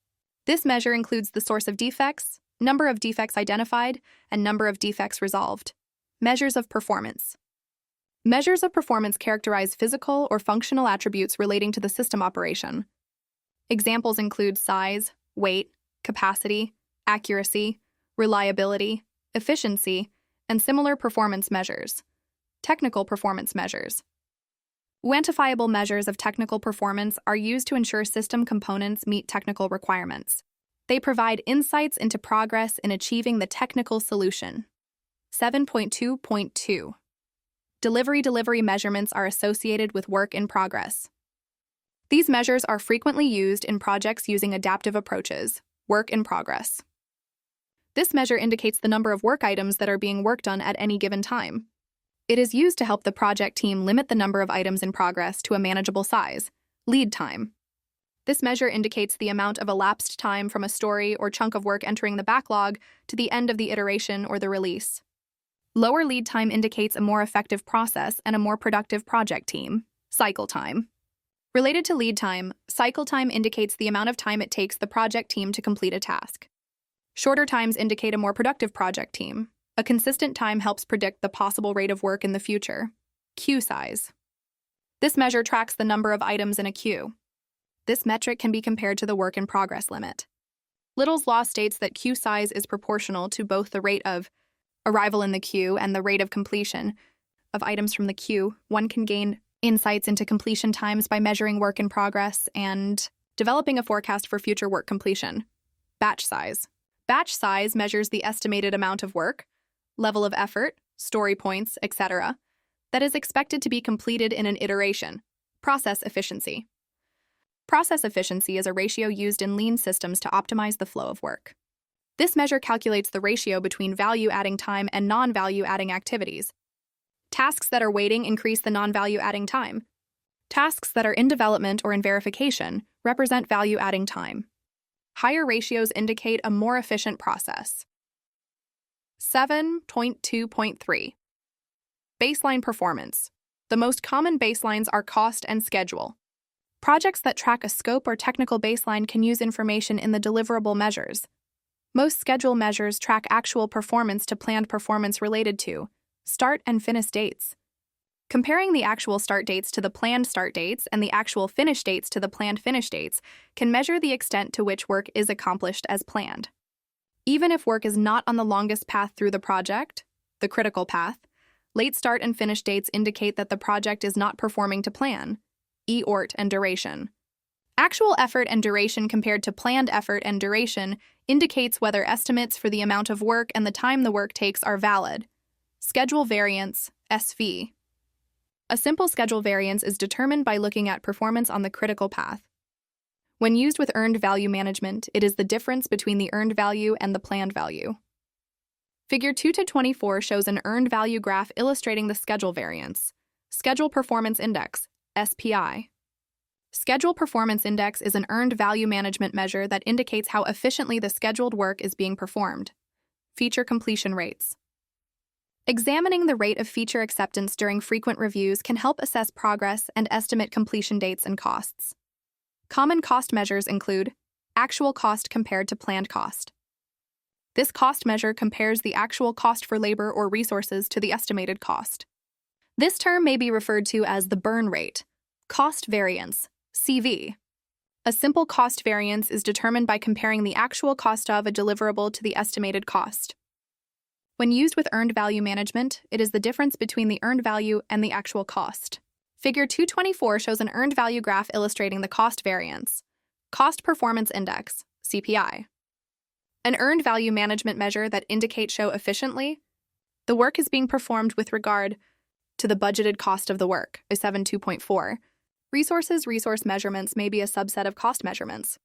This measure includes the source of defects, number of defects identified, and number of defects resolved. Measures of performance. Measures of performance characterize physical or functional attributes relating to the system operation. Examples include size, weight, capacity, accuracy, reliability, efficiency, and similar performance measures. Technical performance measures. Quantifiable measures of technical performance are used to ensure system components meet technical requirements. They provide insights into progress in achieving the technical solution. 7.2.2 Delivery measurements are associated with work in progress. These measures are frequently used in projects using adaptive approaches, work in progress. This measure indicates the number of work items that are being worked on at any given time. It is used to help the project team limit the number of items in progress to a manageable size, lead time. This measure indicates the amount of elapsed time from a story or chunk of work entering the backlog to the end of the iteration or the release. Lower lead time indicates a more effective process and a more productive project team. Cycle time. Related to lead time, cycle time indicates the amount of time it takes the project team to complete a task. Shorter times indicate a more productive project team. A consistent time helps predict the possible rate of work in the future. Queue size. This measure tracks the number of items in a queue. This metric can be compared to the work in progress limit. Little's law states that queue size is proportional to both the rate of arrival in the queue and the rate of completion of items from the queue. One can gain insights into completion times by measuring work in progress and developing a forecast for future work completion. Batch size. Batch size measures the estimated amount of work, level of effort, story points, etc., that is expected to be completed in an iteration. Process efficiency. Process efficiency is a ratio used in lean systems to optimize the flow of work. This measure calculates the ratio between value-adding time and non-value-adding activities. Tasks that are waiting increase the non-value-adding time. Tasks that are in development or in verification represent value-adding time. Higher ratios indicate a more efficient process. 7.2.3. Baseline performance. The most common baselines are cost and schedule. Projects that track a scope or technical baseline can use information in the deliverable measures. Most schedule measures track actual performance to planned performance related to start and finish dates. Comparing the actual start dates to the planned start dates and the actual finish dates to the planned finish dates can measure the extent to which work is accomplished as planned. Even if work is not on the longest path through the project, the critical path, late start and finish dates indicate that the project is not performing to plan. EORT and duration. Actual effort and duration compared to planned effort and duration indicates whether estimates for the amount of work and the time the work takes are valid. Schedule variance, SV. A simple schedule variance is determined by looking at performance on the critical path. When used with earned value management, it is the difference between the earned value and the planned value. Figure 2-24 shows an earned value graph illustrating the schedule variance. Schedule Performance Index, SPI. Schedule Performance Index is an earned value management measure that indicates how efficiently the scheduled work is being performed. Feature completion rates. Examining the rate of feature acceptance during frequent reviews can help assess progress and estimate completion dates and costs. Common cost measures include actual cost compared to planned cost. This cost measure compares the actual cost for labor or resources to the estimated cost. This term may be referred to as the burn rate. Cost variance, CV. A simple cost variance is determined by comparing the actual cost of a deliverable to the estimated cost. When used with earned value management, it is the difference between the earned value and the actual cost. Figure 224 shows an earned value graph illustrating the cost variance. Cost Performance Index, CPI. An earned value management measure that indicates how efficiently the work is being performed with regard to the budgeted cost of the work, is 7.2.4. Resource measurements may be a subset of cost measurements,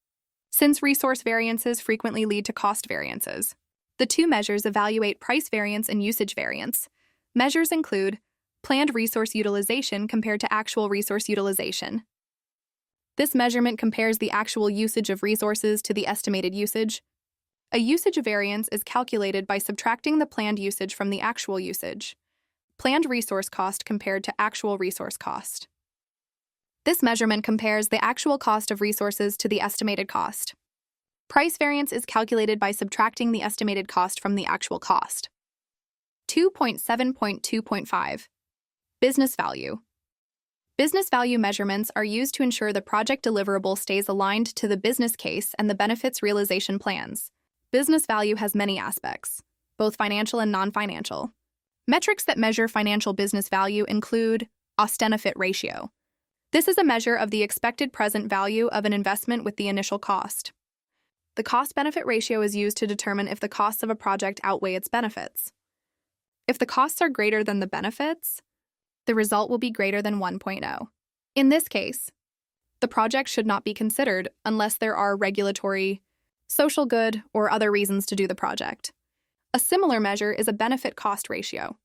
since resource variances frequently lead to cost variances. The two measures evaluate price variance and usage variance. Measures include planned resource utilization compared to actual resource utilization. This measurement compares the actual usage of resources to the estimated usage. A usage variance is calculated by subtracting the planned usage from the actual usage. Planned resource cost compared to actual resource cost. This measurement compares the actual cost of resources to the estimated cost. Price variance is calculated by subtracting the estimated cost from the actual cost. 2.7.2.5. Business value. Business value measurements are used to ensure the project deliverable stays aligned to the business case and the benefits realization plans. Business value has many aspects, both financial and non-financial. Metrics that measure financial business value include cost-benefit ratio. This is a measure of the expected present value of an investment with the initial cost. The cost-benefit ratio is used to determine if the costs of a project outweigh its benefits. If the costs are greater than the benefits, the result will be greater than 1.0. In this case, the project should not be considered unless there are regulatory, social good, or other reasons to do the project. A similar measure is a benefit-cost ratio.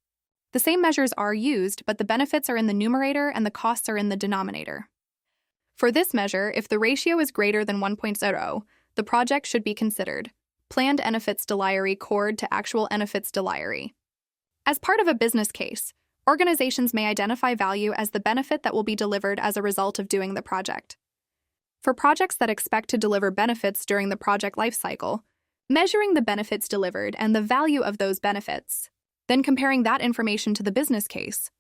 The same measures are used, but the benefits are in the numerator and the costs are in the denominator. For this measure, if the ratio is greater than 1.0, the project should be considered planned benefits delivery cord to actual benefits delivery. As part of a business case, organizations may identify value as the benefit that will be delivered as a result of doing the project. For projects that expect to deliver benefits during the project lifecycle, Measuring the benefits delivered and the value of those benefits, then comparing that information to the business case,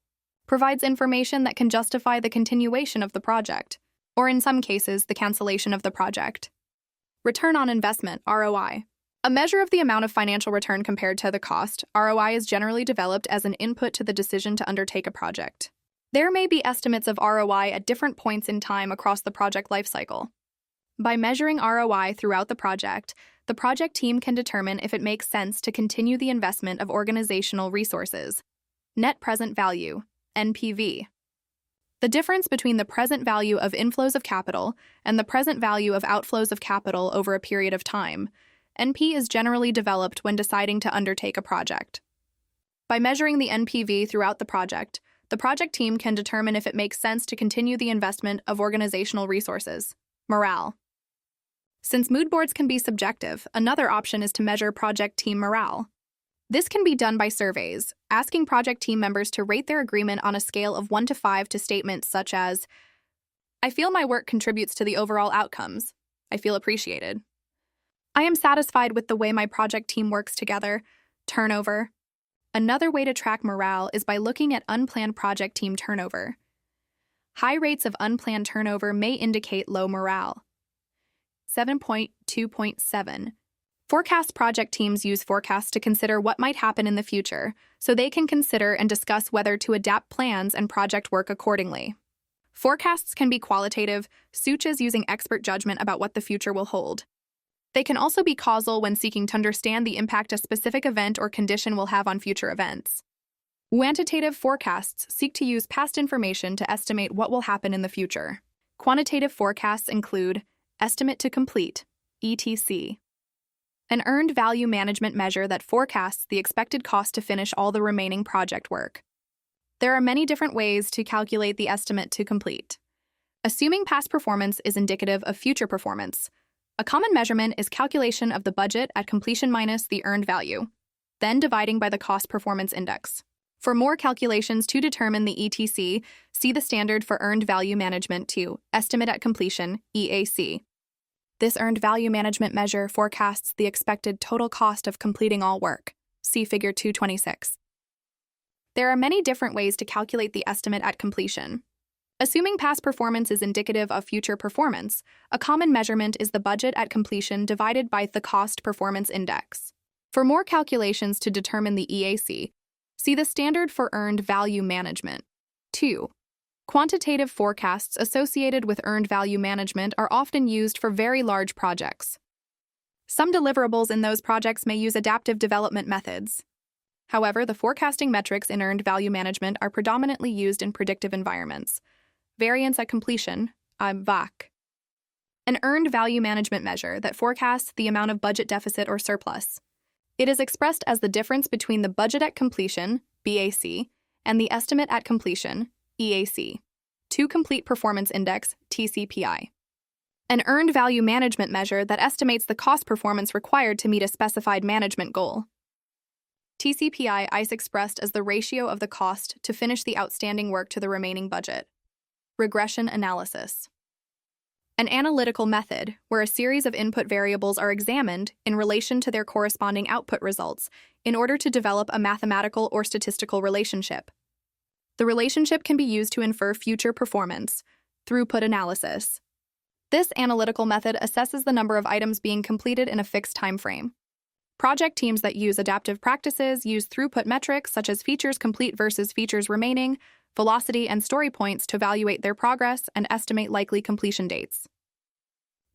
provides information that can justify the continuation of the project, or in some cases, the cancellation of the project. Return on investment, ROI. A measure of the amount of financial return compared to the cost, ROI is generally developed as an input to the decision to undertake a project. There may be estimates of ROI at different points in time across the project lifecycle. By measuring ROI throughout the project team can determine if it makes sense to continue the investment of organizational resources. Net present value, NPV. The difference between the present value of inflows of capital and the present value of outflows of capital over a period of time, NP is generally developed when deciding to undertake a project. By measuring the NPV throughout the project team can determine if it makes sense to continue the investment of organizational resources. Morale. Since mood boards can be subjective, another option is to measure project team morale. This can be done by surveys, asking project team members to rate their agreement on a scale of 1 to 5 to statements such as, "I feel my work contributes to the overall outcomes. I feel appreciated. I am satisfied with the way my project team works together." Turnover. Another way to track morale is by looking at unplanned project team turnover. High rates of unplanned turnover may indicate low morale. 7.2.7. Forecast project teams use forecasts to consider what might happen in the future, so they can consider and discuss whether to adapt plans and project work accordingly. Forecasts can be qualitative, such as using expert judgment about what the future will hold. They can also be causal when seeking to understand the impact a specific event or condition will have on future events. Quantitative forecasts seek to use past information to estimate what will happen in the future. Quantitative forecasts include estimate to complete, ETC. An earned value management measure that forecasts the expected cost to finish all the remaining project work. There are many different ways to calculate the estimate to complete. Assuming past performance is indicative of future performance, a common measurement is calculation of the budget at completion minus the earned value, then dividing by the cost performance index. For more calculations to determine the ETC, see the standard for earned value management to estimate at completion, EAC. This earned value management measure forecasts the expected total cost of completing all work. See Figure 226. There are many different ways to calculate the estimate at completion. Assuming past performance is indicative of future performance, a common measurement is the budget at completion divided by the cost performance index. For more calculations to determine the EAC, see the standard for earned value management. 2. Quantitative forecasts associated with earned value management are often used for very large projects. Some deliverables in those projects may use adaptive development methods. However, the forecasting metrics in earned value management are predominantly used in predictive environments. Variance at completion, VAC. An earned value management measure that forecasts the amount of budget deficit or surplus. It is expressed as the difference between the budget at completion, BAC, and the estimate at completion, EAC. To complete performance index, TCPI. An earned value management measure that estimates the cost performance required to meet a specified management goal. TCPI is expressed as the ratio of the cost to finish the outstanding work to the remaining budget. Regression analysis. An analytical method where a series of input variables are examined in relation to their corresponding output results in order to develop a mathematical or statistical relationship. The relationship can be used to infer future performance, throughput analysis. This analytical method assesses the number of items being completed in a fixed time frame. Project teams that use adaptive practices use throughput metrics such as features complete versus features remaining, velocity, and story points to evaluate their progress and estimate likely completion dates.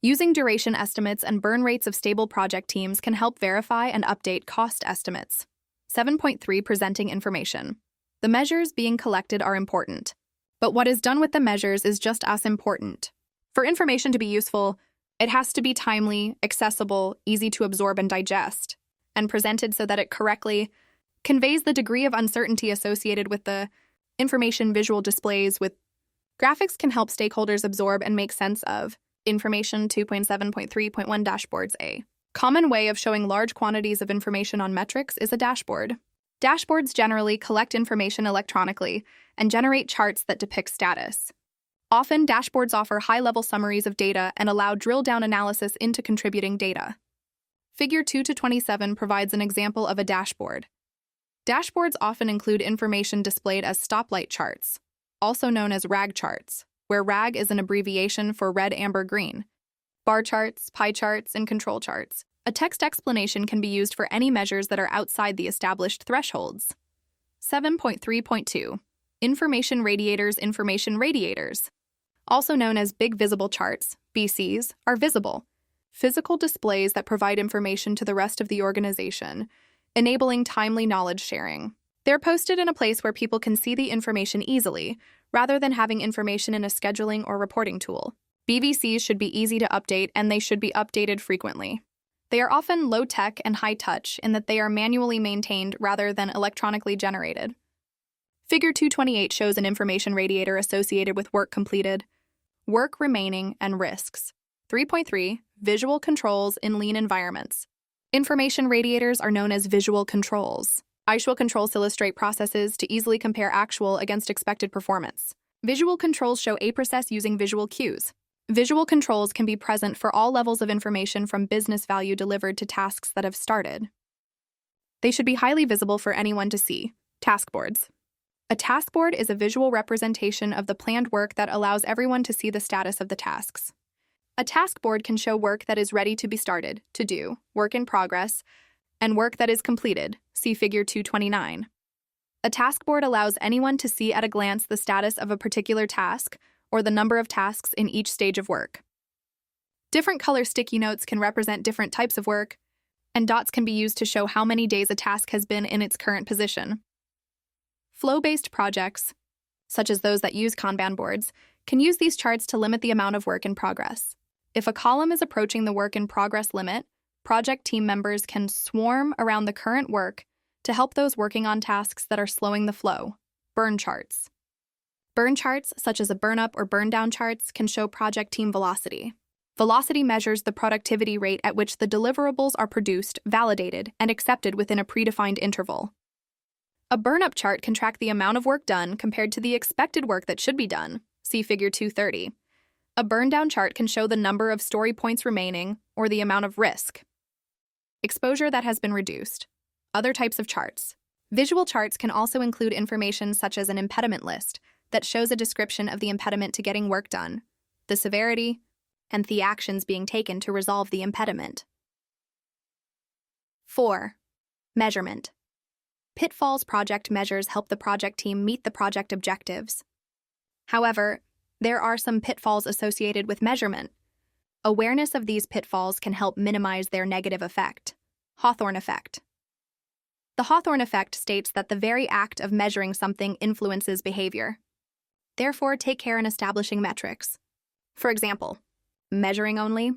Using duration estimates and burn rates of stable project teams can help verify and update cost estimates. 7.3 Presenting information. The measures being collected are important, but what is done with the measures is just as important. For information to be useful, it has to be timely, accessible, easy to absorb and digest, and presented so that it correctly conveys the degree of uncertainty associated with the information. Visual displays with graphics can help stakeholders absorb and make sense of information. 2.7.3.1 Dashboards. A common way of showing large quantities of information on metrics is a dashboard. Dashboards generally collect information electronically and generate charts that depict status. Often, dashboards offer high-level summaries of data and allow drill-down analysis into contributing data. Figure 2 to 27 provides an example of a dashboard. Dashboards often include information displayed as stoplight charts, also known as RAG charts, where RAG is an abbreviation for red, amber, green, bar charts, pie charts, and control charts. A text explanation can be used for any measures that are outside the established thresholds. 7.3.2 Information radiators. Information radiators, also known as big visible charts, BCs, are visible, physical displays that provide information to the rest of the organization, enabling timely knowledge sharing. They're posted in a place where people can see the information easily, rather than having information in a scheduling or reporting tool. BVCs should be easy to update, and they should be updated frequently. They are often low-tech and high-touch in that they are manually maintained rather than electronically generated. Figure 228 shows an information radiator associated with work completed, work remaining, and risks. 3.3 Visual controls in lean environments. Information radiators are known as visual controls. Visual controls illustrate processes to easily compare actual against expected performance. Visual controls show a process using visual cues. Visual controls can be present for all levels of information from business value delivered to tasks that have started. They should be highly visible for anyone to see. Task boards. A task board is a visual representation of the planned work that allows everyone to see the status of the tasks. A task board can show work that is ready to be started, to do, work in progress, and work that is completed, see Figure 229. A task board allows anyone to see at a glance the status of a particular task or the number of tasks in each stage of work. Different color sticky notes can represent different types of work, and dots can be used to show how many days a task has been in its current position. Flow-based projects, such as those that use Kanban boards, can use these charts to limit the amount of work in progress. If a column is approaching the work in progress limit, project team members can swarm around the current work to help those working on tasks that are slowing the flow. Burn charts. Burn charts, such as a burn-up or burn-down charts, can show project team velocity. Velocity measures the productivity rate at which the deliverables are produced, validated, and accepted within a predefined interval. A burn-up chart can track the amount of work done compared to the expected work that should be done, see Figure 230. A burn-down chart can show the number of story points remaining or the amount of risk. Exposure that has been reduced. Other types of charts. Visual charts can also include information such as an impediment list that shows a description of the impediment to getting work done, the severity, and the actions being taken to resolve the impediment. 4. Measurement. Pitfalls. Project measures help the project team meet the project objectives. However, there are some pitfalls associated with measurement. Awareness of these pitfalls can help minimize their negative effect. Hawthorne effect. The Hawthorne effect states that the very act of measuring something influences behavior. Therefore, take care in establishing metrics. For example, measuring only.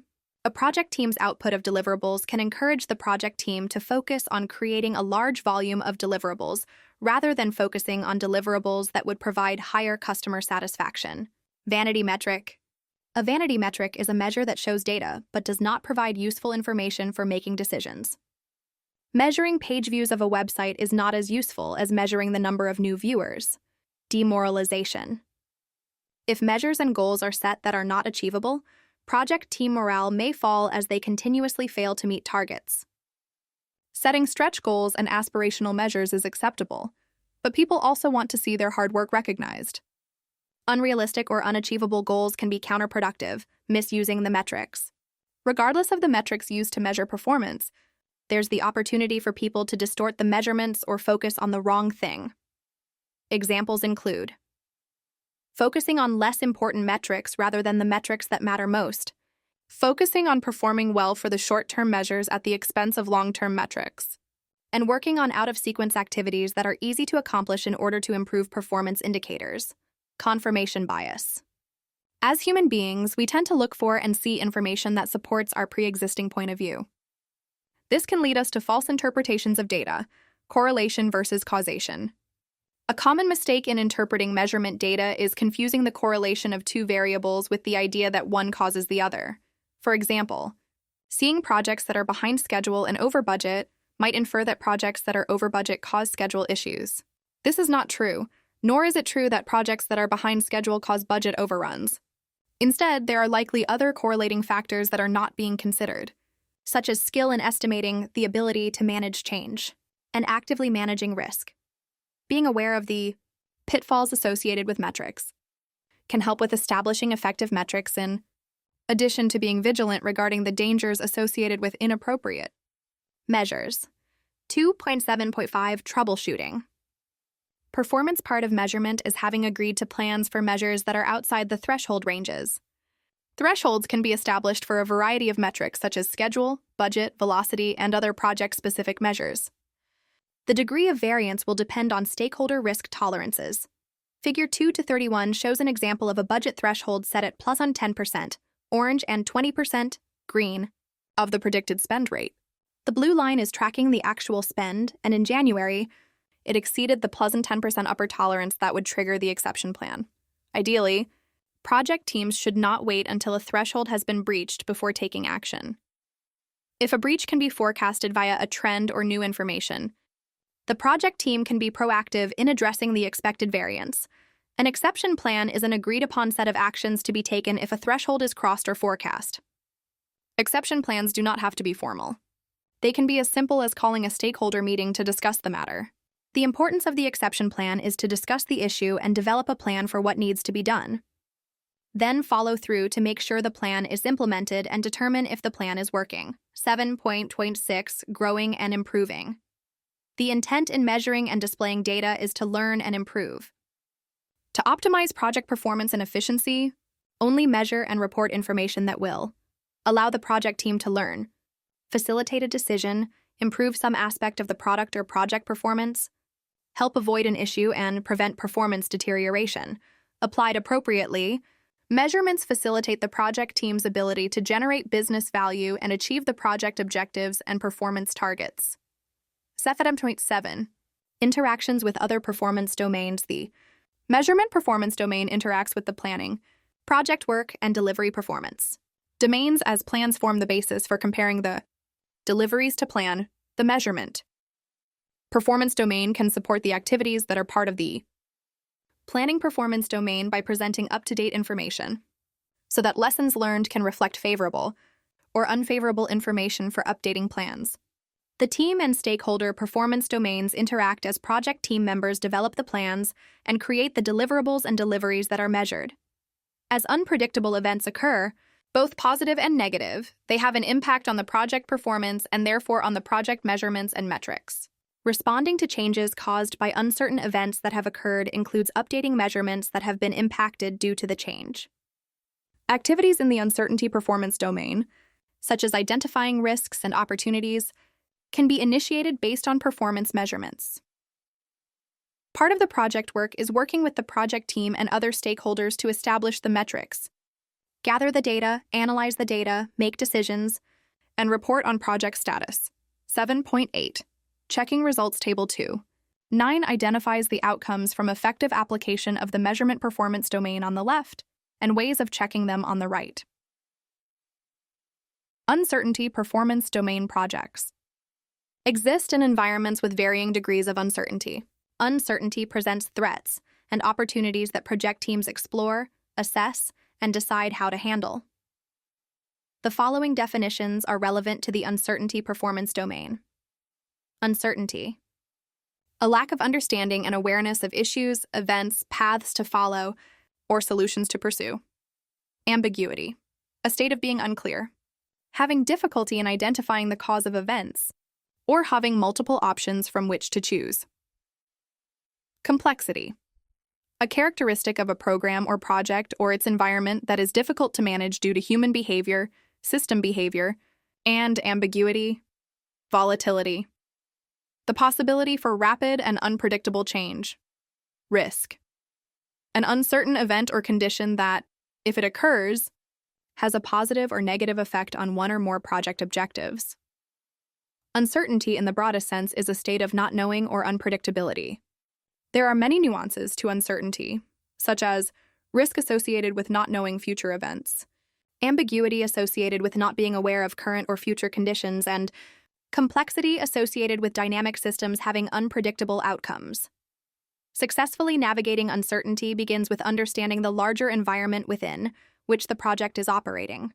A project team's output of deliverables can encourage the project team to focus on creating a large volume of deliverables rather than focusing on deliverables that would provide higher customer satisfaction. Vanity metric. A vanity metric is a measure that shows data but does not provide useful information for making decisions. Measuring page views of a website is not as useful as measuring the number of new viewers. Demoralization. If measures and goals are set that are not achievable, project team morale may fall as they continuously fail to meet targets. Setting stretch goals and aspirational measures is acceptable, but people also want to see their hard work recognized. Unrealistic or unachievable goals can be counterproductive, misusing the metrics. Regardless of the metrics used to measure performance, there's the opportunity for people to distort the measurements or focus on the wrong thing. Examples include focusing on less important metrics rather than the metrics that matter most, focusing on performing well for the short-term measures at the expense of long-term metrics, and working on out-of-sequence activities that are easy to accomplish in order to improve performance indicators. Confirmation bias. As human beings, we tend to look for and see information that supports our pre-existing point of view. This can lead us to false interpretations of data, correlation versus causation. A common mistake in interpreting measurement data is confusing the correlation of two variables with the idea that one causes the other. For example, seeing projects that are behind schedule and over budget might infer that projects that are over budget cause schedule issues. This is not true, nor is it true that projects that are behind schedule cause budget overruns. Instead, there are likely other correlating factors that are not being considered. such as skill in estimating the ability to manage change and actively managing risk. Being aware of the pitfalls associated with metrics can help with establishing effective metrics in addition to being vigilant regarding the dangers associated with inappropriate measures. 2.7.5 Troubleshooting. Performance part of measurement is having agreed to plans for measures that are outside the threshold ranges. Thresholds can be established for a variety of metrics such as schedule, budget, velocity, and other project-specific measures. The degree of variance will depend on stakeholder risk tolerances. Figure 2-31 shows an example of a budget threshold set at +10%, orange and 20%, green, of the predicted spend rate. The blue line is tracking the actual spend, and in January, it exceeded the +10% upper tolerance that would trigger the exception plan. Ideally, project teams should not wait until a threshold has been breached before taking action. If a breach can be forecasted via a trend or new information, the project team can be proactive in addressing the expected variance. An exception plan is an agreed-upon set of actions to be taken if a threshold is crossed or forecast. Exception plans do not have to be formal. They can be as simple as calling a stakeholder meeting to discuss the matter. The importance of the exception plan is to discuss the issue and develop a plan for what needs to be done. Then follow through to make sure the plan is implemented and determine if the plan is working. 7.6 Growing and improving. The intent in measuring and displaying data is to learn and improve. To optimize project performance and efficiency, only measure and report information that will allow the project team to learn, facilitate a decision, improve some aspect of the product or project performance, help avoid an issue and prevent performance deterioration. Applied appropriately, measurements facilitate the project team's ability to generate business value and achieve the project objectives and performance targets. 7.7 Interactions with other performance domains. The measurement performance domain interacts with the planning, project work, and delivery performance. Domains as plans form the basis for comparing the deliveries to plan, the measurement. Performance domain can support the activities that are part of the planning performance domain by presenting up-to-date information, so that lessons learned can reflect favorable or unfavorable information for updating plans. The team and stakeholder performance domains interact as project team members develop the plans and create the deliverables and deliveries that are measured. As unpredictable events occur, both positive and negative, they have an impact on the project performance and therefore on the project measurements and metrics. Responding to changes caused by uncertain events that have occurred includes updating measurements that have been impacted due to the change. Activities in the uncertainty performance domain, such as identifying risks and opportunities, can be initiated based on performance measurements. Part of the project work is working with the project team and other stakeholders to establish the metrics, gather the data, analyze the data, make decisions, and report on project status. 7.8 Checking Results Table 2. 9 identifies the outcomes from effective application of the measurement performance domain on the left and ways of checking them on the right. Uncertainty performance domain projects exist in environments with varying degrees of uncertainty. Uncertainty presents threats and opportunities that project teams explore, assess, and decide how to handle. The following definitions are relevant to the uncertainty performance domain. Uncertainty: a lack of understanding and awareness of issues, events, paths to follow, or solutions to pursue. Ambiguity: a state of being unclear, having difficulty in identifying the cause of events, or having multiple options from which to choose. Complexity: a characteristic of a program or project or its environment that is difficult to manage due to human behavior, system behavior, and ambiguity. Volatility: the possibility for rapid and unpredictable change. Risk: an uncertain event or condition that, if it occurs, has a positive or negative effect on one or more project objectives. Uncertainty in the broadest sense is a state of not knowing or unpredictability. There are many nuances to uncertainty, such as risk associated with not knowing future events, ambiguity associated with not being aware of current or future conditions, and complexity associated with dynamic systems having unpredictable outcomes. Successfully navigating uncertainty begins with understanding the larger environment within which the project is operating.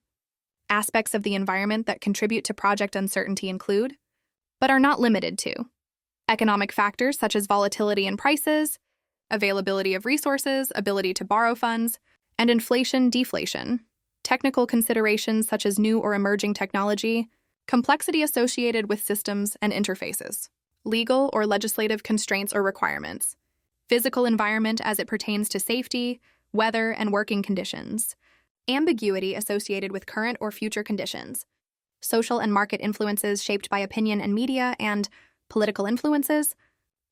Aspects of the environment that contribute to project uncertainty include, but are not limited to, economic factors such as volatility in prices, availability of resources, ability to borrow funds, and inflation-deflation, technical considerations such as new or emerging technology, complexity associated with systems and interfaces, legal or legislative constraints or requirements, physical environment as it pertains to safety, weather, and working conditions, ambiguity associated with current or future conditions, social and market influences shaped by opinion and media, and political influences,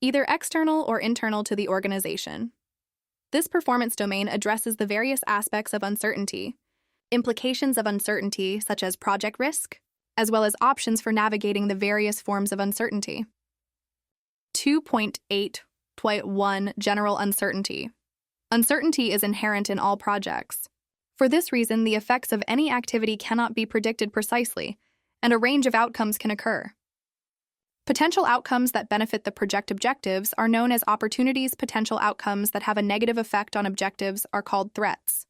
either external or internal to the organization. This performance domain addresses the various aspects of uncertainty, implications of uncertainty such as project risk, as well as options for navigating the various forms of uncertainty. 2.8.1 General Uncertainty. Uncertainty is inherent in all projects. For this reason, the effects of any activity cannot be predicted precisely, and a range of outcomes can occur. Potential outcomes that benefit the project objectives are known as opportunities. Potential outcomes that have a negative effect on objectives are called threats.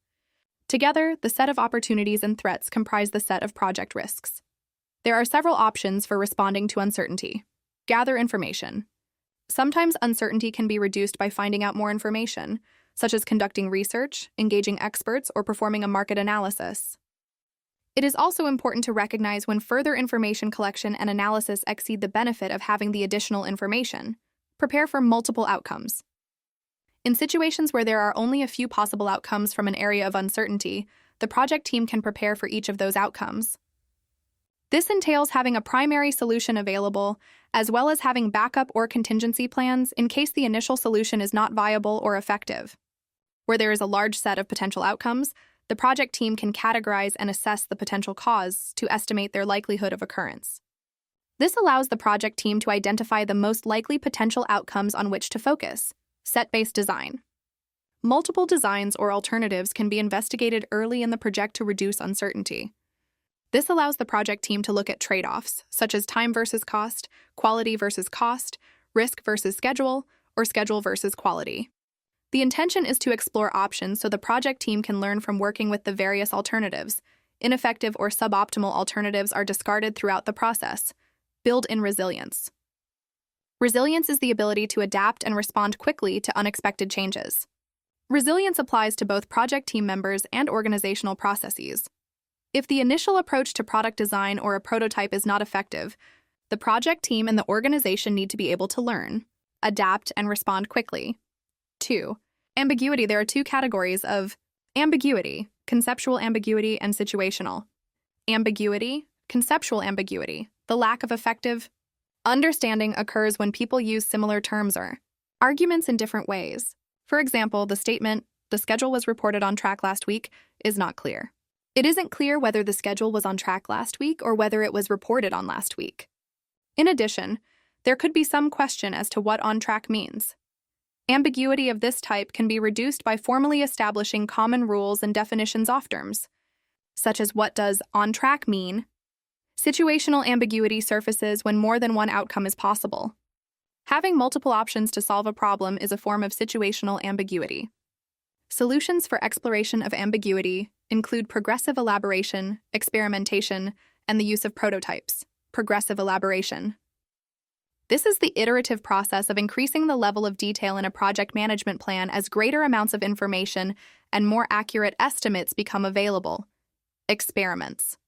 Together, the set of opportunities and threats comprise the set of project risks. There are several options for responding to uncertainty. Gather information. Sometimes uncertainty can be reduced by finding out more information, such as conducting research, engaging experts, or performing a market analysis. It is also important to recognize when further information collection and analysis exceed the benefit of having the additional information. Prepare for multiple outcomes. In situations where there are only a few possible outcomes from an area of uncertainty, the project team can prepare for each of those outcomes. This entails having a primary solution available, as well as having backup or contingency plans in case the initial solution is not viable or effective. Where there is a large set of potential outcomes, the project team can categorize and assess the potential cause to estimate their likelihood of occurrence. This allows the project team to identify the most likely potential outcomes on which to focus. Set-based design. Multiple designs or alternatives can be investigated early in the project to reduce uncertainty. This allows the project team to look at trade-offs, such as time versus cost, quality versus cost, risk versus schedule, or schedule versus quality. The intention is to explore options so the project team can learn from working with the various alternatives. Ineffective or suboptimal alternatives are discarded throughout the process. Build in resilience. Resilience is the ability to adapt and respond quickly to unexpected changes. Resilience applies to both project team members and organizational processes. If the initial approach to product design or a prototype is not effective, the project team and the organization need to be able to learn, adapt, and respond quickly. 2. Ambiguity. There are two categories of ambiguity: conceptual ambiguity and situational. Ambiguity, conceptual ambiguity. The lack of effective understanding occurs when people use similar terms or arguments in different ways. For example, the statement, "The schedule was reported on track last week," is not clear. It isn't clear whether the schedule was on track last week or whether it was reported on last week. In addition, there could be some question as to what on track means. Ambiguity of this type can be reduced by formally establishing common rules and definitions of terms, such as what does on track mean. Situational ambiguity surfaces when more than one outcome is possible. Having multiple options to solve a problem is a form of situational ambiguity. Solutions for exploration of ambiguity include progressive elaboration, experimentation, and the use of prototypes. Progressive elaboration. This is the iterative process of increasing the level of detail in a project management plan as greater amounts of information and more accurate estimates become available. Experiments.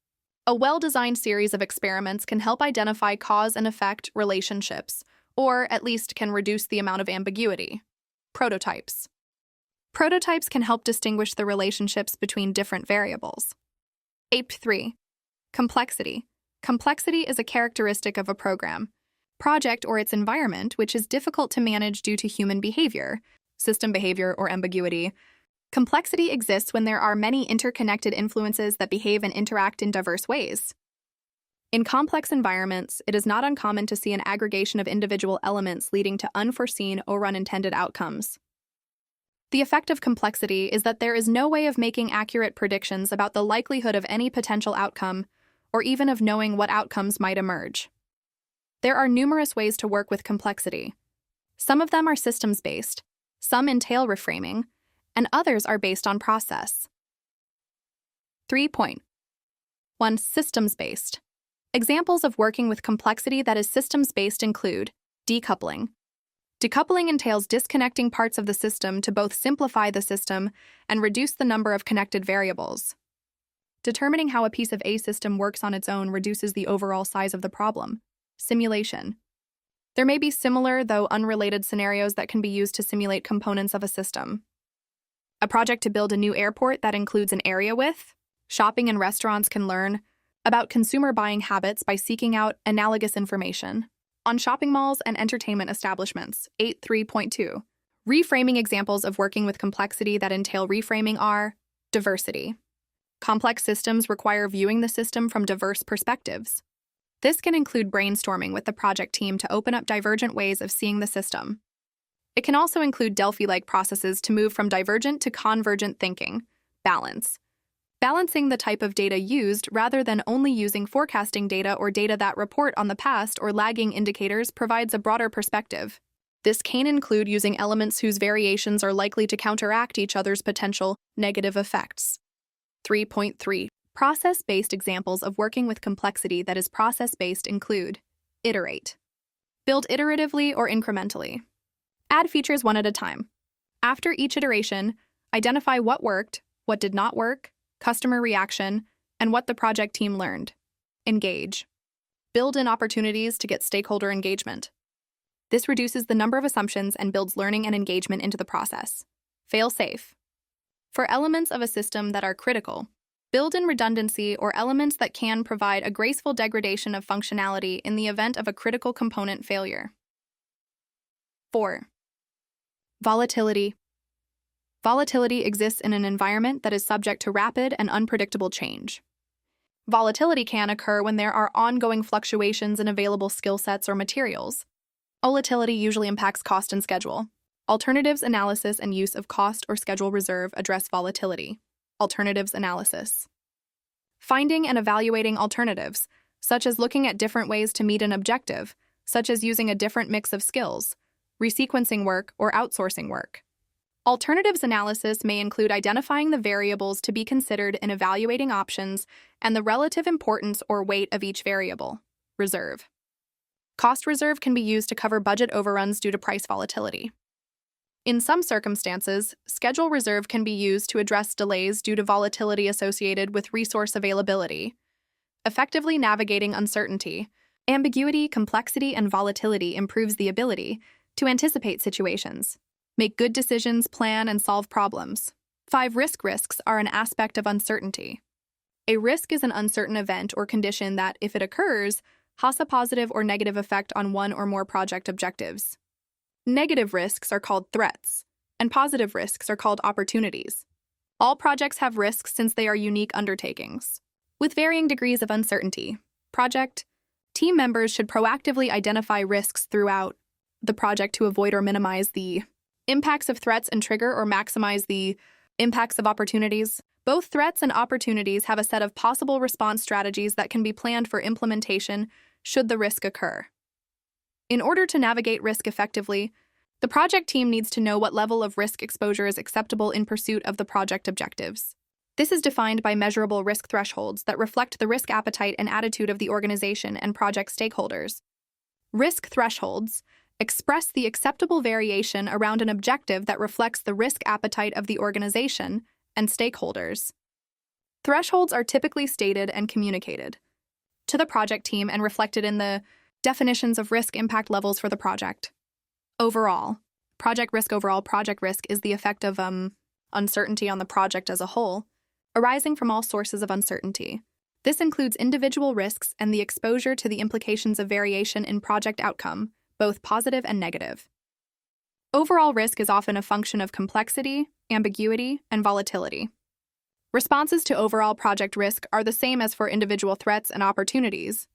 A well-designed series of experiments can help identify cause and effect relationships, or at least can reduce the amount of ambiguity. Prototypes. Prototypes can help distinguish the relationships between different variables. 8.3. Complexity. Complexity is a characteristic of a program, project, or its environment which is difficult to manage due to human behavior, system behavior, or ambiguity. Complexity exists when there are many interconnected influences that behave and interact in diverse ways. In complex environments, it is not uncommon to see an aggregation of individual elements leading to unforeseen or unintended outcomes. The effect of complexity is that there is no way of making accurate predictions about the likelihood of any potential outcome, or even of knowing what outcomes might emerge. There are numerous ways to work with complexity. Some of them are systems-based, some entail reframing, and others are based on process. 3.1 1. Systems-based. Examples of working with complexity that is systems-based include decoupling. Decoupling entails disconnecting parts of the system to both simplify the system and reduce the number of connected variables. Determining how a piece of a system works on its own reduces the overall size of the problem. Simulation. There may be similar, though unrelated, scenarios that can be used to simulate components of a system. A project to build a new airport that includes an area with. Shopping and restaurants can learn about consumer buying habits by seeking out analogous information on shopping malls and entertainment establishments. 8.3.2. Reframing. Examples of working with complexity that entail reframing are diversity. Complex systems require viewing the system from diverse perspectives. This can include brainstorming with the project team to open up divergent ways of seeing the system. It can also include Delphi-like processes to move from divergent to convergent thinking. Balance. Balancing the type of data used rather than only using forecasting data or data that report on the past or lagging indicators provides a broader perspective. This can include using elements whose variations are likely to counteract each other's potential negative effects. 3.3. Process-based. Examples of working with complexity that is process-based include iterate. Build iteratively or incrementally. Add features one at a time. After each iteration, identify what worked, what did not work, customer reaction, and what the project team learned. Engage. Build in opportunities to get stakeholder engagement. This reduces the number of assumptions and builds learning and engagement into the process. Fail-safe. For elements of a system that are critical, build in redundancy or elements that can provide a graceful degradation of functionality in the event of a critical component failure. 4. Volatility. Volatility exists in an environment that is subject to rapid and unpredictable change. Volatility can occur when there are ongoing fluctuations in available skill sets or materials. Volatility usually impacts cost and schedule. Alternatives analysis and use of cost or schedule reserve address volatility. Alternatives analysis. Finding and evaluating alternatives, such as looking at different ways to meet an objective, such as using a different mix of skills, resequencing work, or outsourcing work. Alternatives analysis may include identifying the variables to be considered in evaluating options and the relative importance or weight of each variable. Reserve. Cost reserve can be used to cover budget overruns due to price volatility. In some circumstances, schedule reserve can be used to address delays due to volatility associated with resource availability. Effectively navigating uncertainty, ambiguity, complexity, and volatility improves the ability to anticipate situations, make good decisions, plan, and solve problems. 5. Risks are an aspect of uncertainty. A risk is an uncertain event or condition that, if it occurs, has a positive or negative effect on one or more project objectives. Negative risks are called threats, and positive risks are called opportunities. All projects have risks since they are unique undertakings. With varying degrees of uncertainty, project team members should proactively identify risks throughout the project to avoid or minimize the impacts of threats and trigger or maximize the impacts of opportunities. Both threats and opportunities have a set of possible response strategies that can be planned for implementation should the risk occur. In order to navigate risk effectively, the project team needs to know what level of risk exposure is acceptable in pursuit of the project objectives. This is defined by measurable risk thresholds that reflect the risk appetite and attitude of the organization and project stakeholders. Risk thresholds express the acceptable variation around an objective that reflects the risk appetite of the organization and stakeholders. Thresholds are typically stated and communicated to the project team and reflected in the definitions of risk impact levels for the project. Overall, project risk. Overall project risk is the effect of uncertainty on the project as a whole, arising from all sources of uncertainty. This includes individual risks and the exposure to the implications of variation in project outcome, both positive and negative. Overall risk is often a function of complexity, ambiguity, and volatility. Responses to overall project risk are the same as for individual threats and opportunities,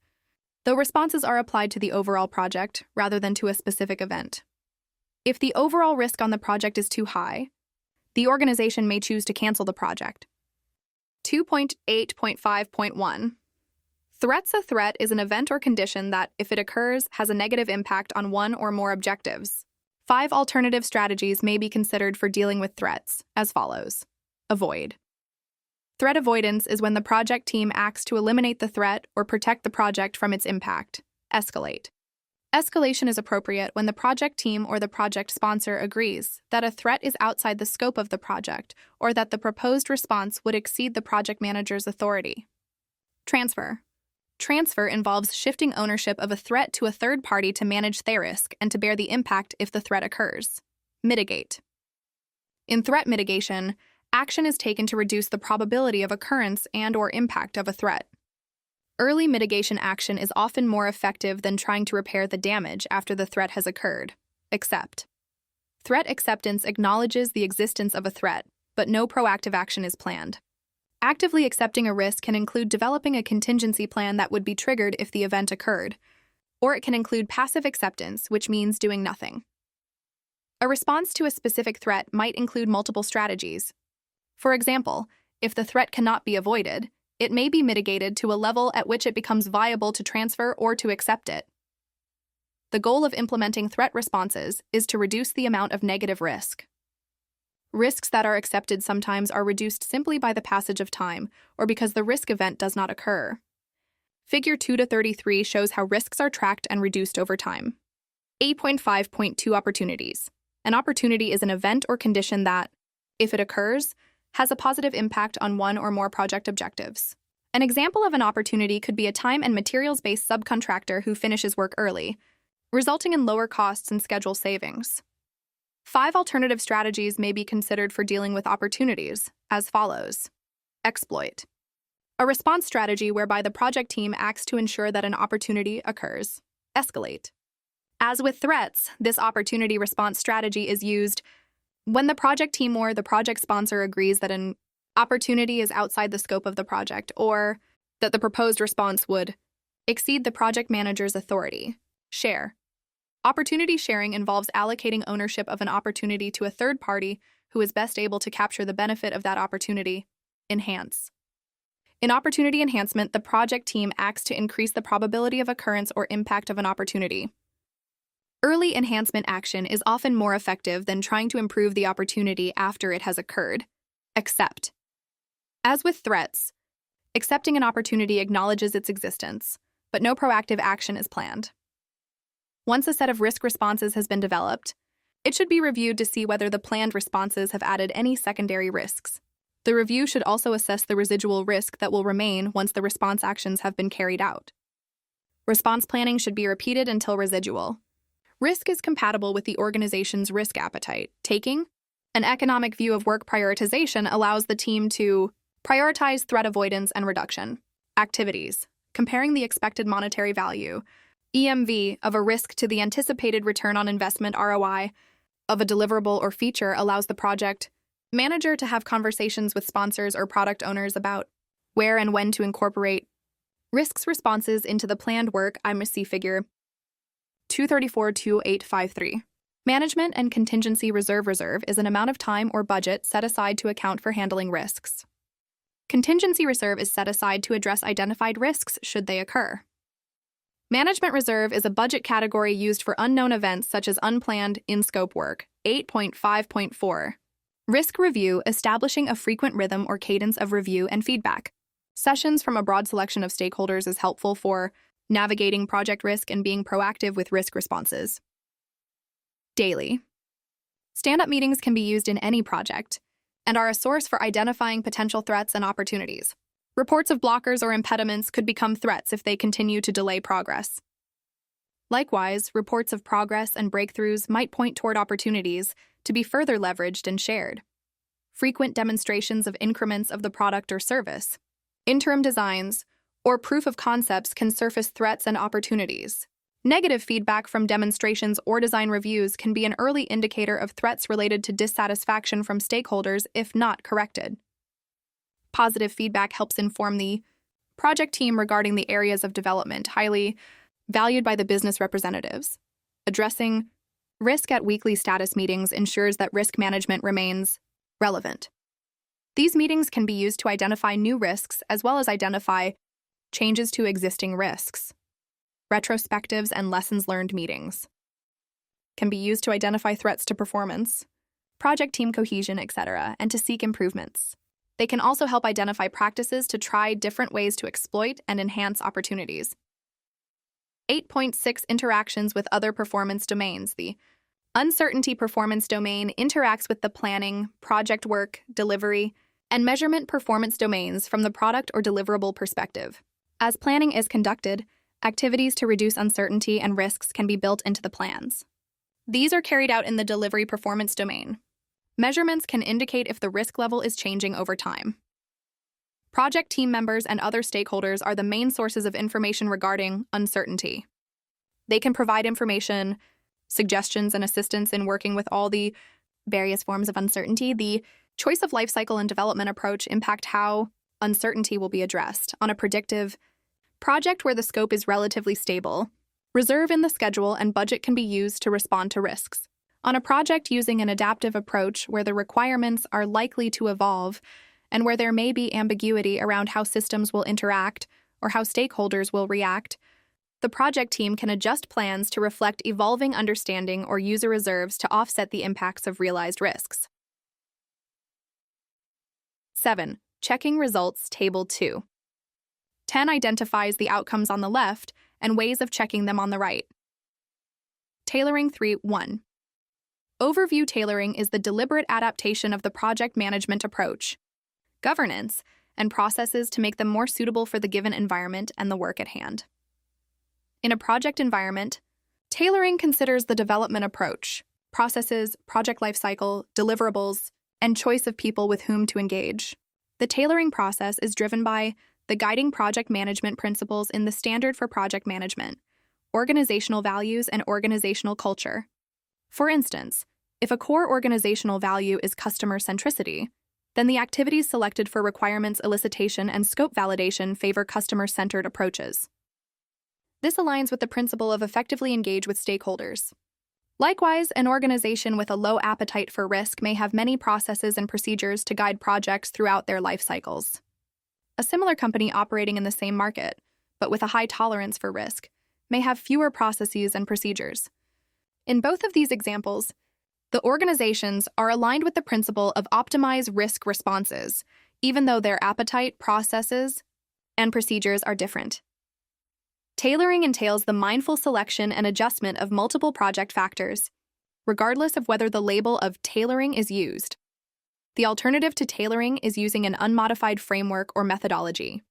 though responses are applied to the overall project rather than to a specific event. If the overall risk on the project is too high, the organization may choose to cancel the project. 2.8.5.1. Threats. A threat is an event or condition that, if it occurs, has a negative impact on one or more objectives. 5 alternative strategies may be considered for dealing with threats, as follows. Avoid. Threat avoidance is when the project team acts to eliminate the threat or protect the project from its impact. Escalate. Escalation is appropriate when the project team or the project sponsor agrees that a threat is outside the scope of the project or that the proposed response would exceed the project manager's authority. Transfer. Transfer involves shifting ownership of a threat to a third party to manage their risk and to bear the impact if the threat occurs. Mitigate. In threat mitigation, action is taken to reduce the probability of occurrence and/or impact of a threat. Early mitigation action is often more effective than trying to repair the damage after the threat has occurred. Accept. Threat acceptance acknowledges the existence of a threat, but no proactive action is planned. Actively accepting a risk can include developing a contingency plan that would be triggered if the event occurred, or it can include passive acceptance, which means doing nothing. A response to a specific threat might include multiple strategies. For example, if the threat cannot be avoided, it may be mitigated to a level at which it becomes viable to transfer or to accept it. The goal of implementing threat responses is to reduce the amount of negative risk. Risks that are accepted sometimes are reduced simply by the passage of time or because the risk event does not occur. Figure 2-33 shows how risks are tracked and reduced over time. 8.5.2 Opportunities. An opportunity is an event or condition that, if it occurs, has a positive impact on one or more project objectives. An example of an opportunity could be a time and materials-based subcontractor who finishes work early, resulting in lower costs and schedule savings. 5 alternative strategies may be considered for dealing with opportunities, as follows. Exploit. A response strategy whereby the project team acts to ensure that an opportunity occurs. Escalate. As with threats, this opportunity response strategy is used when the project team or the project sponsor agrees that an opportunity is outside the scope of the project or that the proposed response would exceed the project manager's authority. Share. Opportunity sharing involves allocating ownership of an opportunity to a third party who is best able to capture the benefit of that opportunity. Enhance. In opportunity enhancement, the project team acts to increase the probability of occurrence or impact of an opportunity. Early enhancement action is often more effective than trying to improve the opportunity after it has occurred. Accept. As with threats, accepting an opportunity acknowledges its existence, but no proactive action is planned. Once a set of risk responses has been developed, it should be reviewed to see whether the planned responses have added any secondary risks. The review should also assess the residual risk that will remain once the response actions have been carried out. Response planning should be repeated until residual. Risk is compatible with the organization's risk appetite. Taking an economic view of work prioritization allows the team to prioritize threat avoidance and reduction. Activities. Comparing the expected monetary value, EMV, of a risk to the anticipated return on investment ROI of a deliverable or feature allows the project manager to have conversations with sponsors or product owners about where and when to incorporate risks responses into the planned work. See figure 234-2853. Management and contingency reserve is an amount of time or budget set aside to account for handling risks. Contingency reserve is set aside to address identified risks should they occur. Management reserve is a budget category used for unknown events such as unplanned, in-scope work. 8.5.4. Risk review, establishing a frequent rhythm or cadence of review and feedback. Sessions from a broad selection of stakeholders is helpful for navigating project risk and being proactive with risk responses. Daily. Stand-up meetings can be used in any project and are a source for identifying potential threats and opportunities. Reports of blockers or impediments could become threats if they continue to delay progress. Likewise, reports of progress and breakthroughs might point toward opportunities to be further leveraged and shared. Frequent demonstrations of increments of the product or service, interim designs, or proof of concepts can surface threats and opportunities. Negative feedback from demonstrations or design reviews can be an early indicator of threats related to dissatisfaction from stakeholders if not corrected. Positive feedback helps inform the project team regarding the areas of development highly valued by the business representatives. Addressing risk at weekly status meetings ensures that risk management remains relevant. These meetings can be used to identify new risks as well as identify changes to existing risks. Retrospectives and lessons learned meetings can be used to identify threats to performance, project team cohesion, etc., and to seek improvements. They can also help identify practices to try different ways to exploit and enhance opportunities. 8.6 Interactions with other performance domains. The uncertainty performance domain interacts with the planning, project work, delivery, and measurement performance domains from the product or deliverable perspective. As planning is conducted, activities to reduce uncertainty and risks can be built into the plans. These are carried out in the delivery performance domain. Measurements can indicate if the risk level is changing over time. Project team members and other stakeholders are the main sources of information regarding uncertainty. They can provide information, suggestions, and assistance in working with all the various forms of uncertainty. The choice of life cycle and development approach impact how uncertainty will be addressed. On a predictive project where the scope is relatively stable, reserve in the schedule and budget can be used to respond to risks. On a project using an adaptive approach where the requirements are likely to evolve and where there may be ambiguity around how systems will interact or how stakeholders will react, the project team can adjust plans to reflect evolving understanding or user reserves to offset the impacts of realized risks. 7. Checking results, Table 2. 10 identifies the outcomes on the left and ways of checking them on the right. Tailoring 3.1. Overview tailoring is the deliberate adaptation of the project management approach, governance, and processes to make them more suitable for the given environment and the work at hand. In a project environment, tailoring considers the development approach, processes, project lifecycle, deliverables, and choice of people with whom to engage. The tailoring process is driven by the guiding project management principles in the Standard for Project Management, organizational values, and organizational culture. For instance, if a core organizational value is customer centricity, then the activities selected for requirements elicitation and scope validation favor customer-centered approaches. This aligns with the principle of effectively engage with stakeholders. Likewise, an organization with a low appetite for risk may have many processes and procedures to guide projects throughout their life cycles. A similar company operating in the same market, but with a high tolerance for risk, may have fewer processes and procedures. In both of these examples, the organizations are aligned with the principle of optimize risk responses, even though their appetite, processes, and procedures are different. Tailoring entails the mindful selection and adjustment of multiple project factors, regardless of whether the label of tailoring is used. The alternative to tailoring is using an unmodified framework or methodology.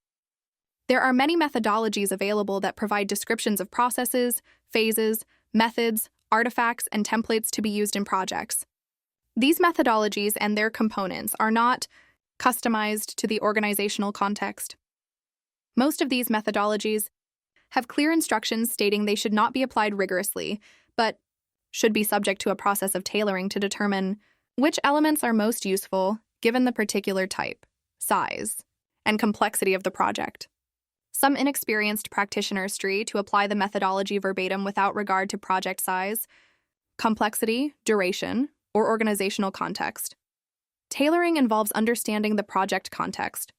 There are many methodologies available that provide descriptions of processes, phases, methods, artifacts, and templates to be used in projects. These methodologies and their components are not customized to the organizational context. Most of these methodologies have clear instructions stating they should not be applied rigorously, but should be subject to a process of tailoring to determine which elements are most useful given the particular type, size, and complexity of the project. Some inexperienced practitioners stray to apply the methodology verbatim without regard to project size, complexity, duration, or organizational context. Tailoring involves understanding the project context,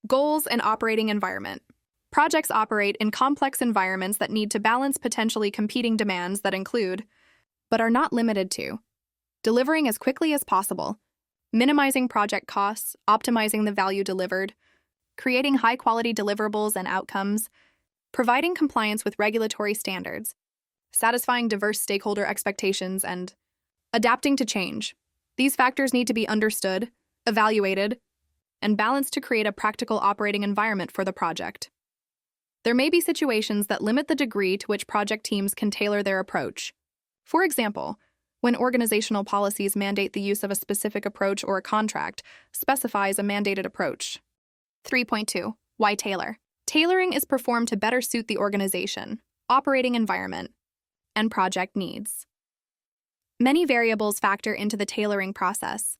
goals, and operating environment. Projects operate in complex environments that need to balance potentially competing demands that include, but are not limited to, delivering as quickly as possible, minimizing project costs, optimizing the value delivered, creating high-quality deliverables and outcomes, providing compliance with regulatory standards, satisfying diverse stakeholder expectations, and adapting to change. These factors need to be understood, evaluated, and balanced to create a practical operating environment for the project. There may be situations that limit the degree to which project teams can tailor their approach. For example, when organizational policies mandate the use of a specific approach or a contract specifies a mandated approach. 3.2. Why tailor? Tailoring is performed to better suit the organization, operating environment, and project needs. Many variables factor into the tailoring process,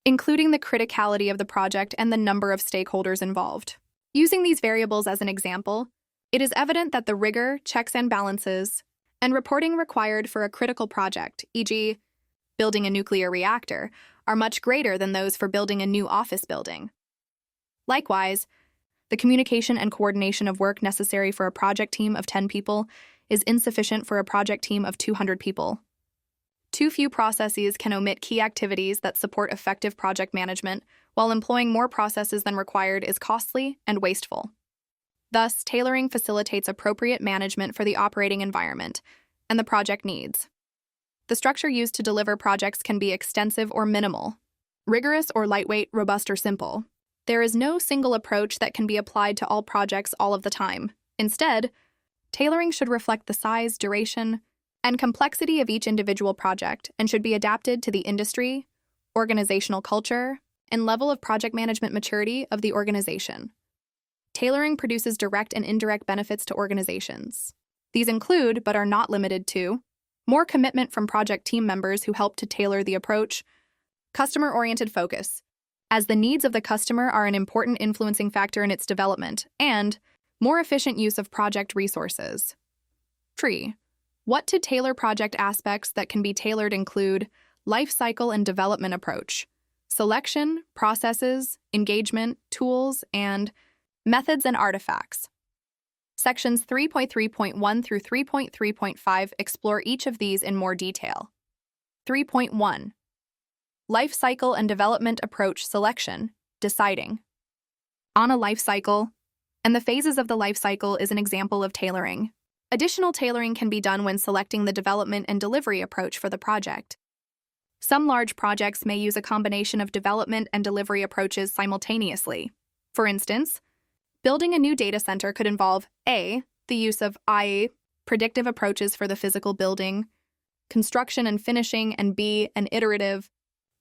including the criticality of the project and the number of stakeholders involved. Using these variables as an example, it is evident that the rigor, checks and balances, and reporting required for a critical project, e.g., building a nuclear reactor, are much greater than those for building a new office building. Likewise, the communication and coordination of work necessary for a project team of 10 people is insufficient for a project team of 200 people. Too few processes can omit key activities that support effective project management while employing more processes than required is costly and wasteful. Thus, tailoring facilitates appropriate management for the operating environment and the project needs. The structure used to deliver projects can be extensive or minimal, rigorous or lightweight, robust or simple. There is no single approach that can be applied to all projects all of the time. Instead, tailoring should reflect the size, duration, and complexity of each individual project and should be adapted to the industry, organizational culture, and level of project management maturity of the organization. Tailoring produces direct and indirect benefits to organizations. These include, but are not limited to, more commitment from project team members who help to tailor the approach, customer-oriented focus, as the needs of the customer are an important influencing factor in its development, and more efficient use of project resources. 3. What to tailor project aspects that can be tailored include life cycle and development approach, selection, processes, engagement, tools, and methods and artifacts. Sections 3.3.1 through 3.3.5 explore each of these in more detail. 3.1. Life cycle and development approach selection, deciding. On a life cycle, and the phases of the life cycle is an example of tailoring. Additional tailoring can be done when selecting the development and delivery approach for the project. Some large projects may use a combination of development and delivery approaches simultaneously. For instance, building a new data center could involve A. The use of I. Predictive approaches for the physical building, construction and finishing, and B. An iterative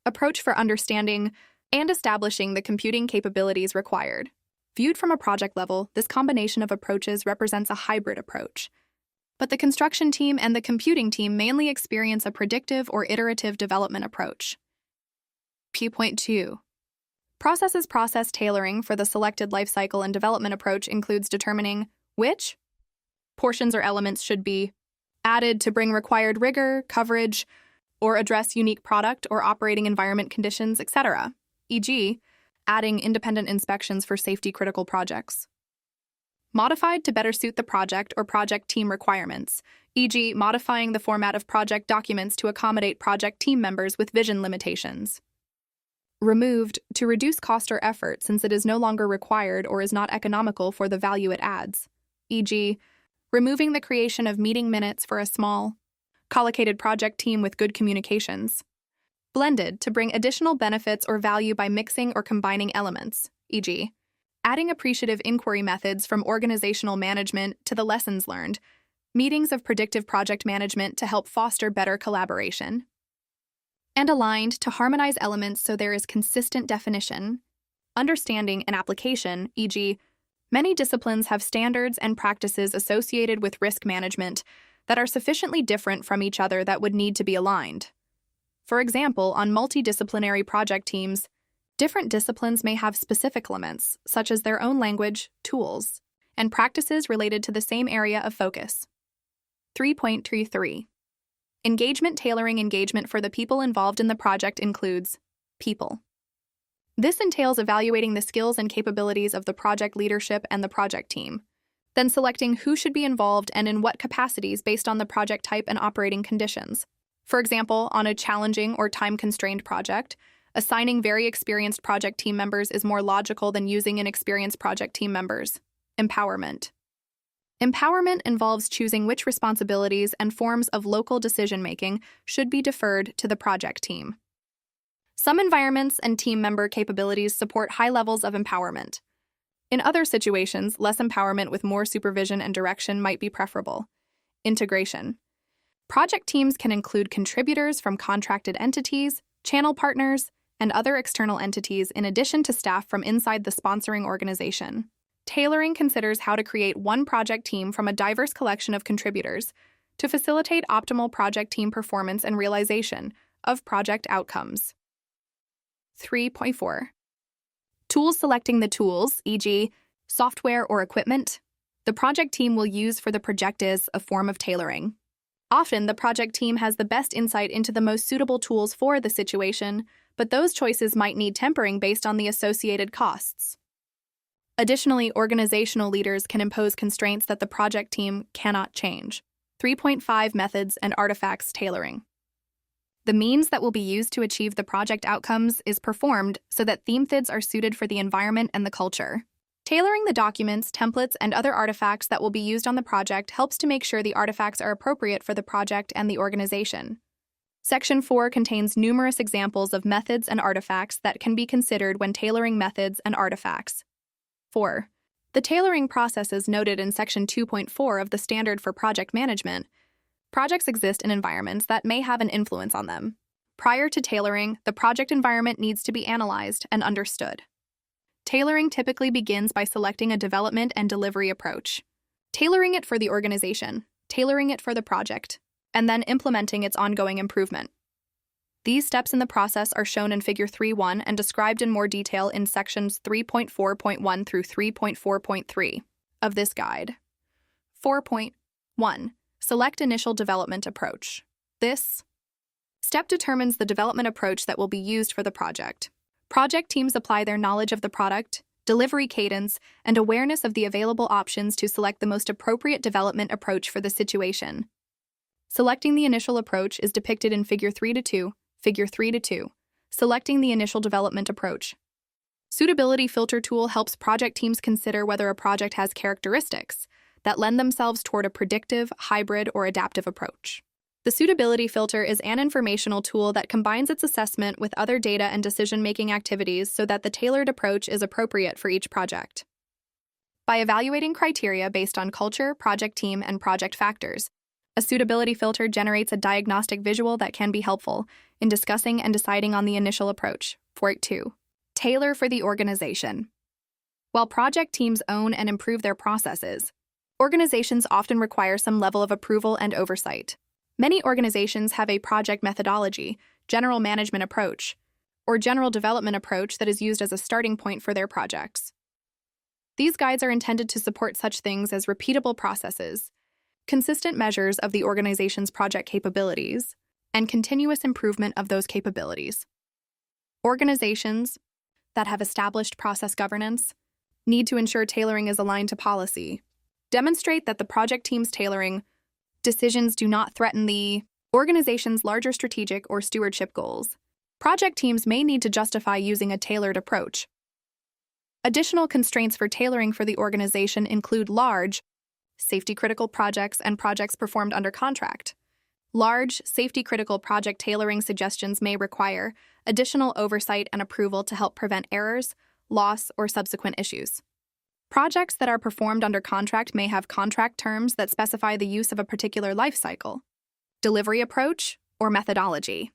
approach for understanding and establishing the computing capabilities required. Viewed from a project level, this combination of approaches represents a hybrid approach. But the construction team and the computing team mainly experience a predictive or iterative development approach. P.2. Process tailoring for the selected lifecycle and development approach includes determining which portions or elements should be added to bring required rigor, coverage, or address unique product or operating environment conditions, etc., e.g., adding independent inspections for safety-critical projects. Modified to better suit the project or project team requirements, e.g., modifying the format of project documents to accommodate project team members with vision limitations. Removed to reduce cost or effort since it is no longer required or is not economical for the value it adds, e.g., removing the creation of meeting minutes for a small, collocated project team with good communications. Blended to bring additional benefits or value by mixing or combining elements, e.g., adding appreciative inquiry methods from organizational management to the lessons learned, meetings of predictive project management to help foster better collaboration. And aligned to harmonize elements so there is consistent definition, understanding, and application, e.g., many disciplines have standards and practices associated with risk management that are sufficiently different from each other that would need to be aligned. For example, on multidisciplinary project teams, different disciplines may have specific elements, such as their own language, tools, and practices related to the same area of focus. 3.33. Engagement tailoring engagement for the people involved in the project includes people. This entails evaluating the skills and capabilities of the project leadership and the project team, then selecting who should be involved and in what capacities based on the project type and operating conditions. For example, on a challenging or time-constrained project, assigning very experienced project team members is more logical than using inexperienced project team members. Empowerment. Empowerment involves choosing which responsibilities and forms of local decision-making should be deferred to the project team. Some environments and team member capabilities support high levels of empowerment. In other situations, less empowerment with more supervision and direction might be preferable. Integration. Project teams can include contributors from contracted entities, channel partners, and other external entities in addition to staff from inside the sponsoring organization. Tailoring considers how to create one project team from a diverse collection of contributors to facilitate optimal project team performance and realization of project outcomes. 3.4. Tools selecting the tools, e.g., software or equipment, the project team will use for the project is a form of tailoring. Often, the project team has the best insight into the most suitable tools for the situation, but those choices might need tempering based on the associated costs. Additionally, organizational leaders can impose constraints that the project team cannot change. 3.5 Methods and artifacts tailoring. The means that will be used to achieve the project outcomes is performed so that theme FIDs are suited for the environment and the culture. Tailoring the documents, templates, and other artifacts that will be used on the project helps to make sure the artifacts are appropriate for the project and the organization. Section 4 contains numerous examples of methods and artifacts that can be considered when tailoring methods and artifacts. 4. The tailoring processes noted in Section 2.4 of the Standard for Project Management. Projects exist in environments that may have an influence on them. Prior to tailoring, the project environment needs to be analyzed and understood. Tailoring typically begins by selecting a development and delivery approach, tailoring it for the organization, tailoring it for the project, and then implementing its ongoing improvement. These steps in the process are shown in Figure 3.1 and described in more detail in sections 3.4.1 through 3.4.3 of this guide. 4.1. Select initial development approach. This step determines the development approach that will be used for the project. Project teams apply their knowledge of the product, delivery cadence, and awareness of the available options to select the most appropriate development approach for the situation. Selecting the initial approach is depicted in Figure 3.2, Figure 3.2. Selecting the initial development approach. Suitability filter tool helps project teams consider whether a project has characteristics that lend themselves toward a predictive, hybrid, or adaptive approach. The suitability filter is an informational tool that combines its assessment with other data and decision-making activities so that the tailored approach is appropriate for each project. By evaluating criteria based on culture, project team, and project factors, a suitability filter generates a diagnostic visual that can be helpful in discussing and deciding on the initial approach. 4.2. Tailor for the organization. While project teams own and improve their processes, organizations often require some level of approval and oversight. Many organizations have a project methodology, general management approach, or general development approach that is used as a starting point for their projects. These guides are intended to support such things as repeatable processes, consistent measures of the organization's project capabilities, and continuous improvement of those capabilities. Organizations that have established process governance need to ensure tailoring is aligned to policy, demonstrate that the project team's tailoring decisions do not threaten the organization's larger strategic or stewardship goals. Project teams may need to justify using a tailored approach. Additional constraints for tailoring for the organization include large, safety-critical projects and projects performed under contract. Large, safety-critical project tailoring suggestions may require additional oversight and approval to help prevent errors, loss, or subsequent issues. Projects that are performed under contract may have contract terms that specify the use of a particular life cycle, delivery approach, or methodology.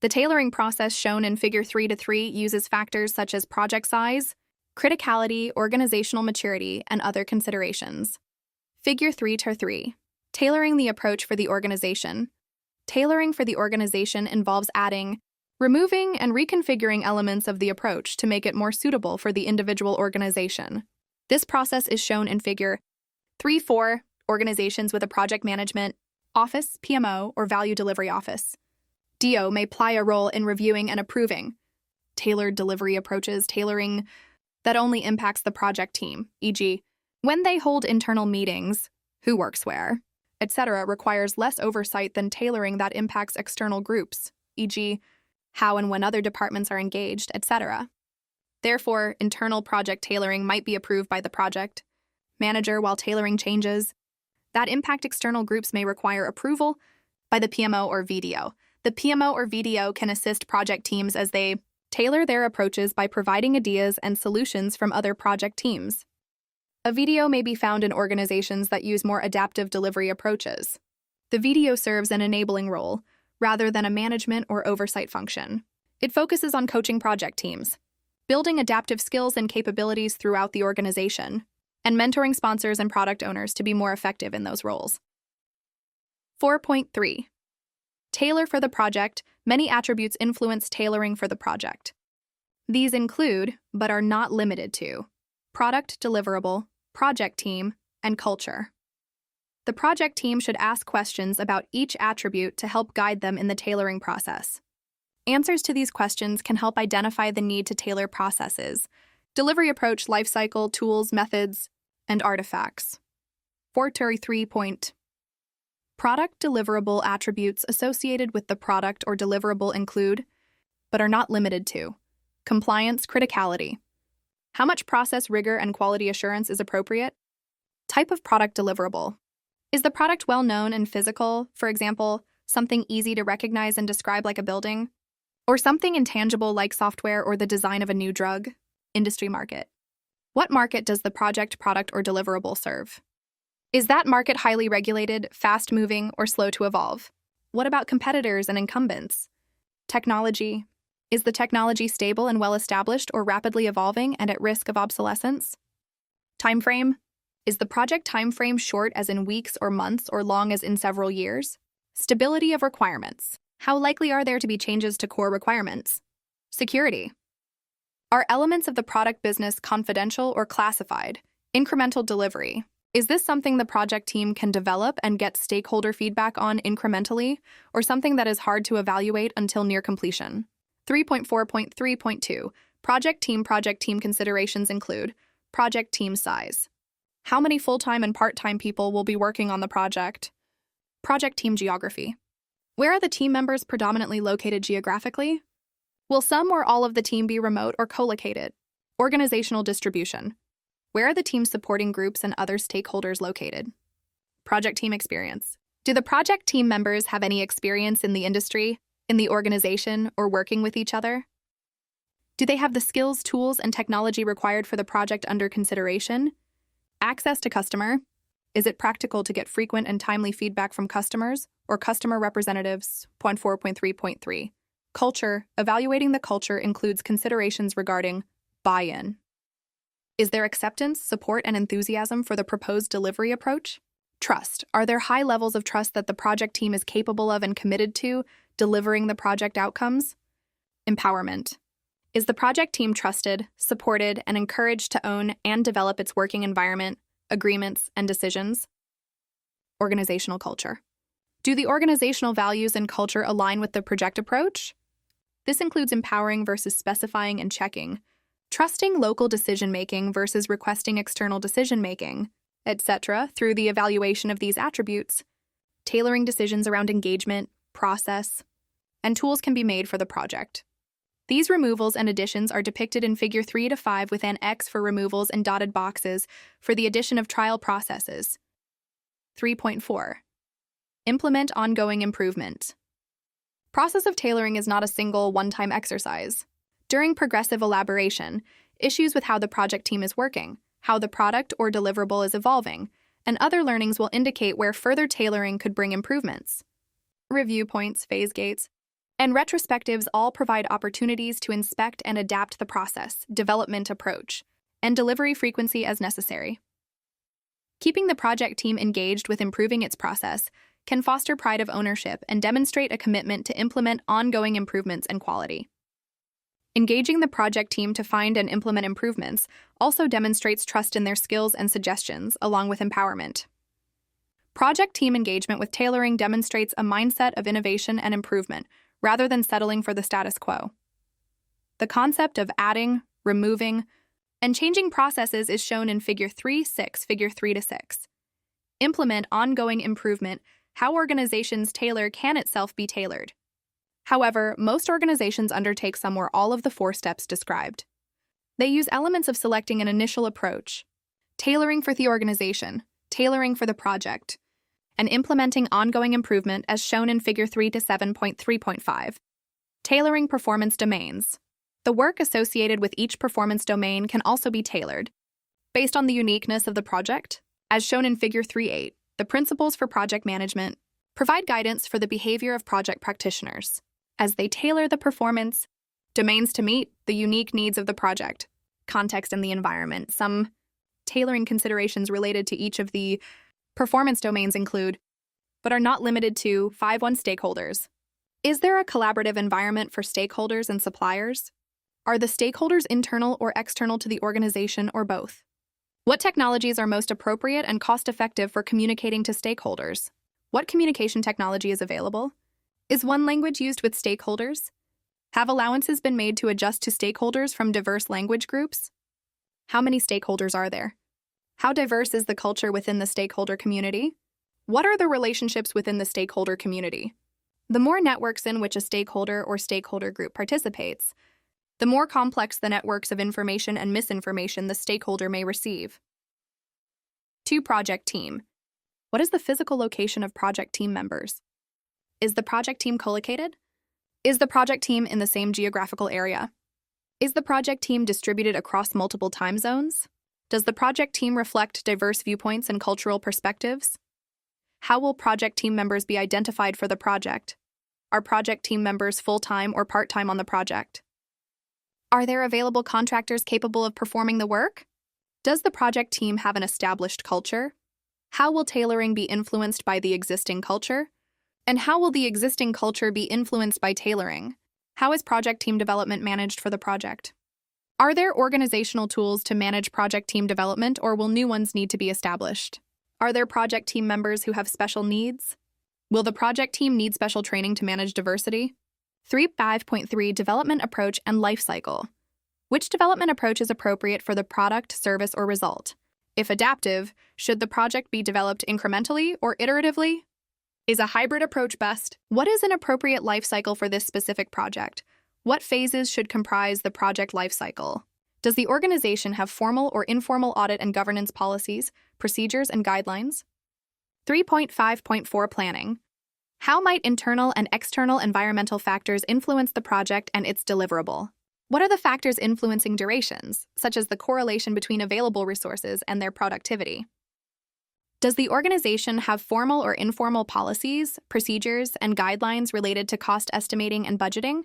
The tailoring process shown in Figure 3.3 uses factors such as project size, criticality, organizational maturity, and other considerations. Figure 3.3. Tailoring the approach for the organization. Tailoring for the organization involves adding, removing, and reconfiguring elements of the approach to make it more suitable for the individual organization. This process is shown in Figure 3.4. Organizations with a project management office, PMO, or value delivery office, DO, may play a role in reviewing and approving tailored delivery approaches. Tailoring that only impacts the project team, e.g., when they hold internal meetings, who works where, etc., requires less oversight than tailoring that impacts external groups, e.g., how and when other departments are engaged, etc. Therefore, internal project tailoring might be approved by the project manager, while tailoring changes that impact external groups may require approval by the PMO or VDO. The PMO or VDO can assist project teams as they tailor their approaches by providing ideas and solutions from other project teams. A VDO may be found in organizations that use more adaptive delivery approaches. The VDO serves an enabling role rather than a management or oversight function. It focuses on coaching project teams, building adaptive skills and capabilities throughout the organization, and mentoring sponsors and product owners to be more effective in those roles. 4.3. Tailor for the project. Many attributes influence tailoring for the project. These include, but are not limited to, product deliverable, project team, and culture. The project team should ask questions about each attribute to help guide them in the tailoring process. Answers to these questions can help identify the need to tailor processes, delivery approach, lifecycle, tools, methods, and artifacts. 4.3. Product deliverable attributes associated with the product or deliverable include, but are not limited to, compliance criticality. How much process rigor and quality assurance is appropriate? Type of product deliverable. Is the product well known and physical, for example, something easy to recognize and describe like a building? Or something intangible like software or the design of a new drug? Industry market. What market does the project, product, or deliverable serve? Is that market highly regulated, fast-moving, or slow to evolve? What about competitors and incumbents? Technology. Is the technology stable and well-established or rapidly evolving and at risk of obsolescence? Timeframe. Is the project timeframe short as in weeks or months or long as in several years? Stability of requirements. How likely are there to be changes to core requirements? Security. Are elements of the product business confidential or classified? Incremental delivery. Is this something the project team can develop and get stakeholder feedback on incrementally, or something that is hard to evaluate until near completion? 3.4.3.2 Project team considerations include project team size. How many full-time and part-time people will be working on the project? Project team geography. Where are the team members predominantly located geographically? Will some or all of the team be remote or co-located? Organizational distribution. Where are the team's supporting groups and other stakeholders located? Project team experience. Do the project team members have any experience in the industry, in the organization, or working with each other? Do they have the skills, tools, and technology required for the project under consideration? Access to customer. Is it practical to get frequent and timely feedback from customers or customer representatives? 4.3.3. Culture. Evaluating the culture includes considerations regarding buy-in. Is there acceptance, support, and enthusiasm for the proposed delivery approach? Trust. Are there high levels of trust that the project team is capable of and committed to delivering the project outcomes? Empowerment. Is the project team trusted, supported, and encouraged to own and develop its working environment, agreements, and decisions? Organizational culture. Do the organizational values and culture align with the project approach? This includes empowering versus specifying and checking, trusting local decision-making versus requesting external decision-making, etc., through the evaluation of these attributes. Tailoring decisions around engagement, process, and tools can be made for the project. These removals and additions are depicted in Figure 3 to 5 with an X for removals and dotted boxes for the addition of trial processes. 3.4. Implement ongoing improvement. Process of tailoring is not a single, one-time exercise. During progressive elaboration, issues with how the project team is working, how the product or deliverable is evolving, and other learnings will indicate where further tailoring could bring improvements. Review points, phase gates, and retrospectives all provide opportunities to inspect and adapt the process, development approach, and delivery frequency as necessary. Keeping the project team engaged with improving its process can foster pride of ownership and demonstrate a commitment to implement ongoing improvements and quality. Engaging the project team to find and implement improvements also demonstrates trust in their skills and suggestions, along with empowerment. Project team engagement with tailoring demonstrates a mindset of innovation and improvement, rather than settling for the status quo. The concept of adding, removing, and changing processes is shown in Figure 3.6, Figure 3 to 6. Implement ongoing improvement. How organizations tailor can itself be tailored. However, most organizations undertake some or all of the 4 steps described. They use elements of selecting an initial approach, tailoring for the organization, tailoring for the project, and implementing ongoing improvement as shown in Figure 3 to 7.3.5. Tailoring performance domains. The work associated with each performance domain can also be tailored, based on the uniqueness of the project, as shown in Figure 3.8. The principles for project management provide guidance for the behavior of project practitioners, as they tailor the performance domains to meet the unique needs of the project, context, and the environment. Some tailoring considerations related to each of the performance domains include, but are not limited to, 5.1 stakeholders. Is there a collaborative environment for stakeholders and suppliers? Are the stakeholders internal or external to the organization or both? What technologies are most appropriate and cost-effective for communicating to stakeholders? What communication technology is available? Is one language used with stakeholders? Have allowances been made to adjust to stakeholders from diverse language groups? How many stakeholders are there? How diverse is the culture within the stakeholder community? What are the relationships within the stakeholder community? The more networks in which a stakeholder or stakeholder group participates, the more complex the networks of information and misinformation the stakeholder may receive. 2. Project team. What is the physical location of project team members? Is the project team collocated? Is the project team in the same geographical area? Is the project team distributed across multiple time zones? Does the project team reflect diverse viewpoints and cultural perspectives? How will project team members be identified for the project? Are project team members full-time or part-time on the project? Are there available contractors capable of performing the work? Does the project team have an established culture? How will tailoring be influenced by the existing culture? And how will the existing culture be influenced by tailoring? How is project team development managed for the project? Are there organizational tools to manage project team development, or will new ones need to be established? Are there project team members who have special needs? Will the project team need special training to manage diversity? 3.5.3 Development Approach and Life Cycle. Which development approach is appropriate for the product, service, or result? If adaptive, should the project be developed incrementally or iteratively? Is a hybrid approach best? What is an appropriate life cycle for this specific project? What phases should comprise the project life cycle? Does the organization have formal or informal audit and governance policies, procedures, and guidelines? 3.5.4 Planning. How might internal and external environmental factors influence the project and its deliverable? What are the factors influencing durations, such as the correlation between available resources and their productivity? Does the organization have formal or informal policies, procedures, and guidelines related to cost estimating and budgeting?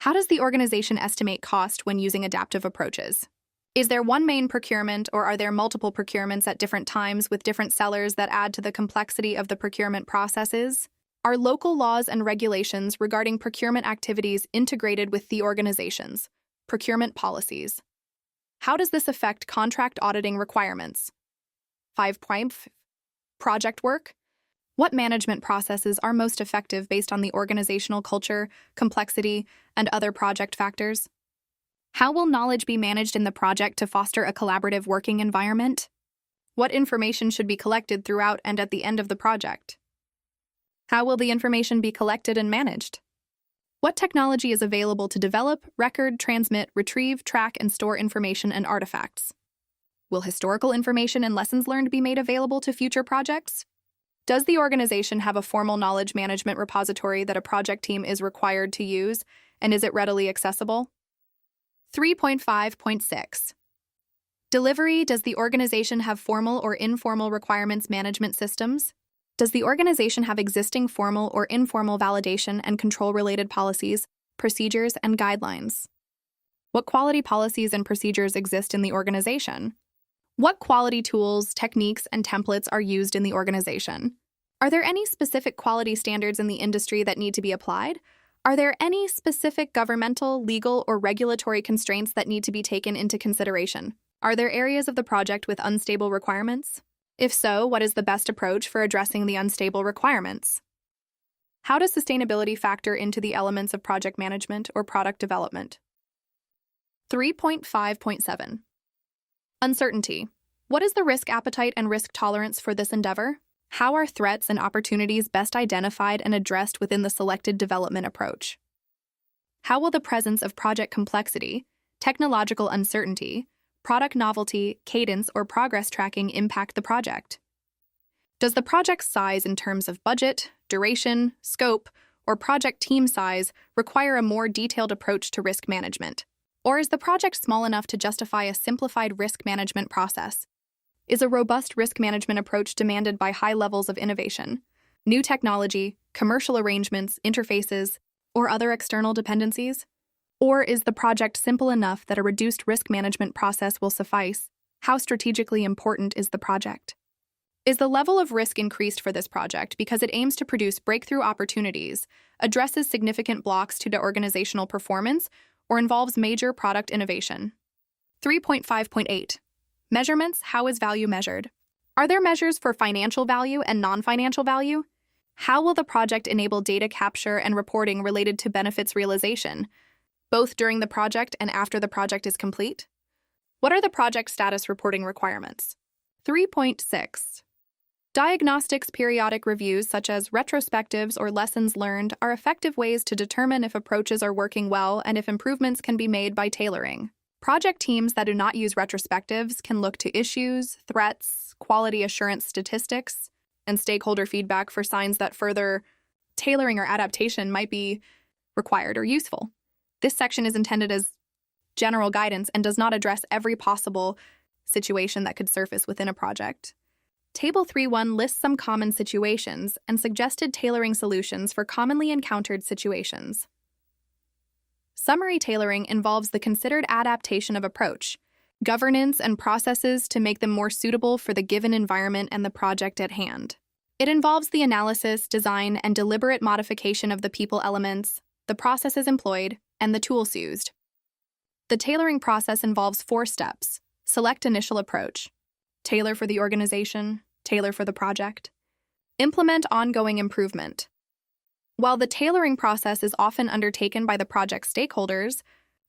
How does the organization estimate cost when using adaptive approaches? Is there one main procurement, or are there multiple procurements at different times with different sellers that add to the complexity of the procurement processes? Are local laws and regulations regarding procurement activities integrated with the organization's procurement policies? How does this affect contract auditing requirements? 5. Project work. What management processes are most effective based on the organizational culture, complexity, and other project factors? How will knowledge be managed in the project to foster a collaborative working environment? What information should be collected throughout and at the end of the project? How will the information be collected and managed? What technology is available to develop, record, transmit, retrieve, track, and store information and artifacts? Will historical information and lessons learned be made available to future projects? Does the organization have a formal knowledge management repository that a project team is required to use, and is it readily accessible? 3.5.6 Delivery. Does the organization have formal or informal requirements management systems? Does the organization have existing formal or informal validation and control-related policies, procedures, and guidelines? What quality policies and procedures exist in the organization? What quality tools, techniques, and templates are used in the organization? Are there any specific quality standards in the industry that need to be applied? Are there any specific governmental, legal, or regulatory constraints that need to be taken into consideration? Are there areas of the project with unstable requirements? If so, what is the best approach for addressing the unstable requirements? How does sustainability factor into the elements of project management or product development? 3.5.7 Uncertainty. What is the risk appetite and risk tolerance for this endeavor? How are threats and opportunities best identified and addressed within the selected development approach? How will the presence of project complexity, technological uncertainty, product novelty, cadence, or progress tracking impact the project? Does the project's size in terms of budget, duration, scope, or project team size require a more detailed approach to risk management? Or is the project small enough to justify a simplified risk management process? Is a robust risk management approach demanded by high levels of innovation, new technology, commercial arrangements, interfaces, or other external dependencies? Or is the project simple enough that a reduced risk management process will suffice? How strategically important is the project? Is the level of risk increased for this project because it aims to produce breakthrough opportunities, addresses significant blocks to the organizational performance, or involves major product innovation? 3.5.8 Measurements. How is value measured? Are there measures for financial value and non-financial value? How will the project enable data capture and reporting related to benefits realization, both during the project and after the project is complete? What are the project status reporting requirements? 3.6 Diagnostics periodic reviews, such as retrospectives or lessons learned, are effective ways to determine if approaches are working well and if improvements can be made by tailoring. Project teams that do not use retrospectives can look to issues, threats, quality assurance statistics, and stakeholder feedback for signs that further tailoring or adaptation might be required or useful. This section is intended as general guidance and does not address every possible situation that could surface within a project. Table 3.1 lists some common situations and suggested tailoring solutions for commonly encountered situations. Summary tailoring involves the considered adaptation of approach, governance, and processes to make them more suitable for the given environment and the project at hand. It involves the analysis, design, and deliberate modification of the people elements, the processes employed, and the tools used. The tailoring process involves 4 steps. Select initial approach. Tailor for the organization, tailor for the project. Implement ongoing improvement. While the tailoring process is often undertaken by the project stakeholders,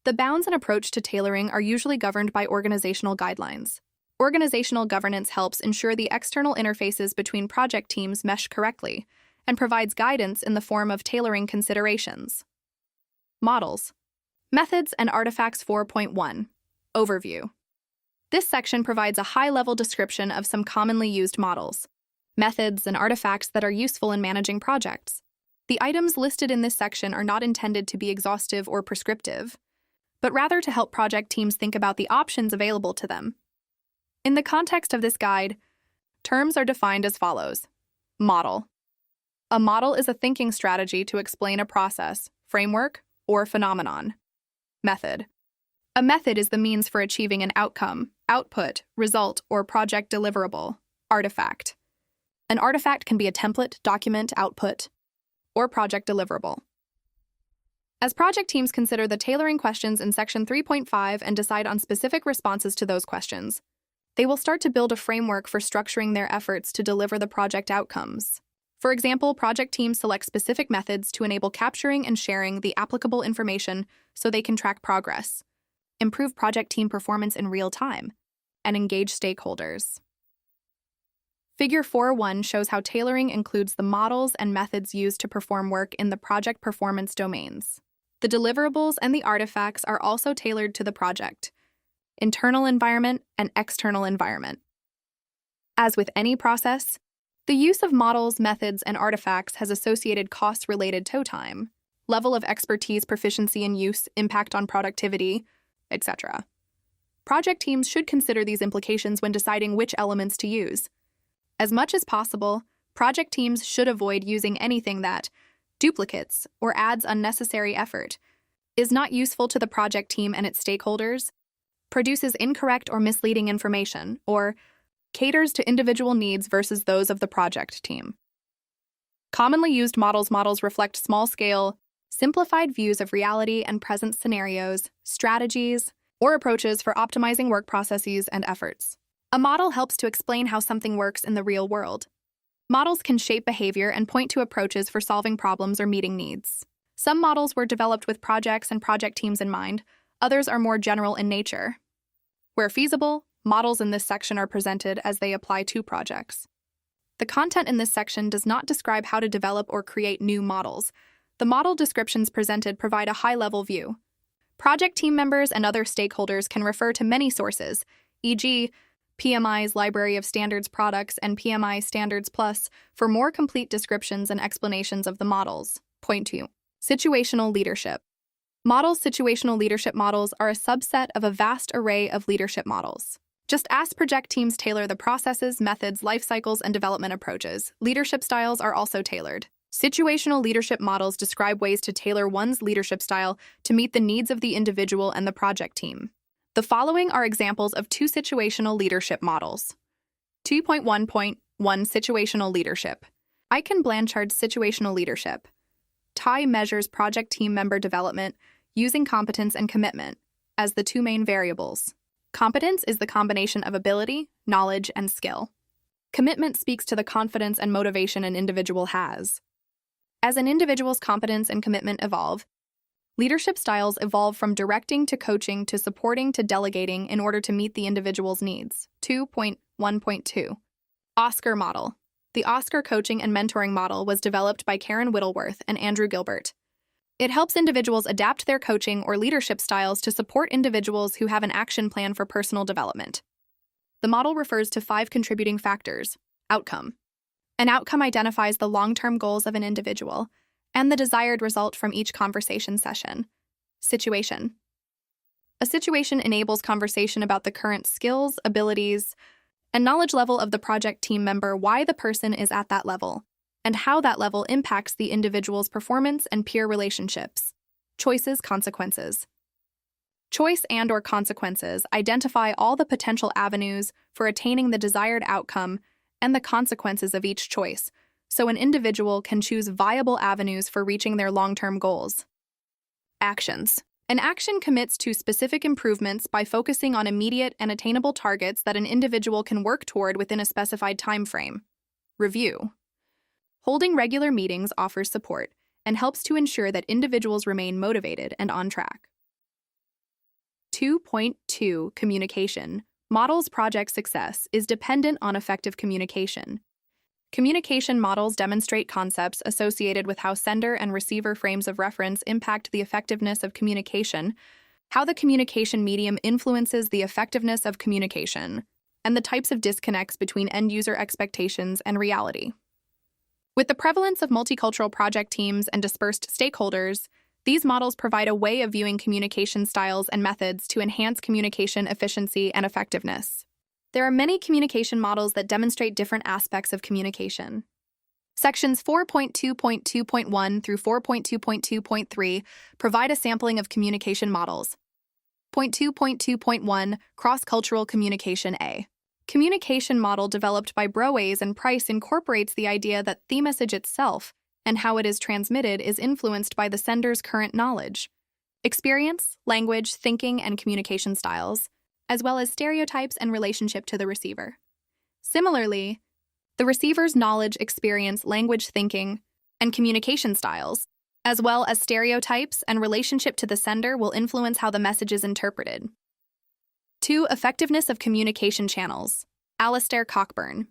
the bounds and approach to tailoring are usually governed by organizational guidelines. Organizational governance helps ensure the external interfaces between project teams mesh correctly and provides guidance in the form of tailoring considerations. Models. Methods and Artifacts 4.1. Overview. This section provides a high-level description of some commonly used models, methods, and artifacts that are useful in managing projects. The items listed in this section are not intended to be exhaustive or prescriptive, but rather to help project teams think about the options available to them. In the context of this guide, terms are defined as follows. Model. A model is a thinking strategy to explain a process, framework, or phenomenon. Method. A method is the means for achieving an outcome, output, result, or project deliverable. Artifact. An artifact can be a template, document, output, or project deliverable. As project teams consider the tailoring questions in Section 3.5 and decide on specific responses to those questions, they will start to build a framework for structuring their efforts to deliver the project outcomes. For example, project teams select specific methods to enable capturing and sharing the applicable information so they can track progress, improve project team performance in real time, and engage stakeholders. Figure 4.1 shows how tailoring includes the models and methods used to perform work in the project performance domains. The deliverables and the artifacts are also tailored to the project, internal environment, and external environment. As with any process, the use of models, methods, and artifacts has associated costs related to time, level of expertise, proficiency in use, impact on productivity, etc. Project teams should consider these implications when deciding which elements to use. As much as possible, project teams should avoid using anything that duplicates or adds unnecessary effort, is not useful to the project team and its stakeholders, produces incorrect or misleading information, or caters to individual needs versus those of the project team. Commonly used models reflect small-scale, simplified views of reality and present scenarios, strategies, or approaches for optimizing work processes and efforts. A model helps to explain how something works in the real world. Models can shape behavior and point to approaches for solving problems or meeting needs. Some models were developed with projects and project teams in mind, others are more general in nature. Where feasible, models in this section are presented as they apply to projects. The content in this section does not describe how to develop or create new models. The model descriptions presented provide a high-level view. Project team members and other stakeholders can refer to many sources, e.g., PMI's Library of Standards Products and PMI Standards Plus, for more complete descriptions and explanations of the models. Point 2. Situational leadership. Situational leadership models are a subset of a vast array of leadership models. Just as project teams tailor the processes, methods, life cycles, and development approaches, leadership styles are also tailored. Situational leadership models describe ways to tailor one's leadership style to meet the needs of the individual and the project team. The following are examples of 2 situational leadership models. 2.1.1 Situational leadership. Icon Blanchard's situational leadership. TIE measures project team member development using competence and commitment as the 2 main variables. Competence is the combination of ability, knowledge, and skill. Commitment speaks to the confidence and motivation an individual has. As an individual's competence and commitment evolve, leadership styles evolve from directing to coaching to supporting to delegating in order to meet the individual's needs. 2.1.2 Oscar Model. The Oscar coaching and mentoring model was developed by Karen Whittleworth and Andrew Gilbert. It helps individuals adapt their coaching or leadership styles to support individuals who have an action plan for personal development. The model refers to 5 contributing factors. Outcome. An outcome identifies the long-term goals of an individual and the desired result from each conversation session. Situation. A situation enables conversation about the current skills, abilities, and knowledge level of the project team member, why the person is at that level, and how that level impacts the individual's performance and peer relationships. Choices, consequences. Choice and/or consequences identify all the potential avenues for attaining the desired outcome and the consequences of each choice, so an individual can choose viable avenues for reaching their long-term goals. Actions. An action commits to specific improvements by focusing on immediate and attainable targets that an individual can work toward within a specified time frame. Review. Holding regular meetings offers support and helps to ensure that individuals remain motivated and on track. 2.2 Communication. Models project success is dependent on effective communication. Communication models demonstrate concepts associated with how sender and receiver frames of reference impact the effectiveness of communication, how the communication medium influences the effectiveness of communication, and the types of disconnects between end-user expectations and reality. With the prevalence of multicultural project teams and dispersed stakeholders, these models provide a way of viewing communication styles and methods to enhance communication efficiency and effectiveness. There are many communication models that demonstrate different aspects of communication. Sections 4.2.2.1 through 4.2.2.3 provide a sampling of communication models. 2.2.1 Cross-cultural communication A. Communication model developed by Broways and Price incorporates the idea that the message itself and how it is transmitted is influenced by the sender's current knowledge, experience, language, thinking, and communication styles, as well as stereotypes and relationship to the receiver. Similarly, the receiver's knowledge, experience, language, thinking, and communication styles, as well as stereotypes and relationship to the sender, will influence how the message is interpreted. 2. Effectiveness of communication channels. Alistair Cockburn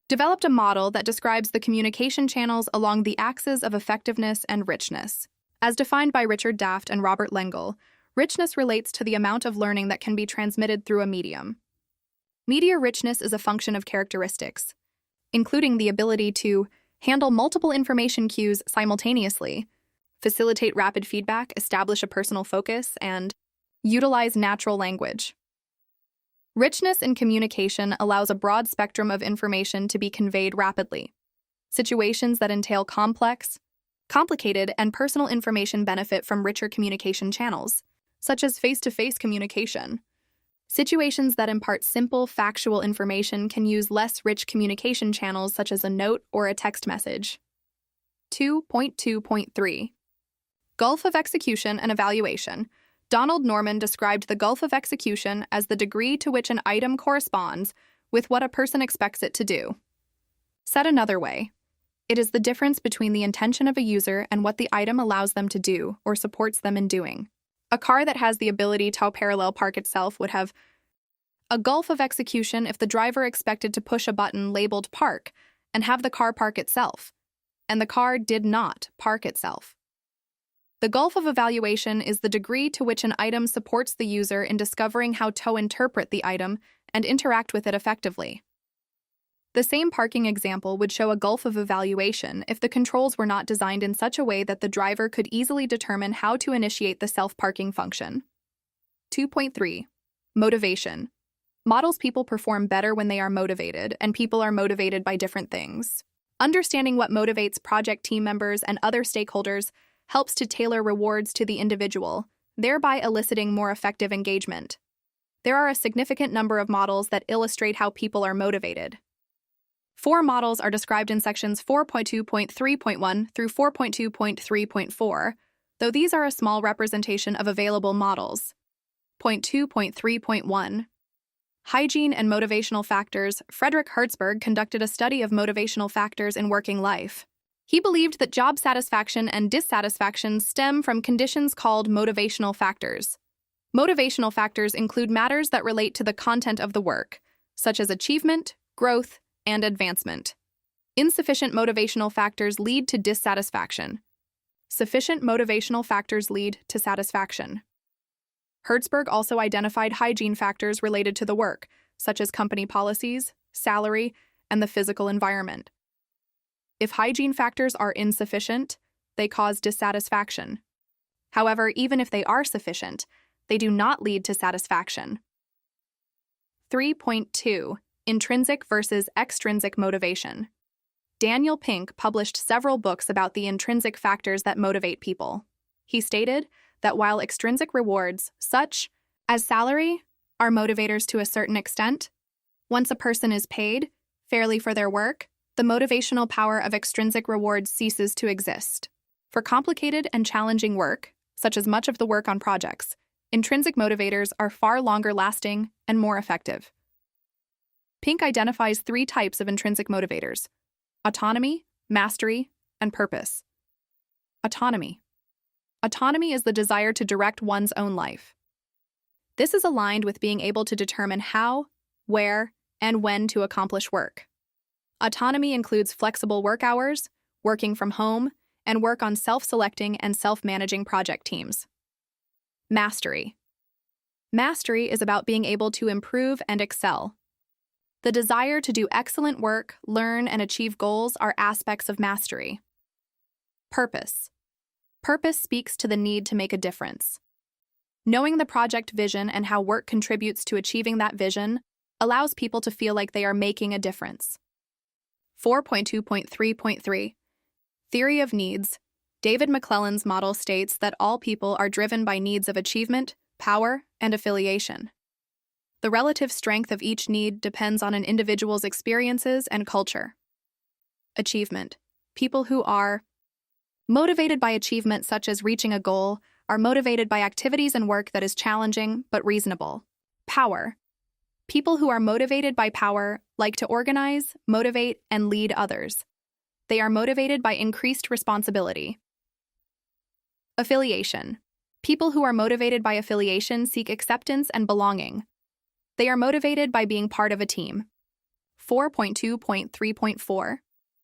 developed a model that describes the communication channels along the axis of effectiveness and richness. As defined by Richard Daft and Robert Lengel, richness relates to the amount of learning that can be transmitted through a medium. Media richness is a function of characteristics, including the ability to handle multiple information cues simultaneously, facilitate rapid feedback, establish a personal focus, and utilize natural language. Richness in communication allows a broad spectrum of information to be conveyed rapidly. Situations that entail complex, complicated, and personal information benefit from richer communication channels, such as face-to-face communication. Situations that impart simple, factual information can use less rich communication channels such as a note or a text message. 2.2.3 Gulf of execution and evaluation. Donald Norman described the gulf of execution as the degree to which an item corresponds with what a person expects it to do. Said another way, it is the difference between the intention of a user and what the item allows them to do or supports them in doing. A car that has the ability to parallel park itself would have a gulf of execution if the driver expected to push a button labeled park and have the car park itself, and the car did not park itself. The gulf of evaluation is the degree to which an item supports the user in discovering how to interpret the item and interact with it effectively. The same parking example would show a gulf of evaluation if the controls were not designed in such a way that the driver could easily determine how to initiate the self-parking function. 2.3 Motivation. Models people perform better when they are motivated, and people are motivated by different things. Understanding what motivates project team members and other stakeholders helps to tailor rewards to the individual, thereby eliciting more effective engagement. There are a significant number of models that illustrate how people are motivated. 4 models are described in sections 4.2.3.1 through 4.2.3.4, though these are a small representation of available models. 2.3.1 Hygiene and motivational factors. Frederick Hertzberg conducted a study of motivational factors in working life. He believed that job satisfaction and dissatisfaction stem from conditions called motivational factors. Motivational factors include matters that relate to the content of the work, such as achievement, growth, and advancement. Insufficient motivational factors lead to dissatisfaction. Sufficient motivational factors lead to satisfaction. Hertzberg also identified hygiene factors related to the work, such as company policies, salary, and the physical environment. If hygiene factors are insufficient, they cause dissatisfaction. However, even if they are sufficient, they do not lead to satisfaction. 3.2. Intrinsic versus extrinsic motivation. Daniel Pink published several books about the intrinsic factors that motivate people. He stated that while extrinsic rewards, such as salary, are motivators to a certain extent, once a person is paid fairly for their work, the motivational power of extrinsic rewards ceases to exist. For complicated and challenging work, such as much of the work on projects, intrinsic motivators are far longer lasting and more effective. Pink identifies 3 types of intrinsic motivators: autonomy, mastery, and purpose. Autonomy. Autonomy is the desire to direct one's own life. This is aligned with being able to determine how, where, and when to accomplish work. Autonomy includes flexible work hours, working from home, and work on self-selecting and self-managing project teams. Mastery. Mastery is about being able to improve and excel. The desire to do excellent work, learn, and achieve goals are aspects of mastery. Purpose. Purpose speaks to the need to make a difference. Knowing the project vision and how work contributes to achieving that vision allows people to feel like they are making a difference. 4.2.3.3. Theory of needs. David McClelland's model states that all people are driven by needs of achievement, power, and affiliation. The relative strength of each need depends on an individual's experiences and culture. Achievement. People who are motivated by achievement, such as reaching a goal, are motivated by activities and work that is challenging but reasonable. Power. People who are motivated by power like to organize, motivate, and lead others. They are motivated by increased responsibility. Affiliation. People who are motivated by affiliation seek acceptance and belonging. They are motivated by being part of a team. 4.2.3.4.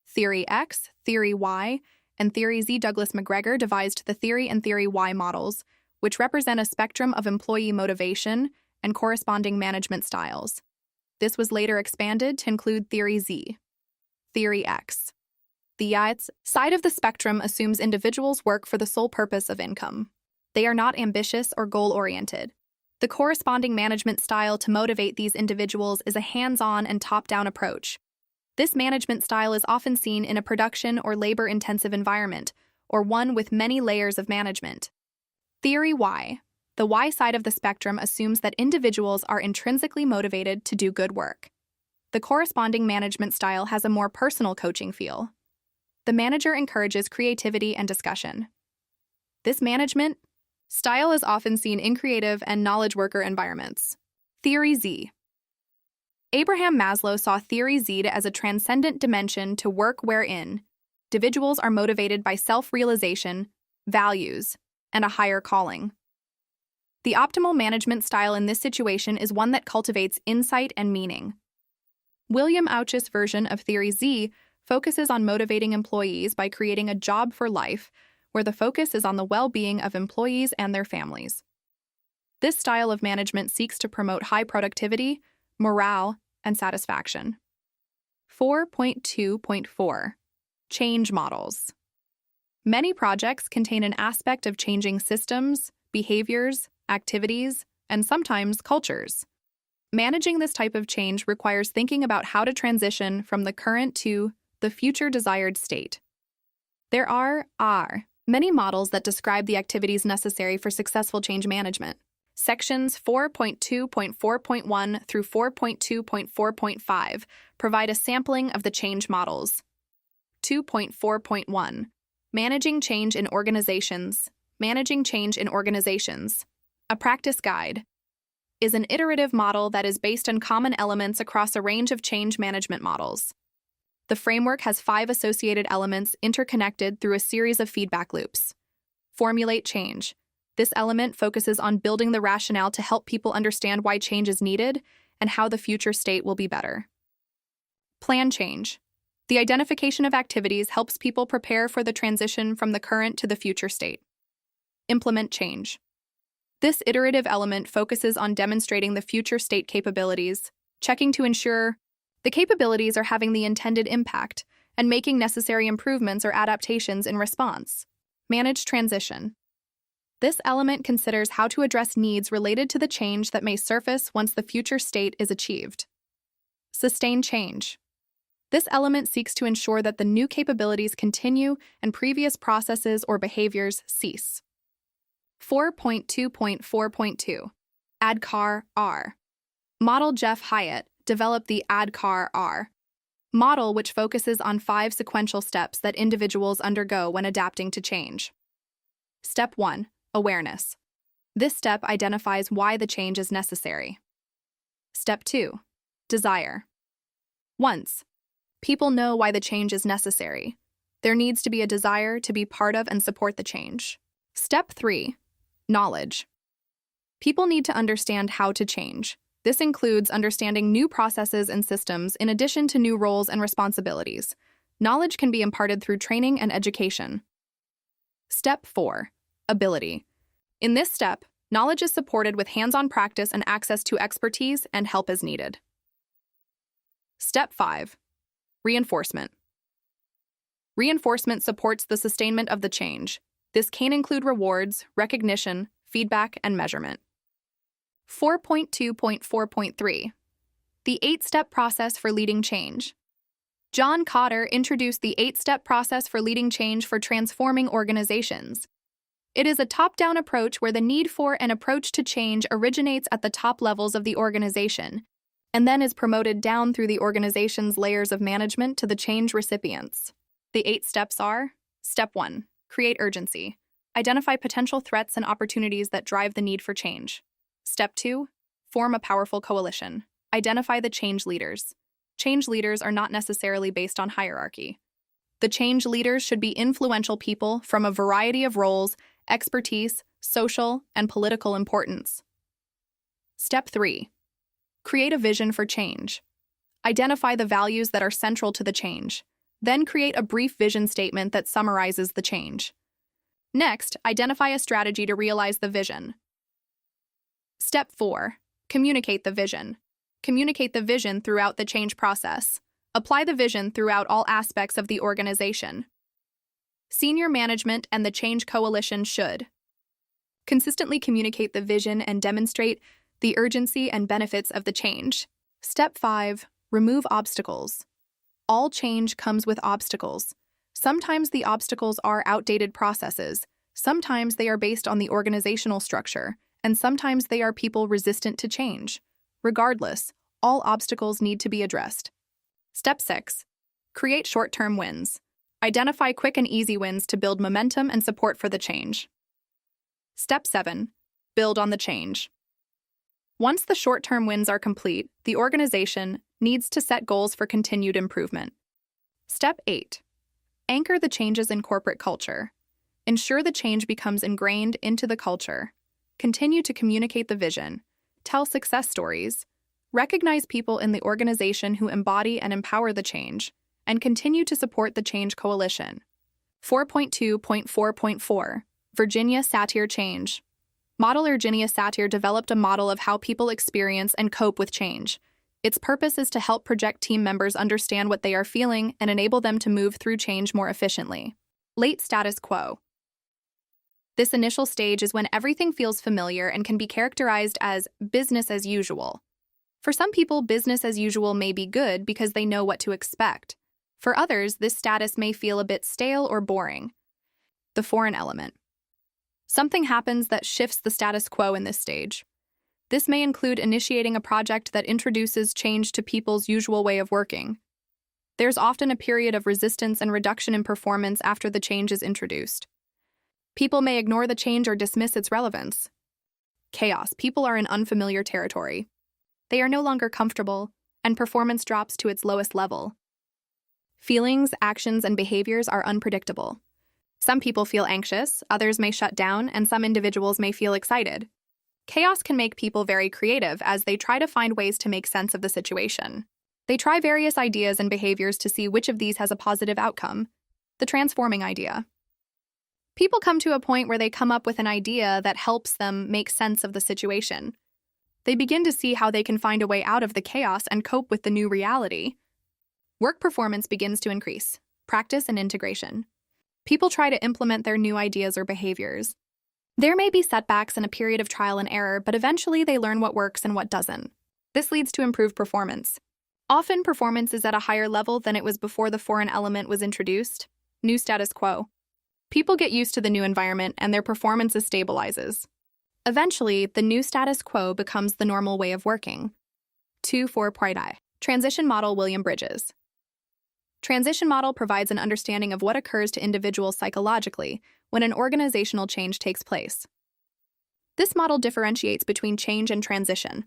Theory X, Theory Y, and Theory Z. Douglas McGregor devised the Theory and Theory Y models, which represent a spectrum of employee motivation and corresponding management styles. This was later expanded to include Theory Z. Theory X. The X side of the spectrum assumes individuals work for the sole purpose of income. They are not ambitious or goal-oriented. The corresponding management style to motivate these individuals is a hands-on and top-down approach. This management style is often seen in a production or labor-intensive environment, or one with many layers of management. Theory Y. The Y side of the spectrum assumes that individuals are intrinsically motivated to do good work. The corresponding management style has a more personal coaching feel. The manager encourages creativity and discussion. This management style is often seen in creative and knowledge worker environments. Theory Z. Abraham Maslow saw Theory Z as a transcendent dimension to work wherein individuals are motivated by self-realization, values, and a higher calling. The optimal management style in this situation is one that cultivates insight and meaning. William Ouch's version of Theory Z focuses on motivating employees by creating a job for life where the focus is on the well-being of employees and their families. This style of management seeks to promote high productivity, morale, and satisfaction. 4.2.4. Change models. Many projects contain an aspect of changing systems, behaviors, activities, and sometimes cultures. Managing this type of change requires thinking about how to transition from the current to the future desired state. There are many models that describe the activities necessary for successful change management. Sections 4.2.4.1 through 4.2.4.5 provide a sampling of the change models. 2.4.1. Managing change in organizations. Managing change in organizations. A practice guide is an iterative model that is based on common elements across a range of change management models. The framework has 5 associated elements interconnected through a series of feedback loops. Formulate change. This element focuses on building the rationale to help people understand why change is needed and how the future state will be better. Plan change. The identification of activities helps people prepare for the transition from the current to the future state. Implement change. This iterative element focuses on demonstrating the future state capabilities, checking to ensure the capabilities are having the intended impact, and making necessary improvements or adaptations in response. Manage transition. This element considers how to address needs related to the change that may surface once the future state is achieved. Sustain change. This element seeks to ensure that the new capabilities continue and previous processes or behaviors cease. 4.2.4.2 ADKAR R. Model Jeff Hyatt developed the ADKAR R model, which focuses on 5 sequential steps that individuals undergo when adapting to change. Step 1. Awareness. This step identifies why the change is necessary. Step 2. Desire. Once people know why the change is necessary, there needs to be a desire to be part of and support the change. Step 3. Knowledge. People need to understand how to change. This includes understanding new processes and systems in addition to new roles and responsibilities. Knowledge can be imparted through training and education. Step 4. Ability. In this step, knowledge is supported with hands-on practice and access to expertise and help as needed. Step 5. Reinforcement. Reinforcement supports the sustainment of the change. This can include rewards, recognition, feedback, and measurement. 4.2.4.3 The 8-step process for leading change. John Cotter introduced the 8-step process for leading change for transforming organizations. It is a top-down approach where the need for and approach to change originates at the top levels of the organization and then is promoted down through the organization's layers of management to the change recipients. The 8 steps are: Step 1. Create urgency. Identify potential threats and opportunities that drive the need for change. Step 2. Form a powerful coalition. Identify the change leaders. Change leaders are not necessarily based on hierarchy. The change leaders should be influential people from a variety of roles, expertise, social, and political importance. Step 3. Create a vision for change. Identify the values that are central to the change. Then create a brief vision statement that summarizes the change. Next, identify a strategy to realize the vision. Step 4. Communicate the vision. Communicate the vision throughout the change process. Apply the vision throughout all aspects of the organization. Senior management and the change coalition should consistently communicate the vision and demonstrate the urgency and benefits of the change. Step 5. Remove obstacles. All change comes with obstacles. Sometimes the obstacles are outdated processes, sometimes they are based on the organizational structure, and sometimes they are people resistant to change. Regardless, all obstacles need to be addressed. Step 6. Create short-term wins. Identify quick and easy wins to build momentum and support for the change. Step 7. Build on the change. Once the short-term wins are complete, the organization needs to set goals for continued improvement. Step 8. Anchor the changes in corporate culture. Ensure the change becomes ingrained into the culture. Continue to communicate the vision. Tell success stories. Recognize people in the organization who embody and empower the change, and continue to support the change coalition. 4.2.4.4 Virginia Satir Change. Model Virginia Satir developed a model of how people experience and cope with change. Its purpose is to help project team members understand what they are feeling and enable them to move through change more efficiently. Late status quo. This initial stage is when everything feels familiar and can be characterized as business as usual. For some people, business as usual may be good because they know what to expect. For others, this status may feel a bit stale or boring. The foreign element. Something happens that shifts the status quo in this stage. This may include initiating a project that introduces change to people's usual way of working. There's often a period of resistance and reduction in performance after the change is introduced. People may ignore the change or dismiss its relevance. Chaos. People are in unfamiliar territory. They are no longer comfortable, and performance drops to its lowest level. Feelings, actions, and behaviors are unpredictable. Some people feel anxious, others may shut down, and some individuals may feel excited. Chaos can make people very creative as they try to find ways to make sense of the situation. They try various ideas and behaviors to see which of these has a positive outcome. The transforming idea. People come to a point where they come up with an idea that helps them make sense of the situation. They begin to see how they can find a way out of the chaos and cope with the new reality. Work performance begins to increase. Practice and integration. People try to implement their new ideas or behaviors. There may be setbacks and a period of trial and error, but eventually they learn what works and what doesn't. This leads to improved performance. Often, performance is at a higher level than it was before the foreign element was introduced. New status quo. People get used to the new environment and their performance stabilizes. Eventually, the new status quo becomes the normal way of working. 2.4. Transition model William Bridges. Transition model provides an understanding of what occurs to individuals psychologically when an organizational change takes place. This model differentiates between change and transition.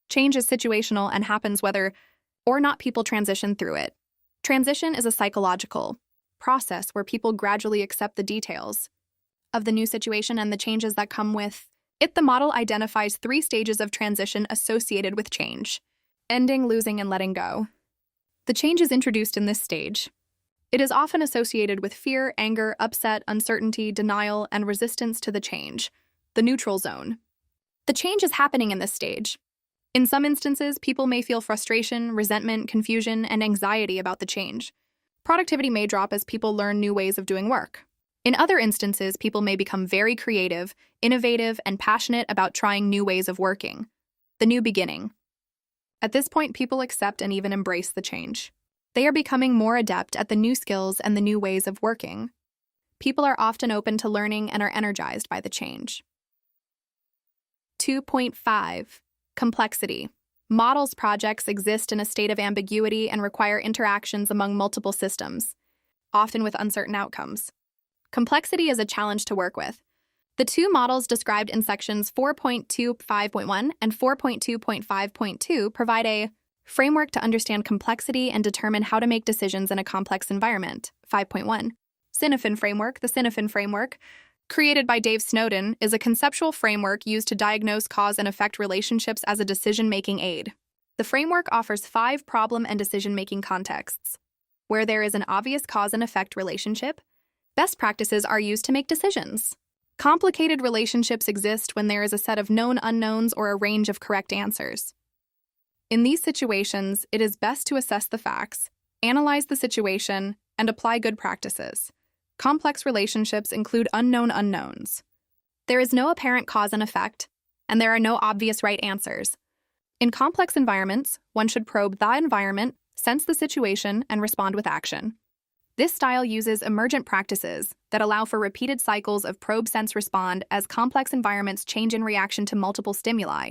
Change is situational and happens whether or not people transition through it. Transition is a psychological process where people gradually accept the details of the new situation and the changes that come with it. The model identifies 3 stages of transition associated with change: ending, losing, and letting go. The change is introduced in this stage. It is often associated with fear, anger, upset, uncertainty, denial, and resistance to the change, the neutral zone. The change is happening in this stage. In some instances, people may feel frustration, resentment, confusion, and anxiety about the change. Productivity may drop as people learn new ways of doing work. In other instances, people may become very creative, innovative, and passionate about trying new ways of working. The new beginning. At this point, people accept and even embrace the change. They are becoming more adept at the new skills and the new ways of working. People are often open to learning and are energized by the change. 2.5. Complexity. Models projects exist in a state of ambiguity and require interactions among multiple systems, often with uncertain outcomes. Complexity is a challenge to work with. The 2 models described in sections 4.25.1 and 4.2.5.2 provide a framework to understand complexity and determine how to make decisions in a complex environment. 5.1. Sinofin Framework. The Sinofin Framework, created by Dave Snowden, is a conceptual framework used to diagnose cause and effect relationships as a decision-making aid. The framework offers 5 problem and decision-making contexts. Where there is an obvious cause and effect relationship, best practices are used to make decisions. Complicated relationships exist when there is a set of known unknowns or a range of correct answers. In these situations, it is best to assess the facts, analyze the situation, and apply good practices. Complex relationships include unknown unknowns. There is no apparent cause and effect, and there are no obvious right answers. In complex environments, one should probe the environment, sense the situation, and respond with action. This style uses emergent practices that allow for repeated cycles of probe, sense, respond as complex environments change in reaction to multiple stimuli,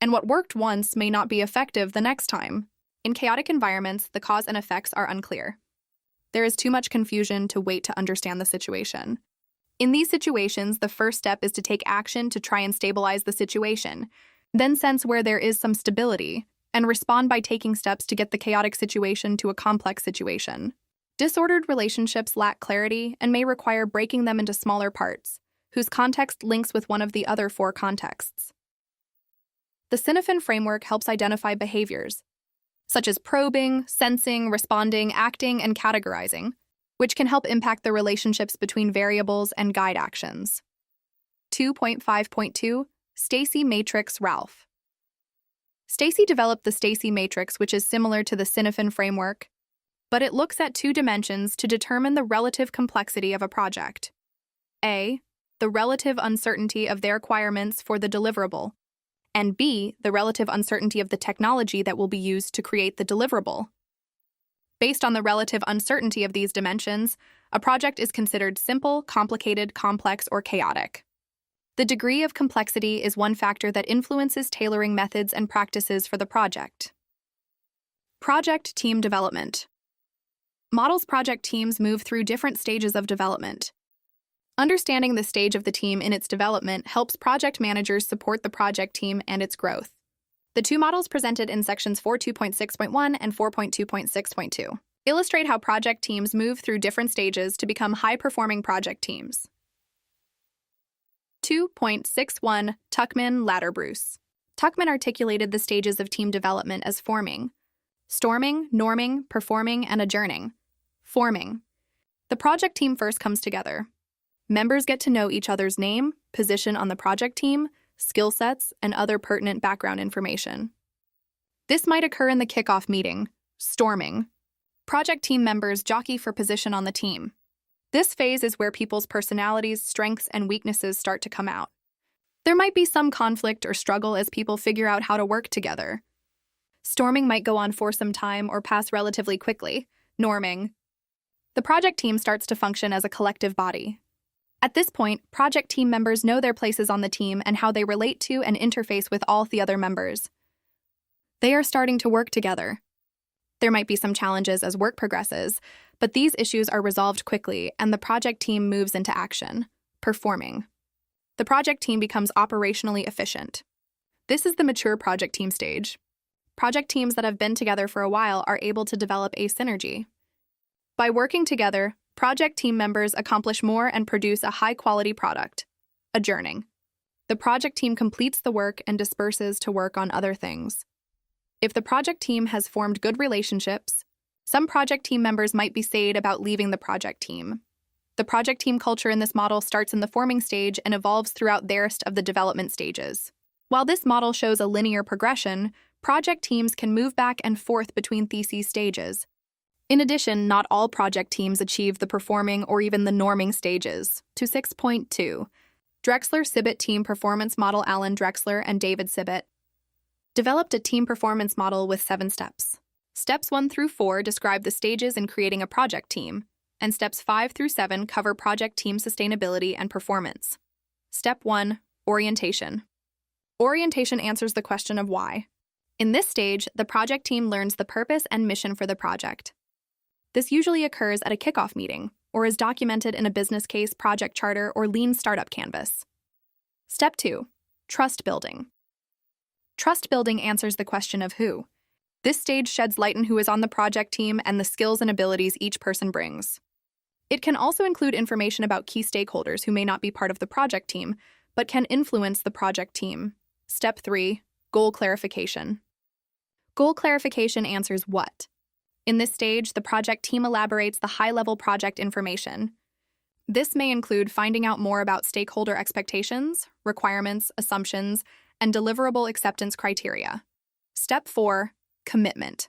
and what worked once may not be effective the next time. In chaotic environments, the cause and effects are unclear. There is too much confusion to wait to understand the situation. In these situations, the first step is to take action to try and stabilize the situation, then sense where there is some stability, and respond by taking steps to get the chaotic situation to a complex situation. Disordered relationships lack clarity and may require breaking them into smaller parts, whose context links with one of the other 4 contexts. The Sinofin framework helps identify behaviors, such as probing, sensing, responding, acting, and categorizing, which can help impact the relationships between variables and guide actions. 2.5.2. Stacy Matrix Ralph. Stacy developed the Stacy Matrix, which is similar to the Sinofin framework, but it looks at 2 dimensions to determine the relative complexity of a project. A, the relative uncertainty of their requirements for the deliverable, and B, the relative uncertainty of the technology that will be used to create the deliverable. Based on the relative uncertainty of these dimensions, a project is considered simple, complicated, complex, or chaotic. The degree of complexity is one factor that influences tailoring methods and practices for the project. Project team development. Models project teams move through different stages of development. Understanding the stage of the team in its development helps project managers support the project team and its growth. The 2 models presented in sections 4.2.6.1 and 4.2.6.2 illustrate how project teams move through different stages to become high-performing project teams. 2.61 Tuckman Ladder Bruce. Tuckman articulated the stages of team development as forming, Storming, norming, performing, and adjourning. Forming. The project team first comes together. Members get to know each other's name, position on the project team, skill sets, and other pertinent background information. This might occur in the kickoff meeting, storming. Project team members jockey for position on the team. This phase is where people's personalities, strengths, and weaknesses start to come out. There might be some conflict or struggle as people figure out how to work together. Storming might go on for some time or pass relatively quickly. Norming. The project team starts to function as a collective body. At this point, project team members know their places on the team and how they relate to and interface with all the other members. They are starting to work together. There might be some challenges as work progresses, but these issues are resolved quickly and the project team moves into action, performing. The project team becomes operationally efficient. This is the mature project team stage. Project teams that have been together for a while are able to develop a synergy. By working together, project team members accomplish more and produce a high-quality product. Adjourning. The project team completes the work and disperses to work on other things. If the project team has formed good relationships, some project team members might be sad about leaving the project team. The project team culture in this model starts in the forming stage and evolves throughout the rest of the development stages. While this model shows a linear progression, project teams can move back and forth between these stages. In addition, not all project teams achieve the performing or even the norming stages. To 6.2. Drexler-Sibbitt Team Performance Model. Alan Drexler and David Sibbitt developed a team performance model with 7 steps. Steps 1 through 4 describe the stages in creating a project team, and steps 5 through 7 cover project team sustainability and performance. Step 1. Orientation. Orientation answers the question of why. In this stage, the project team learns the purpose and mission for the project. This usually occurs at a kickoff meeting, or is documented in a business case, project charter, or lean startup canvas. Step 2. Trust building. Trust building answers the question of who. This stage sheds light on who is on the project team and the skills and abilities each person brings. It can also include information about key stakeholders who may not be part of the project team, but can influence the project team. Step 3. Goal clarification. Goal clarification answers what. In this stage, the project team elaborates the high-level project information. This may include finding out more about stakeholder expectations, requirements, assumptions, and deliverable acceptance criteria. Step 4. Commitment.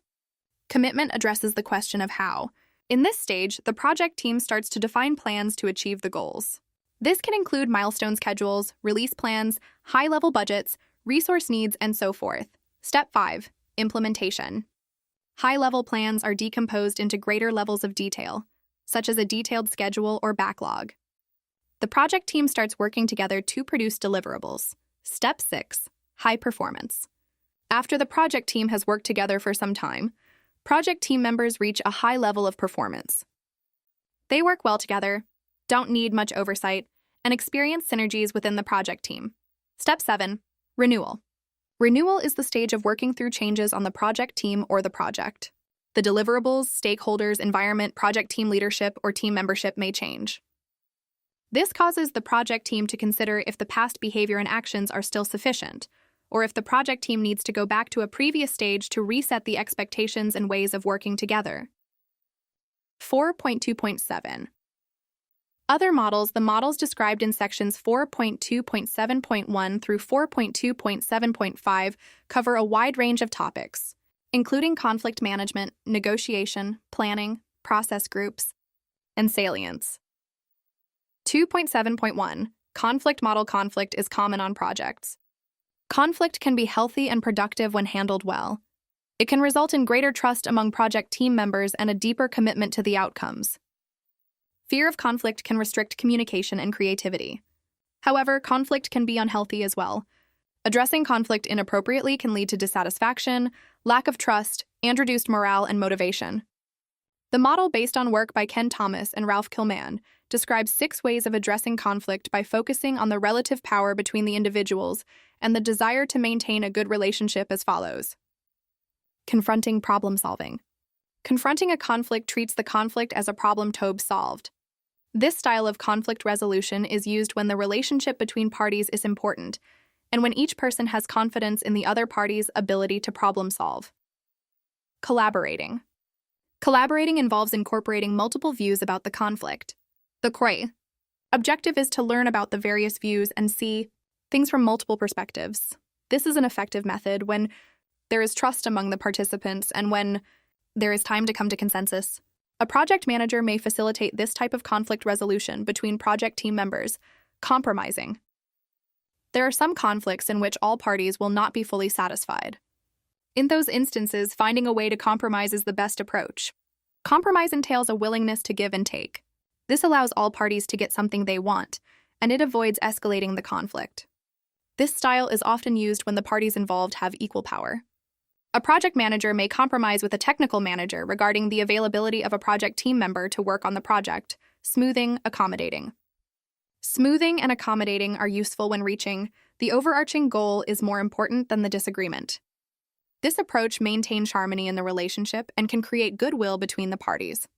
Commitment addresses the question of how. In this stage, the project team starts to define plans to achieve the goals. This can include milestone schedules, release plans, high-level budgets, resource needs, and so forth. Step 5. Implementation. High-level plans are decomposed into greater levels of detail, such as a detailed schedule or backlog. The project team starts working together to produce deliverables. Step 6. High performance. After the project team has worked together for some time, project team members reach a high level of performance. They work well together, don't need much oversight, and experience synergies within the project team. Step 7. Renewal. Renewal is the stage of working through changes on the project team or the project. The deliverables, stakeholders, environment, project team leadership, or team membership may change. This causes the project team to consider if the past behavior and actions are still sufficient, or if the project team needs to go back to a previous stage to reset the expectations and ways of working together. 4.2.7. Other models. The models described in sections 4.2.7.1 through 4.2.7.5 cover a wide range of topics, including conflict management, negotiation, planning, process groups, and salience. 2.7.1. Conflict model. Conflict is common on projects. Conflict can be healthy and productive when handled well. It can result in greater trust among project team members and a deeper commitment to the outcomes. Fear of conflict can restrict communication and creativity. However, conflict can be unhealthy as well. Addressing conflict inappropriately can lead to dissatisfaction, lack of trust, and reduced morale and motivation. The model, based on work by Ken Thomas and Ralph Kilman, describes 6 ways of addressing conflict by focusing on the relative power between the individuals and the desire to maintain a good relationship as follows. Confronting problem solving. Confronting a conflict treats the conflict as a problem to be solved. This style of conflict resolution is used when the relationship between parties is important and when each person has confidence in the other party's ability to problem solve. Collaborating. Collaborating involves incorporating multiple views about the conflict. The core objective is to learn about the various views and see things from multiple perspectives. This is an effective method when there is trust among the participants and when there is time to come to consensus. A project manager may facilitate this type of conflict resolution between project team members, compromising. There are some conflicts in which all parties will not be fully satisfied. In those instances, finding a way to compromise is the best approach. Compromise entails a willingness to give and take. This allows all parties to get something they want, and it avoids escalating the conflict. This style is often used when the parties involved have equal power. A project manager may compromise with a technical manager regarding the availability of a project team member to work on the project, smoothing, accommodating. Smoothing and accommodating are useful when reaching the overarching goal is more important than the disagreement. This approach maintains harmony in the relationship and can create goodwill between the parties.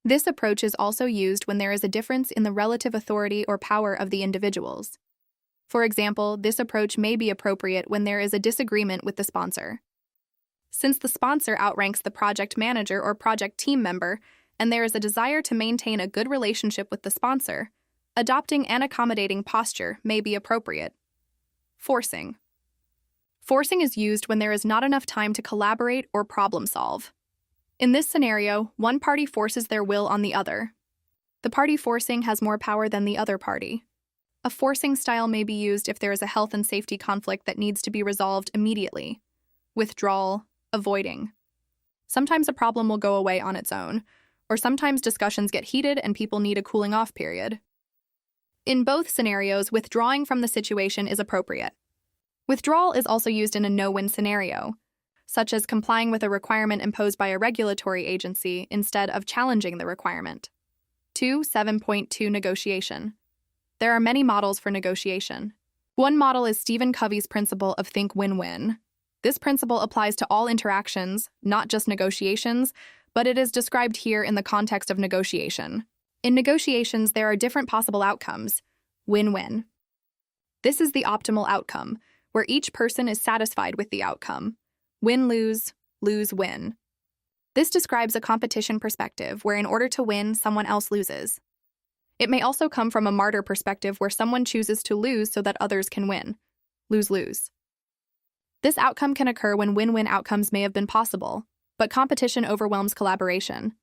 This approach is also used when there is a difference in the relative authority or power of the individuals. For example, this approach may be appropriate when there is a disagreement with the sponsor. Since the sponsor outranks the project manager or project team member, and there is a desire to maintain a good relationship with the sponsor, adopting an accommodating posture may be appropriate. Forcing. Forcing is used when there is not enough time to collaborate or problem solve. In this scenario, one party forces their will on the other. The party forcing has more power than the other party. A forcing style may be used if there is a health and safety conflict that needs to be resolved immediately. Withdrawal, avoiding. Sometimes a problem will go away on its own, or sometimes discussions get heated and people need a cooling off period. In both scenarios, withdrawing from the situation is appropriate. Withdrawal is also used in a no-win scenario, such as complying with a requirement imposed by a regulatory agency instead of challenging the requirement. 7.2 Negotiation. There are many models for negotiation. One model is Stephen Covey's principle of think win-win. This principle applies to all interactions, not just negotiations, but it is described here in the context of negotiation. In negotiations, there are different possible outcomes. Win-win. This is the optimal outcome, where each person is satisfied with the outcome. Win-lose, lose-win. This describes a competition perspective where in order to win, someone else loses. It may also come from a martyr perspective where someone chooses to lose so that others can win. Lose-lose. This outcome can occur when win-win outcomes may have been possible, but competition overwhelms collaboration.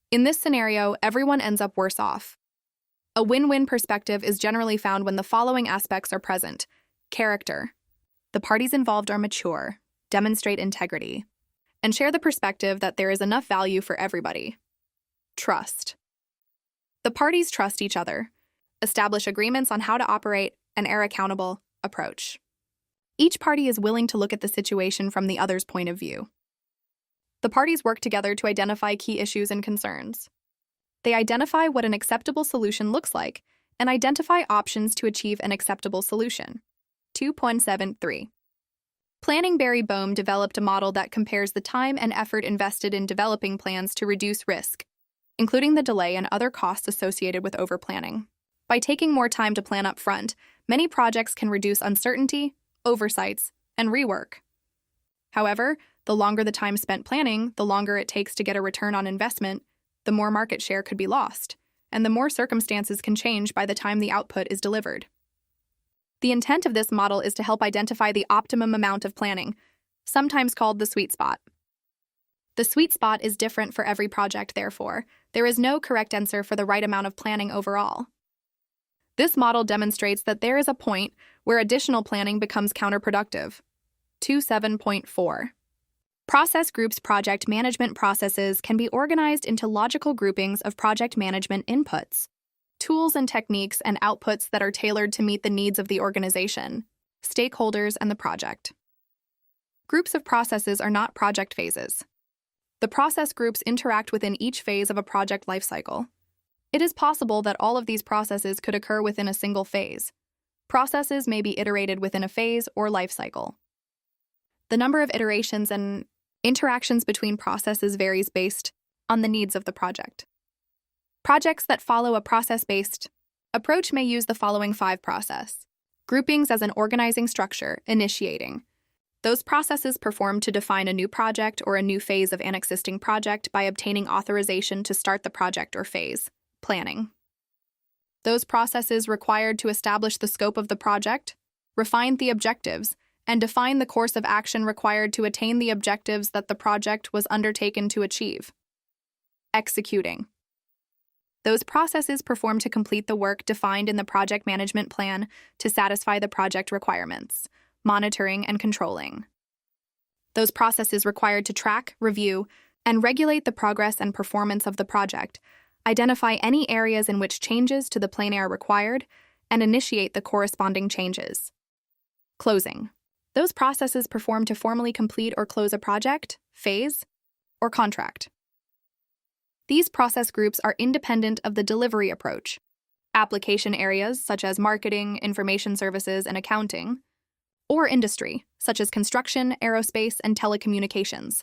In this scenario, everyone ends up worse off. A win-win perspective is generally found when the following aspects are present. Character. The parties involved are mature, demonstrate integrity, and share the perspective that there is enough value for everybody. Trust. The parties trust each other, establish agreements on how to operate, and are accountable. Approach. Each party is willing to look at the situation from the other's point of view. The parties work together to identify key issues and concerns. They identify what an acceptable solution looks like and identify options to achieve an acceptable solution. 2.73. Planning Barry Boehm developed a model that compares the time and effort invested in developing plans to reduce risk, including the delay and other costs associated with overplanning. By taking more time to plan up front, many projects can reduce uncertainty, oversights, and rework. However, the longer the time spent planning, the longer it takes to get a return on investment, the more market share could be lost, and the more circumstances can change by the time the output is delivered. The intent of this model is to help identify the optimum amount of planning, sometimes called the sweet spot. The sweet spot is different for every project, therefore, there is no correct answer for the right amount of planning overall. This model demonstrates that there is a point where additional planning becomes counterproductive. 7.4. Process groups. Project management processes can be organized into logical groupings of project management inputs, tools and techniques and outputs that are tailored to meet the needs of the organization, stakeholders, and the project. Groups of processes are not project phases. The process groups interact within each phase of a project lifecycle. It is possible that all of these processes could occur within a single phase. Processes may be iterated within a phase or lifecycle. The number of iterations and interactions between processes varies based on the needs of the project. Projects that follow a process-based approach may use the following 5 process groupings as an organizing structure: initiating, Those processes performed to define a new project or a new phase of an existing project by obtaining authorization to start the project or phase. Planning. Those processes required to establish the scope of the project, refine the objectives, and define the course of action required to attain the objectives that the project was undertaken to achieve. Executing. Those processes performed to complete the work defined in the project management plan to satisfy the project requirements. Monitoring and controlling. Those processes required to track, review, and regulate the progress and performance of the project, identify any areas in which changes to the plan are required, and initiate the corresponding changes. Closing. Those processes performed to formally complete or close a project, phase, or contract. These process groups are independent of the delivery approach. Application areas such as marketing, information services, and accounting, or industry, such as construction, aerospace, and telecommunications.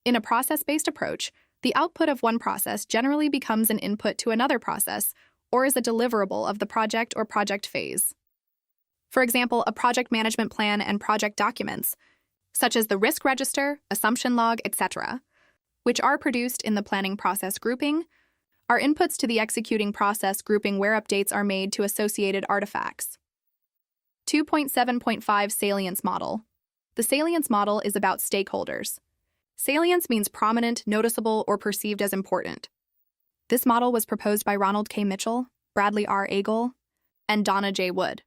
In a process-based approach, the output of one process generally becomes an input to another process, or is a deliverable of the project or project phase. For example, a project management plan and project documents, such as the risk register, assumption log, etc., which are produced in the planning process grouping, are inputs to the executing process grouping where updates are made to associated artifacts. 2.7.5 Salience Model. The salience model is about stakeholders. Salience means prominent, noticeable, or perceived as important. This model was proposed by Ronald K. Mitchell, Bradley R. Agel, and Donna J. Wood.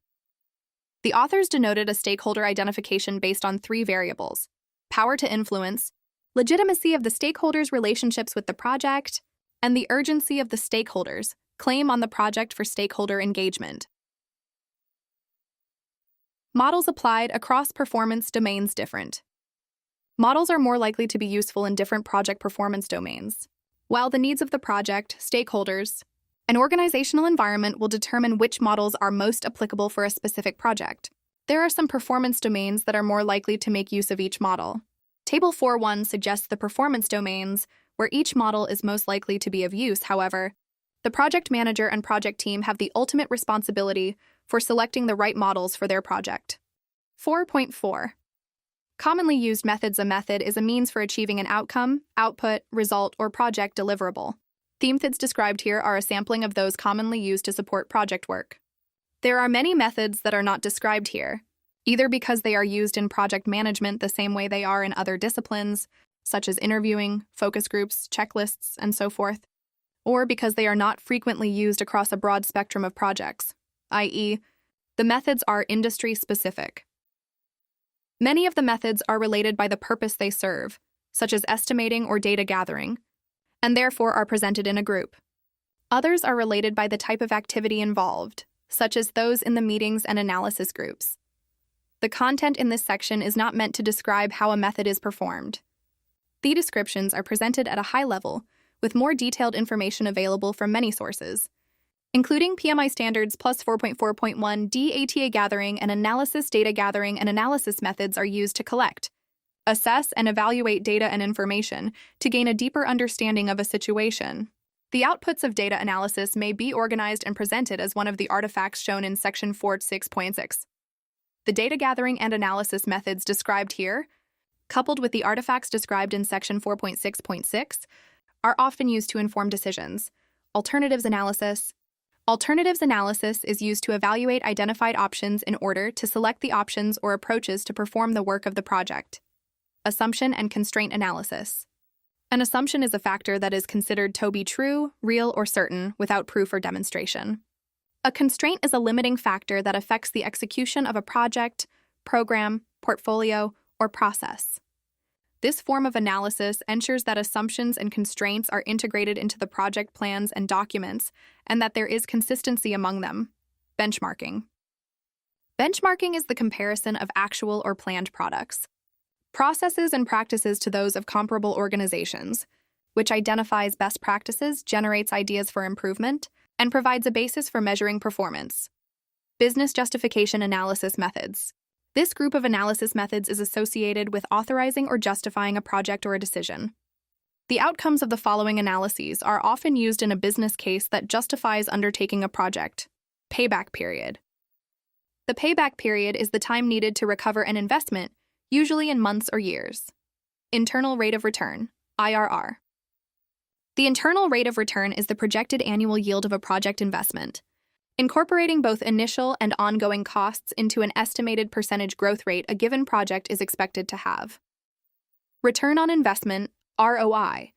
The authors denoted a stakeholder identification based on three variables: power to influence, legitimacy of the stakeholders' relationships with the project, and the urgency of the stakeholders' claim on the project for stakeholder engagement. Models applied across performance domains different. Models are more likely to be useful in different project performance domains. While the needs of the project, stakeholders, and organizational environment will determine which models are most applicable for a specific project, there are some performance domains that are more likely to make use of each model. Table 4.1 suggests the performance domains where each model is most likely to be of use. However, the project manager and project team have the ultimate responsibility for selecting the right models for their project. 4.4. Commonly used methods. A method is a means for achieving an outcome, output, result, or project deliverable. The methods described here are a sampling of those commonly used to support project work. There are many methods that are not described here, either because they are used in project management the same way they are in other disciplines, such as interviewing, focus groups, checklists, and so forth, or because they are not frequently used across a broad spectrum of projects, i.e., the methods are industry-specific. Many of the methods are related by the purpose they serve, such as estimating or data gathering, and therefore are presented in a group. Others are related by the type of activity involved, such as those in the meetings and analysis groups. The content in this section is not meant to describe how a method is performed. The descriptions are presented at a high level, with more detailed information available from many sources, including PMI standards plus 4.4.1 data gathering and analysis. Data gathering and analysis methods are used to collect, assess, and evaluate data and information to gain a deeper understanding of a situation. The outputs of data analysis may be organized and presented as one of the artifacts shown in section 4.6.6. The data gathering and analysis methods described here, coupled with the artifacts described in section 4.6.6, are often used to inform decisions. Alternatives analysis. Alternatives analysis is used to evaluate identified options in order to select the options or approaches to perform the work of the project. Assumption and constraint analysis. An assumption is a factor that is considered to be true, real, or certain without proof or demonstration. A constraint is a limiting factor that affects the execution of a project, program, portfolio, or process. This form of analysis ensures that assumptions and constraints are integrated into the project plans and documents, and that there is consistency among them. Benchmarking. Benchmarking is the comparison of actual or planned products, processes, and practices to those of comparable organizations, which identifies best practices, generates ideas for improvement, and provides a basis for measuring performance. Business justification analysis methods. This group of analysis methods is associated with authorizing or justifying a project or a decision. The outcomes of the following analyses are often used in a business case that justifies undertaking a project. Payback period. The payback period is the time needed to recover an investment usually in months or years. Internal rate of return, IRR. The internal rate of return is the projected annual yield of a project investment, incorporating both initial and ongoing costs into an estimated percentage growth rate a given project is expected to have. Return on investment, ROI.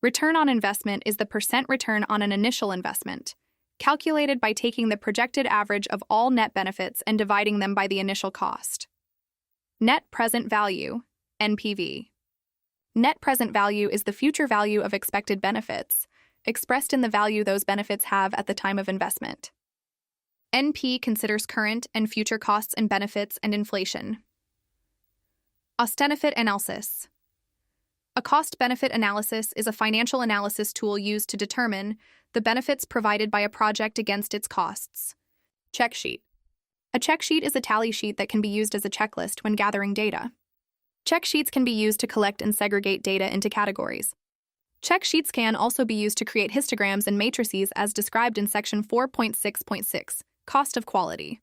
Return on investment is the percent return on an initial investment, calculated by taking the projected average of all net benefits and dividing them by the initial cost. Net present value, NPV. Net present value is the future value of expected benefits, expressed in the value those benefits have at the time of investment. NP considers current and future costs and benefits and inflation. Cost-benefit analysis. A cost-benefit analysis is a financial analysis tool used to determine the benefits provided by a project against its costs. Check sheet. A check sheet is a tally sheet that can be used as a checklist when gathering data. Check sheets can be used to collect and segregate data into categories. Check sheets can also be used to create histograms and matrices as described in section 4.6.6, Cost of Quality.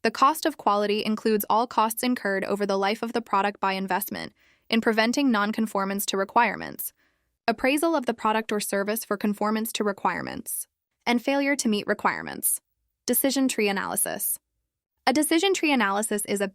The cost of quality includes all costs incurred over the life of the product by investment in preventing nonconformance to requirements, appraisal of the product or service for conformance to requirements, and failure to meet requirements. Decision tree analysis. A decision tree analysis is a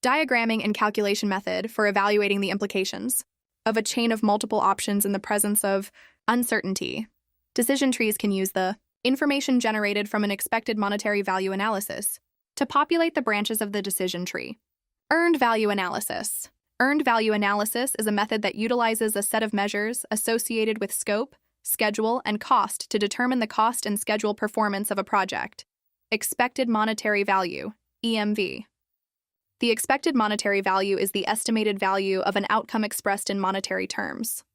diagramming and calculation method for evaluating the implications of a chain of multiple options in the presence of uncertainty. Decision trees can use the information generated from an expected monetary value analysis to populate the branches of the decision tree. Earned value analysis. Earned value analysis is a method that utilizes a set of measures associated with scope, schedule, and cost to determine the cost and schedule performance of a project. Expected monetary value, EMV. The expected monetary value is the estimated value of an outcome expressed in monetary terms.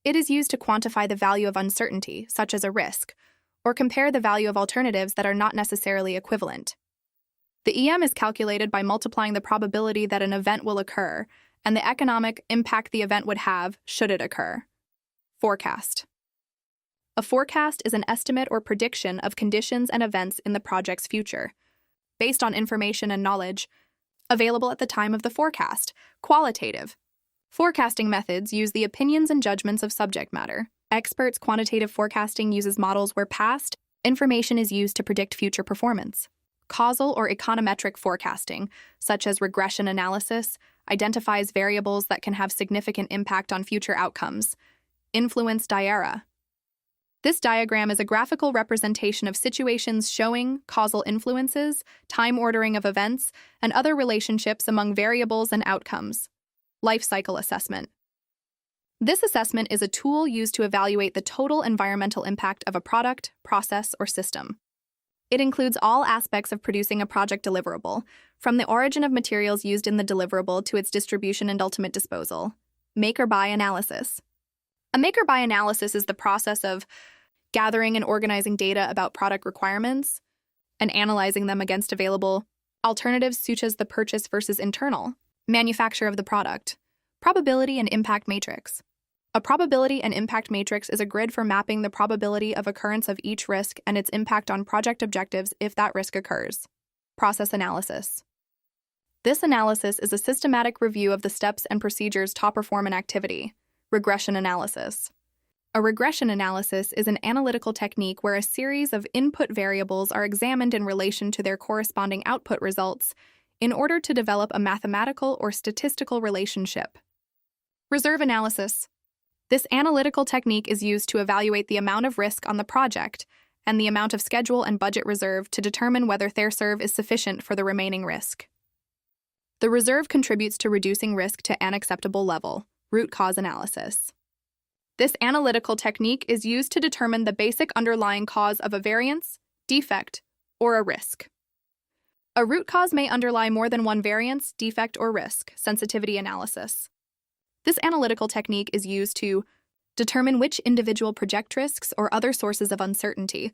It is used to quantify the value of uncertainty, such as a risk, or compare the value of alternatives that are not necessarily equivalent. The EM is calculated by multiplying the probability that an event will occur and the economic impact the event would have should it occur. Forecast. A forecast is an estimate or prediction of conditions and events in the project's future, based on information and knowledge available at the time of the forecast. Qualitative. Forecasting methods use the opinions and judgments of subject matter. Experts' quantitative forecasting uses models where past information is used to predict future performance. Causal or econometric forecasting, such as regression analysis, identifies variables that can have significant impact on future outcomes. Influence diagram. This diagram is a graphical representation of situations showing causal influences, time ordering of events, and other relationships among variables and outcomes. Life cycle assessment. This assessment is a tool used to evaluate the total environmental impact of a product, process, or system. It includes all aspects of producing a project deliverable, from the origin of materials used in the deliverable to its distribution and ultimate disposal. Make or buy analysis. A make or buy analysis is the process of gathering and organizing data about product requirements and analyzing them against available alternatives such as the purchase versus internal manufacture of the product. Probability and impact matrix. A probability and impact matrix is a grid for mapping the probability of occurrence of each risk and its impact on project objectives if that risk occurs. Process analysis. This analysis is a systematic review of the steps and procedures to perform an activity. Regression analysis. A regression analysis is an analytical technique where a series of input variables are examined in relation to their corresponding output results in order to develop a mathematical or statistical relationship. Reserve analysis. This analytical technique is used to evaluate the amount of risk on the project and the amount of schedule and budget reserve to determine whether their reserve is sufficient for the remaining risk. The reserve contributes to reducing risk to an acceptable level. Root cause analysis. This analytical technique is used to determine the basic underlying cause of a variance, defect, or a risk. A root cause may underlie more than one variance, defect, or risk. Sensitivity analysis. This analytical technique is used to determine which individual project risks or other sources of uncertainty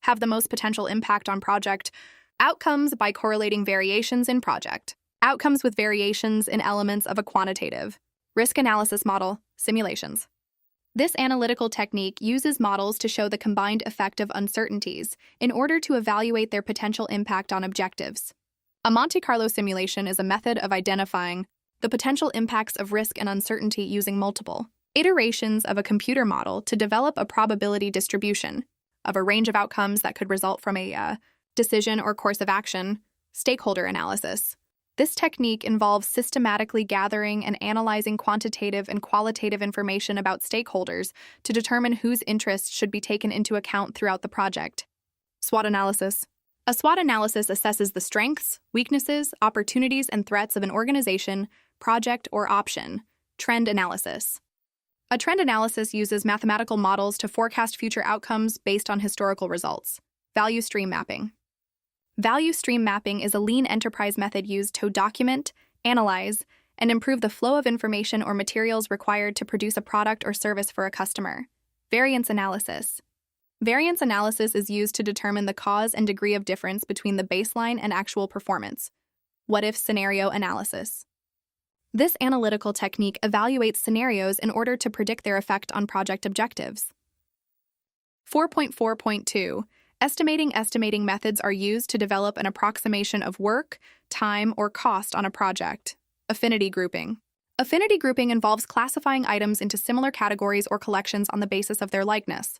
have the most potential impact on project outcomes by correlating variations in project outcomes with variations in elements of a quantitative risk analysis model, simulations. This analytical technique uses models to show the combined effect of uncertainties in order to evaluate their potential impact on objectives. A Monte Carlo simulation is a method of identifying the potential impacts of risk and uncertainty using multiple iterations of a computer model to develop a probability distribution of a range of outcomes that could result from a decision or course of action. Stakeholder analysis. This technique involves systematically gathering and analyzing quantitative and qualitative information about stakeholders to determine whose interests should be taken into account throughout the project. SWOT analysis. A SWOT analysis assesses the strengths, weaknesses, opportunities, and threats of an organization, project, or option. Trend analysis. A trend analysis uses mathematical models to forecast future outcomes based on historical results. Value stream mapping. Value stream mapping is a lean enterprise method used to document, analyze, and improve the flow of information or materials required to produce a product or service for a customer. Variance analysis. Variance analysis is used to determine the cause and degree of difference between the baseline and actual performance. What-if scenario analysis. This analytical technique evaluates scenarios in order to predict their effect on project objectives. 4.4.2 Estimating methods are used to develop an approximation of work, time, or cost on a project. Affinity grouping. Affinity grouping involves classifying items into similar categories or collections on the basis of their likeness.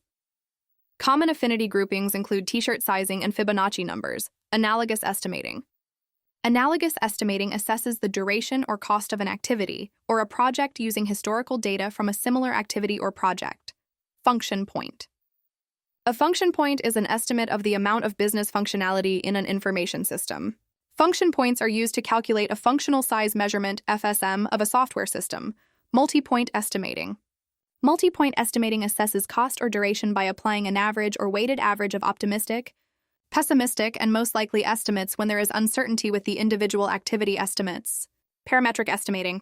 Common affinity groupings include t-shirt sizing and Fibonacci numbers. Analogous estimating. Analogous estimating assesses the duration or cost of an activity or a project using historical data from a similar activity or project. Function point. A function point is an estimate of the amount of business functionality in an information system. Function points are used to calculate a functional size measurement (FSM) of a software system. Multi-point estimating. Multi-point estimating assesses cost or duration by applying an average or weighted average of optimistic, pessimistic, and most likely estimates when there is uncertainty with the individual activity estimates. Parametric estimating.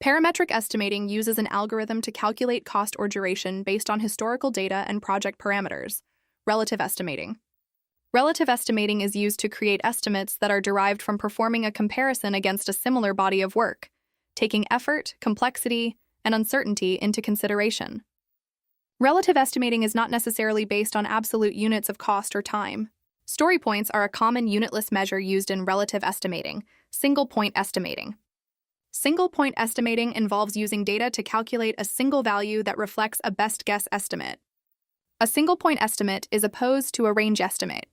Parametric estimating uses an algorithm to calculate cost or duration based on historical data and project parameters. Relative estimating. Relative estimating is used to create estimates that are derived from performing a comparison against a similar body of work, taking effort, complexity, and uncertainty into consideration. Relative estimating is not necessarily based on absolute units of cost or time. Story points are a common unitless measure used in relative estimating. Single point estimating. Single point estimating involves using data to calculate a single value that reflects a best guess estimate. A single point estimate is opposed to a range estimate,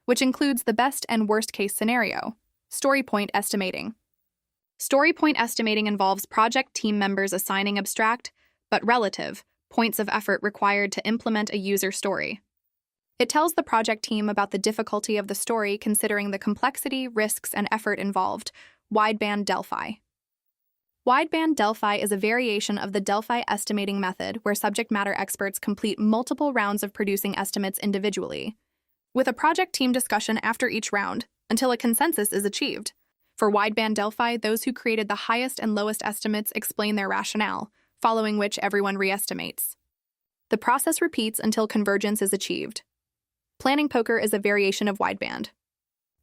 which includes the best and worst case scenario. Story point estimating. Story point estimating involves project team members assigning abstract, but relative, points of effort required to implement a user story. It tells the project team about the difficulty of the story considering the complexity, risks, and effort involved. Wideband Delphi. Wideband Delphi is a variation of the Delphi estimating method where subject matter experts complete multiple rounds of producing estimates individually, with a project team discussion after each round until a consensus is achieved. For Wideband Delphi, those who created the highest and lowest estimates explain their rationale, following which everyone re-estimates. The process repeats until convergence is achieved. Planning poker is a variation of Wideband.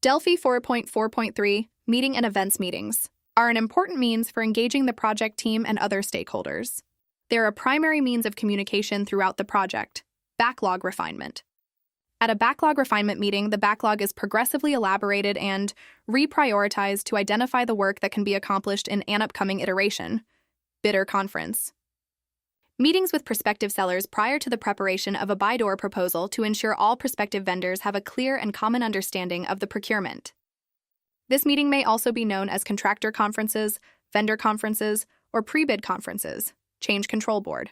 Delphi 4.4.3 Meeting and events meetings are an important means for engaging the project team and other stakeholders. They're a primary means of communication throughout the project. Backlog refinement. At a backlog refinement meeting, the backlog is progressively elaborated and reprioritized to identify the work that can be accomplished in an upcoming iteration. Bidder conference. Meetings with prospective sellers prior to the preparation of a buy-door proposal to ensure all prospective vendors have a clear and common understanding of the procurement. This meeting may also be known as contractor conferences, vendor conferences, or pre-bid conferences. Change Control Board.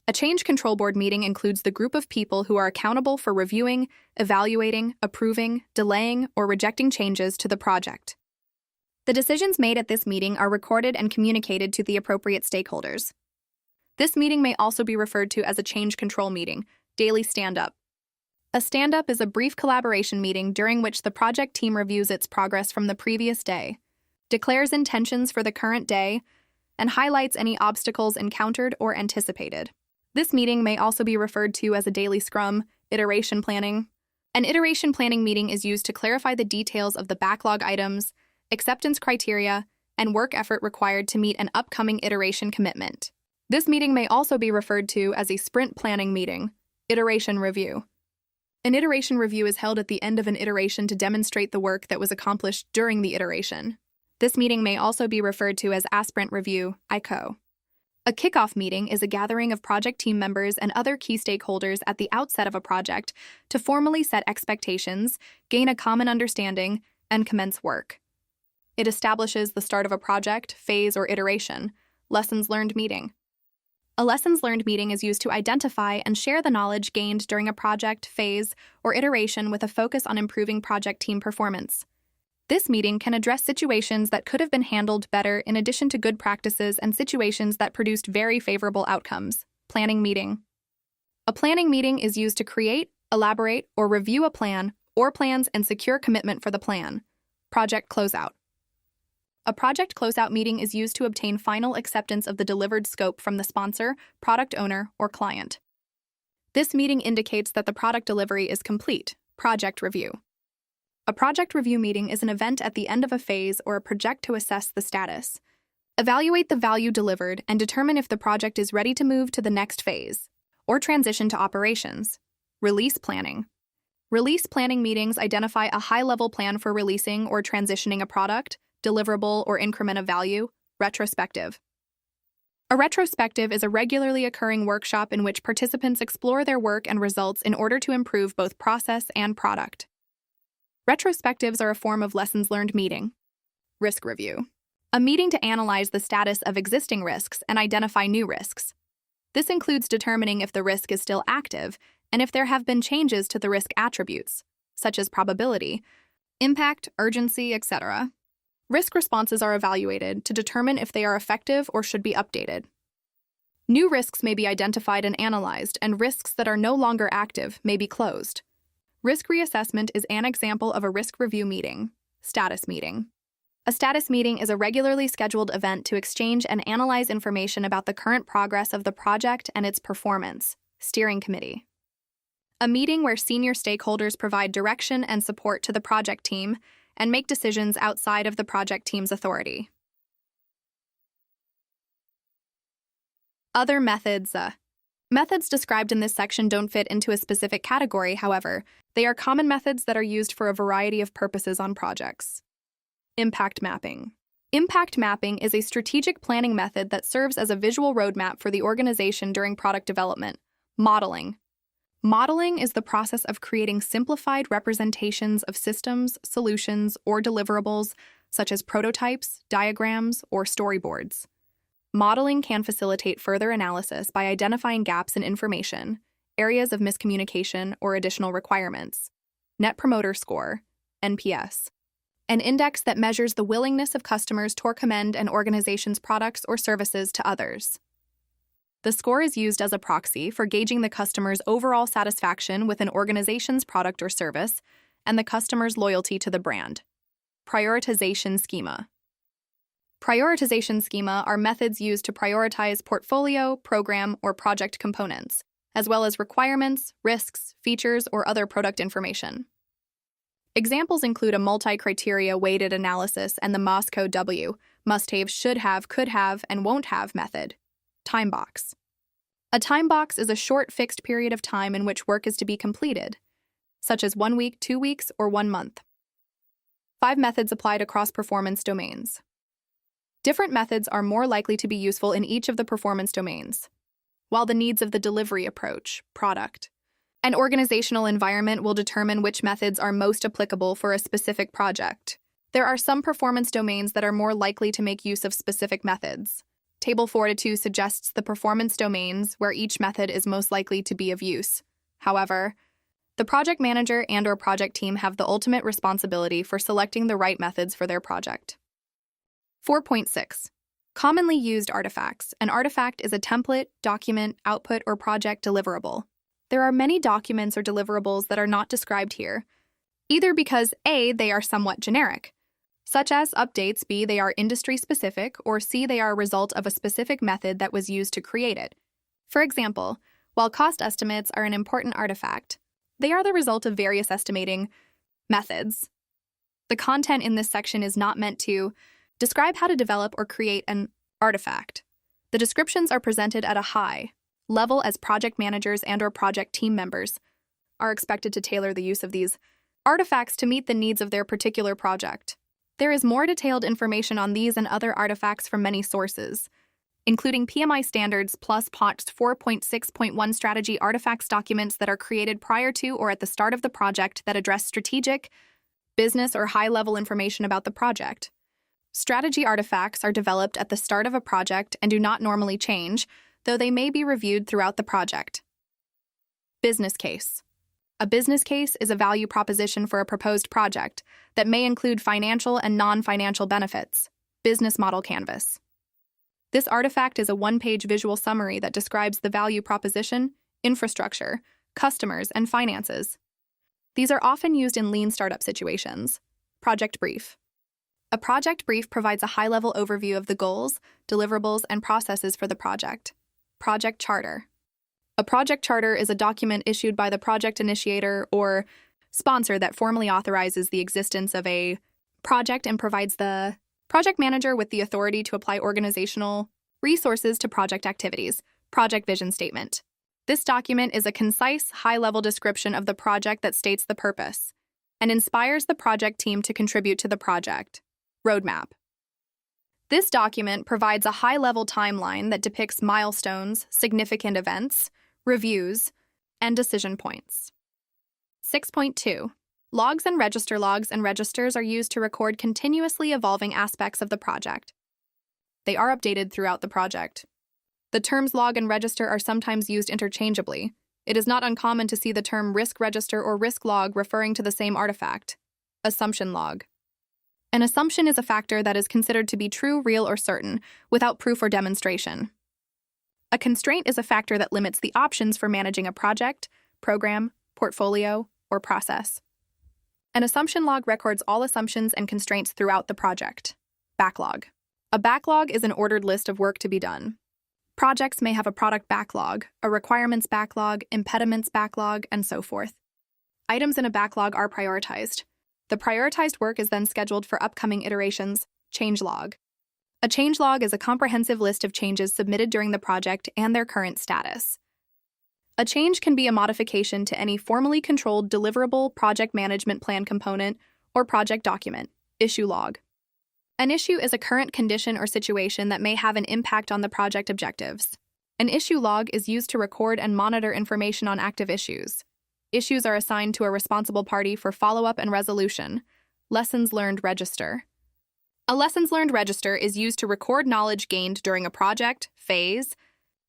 A Change Control Board meeting includes the group of people who are accountable for reviewing, evaluating, approving, delaying, or rejecting changes to the project. The decisions made at this meeting are recorded and communicated to the appropriate stakeholders. This meeting may also be referred to as a change control meeting. Daily stand-up. A stand-up is a brief collaboration meeting during which the project team reviews its progress from the previous day, declares intentions for the current day, and highlights any obstacles encountered or anticipated. This meeting may also be referred to as a daily scrum. Iteration planning. An iteration planning meeting is used to clarify the details of the backlog items, acceptance criteria, and work effort required to meet an upcoming iteration commitment. This meeting may also be referred to as a sprint planning meeting. Iteration review. An iteration review is held at the end of an iteration to demonstrate the work that was accomplished during the iteration. This meeting may also be referred to as Aspirant Review, ICO. A kickoff meeting is a gathering of project team members and other key stakeholders at the outset of a project to formally set expectations, gain a common understanding, and commence work. It establishes the start of a project, phase, or iteration. Lessons learned meeting. A lessons learned meeting is used to identify and share the knowledge gained during a project, phase, or iteration with a focus on improving project team performance. This meeting can address situations that could have been handled better in addition to good practices and situations that produced very favorable outcomes. Planning meeting. A planning meeting is used to create, elaborate, or review a plan or plans and secure commitment for the plan. Project closeout. A project closeout meeting is used to obtain final acceptance of the delivered scope from the sponsor, product owner, or client. This meeting indicates that the product delivery is complete. Project review. A project review meeting is an event at the end of a phase or a project to assess the status. Evaluate the value delivered and determine if the project is ready to move to the next phase or transition to operations. Release planning. Release planning meetings identify a high-level plan for releasing or transitioning a product, deliverable, or increment of value. Retrospective. A retrospective is a regularly occurring workshop in which participants explore their work and results in order to improve both process and product. Retrospectives are a form of lessons learned meeting. Risk review. A meeting to analyze the status of existing risks and identify new risks. This includes determining if the risk is still active and if there have been changes to the risk attributes, such as probability, impact, urgency, etc. Risk responses are evaluated to determine if they are effective or should be updated. New risks may be identified and analyzed, and risks that are no longer active may be closed. Risk reassessment is an example of a risk review meeting. Status meeting. A status meeting is a regularly scheduled event to exchange and analyze information about the current progress of the project and its performance. Steering committee. A meeting where senior stakeholders provide direction and support to the project team and make decisions outside of the project team's authority. Other methods. Methods described in this section don't fit into a specific category, however. They are common methods that are used for a variety of purposes on projects. Impact mapping. Impact mapping is a strategic planning method that serves as a visual roadmap for the organization during product development. Modeling. Modeling is the process of creating simplified representations of systems, solutions, or deliverables, such as prototypes, diagrams, or storyboards. Modeling can facilitate further analysis by identifying gaps in information, areas of miscommunication, or additional requirements. Net Promoter Score, NPS. An index that measures the willingness of customers to recommend an organization's products or services to others. The score is used as a proxy for gauging the customer's overall satisfaction with an organization's product or service and the customer's loyalty to the brand. Prioritization schema. Prioritization schema are methods used to prioritize portfolio, program, or project components, as well as requirements, risks, features, or other product information. Examples include a multi-criteria weighted analysis and the Moscow W, must-have, should-have, could-have, and won't-have method. Time box. A time box is a short fixed period of time in which work is to be completed, such as 1 week, 2 weeks, or 1 month. 5 methods applied across performance domains. Different methods are more likely to be useful in each of the performance domains, while the needs of the delivery approach, product, and organizational environment will determine which methods are most applicable for a specific project. There are some performance domains that are more likely to make use of specific methods. Table 4-2 suggests the performance domains where each method is most likely to be of use. However, the project manager and/or project team have the ultimate responsibility for selecting the right methods for their project. 4.6. Commonly used artifacts. An artifact is a template, document, output, or project deliverable. There are many documents or deliverables that are not described here, either because A, they are somewhat generic, such as updates, B, they are industry-specific, or C, they are a result of a specific method that was used to create it. For example, while cost estimates are an important artifact, they are the result of various estimating methods. The content in this section is not meant to describe how to develop or create an artifact. The descriptions are presented at a high level as project managers and/or project team members are expected to tailor the use of these artifacts to meet the needs of their particular project. There is more detailed information on these and other artifacts from many sources, including PMI standards plus POTS 4.6.1 strategy artifacts documents that are created prior to or at the start of the project that address strategic, business, or high-level information about the project. Strategy artifacts are developed at the start of a project and do not normally change, though they may be reviewed throughout the project. Business case. A business case is a value proposition for a proposed project that may include financial and non-financial benefits. Business model canvas. This artifact is a one-page visual summary that describes the value proposition, infrastructure, customers, and finances. These are often used in lean startup situations. Project brief. A project brief provides a high-level overview of the goals, deliverables, and processes for the project. Project charter. A project charter is a document issued by the project initiator or sponsor that formally authorizes the existence of a project and provides the project manager with the authority to apply organizational resources to project activities. Project vision statement. This document is a concise, high-level description of the project that states the purpose and inspires the project team to contribute to the project. Roadmap. This document provides a high-level timeline that depicts milestones, significant events, reviews, and decision points. 6.2. Logs and registers are used to record continuously evolving aspects of the project. They are updated throughout the project. The terms log and register are sometimes used interchangeably. It is not uncommon to see the term risk register or risk log referring to the same artifact. Assumption log. An assumption is a factor that is considered to be true, real, or certain, without proof or demonstration. A constraint is a factor that limits the options for managing a project, program, portfolio, or process. An assumption log records all assumptions and constraints throughout the project. Backlog. A backlog is an ordered list of work to be done. Projects may have a product backlog, a requirements backlog, impediments backlog, and so forth. Items in a backlog are prioritized. The prioritized work is then scheduled for upcoming iterations. Changelog. A changelog is a comprehensive list of changes submitted during the project and their current status. A change can be a modification to any formally controlled deliverable project management plan component or project document. Issue log. An issue is a current condition or situation that may have an impact on the project objectives. An issue log is used to record and monitor information on active issues. Issues are assigned to a responsible party for follow-up and resolution. Lessons learned register. A lessons learned register is used to record knowledge gained during a project, phase,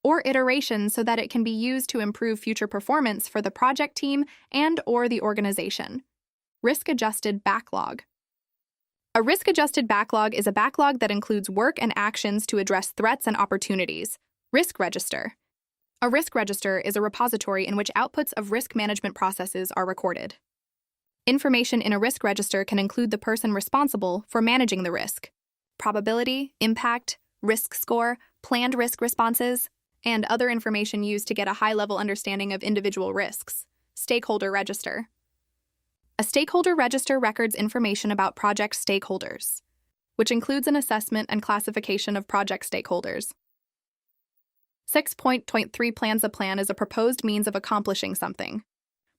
or iteration so that it can be used to improve future performance for the project team and/or the organization. Risk-adjusted backlog. A risk-adjusted backlog is a backlog that includes work and actions to address threats and opportunities. Risk register. A risk register is a repository in which outputs of risk management processes are recorded. Information in a risk register can include the person responsible for managing the risk, probability, impact, risk score, planned risk responses, and other information used to get a high-level understanding of individual risks. Stakeholder register. A stakeholder register records information about project stakeholders, which includes an assessment and classification of project stakeholders. 6.3 Plans. A plan is a proposed means of accomplishing something.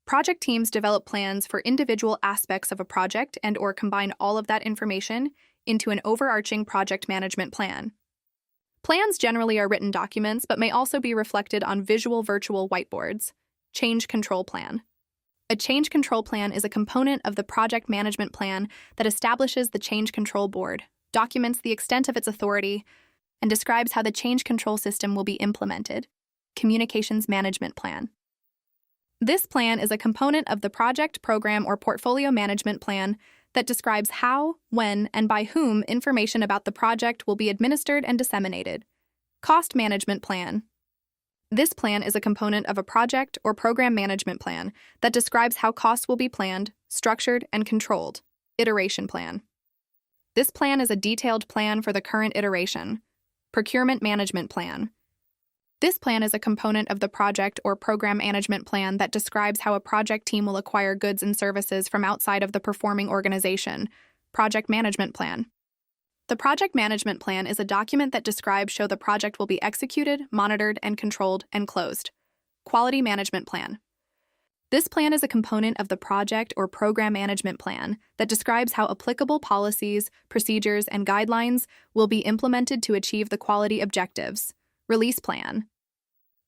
Project teams develop plans for individual aspects of a project and/or combine all of that information into an overarching project management plan. Plans generally are written documents but may also be reflected on visual virtual whiteboards. Change control plan. A change control plan is a component of the project management plan that establishes the change control board, documents the extent of its authority, and describes how the change control system will be implemented. Communications management plan. This plan is a component of the project, program, or portfolio management plan that describes how, when, and by whom information about the project will be administered and disseminated. Cost management plan. This plan is a component of a project or program management plan that describes how costs will be planned, structured, and controlled. Iteration plan. This plan is a detailed plan for the current iteration. Procurement management plan. This plan is a component of the project or program management plan that describes how a project team will acquire goods and services from outside of the performing organization. Project management plan. The project management plan is a document that describes how the project will be executed, monitored, and controlled and closed. Quality management plan. This plan is a component of the project or program management plan that describes how applicable policies, procedures, and guidelines will be implemented to achieve the quality objectives. Release plan.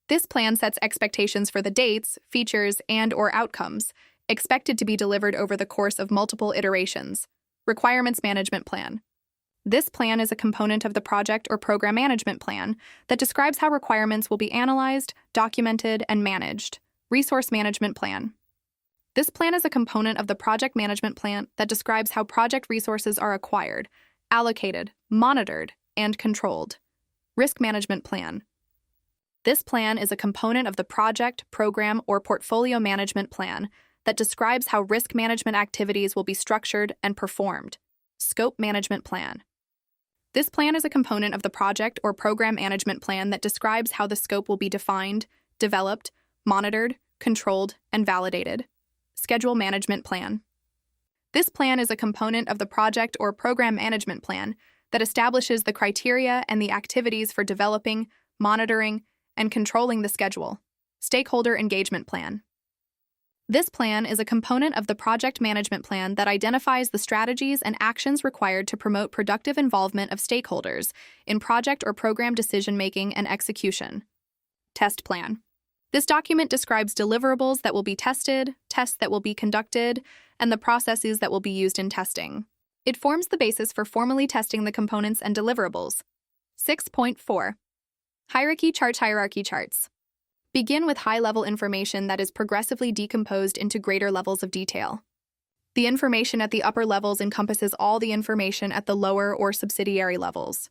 This plan sets expectations for the dates, features, and/or outcomes expected to be delivered over the course of multiple iterations. Requirements management plan. This plan is a component of the project or program management plan that describes how requirements will be analyzed, documented, and managed. Resource management plan. This plan is a component of the project management plan that describes how project resources are acquired, allocated, monitored, and controlled. Risk management plan. This plan is a component of the project, program, or portfolio management plan that describes how risk management activities will be structured and performed. Scope management plan. This plan is a component of the project or program management plan that describes how the scope will be defined, developed, monitored, controlled, and validated. Schedule management plan. This plan is a component of the project or program management plan that establishes the criteria and the activities for developing, monitoring, and controlling the schedule. Stakeholder engagement plan. This plan is a component of the project management plan that identifies the strategies and actions required to promote productive involvement of stakeholders in project or program decision-making and execution. Test plan. This document describes deliverables that will be tested, tests that will be conducted, and the processes that will be used in testing. It forms the basis for formally testing the components and deliverables. 6.4. Hierarchy charts. Begin with high-level information that is progressively decomposed into greater levels of detail. The information at the upper levels encompasses all the information at the lower or subsidiary levels.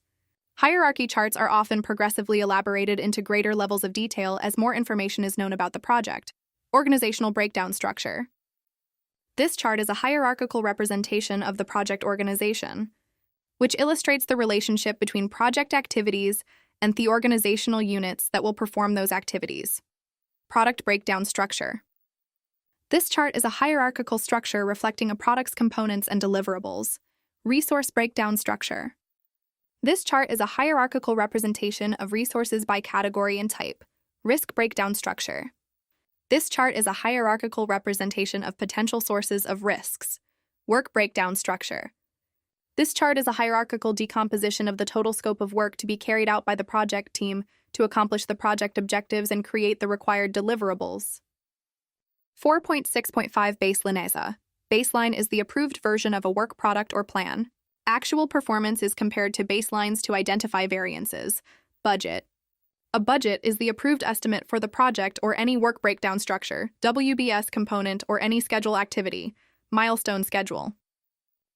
Hierarchy charts are often progressively elaborated into greater levels of detail as more information is known about the project. Organizational breakdown structure. This chart is a hierarchical representation of the project organization, which illustrates the relationship between project activities and the organizational units that will perform those activities. Product breakdown structure. This chart is a hierarchical structure reflecting a product's components and deliverables. Resource breakdown structure. This chart is a hierarchical representation of resources by category and type. Risk breakdown structure. This chart is a hierarchical representation of potential sources of risks. Work breakdown structure. This chart is a hierarchical decomposition of the total scope of work to be carried out by the project team to accomplish the project objectives and create the required deliverables. 4.6.5 Baseline. Baseline is the approved version of a work product or plan. Actual performance is compared to baselines to identify variances. Budget. A budget is the approved estimate for the project or any work breakdown structure, WBS component, or any schedule activity. Milestone schedule.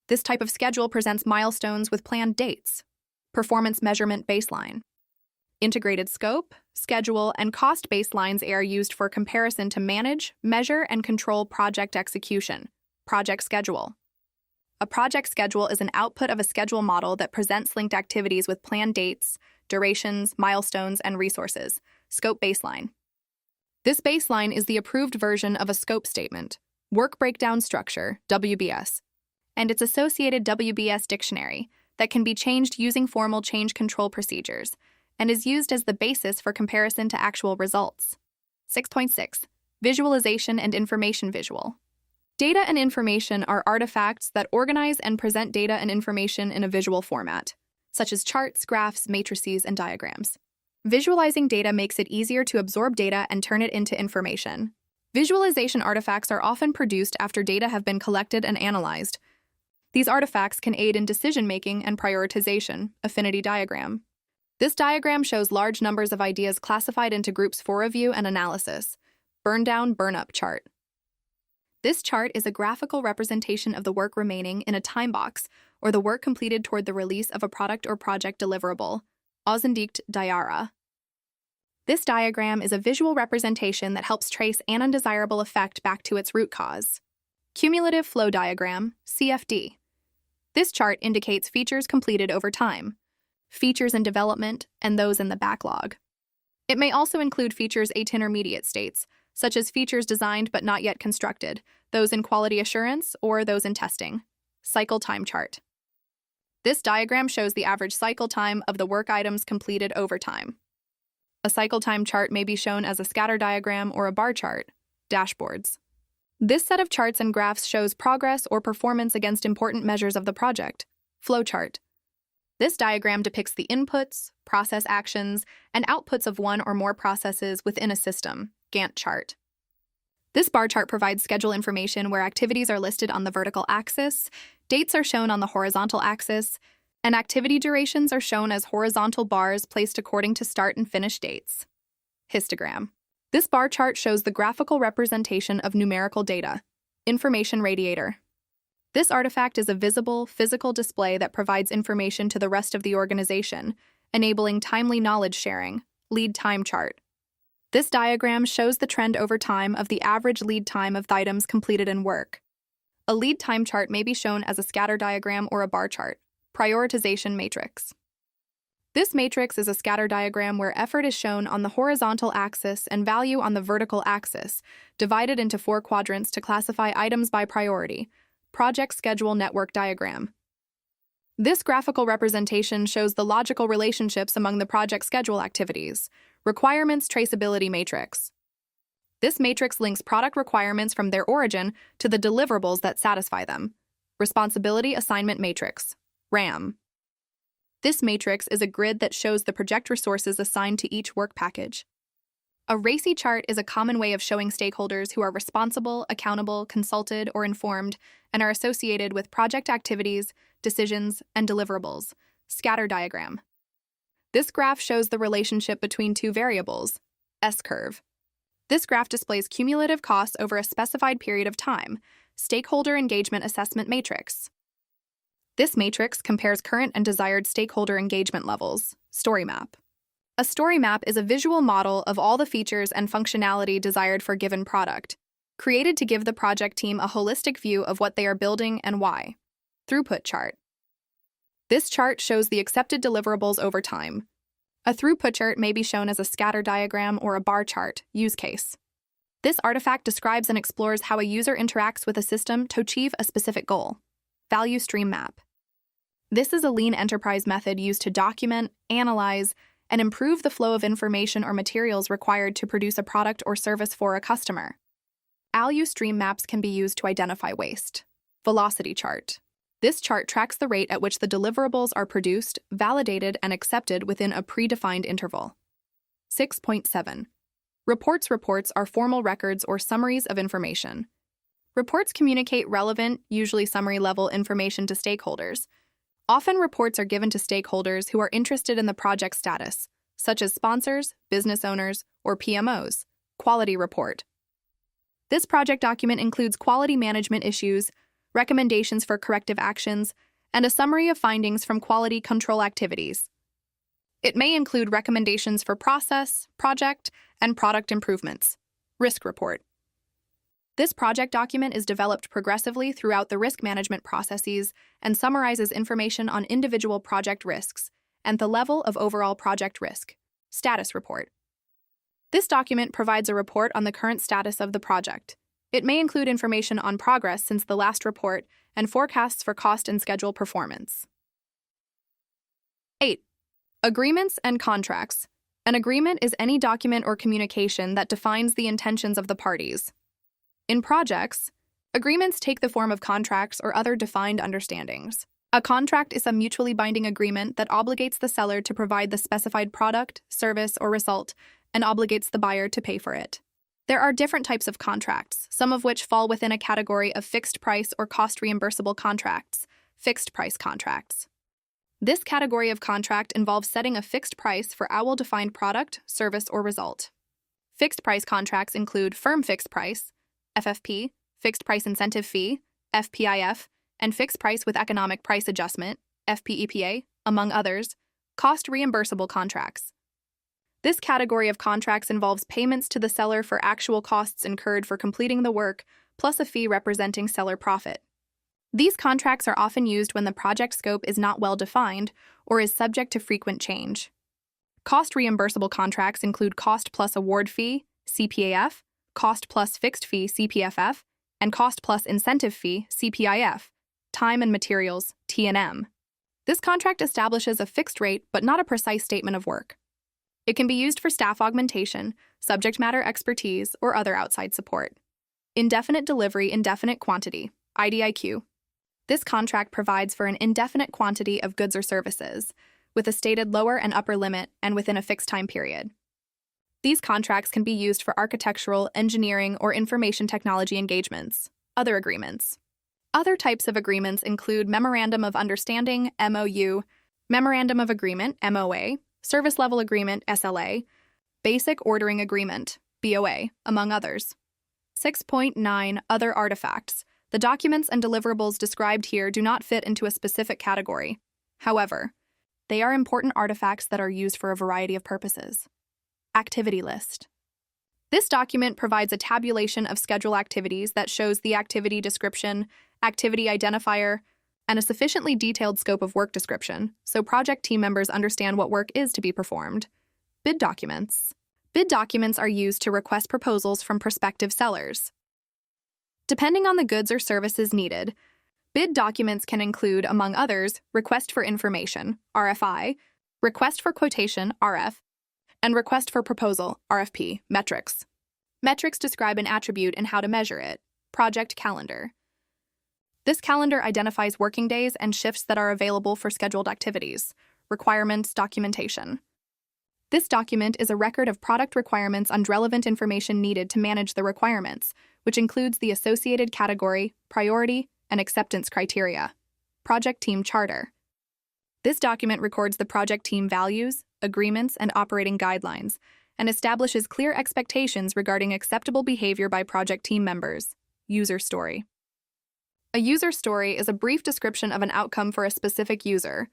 This type of schedule presents milestones with planned dates. Performance measurement baseline. Integrated scope, schedule, and cost baselines are used for comparison to manage, measure, and control project execution. Project schedule. A project schedule is an output of a schedule model that presents linked activities with planned dates, durations, milestones, and resources. Scope baseline. This baseline is the approved version of a scope statement, work breakdown structure, WBS, and its associated WBS dictionary that can be changed using formal change control procedures and is used as the basis for comparison to actual results. 6.6. Visualization and information visual. Data and information are artifacts that organize and present data and information in a visual format, such as charts, graphs, matrices, and diagrams. Visualizing data makes it easier to absorb data and turn it into information. Visualization artifacts are often produced after data have been collected and analyzed. These artifacts can aid in decision-making and prioritization. Affinity diagram. This diagram shows large numbers of ideas classified into groups for review and analysis. Burn-down, burn-up chart. This chart is a graphical representation of the work remaining in a time box or the work completed toward the release of a product or project deliverable. Außendienst Diara. This diagram is a visual representation that helps trace an undesirable effect back to its root cause. Cumulative flow diagram, CFD. This chart indicates features completed over time, features in development, and those in the backlog. It may also include features at intermediate states, such as features designed but not yet constructed, those in quality assurance, or those in testing. Cycle time chart. This diagram shows the average cycle time of the work items completed over time. A cycle time chart may be shown as a scatter diagram or a bar chart. Dashboards. This set of charts and graphs shows progress or performance against important measures of the project. Flowchart. This diagram depicts the inputs, process actions, and outputs of one or more processes within a system. Gantt chart. This bar chart provides schedule information where activities are listed on the vertical axis, dates are shown on the horizontal axis, and activity durations are shown as horizontal bars placed according to start and finish dates. Histogram. This bar chart shows the graphical representation of numerical data. Information radiator. This artifact is a visible, physical display that provides information to the rest of the organization, enabling timely knowledge sharing. Lead time chart. This diagram shows the trend over time of the average lead time of the items completed in work. A lead time chart may be shown as a scatter diagram or a bar chart. Prioritization matrix. This matrix is a scatter diagram where effort is shown on the horizontal axis and value on the vertical axis, divided into 4 quadrants to classify items by priority. Project schedule network diagram. This graphical representation shows the logical relationships among the project schedule activities. Requirements traceability matrix. This matrix links product requirements from their origin to the deliverables that satisfy them. Responsibility assignment matrix. RAM. This matrix is a grid that shows the project resources assigned to each work package. A RACI chart is a common way of showing stakeholders who are responsible, accountable, consulted, or informed, and are associated with project activities, decisions, and deliverables. Scatter diagram. This graph shows the relationship between 2 variables. S-curve. This graph displays cumulative costs over a specified period of time. Stakeholder engagement assessment matrix. This matrix compares current and desired stakeholder engagement levels. Story map. A story map is a visual model of all the features and functionality desired for a given product, created to give the project team a holistic view of what they are building and why. Throughput chart. This chart shows the accepted deliverables over time. A throughput chart may be shown as a scatter diagram or a bar chart. Use case. This artifact describes and explores how a user interacts with a system to achieve a specific goal. Value stream map. This is a lean enterprise method used to document, analyze, and improve the flow of information or materials required to produce a product or service for a customer. Value stream maps can be used to identify waste. Velocity chart. This chart tracks the rate at which the deliverables are produced, validated, and accepted within a predefined interval. 6.7. Reports. Reports are formal records or summaries of information. Reports communicate relevant, usually summary-level information to stakeholders. Often reports are given to stakeholders who are interested in the project status, such as sponsors, business owners, or PMOs. Quality report. This project document includes quality management issues, recommendations for corrective actions, and a summary of findings from quality control activities. It may include recommendations for process, project, and product improvements. Risk report. This project document is developed progressively throughout the risk management processes and summarizes information on individual project risks and the level of overall project risk. Status report. This document provides a report on the current status of the project. It may include information on progress since the last report and forecasts for cost and schedule performance. 8. Agreements and contracts. An agreement is any document or communication that defines the intentions of the parties. In projects, agreements take the form of contracts or other defined understandings. A contract is a mutually binding agreement that obligates the seller to provide the specified product, service, or result, and obligates the buyer to pay for it. There are different types of contracts, some of which fall within a category of fixed price or cost reimbursable contracts, fixed price contracts. This category of contract involves setting a fixed price for a well-defined product, service, or result. Fixed price contracts include firm fixed price, FFP, fixed price incentive fee, FPIF, and fixed price with economic price adjustment, FPEPA, among others, cost reimbursable contracts. This category of contracts involves payments to the seller for actual costs incurred for completing the work, plus a fee representing seller profit. These contracts are often used when the project scope is not well defined or is subject to frequent change. Cost reimbursable contracts include cost plus award fee, CPAF, cost plus fixed fee, CPFF, and cost plus incentive fee, CPIF, time and materials, T&M. This contract establishes a fixed rate but not a precise statement of work. It can be used for staff augmentation, subject matter expertise, or other outside support. Indefinite delivery, indefinite quantity, IDIQ. This contract provides for an indefinite quantity of goods or services, with a stated lower and upper limit and within a fixed time period. These contracts can be used for architectural, engineering, or information technology engagements. Other agreements. Other types of agreements include Memorandum of Understanding, MOU, Memorandum of Agreement, MOA, Service Level Agreement, SLA, Basic Ordering Agreement, BOA, among others. 6.9 Other artifacts. The documents and deliverables described here do not fit into a specific category. However, they are important artifacts that are used for a variety of purposes. Activity list. This document provides a tabulation of schedule activities that shows the activity description, activity identifier, and a sufficiently detailed scope of work description, so project team members understand what work is to be performed. Bid documents. Bid documents are used to request proposals from prospective sellers. Depending on the goods or services needed, bid documents can include, among others, request for information, RFI, request for quotation, RF, and request for proposal, RFP, metrics. Metrics describe an attribute and how to measure it. Project calendar. This calendar identifies working days and shifts that are available for scheduled activities. Requirements documentation. This document is a record of product requirements and relevant information needed to manage the requirements, which includes the associated category, priority, and acceptance criteria. Project team charter. This document records the project team values, agreements, and operating guidelines, and establishes clear expectations regarding acceptable behavior by project team members. User story. A user story is a brief description of an outcome for a specific user,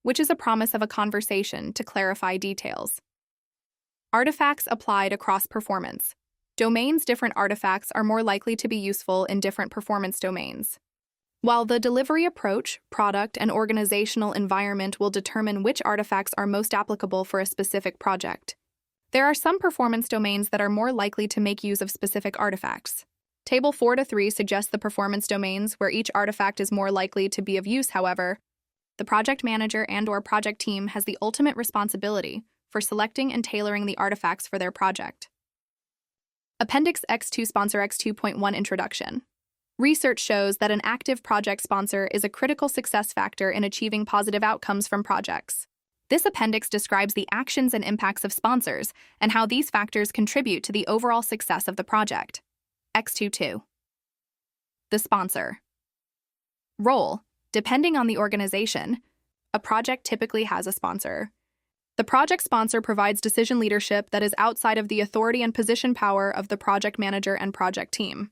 which is a promise of a conversation to clarify details. Artifacts applied across performance. Domains. Different artifacts are more likely to be useful in different performance domains. While the delivery approach, product, and organizational environment will determine which artifacts are most applicable for a specific project, there are some performance domains that are more likely to make use of specific artifacts. Table 4-3 suggests the performance domains where each artifact is more likely to be of use. However, the project manager and/or project team has the ultimate responsibility for selecting and tailoring the artifacts for their project. Appendix X2 Sponsor X2.1 Introduction. Research shows that an active project sponsor is a critical success factor in achieving positive outcomes from projects. This appendix describes the actions and impacts of sponsors and how these factors contribute to the overall success of the project. X2.2. The sponsor. Role. Depending on the organization, a project typically has a sponsor. The project sponsor provides decision leadership that is outside of the authority and position power of the project manager and project team.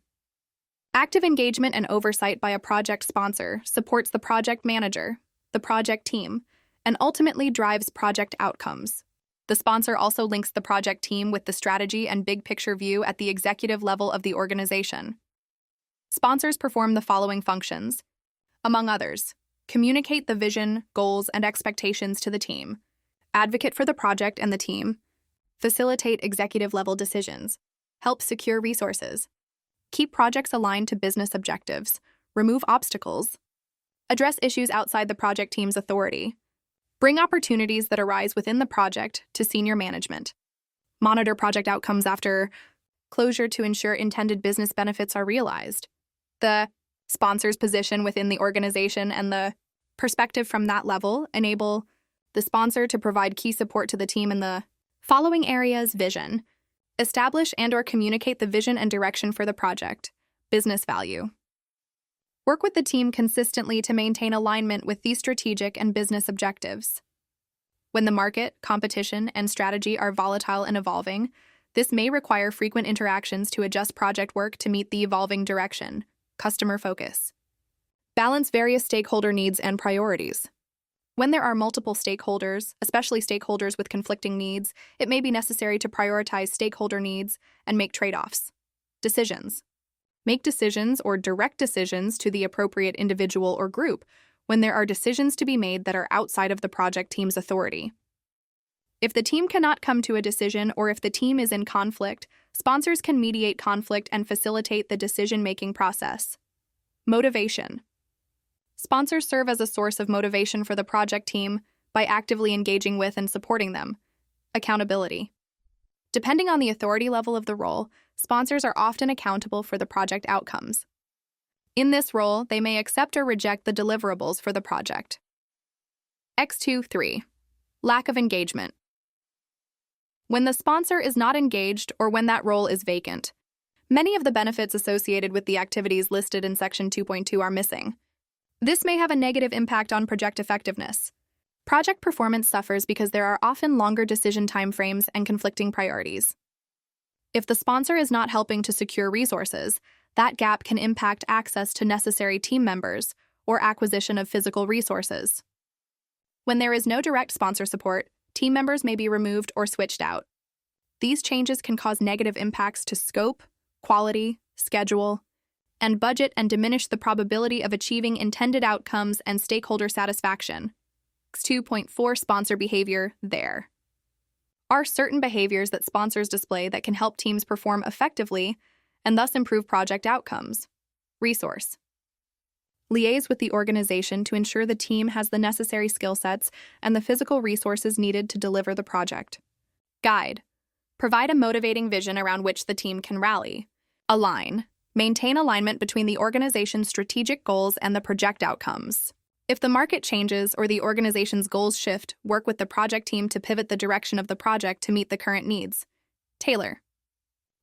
Active engagement and oversight by a project sponsor supports the project manager, the project team, and ultimately drives project outcomes. The sponsor also links the project team with the strategy and big picture view at the executive level of the organization. Sponsors perform the following functions. Among others, communicate the vision, goals, and expectations to the team, advocate for the project and the team, facilitate executive-level decisions, help secure resources, keep projects aligned to business objectives, remove obstacles, address issues outside the project team's authority, bring opportunities that arise within the project to senior management, monitor project outcomes after closure to ensure intended business benefits are realized. The sponsor's position within the organization and the perspective from that level enable the sponsor to provide key support to the team in the following areas. Vision. Establish and/or communicate the vision and direction for the project. Business value. Work with the team consistently to maintain alignment with these strategic and business objectives. When the market, competition, and strategy are volatile and evolving, this may require frequent interactions to adjust project work to meet the evolving direction. Customer focus. Balance various stakeholder needs and priorities. When there are multiple stakeholders, especially stakeholders with conflicting needs, it may be necessary to prioritize stakeholder needs and make trade-offs. Decisions. Make decisions or direct decisions to the appropriate individual or group when there are decisions to be made that are outside of the project team's authority. If the team cannot come to a decision or if the team is in conflict, sponsors can mediate conflict and facilitate the decision-making process. Motivation. Sponsors serve as a source of motivation for the project team by actively engaging with and supporting them. Accountability. Depending on the authority level of the role, sponsors are often accountable for the project outcomes. In this role, they may accept or reject the deliverables for the project. X2-3. Lack of engagement. When the sponsor is not engaged or when that role is vacant, many of the benefits associated with the activities listed in Section 2.2 are missing. This may have a negative impact on project effectiveness. Project performance suffers because there are often longer decision timeframes and conflicting priorities. If the sponsor is not helping to secure resources, that gap can impact access to necessary team members or acquisition of physical resources. When there is no direct sponsor support, team members may be removed or switched out. These changes can cause negative impacts to scope, quality, schedule, and budget and diminish the probability of achieving intended outcomes and stakeholder satisfaction. 2.4 Sponsor behavior. There are certain behaviors that sponsors display that can help teams perform effectively and thus improve project outcomes. Resource. Liaise with the organization to ensure the team has the necessary skill sets and the physical resources needed to deliver the project. Guide. Provide a motivating vision around which the team can rally. Align. Maintain alignment between the organization's strategic goals and the project outcomes. If the market changes or the organization's goals shift, work with the project team to pivot the direction of the project to meet the current needs. Tailor.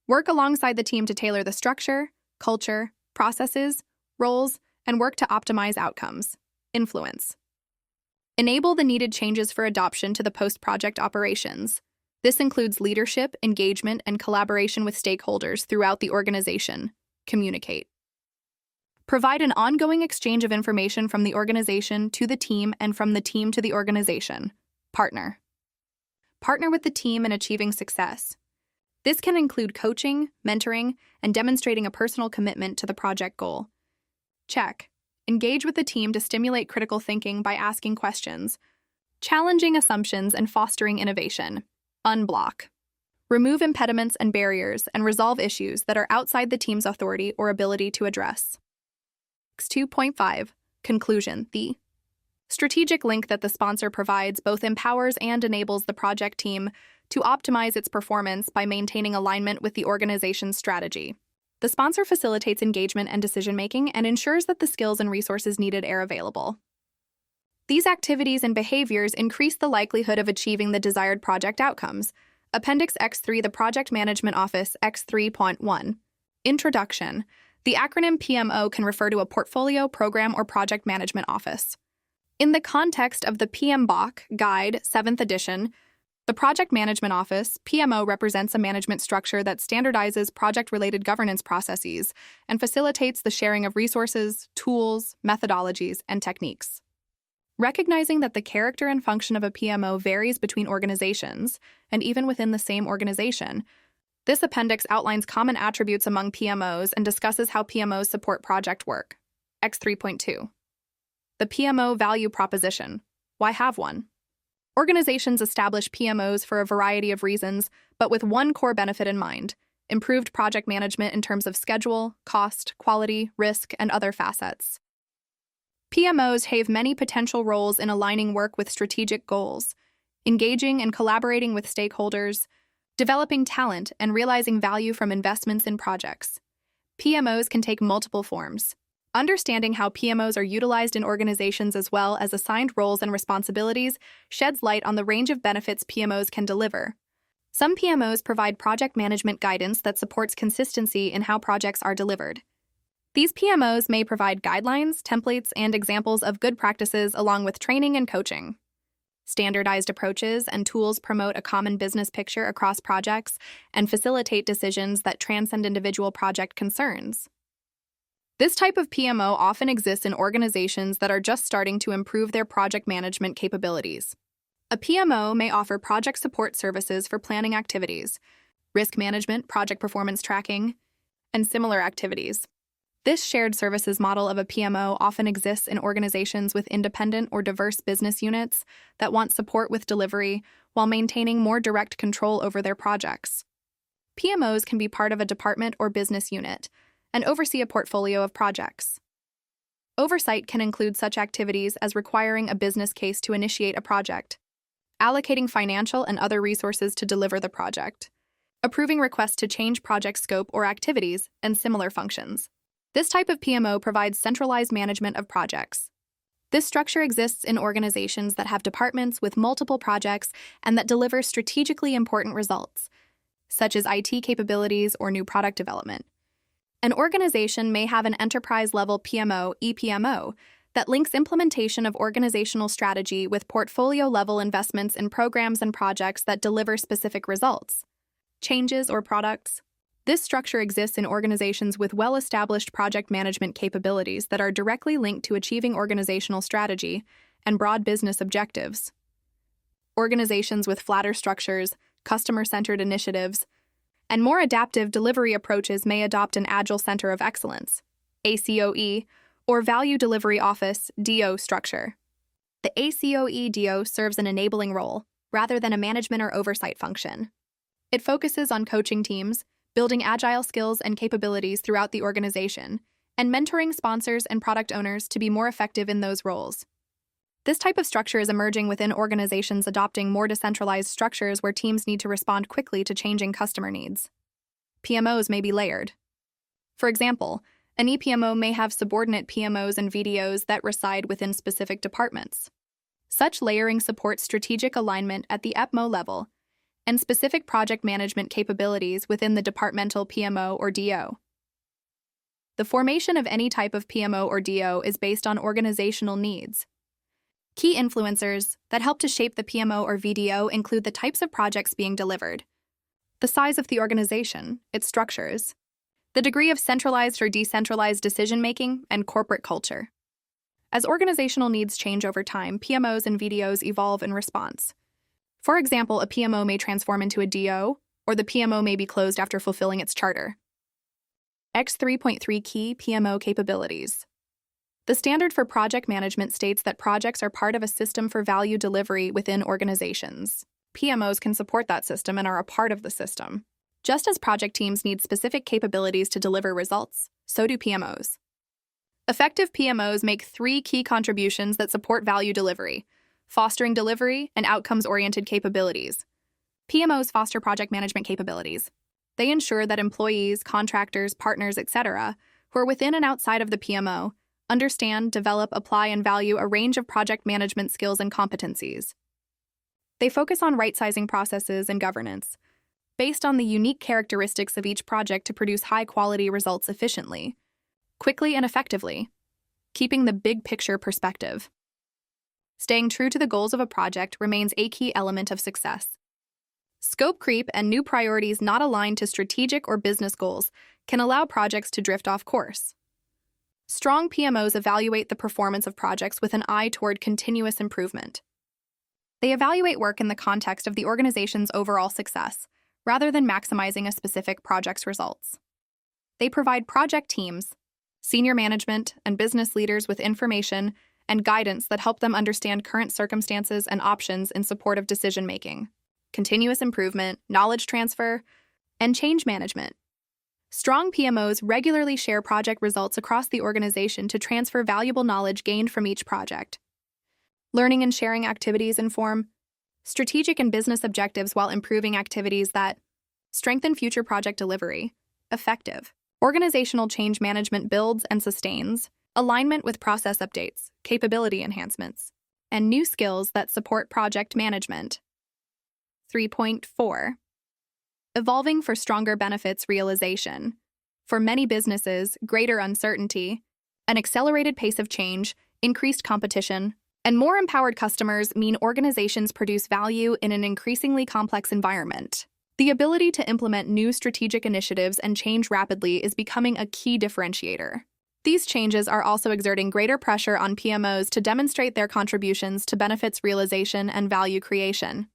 Work alongside the team to tailor the structure, culture, processes, roles, and work to optimize outcomes. Influence. Enable the needed changes for adoption to the post-project operations. This includes leadership, engagement, and collaboration with stakeholders throughout the organization. Communicate. Provide an ongoing exchange of information from the organization to the team and from the team to the organization. Partner. Partner with the team in achieving success. This can include coaching, mentoring, and demonstrating a personal commitment to the project goal. Check. Engage with the team to stimulate critical thinking by asking questions, challenging assumptions, and fostering innovation. Unblock. Remove impediments and barriers and resolve issues that are outside the team's authority or ability to address. 2.5. Conclusion. The strategic link that the sponsor provides both empowers and enables the project team to optimize its performance by maintaining alignment with the organization's strategy. The sponsor facilitates engagement and decision-making and ensures that the skills and resources needed are available. These activities and behaviors increase the likelihood of achieving the desired project outcomes. Appendix X3, the Project Management Office, X3.1. Introduction. The acronym PMO can refer to a portfolio, program, or project management office. In the context of the PMBOK Guide, 7th edition, the Project Management Office, PMO, represents a management structure that standardizes project-related governance processes and facilitates the sharing of resources, tools, methodologies, and techniques. Recognizing that the character and function of a PMO varies between organizations, and even within the same organization, this appendix outlines common attributes among PMOs and discusses how PMOs support project work. X3.2. The PMO value proposition. Why have one? Organizations establish PMOs for a variety of reasons, but with one core benefit in mind: improved project management in terms of schedule, cost, quality, risk, and other facets. PMOs have many potential roles in aligning work with strategic goals, engaging and collaborating with stakeholders, developing talent, and realizing value from investments in projects. PMOs can take multiple forms. Understanding how PMOs are utilized in organizations as well as assigned roles and responsibilities sheds light on the range of benefits PMOs can deliver. Some PMOs provide project management guidance that supports consistency in how projects are delivered. These PMOs may provide guidelines, templates, and examples of good practices along with training and coaching. Standardized approaches and tools promote a common business picture across projects and facilitate decisions that transcend individual project concerns. This type of PMO often exists in organizations that are just starting to improve their project management capabilities. A PMO may offer project support services for planning activities, risk management, project performance tracking, and similar activities. This shared services model of a PMO often exists in organizations with independent or diverse business units that want support with delivery while maintaining more direct control over their projects. PMOs can be part of a department or business unit and oversee a portfolio of projects. Oversight can include such activities as requiring a business case to initiate a project, allocating financial and other resources to deliver the project, approving requests to change project scope or activities, and similar functions. This type of PMO provides centralized management of projects. This structure exists in organizations that have departments with multiple projects and that deliver strategically important results, such as IT capabilities or new product development. An organization may have an enterprise-level PMO, EPMO, that links implementation of organizational strategy with portfolio-level investments in programs and projects that deliver specific results, changes, or products. This structure exists in organizations with well-established project management capabilities that are directly linked to achieving organizational strategy and broad business objectives. Organizations with flatter structures, customer-centered initiatives, and more adaptive delivery approaches may adopt an Agile Center of Excellence, ACOE, or Value Delivery Office, DO structure. The ACOE DO serves an enabling role, rather than a management or oversight function. It focuses on coaching teams, building agile skills and capabilities throughout the organization, and mentoring sponsors and product owners to be more effective in those roles. This type of structure is emerging within organizations adopting more decentralized structures where teams need to respond quickly to changing customer needs. PMOs may be layered. For example, an EPMO may have subordinate PMOs and VDOs that reside within specific departments. Such layering supports strategic alignment at the EPMO level and specific project management capabilities within the departmental PMO or DO. The formation of any type of PMO or DO is based on organizational needs. Key influencers that help to shape the PMO or VDO include the types of projects being delivered, the size of the organization, its structures, the degree of centralized or decentralized decision-making, and corporate culture. As organizational needs change over time, PMOs and VDOs evolve in response. For example, a PMO may transform into a DO, or the PMO may be closed after fulfilling its charter. X3.3 Key PMO Capabilities. The standard for project management states that projects are part of a system for value delivery within organizations. PMOs can support that system and are a part of the system. Just as project teams need specific capabilities to deliver results, so do PMOs. Effective PMOs make 3 key contributions that support value delivery: fostering delivery and outcomes-oriented capabilities. PMOs foster project management capabilities. They ensure that employees, contractors, partners, etc., who are within and outside of the PMO, understand, develop, apply, and value a range of project management skills and competencies. They focus on right-sizing processes and governance, based on the unique characteristics of each project to produce high-quality results efficiently, quickly, and effectively, keeping the big-picture perspective. Staying true to the goals of a project remains a key element of success. Scope creep and new priorities not aligned to strategic or business goals can allow projects to drift off course. Strong PMOs evaluate the performance of projects with an eye toward continuous improvement. They evaluate work in the context of the organization's overall success, rather than maximizing a specific project's results. They provide project teams, senior management, and business leaders with information and guidance that help them understand current circumstances and options in support of decision-making, continuous improvement, knowledge transfer, and change management. Strong PMOs regularly share project results across the organization to transfer valuable knowledge gained from each project. Learning and sharing activities inform strategic and business objectives while improving activities that strengthen future project delivery. Effective. Organizational change management builds and sustains alignment with process updates, capability enhancements, and new skills that support project management. 3.4. Evolving for stronger benefits realization. For many businesses, greater uncertainty, an accelerated pace of change, increased competition, and more empowered customers mean organizations produce value in an increasingly complex environment. The ability to implement new strategic initiatives and change rapidly is becoming a key differentiator. These changes are also exerting greater pressure on PMOs to demonstrate their contributions to benefits realization and value creation.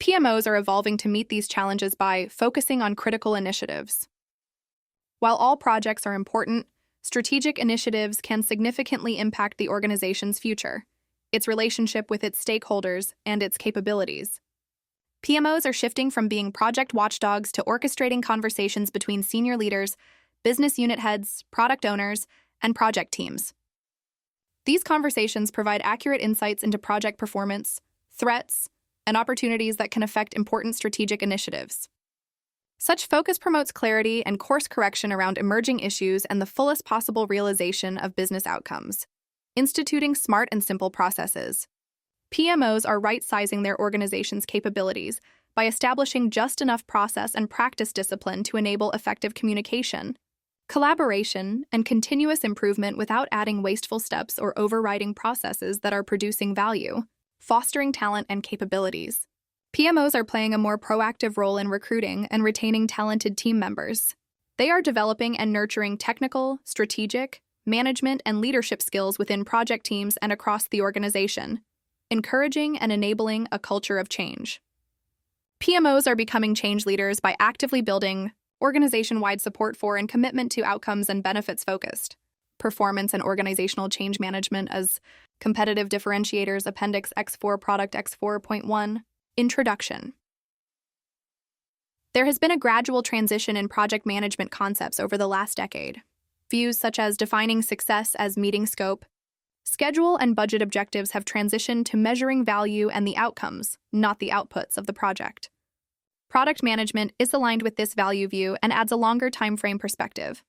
PMOs are evolving to meet these challenges by focusing on critical initiatives. While all projects are important, strategic initiatives can significantly impact the organization's future, its relationship with its stakeholders, and its capabilities. PMOs are shifting from being project watchdogs to orchestrating conversations between senior leaders, business unit heads, product owners, and project teams. These conversations provide accurate insights into project performance, threats, and opportunities that can affect important strategic initiatives. Such focus promotes clarity and course correction around emerging issues and the fullest possible realization of business outcomes. Instituting smart and simple processes. PMOs are right-sizing their organization's capabilities by establishing just enough process and practice discipline to enable effective communication, collaboration, and continuous improvement without adding wasteful steps or overriding processes that are producing value, fostering talent and capabilities. PMOs are playing a more proactive role in recruiting and retaining talented team members. They are developing and nurturing technical, strategic, management, and leadership skills within project teams and across the organization, encouraging and enabling a culture of change. PMOs are becoming change leaders by actively building organization-wide support for and commitment to outcomes and benefits-focused performance and organizational change management as competitive differentiators. Appendix X4 Product X4.1 Introduction. There has been a gradual transition in project management concepts over the last decade. Views such as defining success as meeting scope, schedule, and budget objectives have transitioned to measuring value and the outcomes, not the outputs, of the project. Product management is aligned with this value view and adds a longer timeframe perspective.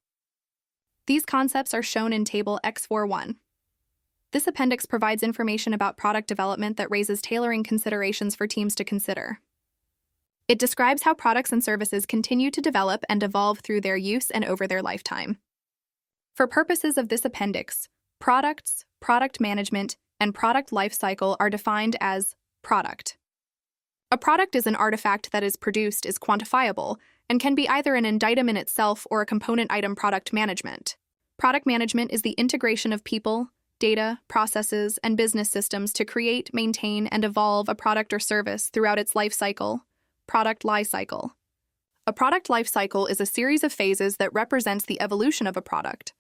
These concepts are shown in Table X41. This appendix provides information about product development that raises tailoring considerations for teams to consider. It describes how products and services continue to develop and evolve through their use and over their lifetime. For purposes of this appendix, products, product management, and product lifecycle are defined as product. A product is an artifact that is produced, is quantifiable, and can be either an item in itself or a component item. Product management. Product management is the integration of people, data, processes, and business systems to create, maintain, and evolve a product or service throughout its life cycle. Product life cycle. A product life cycle is a series of phases that represents the evolution of a product,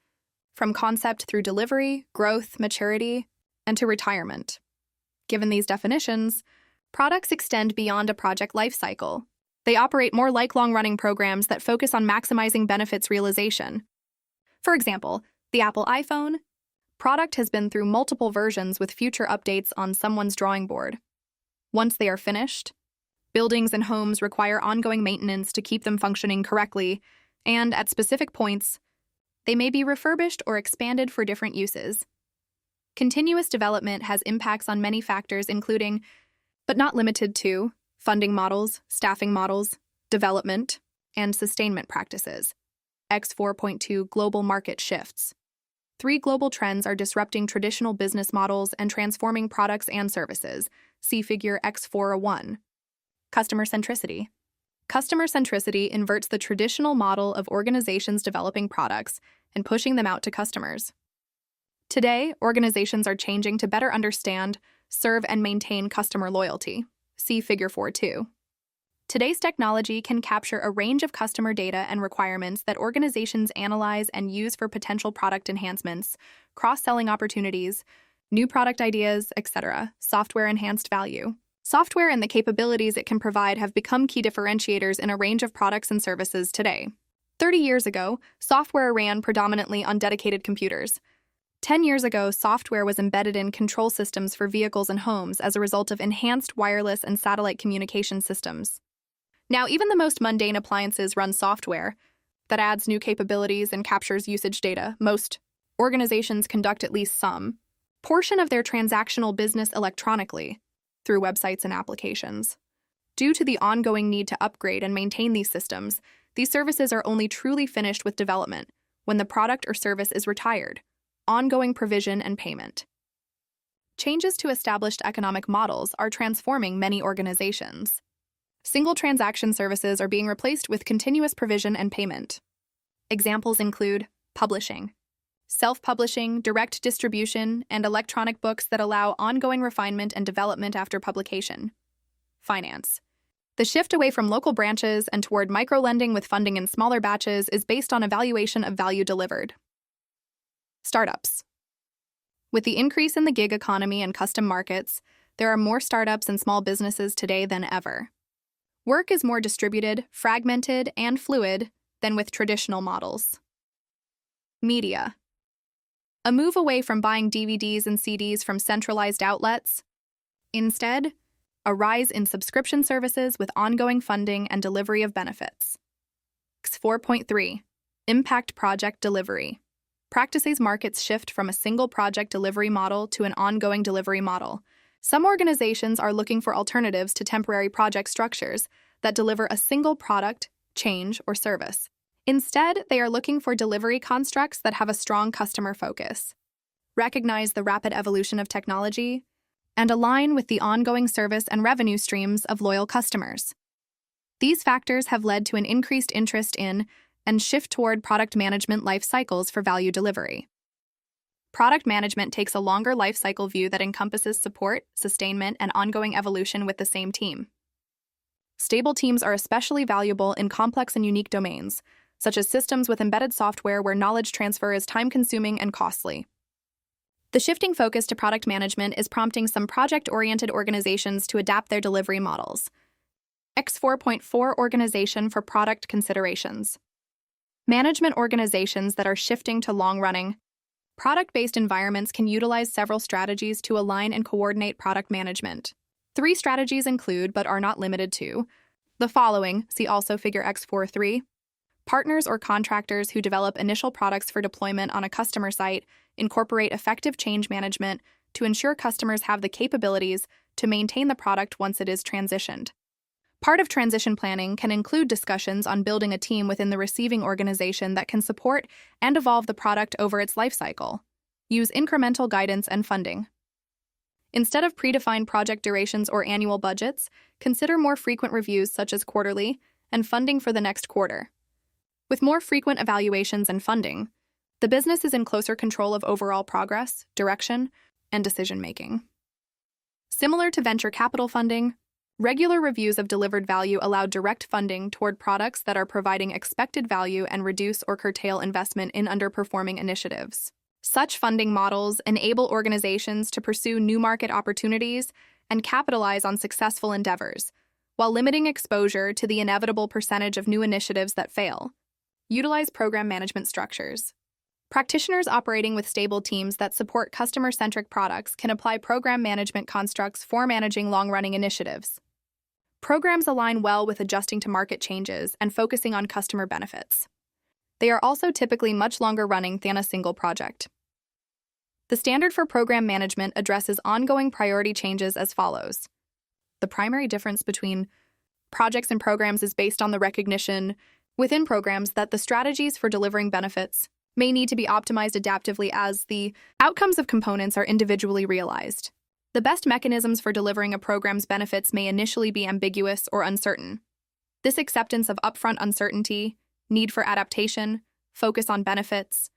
from concept through delivery, growth, maturity, and to retirement. Given these definitions, products extend beyond a project life cycle. They operate more like long-running programs that focus on maximizing benefits realization. For example, the Apple iPhone product has been through multiple versions with future updates on someone's drawing board. Once they are finished, buildings and homes require ongoing maintenance to keep them functioning correctly, and at specific points, they may be refurbished or expanded for different uses. Continuous development has impacts on many factors, including, but not limited to, funding models, staffing models, development, and sustainment practices. X4.2 Global Market Shifts. 3 global trends are disrupting traditional business models and transforming products and services. See Figure X401. Customer centricity. Customer centricity inverts the traditional model of organizations developing products and pushing them out to customers. Today, organizations are changing to better understand, serve, and maintain customer loyalty. See Figure 4.2. Today's technology can capture a range of customer data and requirements that organizations analyze and use for potential product enhancements, cross-selling opportunities, new product ideas, etc. Software-enhanced value. Software and the capabilities it can provide have become key differentiators in a range of products and services today. 30 years ago, software ran predominantly on dedicated computers. 10 years ago, software was embedded in control systems for vehicles and homes as a result of enhanced wireless and satellite communication systems. Now, even the most mundane appliances run software that adds new capabilities and captures usage data. Most organizations conduct at least some portion of their transactional business electronically through websites and applications. Due to the ongoing need to upgrade and maintain these systems, these services are only truly finished with development when the product or service is retired, ongoing provision and payment. Changes to established economic models are transforming many organizations. Single transaction services are being replaced with continuous provision and payment. Examples include publishing, self-publishing, direct distribution, and electronic books that allow ongoing refinement and development after publication. Finance. The shift away from local branches and toward microlending with funding in smaller batches is based on evaluation of value delivered. Startups. With the increase in the gig economy and custom markets, there are more startups and small businesses today than ever. Work is more distributed, fragmented, and fluid than with traditional models. Media. A move away from buying DVDs and CDs from centralized outlets. Instead, a rise in subscription services with ongoing funding and delivery of benefits. 4.3. Impact project delivery. Practices markets shift from a single project delivery model to an ongoing delivery model. Some organizations are looking for alternatives to temporary project structures that deliver a single product, change, or service. Instead, they are looking for delivery constructs that have a strong customer focus, recognize the rapid evolution of technology, and align with the ongoing service and revenue streams of loyal customers. These factors have led to an increased interest in and shift toward product management life cycles for value delivery. Product management takes a longer life cycle view that encompasses support, sustainment, and ongoing evolution with the same team. Stable teams are especially valuable in complex and unique domains, such as systems with embedded software where knowledge transfer is time-consuming and costly. The shifting focus to product management is prompting some project-oriented organizations to adapt their delivery models. 4.4 Organization for product considerations. Management organizations that are shifting to long-running, product-based environments can utilize several strategies to align and coordinate product management. 3 strategies include, but are not limited to, the following, see also Figure 4.3. Partners or contractors who develop initial products for deployment on a customer site incorporate effective change management to ensure customers have the capabilities to maintain the product once it is transitioned. Part of transition planning can include discussions on building a team within the receiving organization that can support and evolve the product over its lifecycle. Use incremental guidance and funding. Instead of predefined project durations or annual budgets, consider more frequent reviews such as quarterly and funding for the next quarter. With more frequent evaluations and funding, the business is in closer control of overall progress, direction, and decision-making. Similar to venture capital funding, regular reviews of delivered value allow direct funding toward products that are providing expected value and reduce or curtail investment in underperforming initiatives. Such funding models enable organizations to pursue new market opportunities and capitalize on successful endeavors, while limiting exposure to the inevitable percentage of new initiatives that fail. Utilize program management structures. Practitioners operating with stable teams that support customer-centric products can apply program management constructs for managing long-running initiatives. Programs align well with adjusting to market changes and focusing on customer benefits. They are also typically much longer running than a single project. The standard for program management addresses ongoing priority changes as follows. The primary difference between projects and programs is based on the recognition within programs that the strategies for delivering benefits may need to be optimized adaptively as the outcomes of components are individually realized. The best mechanisms for delivering a program's benefits may initially be ambiguous or uncertain. This acceptance of upfront uncertainty, need for adaptation, focus on benefits,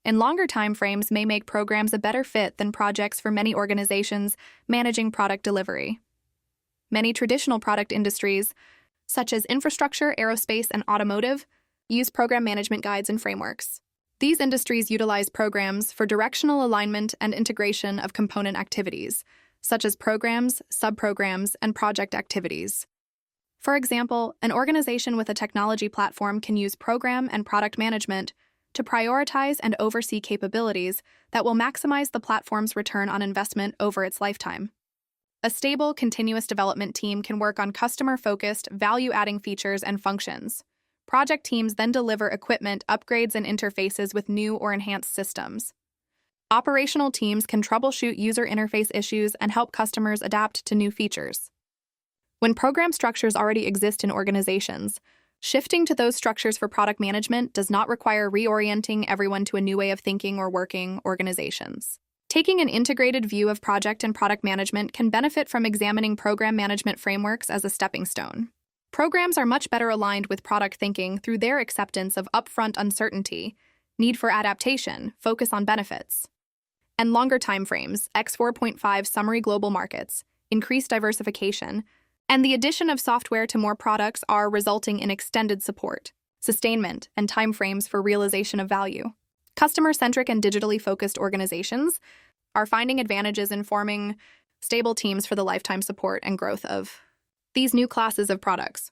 and longer timeframes may make programs a better fit than projects for many organizations managing product delivery. Many traditional product industries, such as infrastructure, aerospace, and automotive, use program management guides and frameworks. These industries utilize programs for directional alignment and integration of component activities, such as programs, subprograms, and project activities. For example, an organization with a technology platform can use program and product management to prioritize and oversee capabilities that will maximize the platform's return on investment over its lifetime. A stable, continuous development team can work on customer-focused, value-adding features and functions. Project teams then deliver equipment, upgrades, and interfaces with new or enhanced systems. Operational teams can troubleshoot user interface issues and help customers adapt to new features. When program structures already exist in organizations, shifting to those structures for product management does not require reorienting everyone to a new way of thinking or working organizations. Taking an integrated view of project and product management can benefit from examining program management frameworks as a stepping stone. Programs are much better aligned with product thinking through their acceptance of upfront uncertainty, need for adaptation, focus on benefits, and longer timeframes, 4.5 summary global markets, increased diversification, and the addition of software to more products are resulting in extended support, sustainment, and timeframes for realization of value. Customer-centric and digitally focused organizations are finding advantages in forming stable teams for the lifetime support and growth of these new classes of products.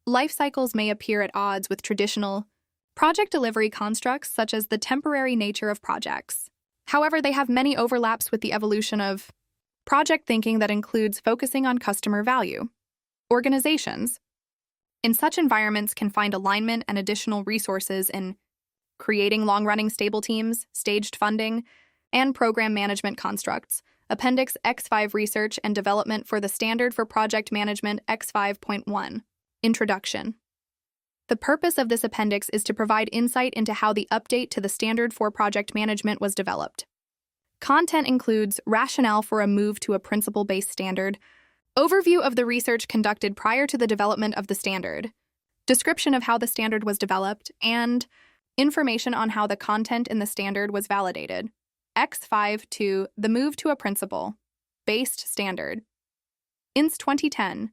Life cycles may appear at odds with traditional project delivery constructs such as the temporary nature of projects. However, they have many overlaps with the evolution of project thinking that includes focusing on customer value. Organizations, In such environments can find alignment and additional resources in creating long-running stable teams, staged funding, and program management constructs. Appendix X5 Research and Development for the Standard for Project Management X5.1. Introduction. The purpose of this appendix is to provide insight into how the update to the Standard for Project Management was developed. Content includes rationale for a move to a principle-based standard, overview of the research conducted prior to the development of the standard, description of how the standard was developed, and information on how the content in the standard was validated. X5 The Move to a Principle-Based Standard. Since 2010,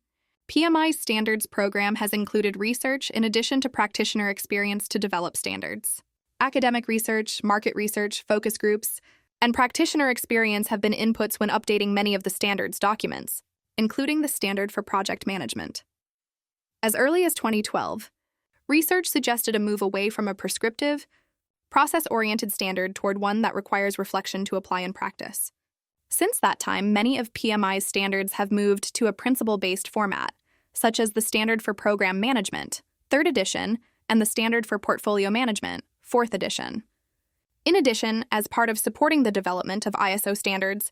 PMI's standards program has included research in addition to practitioner experience to develop standards. Academic research, market research, focus groups, and practitioner experience have been inputs when updating many of the standards documents, including the Standard for Project Management. As early as 2012, research suggested a move away from a prescriptive, process-oriented standard toward one that requires reflection to apply in practice. Since that time, many of PMI's standards have moved to a principle-based format, such as the Standard for Program Management, 3rd edition, and the Standard for Portfolio Management, 4th edition. In addition, as part of supporting the development of ISO standards,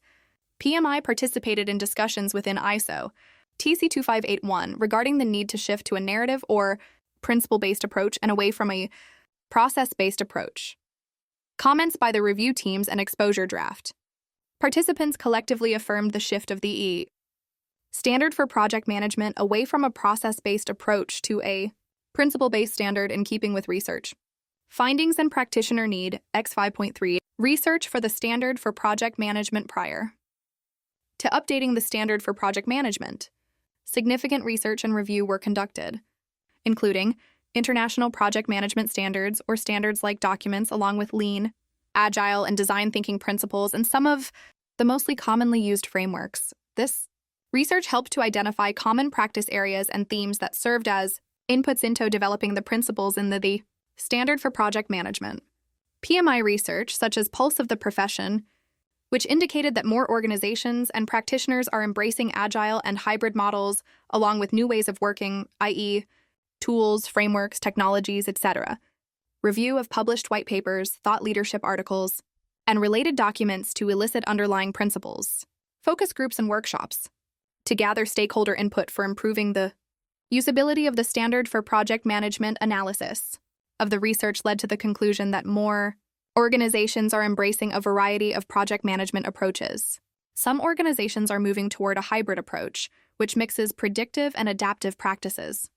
PMI participated in discussions within ISO TC 2581 regarding the need to shift to a narrative or principle-based approach and away from a process-based approach. Comments by the review teams and exposure draft. Participants collectively affirmed the shift of the Standard for Project Management away from a process-based approach to a principle-based standard in keeping with research. Findings and practitioner need, X5.3, research for the Standard for Project Management prior to updating the Standard for Project Management. Significant research and review were conducted, including international project management standards or standards like documents along with lean, agile, and design thinking principles and some of the mostly commonly used frameworks. This research helped to identify common practice areas and themes that served as inputs into developing the principles in the Standard for Project Management. PMI research, such as Pulse of the Profession, which indicated that more organizations and practitioners are embracing agile and hybrid models along with new ways of working, i.e., tools, frameworks, technologies, etc. Review of published white papers, thought leadership articles, and related documents to elicit underlying principles. Focus groups and workshops to gather stakeholder input for improving the usability of the Standard for Project Management analysis of the research led to the conclusion that more organizations are embracing a variety of project management approaches. Some organizations are moving toward a hybrid approach, which mixes predictive and adaptive practices.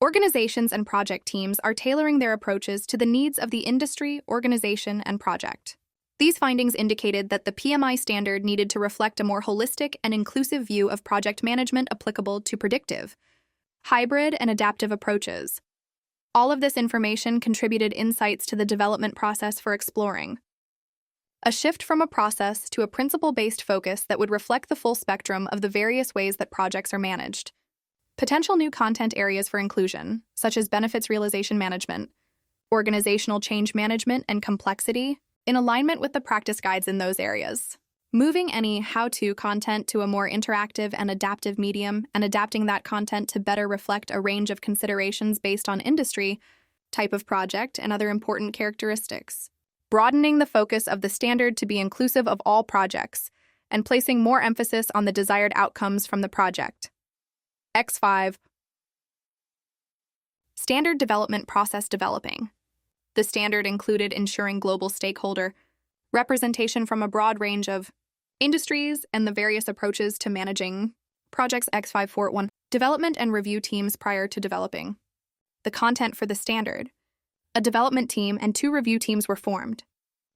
Organizations and project teams are tailoring their approaches to the needs of the industry, organization, and project. These findings indicated that the PMI standard needed to reflect a more holistic and inclusive view of project management applicable to predictive, hybrid, and adaptive approaches. All of this information contributed insights to the development process for exploring a shift from a process to a principle-based focus that would reflect the full spectrum of the various ways that projects are managed. Potential new content areas for inclusion, such as benefits realization management, organizational change management, and complexity, in alignment with the practice guides in those areas. Moving any how-to content to a more interactive and adaptive medium and adapting that content to better reflect a range of considerations based on industry, type of project, and other important characteristics. Broadening the focus of the standard to be inclusive of all projects and placing more emphasis on the desired outcomes from the project. X5. Standard development process developing. The standard included ensuring global stakeholder representation from a broad range of industries and the various approaches to managing projects. X541. Development and review teams prior to developing the content for the standard. A development team and 2 review teams were formed.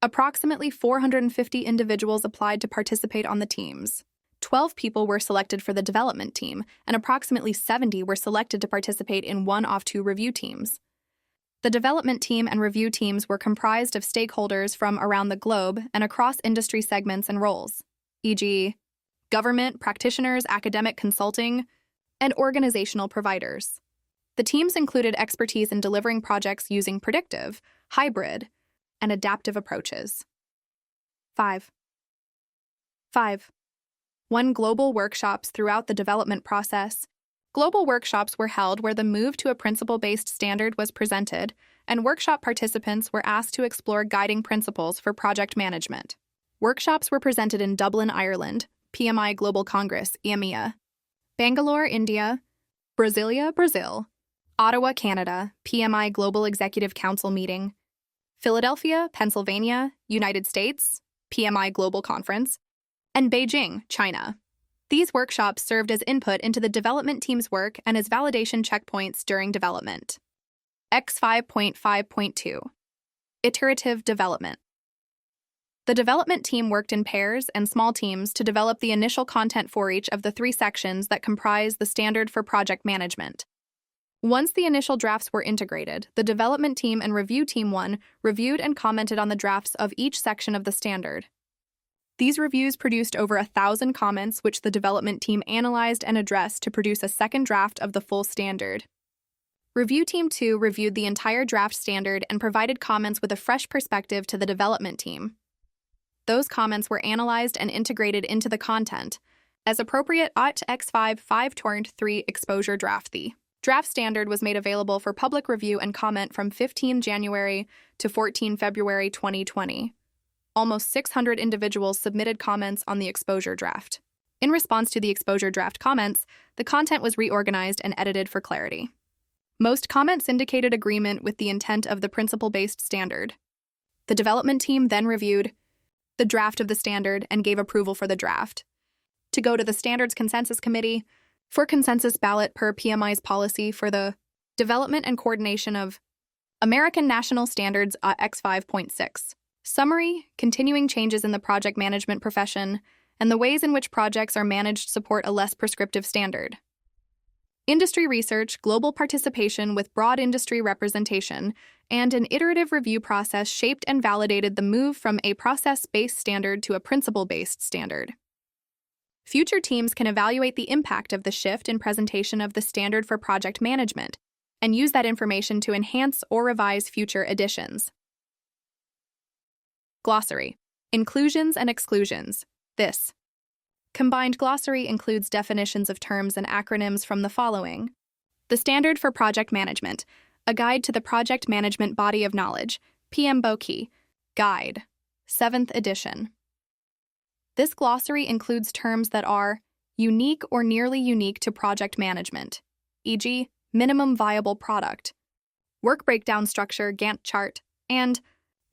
Approximately 450 individuals applied to participate on the teams. 12 people were selected for the development team, and approximately 70 were selected to participate in 1 of 2 review teams. The development team and review teams were comprised of stakeholders from around the globe and across industry segments and roles, e.g., government, practitioners, academic consulting, and organizational providers. The teams included expertise in delivering projects using predictive, hybrid, and adaptive approaches. 5. 1 global workshops throughout the development process, Global workshops were held where the move to a principle-based standard was presented, and workshop participants were asked to explore guiding principles for project management. Workshops were presented in Dublin, Ireland, PMI Global Congress, EMEA, Bangalore, India, Brasilia, Brazil, Ottawa, Canada, PMI Global Executive Council meeting, Philadelphia, Pennsylvania, United States, PMI Global Conference, and Beijing, China. These workshops served as input into the development team's work and as validation checkpoints during development. X5.5.2 Iterative Development. The development team worked in pairs and small teams to develop the initial content for each of the 3 sections that comprise the standard for project management. Once the initial drafts were integrated, the development team and review team 1 reviewed and commented on the drafts of each section of the standard. These reviews produced over 1,000 comments, which the development team analyzed and addressed to produce a second draft of the full standard. Review Team 2 reviewed the entire draft standard and provided comments with a fresh perspective to the development team. Those comments were analyzed and integrated into the content, as appropriate at X5.5.3 exposure draft. The draft standard was made available for public review and comment from 15 January to 14 February 2020. Almost 600 individuals submitted comments on the exposure draft. In response to the exposure draft comments, the content was reorganized and edited for clarity. Most comments indicated agreement with the intent of the principle-based standard. The development team then reviewed the draft of the standard and gave approval for the draft to go to the Standards Consensus Committee for consensus ballot per PMI's policy for the development and coordination of American National Standards X5.6. Summary: continuing changes in the project management profession and the ways in which projects are managed support a less prescriptive standard. Industry research, global participation with broad industry representation, and an iterative review process shaped and validated the move from a process-based standard to a principle-based standard. Future teams can evaluate the impact of the shift in presentation of the standard for project management and use that information to enhance or revise future editions. Glossary. Inclusions and exclusions. This combined glossary includes definitions of terms and acronyms from the following: The Standard for Project Management, a Guide to the Project Management Body of Knowledge, PMBOK, Guide, 7th edition. This glossary includes terms that are unique or nearly unique to project management, e.g., minimum viable product, work breakdown structure, Gantt chart, and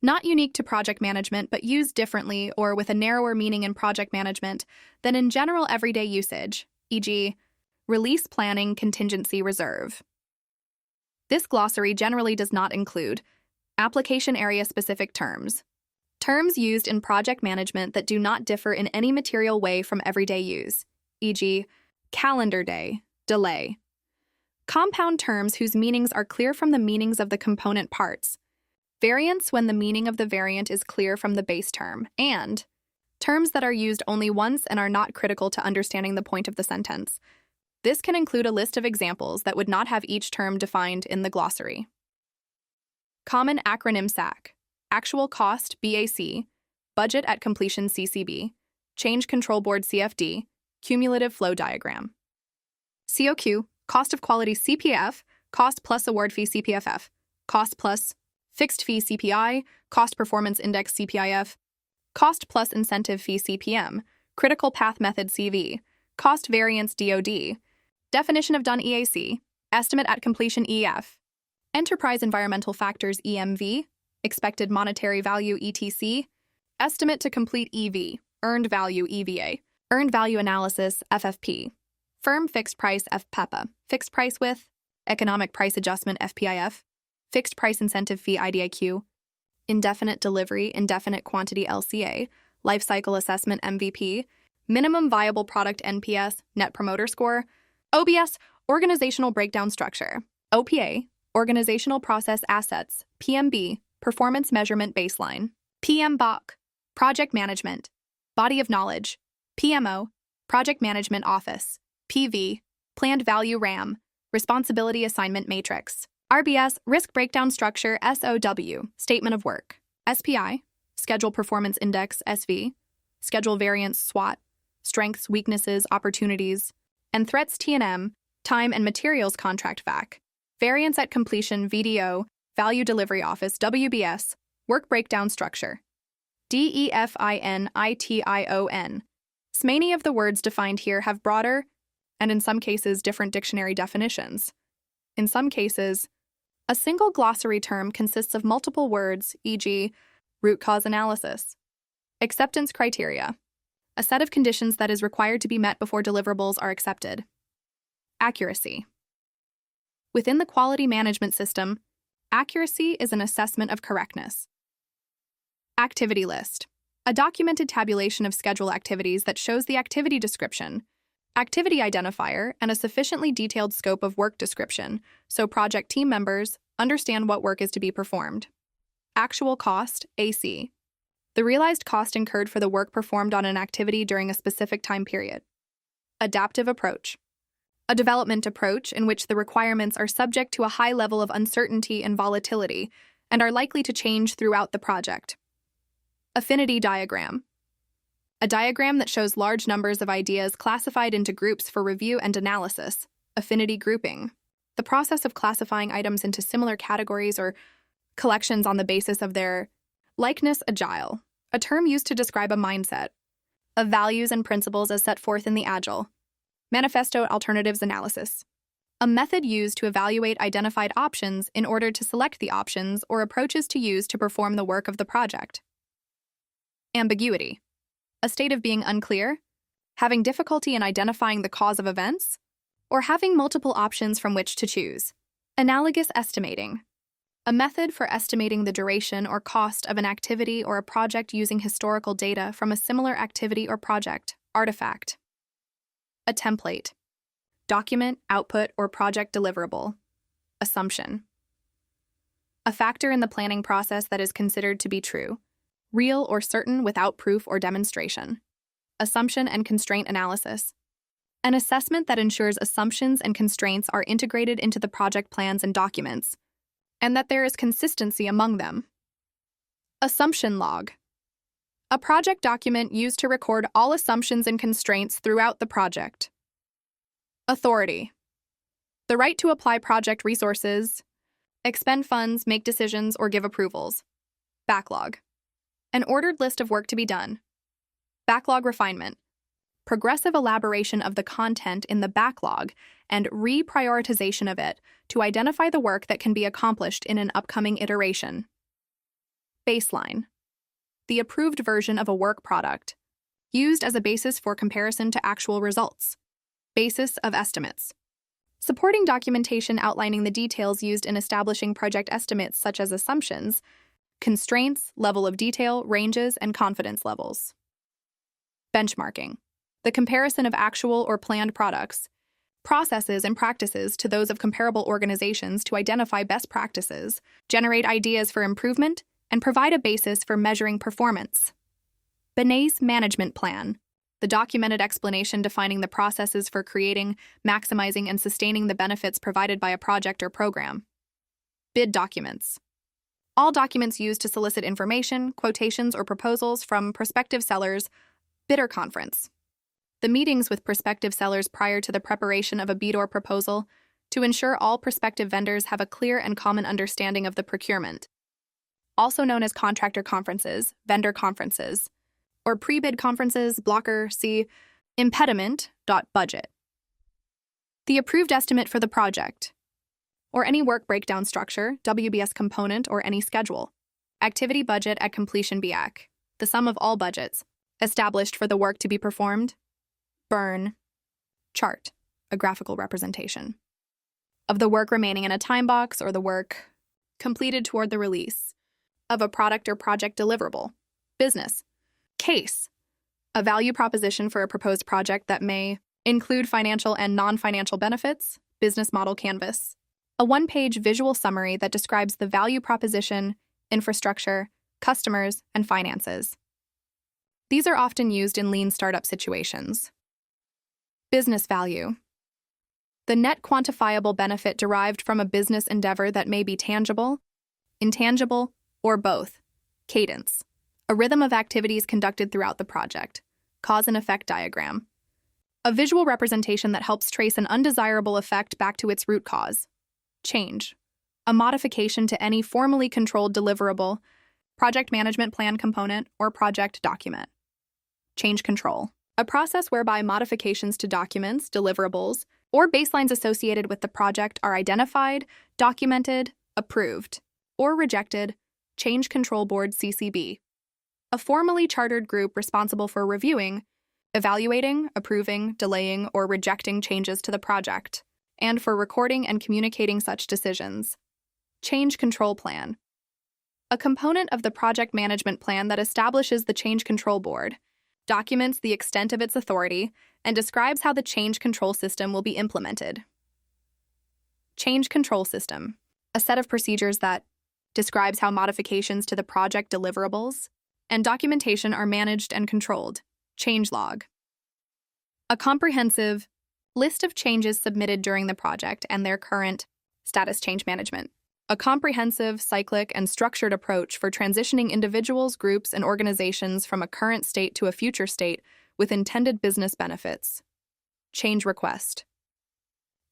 not unique to project management but used differently or with a narrower meaning in project management than in general everyday usage, e.g., release planning, contingency, reserve. This glossary generally does not include application area-specific terms, terms used in project management that do not differ in any material way from everyday use, e.g., calendar day, delay, compound terms whose meanings are clear from the meanings of the component parts, variants when the meaning of the variant is clear from the base term, and terms that are used only once and are not critical to understanding the point of the sentence. This can include a list of examples that would not have each term defined in the glossary. Common acronym SAC, Actual Cost BAC, Budget at Completion CCB, Change Control Board CFD, Cumulative Flow Diagram. COQ, Cost of Quality CPF, Cost plus Award Fee CPFF, Cost plus Fixed Fee CPI, Cost Performance Index CPIF, Cost plus Incentive Fee CPM, Critical Path Method CV, Cost Variance DOD, Definition of Done EAC, Estimate at Completion EF, Enterprise Environmental Factors EMV, Expected Monetary Value ETC, Estimate to Complete EV, Earned Value EVA, Earned Value Analysis FFP, Firm Fixed Price FPEPA, Fixed Price with Economic Price Adjustment FPIF, Fixed Price Incentive Fee IDIQ, Indefinite Delivery, Indefinite Quantity LCA, Life Cycle Assessment MVP, Minimum Viable Product NPS, Net Promoter Score, OBS, Organizational Breakdown Structure, OPA, Organizational Process Assets, PMB, Performance Measurement Baseline, PMBOK, Project Management, Body of Knowledge, PMO, Project Management Office, PV, Planned Value RAM, Responsibility Assignment Matrix, RBS, Risk Breakdown Structure SOW, Statement of Work, SPI, Schedule Performance Index SV, Schedule Variance SWOT, Strengths, Weaknesses, Opportunities, and Threats TNM, Time and Materials Contract VAC, Variance at Completion VDO, Value Delivery Office WBS, Work Breakdown Structure. DEFINITION. Many of the words defined here have broader, and in some cases different dictionary definitions. In some cases, a single glossary term consists of multiple words, e.g., root cause analysis. Acceptance criteria, a set of conditions that is required to be met before deliverables are accepted. Accuracy. Within the quality management system, accuracy is an assessment of correctness. Activity list, a documented tabulation of schedule activities that shows the activity description, activity identifier, and a sufficiently detailed scope of work description so project team members understand what work is to be performed. Actual cost, AC, the realized cost incurred for the work performed on an activity during a specific time period. Adaptive approach, a development approach in which the requirements are subject to a high level of uncertainty and volatility and are likely to change throughout the project. Affinity diagram, a diagram that shows large numbers of ideas classified into groups for review and analysis. Affinity grouping, the process of classifying items into similar categories or collections on the basis of their likeness. Agile, a term used to describe a mindset of values and principles as set forth in the Agile Manifesto alternatives analysis, a method used to evaluate identified options in order to select the options or approaches to use to perform the work of the project. Ambiguity, a state of being unclear, having difficulty in identifying the cause of events, or having multiple options from which to choose. Analogous estimating, a method for estimating the duration or cost of an activity or a project using historical data from a similar activity or project. Artifact, a template, document, output, or project deliverable. Assumption, a factor in the planning process that is considered to be true, real or certain without proof or demonstration. Assumption and constraint analysis, an assessment that ensures assumptions and constraints are integrated into the project plans and documents, and that there is consistency among them. Assumption log, a project document used to record all assumptions and constraints throughout the project. Authority, the right to apply project resources, expend funds, make decisions, or give approvals. Backlog, an ordered list of work to be done. Backlog refinement, progressive elaboration of the content in the backlog and reprioritization of it to identify the work that can be accomplished in an upcoming iteration. Baseline, the approved version of a work product, used as a basis for comparison to actual results. Basis of estimates, supporting documentation outlining the details used in establishing project estimates such as assumptions, constraints, level of detail, ranges, and confidence levels. Benchmarking, the comparison of actual or planned products, processes, and practices to those of comparable organizations to identify best practices, generate ideas for improvement, and provide a basis for measuring performance. Benet's management plan, the documented explanation defining the processes for creating, maximizing, and sustaining the benefits provided by a project or program. Bid documents, all documents used to solicit information, quotations, or proposals from prospective sellers. Bidder conference, the meetings with prospective sellers prior to the preparation of a bid or proposal to ensure all prospective vendors have a clear and common understanding of the procurement. Also known as contractor conferences, vendor conferences, or pre-bid conferences. Blocker, see impediment.budget. The approved estimate for the project, or any work breakdown structure, WBS component, or any schedule. Activity budget at completion BAC, the sum of all budgets established for the work to be performed. Burn chart, a graphical representation of the work remaining in a time box or the work completed toward the release of a product or project deliverable. Business case, a value proposition for a proposed project that may include financial and non-financial benefits. Business model canvas, a one-page visual summary that describes the value proposition, infrastructure, customers, and finances. These are often used in lean startup situations. Business value, the net quantifiable benefit derived from a business endeavor that may be tangible, intangible, or both. Cadence, a rhythm of activities conducted throughout the project. Cause and effect diagram, a visual representation that helps trace an undesirable effect back to its root cause. Change, a modification to any formally controlled deliverable, project management plan component, or project document. Change control, a process whereby modifications to documents, deliverables, or baselines associated with the project are identified, documented, approved, or rejected. Change Control Board (CCB), a formally chartered group responsible for reviewing, evaluating, approving, delaying, or rejecting changes to the project, and for recording and communicating such decisions. Change Control Plan, a component of the project management plan that establishes the Change Control Board, documents the extent of its authority, and describes how the change control system will be implemented. Change Control System, a set of procedures that describes how modifications to the project deliverables and documentation are managed and controlled. Changelog, a comprehensive list of changes submitted during the project and their current status. Change management, a comprehensive, cyclic, and structured approach for transitioning individuals, groups, and organizations from a current state to a future state with intended business benefits. Change request,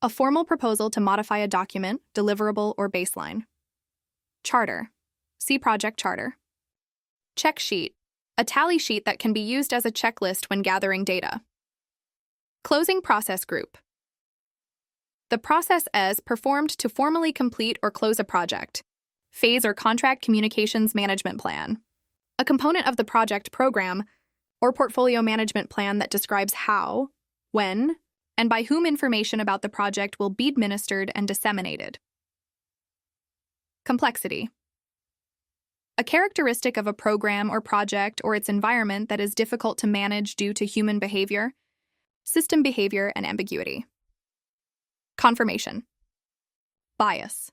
a formal proposal to modify a document, deliverable, or baseline. Charter, see Project Charter. Check sheet, a tally sheet that can be used as a checklist when gathering data. Closing process group, the process as performed to formally complete or close a project. Phase or contract communications management plan, a component of the project program or portfolio management plan that describes how, when, and by whom information about the project will be administered and disseminated. Complexity, a characteristic of a program or project or its environment that is difficult to manage due to human behavior, system behavior, and ambiguity. Confirmation, bias,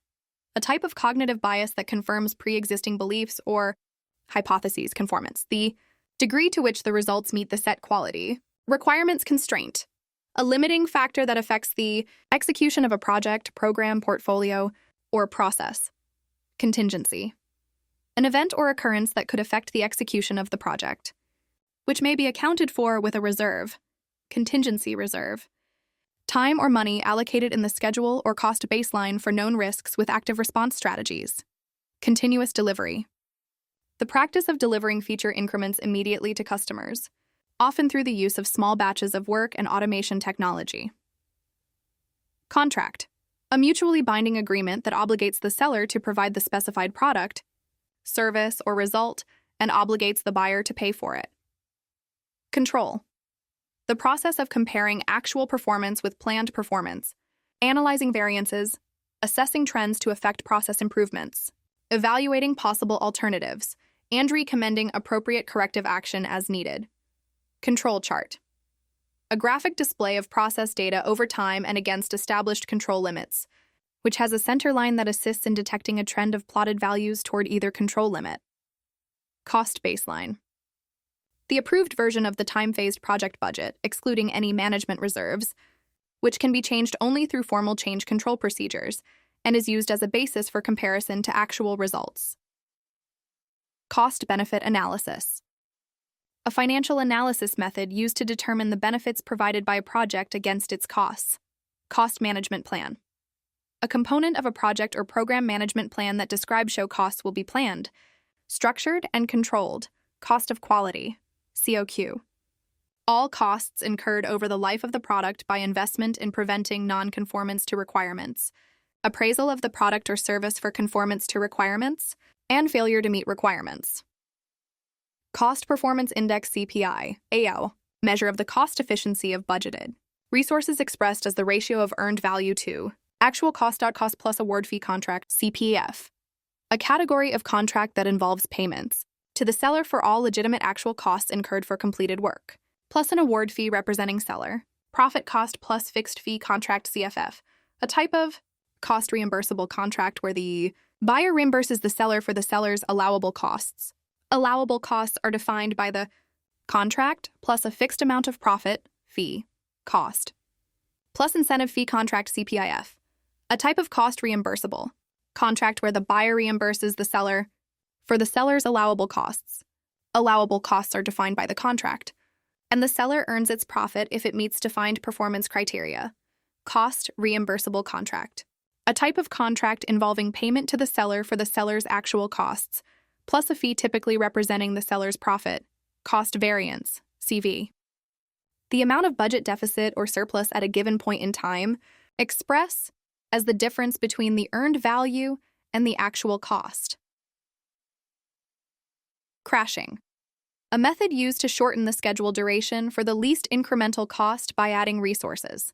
a type of cognitive bias that confirms pre-existing beliefs or hypotheses. Conformance, the degree to which the results meet the set quality. Requirements. Constraint, a limiting factor that affects the execution of a project, program, portfolio, or process. Contingency, an event or occurrence that could affect the execution of the project, which may be accounted for with a reserve. Contingency reserve, time or money allocated in the schedule or cost baseline for known risks with active response strategies. Continuous delivery, the practice of delivering feature increments immediately to customers, often through the use of small batches of work and automation technology. Contract, a mutually binding agreement that obligates the seller to provide the specified product, service, or result, and obligates the buyer to pay for it. Control, the process of comparing actual performance with planned performance, analyzing variances, assessing trends to affect process improvements, evaluating possible alternatives, and recommending appropriate corrective action as needed. Control chart, a graphic display of process data over time and against established control limits, which has a center line that assists in detecting a trend of plotted values toward either control limit. Cost baseline, the approved version of the time-phased project budget, excluding any management reserves, which can be changed only through formal change control procedures and is used as a basis for comparison to actual results. Cost-benefit analysis, a financial analysis method used to determine the benefits provided by a project against its costs. Cost management plan, a component of a project or program management plan that describes how costs will be planned, structured, and controlled. Cost of quality, COQ, all costs incurred over the life of the product by investment in preventing non-conformance to requirements, appraisal of the product or service for conformance to requirements, and failure to meet requirements. Cost Performance Index CPI, AO, measure of the cost efficiency of budgeted resources expressed as the ratio of earned value to actual cost plus award fee contract, CPF, a category of contract that involves payments to the seller for all legitimate actual costs incurred for completed work, plus an award fee representing seller, profit cost plus fixed fee contract, CFF, a type of cost reimbursable contract where the buyer reimburses the seller for the seller's allowable costs. Allowable costs are defined by the contract plus a fixed amount of profit, fee, cost, plus incentive fee contract, CPIF, a type of cost reimbursable contract where the buyer reimburses the seller for the seller's allowable costs. Allowable costs are defined by the contract and the seller earns its profit if it meets defined performance criteria. Cost reimbursable contract. A type of contract involving payment to the seller for the seller's actual costs, plus a fee typically representing the seller's profit. Cost variance, CV. The amount of budget deficit or surplus at a given point in time, express as the difference between the earned value and the actual cost. Crashing. A method used to shorten the schedule duration for the least incremental cost by adding resources.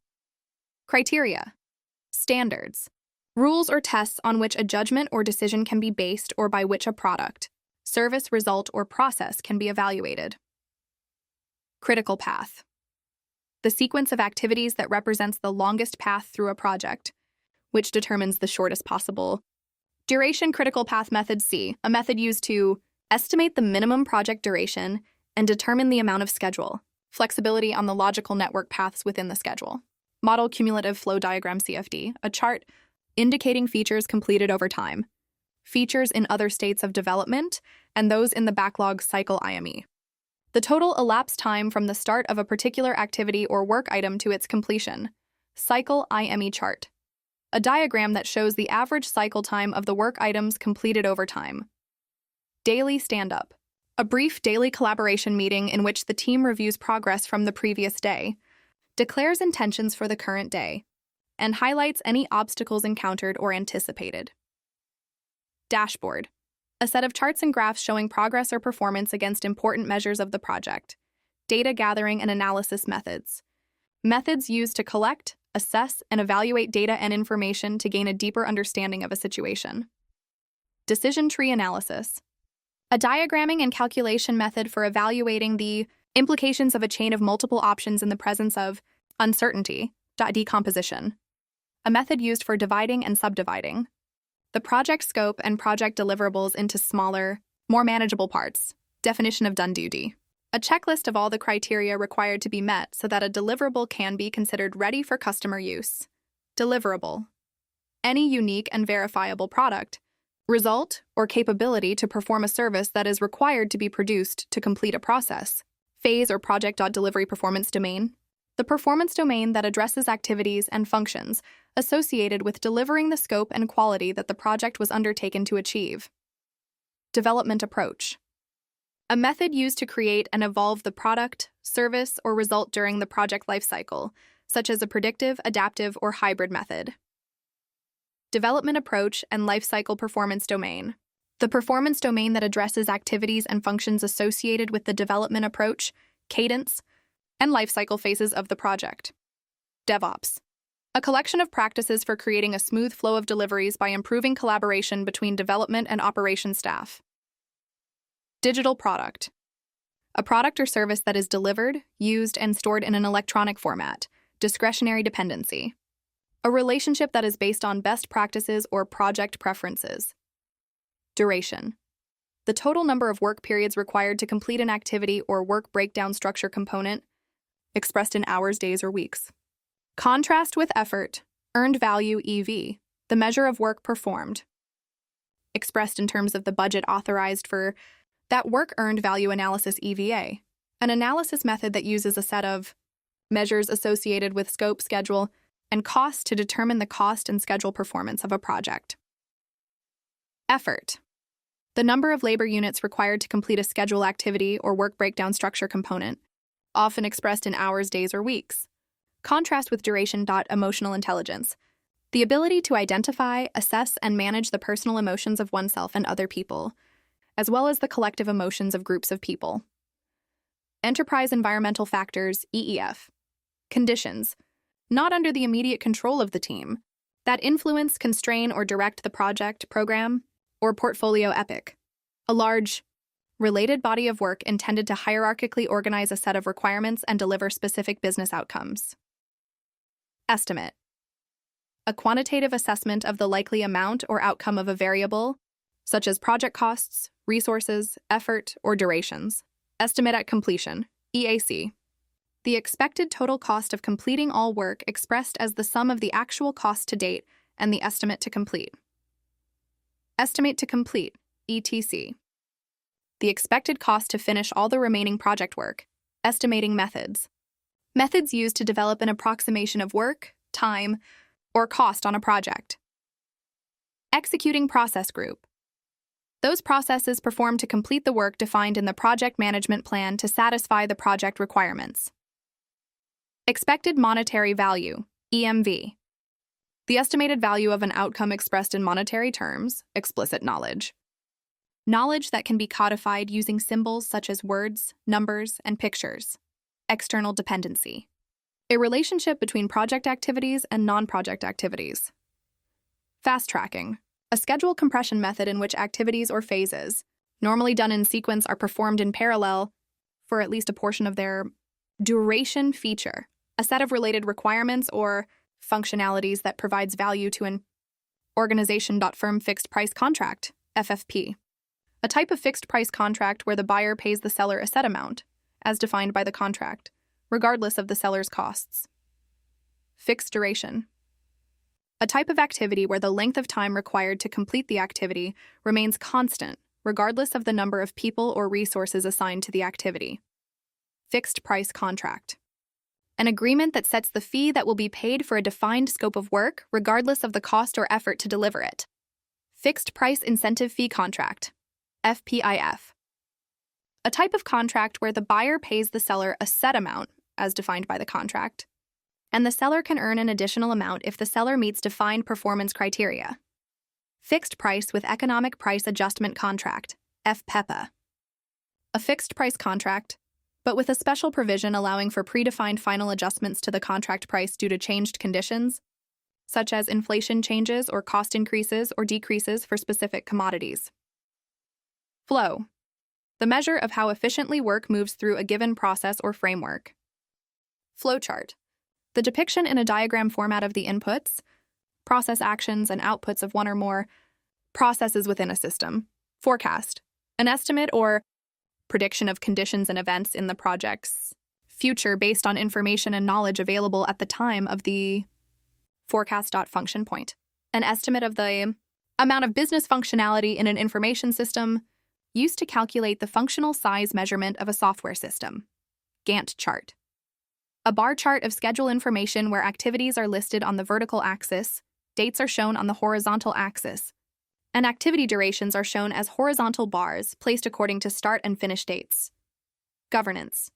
Criteria. Standards. Rules or tests on which a judgment or decision can be based or by which a product, service, result, or process can be evaluated. Critical path. The sequence of activities that represents the longest path through a project, which determines the shortest possible. Duration critical path method C, a method used to estimate the minimum project duration and determine the amount of schedule. Flexibility on the logical network paths within the schedule. Model cumulative flow diagram CFD, a chart indicating features completed over time, features in other states of development, and those in the backlog cycle IME. The total elapsed time from the start of a particular activity or work item to its completion. Cycle IME chart. A diagram that shows the average cycle time of the work items completed over time. Daily stand-up. A brief daily collaboration meeting in which the team reviews progress from the previous day, declares intentions for the current day, and highlights any obstacles encountered or anticipated. Dashboard. A set of charts and graphs showing progress or performance against important measures of the project. Data gathering and analysis methods. Methods used to collect, assess, and evaluate data and information to gain a deeper understanding of a situation. Decision tree analysis. A diagramming and calculation method for evaluating the implications of a chain of multiple options in the presence of uncertainty. Decomposition. A method used for dividing and subdividing the project scope and project deliverables into smaller, more manageable parts. Definition of done duty. A checklist of all the criteria required to be met so that a deliverable can be considered ready for customer use. Deliverable. Any unique and verifiable product, result, or capability to perform a service that is required to be produced to complete a process. Phase or project.delivery performance domain. The performance domain that addresses activities and functions associated with delivering the scope and quality that the project was undertaken to achieve. Development approach. A method used to create and evolve the product, service, or result during the project lifecycle, such as a predictive, adaptive, or hybrid method. Development approach and lifecycle performance domain. The performance domain that addresses activities and functions associated with the development approach, cadence, and lifecycle phases of the project. DevOps. A collection of practices for creating a smooth flow of deliveries by improving collaboration between development and operations staff. Digital product. A product or service that is delivered, used, and stored in an electronic format. Discretionary dependency. A relationship that is based on best practices or project preferences. Duration. The total number of work periods required to complete an activity or work breakdown structure component, expressed in hours, days, or weeks. Contrast with effort, earned value EV, the measure of work performed, expressed in terms of the budget authorized for that work earned value analysis EVA, an analysis method that uses a set of measures associated with scope, schedule, and cost to determine the cost and schedule performance of a project. Effort. The number of labor units required to complete a schedule activity or work breakdown structure component, often expressed in hours, days, or weeks. Contrast with duration. Emotional intelligence. The ability to identify, assess, and manage the personal emotions of oneself and other people, as well as the collective emotions of groups of people. Enterprise environmental factors, EEF. Conditions, not under the immediate control of the team, that influence, constrain, or direct the project, program, or portfolio epic. A large, related body of work intended to hierarchically organize a set of requirements and deliver specific business outcomes. Estimate. A quantitative assessment of the likely amount or outcome of a variable, such as project costs, resources, effort, or durations. Estimate at completion, EAC. The expected total cost of completing all work expressed as the sum of the actual cost to date and the estimate to complete. Estimate to complete, ETC. The expected cost to finish all the remaining project work, Estimating methods. Methods used to develop an approximation of work, time, or cost on a project. Executing process group. Those processes performed to complete the work defined in the project management plan to satisfy the project requirements. Expected monetary value, EMV. The estimated value of an outcome expressed in monetary terms, explicit knowledge. Knowledge that can be codified using symbols such as words, numbers, and pictures. External dependency. A relationship between project activities and non-project activities. Fast tracking. A schedule compression method in which activities or phases, normally done in sequence, are performed in parallel for at least a portion of their duration feature, a set of related requirements or functionalities that provides value to an organization. Firm fixed price contract, FFP. A type of fixed price contract where the buyer pays the seller a set amount, as defined by the contract, regardless of the seller's costs. Fixed duration. A type of activity where the length of time required to complete the activity remains constant, regardless of the number of people or resources assigned to the activity. Fixed price contract. An agreement that sets the fee that will be paid for a defined scope of work, regardless of the cost or effort to deliver it. Fixed price incentive fee contract, FPIF. A type of contract where the buyer pays the seller a set amount, as defined by the contract, and the seller can earn an additional amount if the seller meets defined performance criteria. Fixed price with economic price adjustment contract, FPEPA. A fixed price contract, but with a special provision allowing for predefined final adjustments to the contract price due to changed conditions, such as inflation changes or cost increases or decreases for specific commodities. Flow. The measure of how efficiently work moves through a given process or framework. Flowchart. The depiction in a diagram format of the inputs, process actions, and outputs of one or more processes within a system. Forecast. An estimate or prediction of conditions and events in the project's future based on information and knowledge available at the time of the forecast. Function point. An estimate of the amount of business functionality in an information system used to calculate the functional size measurement of a software system. Gantt chart. A bar chart of schedule information where activities are listed on the vertical axis, dates are shown on the horizontal axis, and activity durations are shown as horizontal bars placed according to start and finish dates. Governance.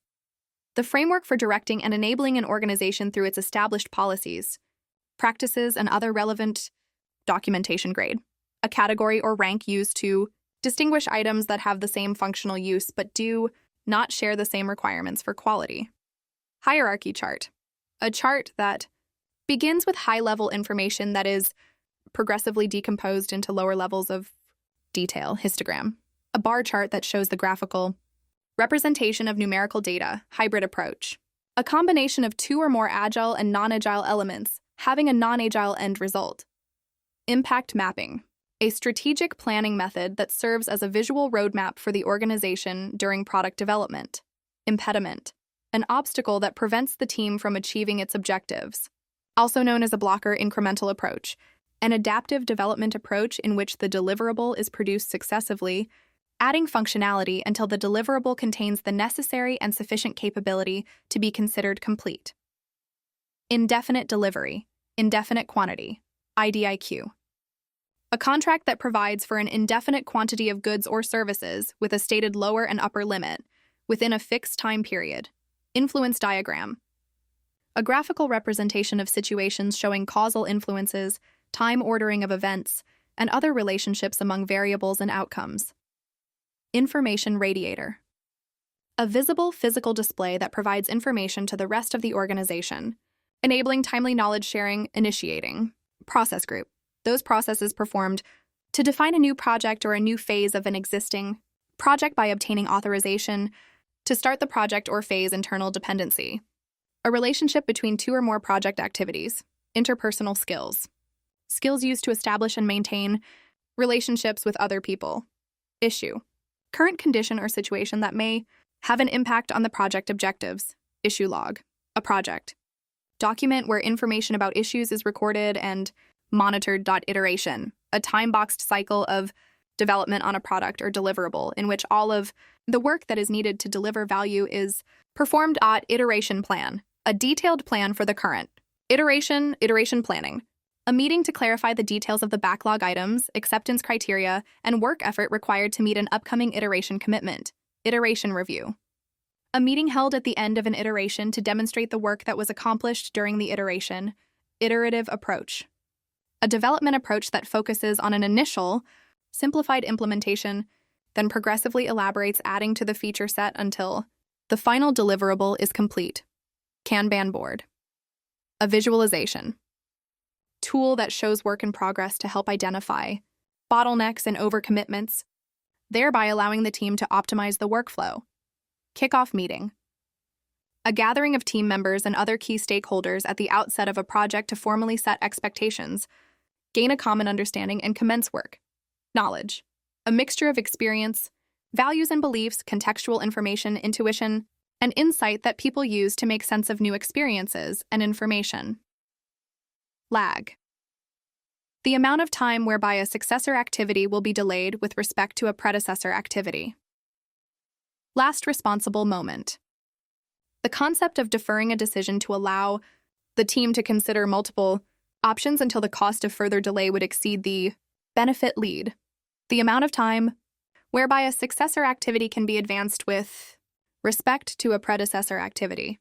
The framework for directing and enabling an organization through its established policies, practices, and other relevant documentation. Grade. A category or rank used to distinguish items that have the same functional use but do not share the same requirements for quality. Hierarchy chart. A chart that begins with high-level information that is progressively decomposed into lower levels of detail. Histogram. A bar chart that shows the graphical representation of numerical data. Hybrid approach. A combination of two or more agile and non-agile elements, having a non-agile end result. Impact mapping. A strategic planning method that serves as a visual roadmap for the organization during product development. Impediment. An obstacle that prevents the team from achieving its objectives. Also known as a blocker incremental approach. An adaptive development approach in which the deliverable is produced successively, adding functionality until the deliverable contains the necessary and sufficient capability to be considered complete. Indefinite delivery. Indefinite quantity. IDIQ. A contract that provides for an indefinite quantity of goods or services with a stated lower and upper limit within a fixed time period. Influence diagram. A graphical representation of situations showing causal influences, time ordering of events, and other relationships among variables and outcomes. Information radiator. A visible physical display that provides information to the rest of the organization, enabling timely knowledge sharing. Initiating. Process group. Those processes performed to define a new project or a new phase of an existing project by obtaining authorization to start the project or phase. Internal dependency. A relationship between two or more project activities. Interpersonal skills. Skills used to establish and maintain relationships with other people. Issue. Current condition or situation that may have an impact on the project objectives. Issue log. A project. Document where information about issues is recorded and monitored. Iteration. A time-boxed cycle of development on a product or deliverable in which all of the work that is needed to deliver value is Performed iteration plan, a detailed plan for the current. Iteration planning, a meeting to clarify the details of the backlog items, acceptance criteria, and work effort required to meet an upcoming iteration commitment. Iteration review, a meeting held at the end of an iteration to demonstrate the work that was accomplished during the iteration. Iterative approach, a development approach that focuses on an initial, simplified implementation, then progressively elaborates, adding to the feature set until the final deliverable is complete. Kanban board, a visualization tool that shows work in progress to help identify bottlenecks and overcommitments, thereby allowing the team to optimize the workflow. Kickoff meeting, a gathering of team members and other key stakeholders at the outset of a project to formally set expectations, gain a common understanding, and commence work. Knowledge, a mixture of experience, values and beliefs, contextual information, intuition, and insight that people use to make sense of new experiences and information. Lag, the amount of time whereby a successor activity will be delayed with respect to a predecessor activity. Last responsible moment, the concept of deferring a decision to allow the team to consider multiple options until the cost of further delay would exceed the benefit lead, the amount of time whereby a successor activity can be advanced with respect to a predecessor activity.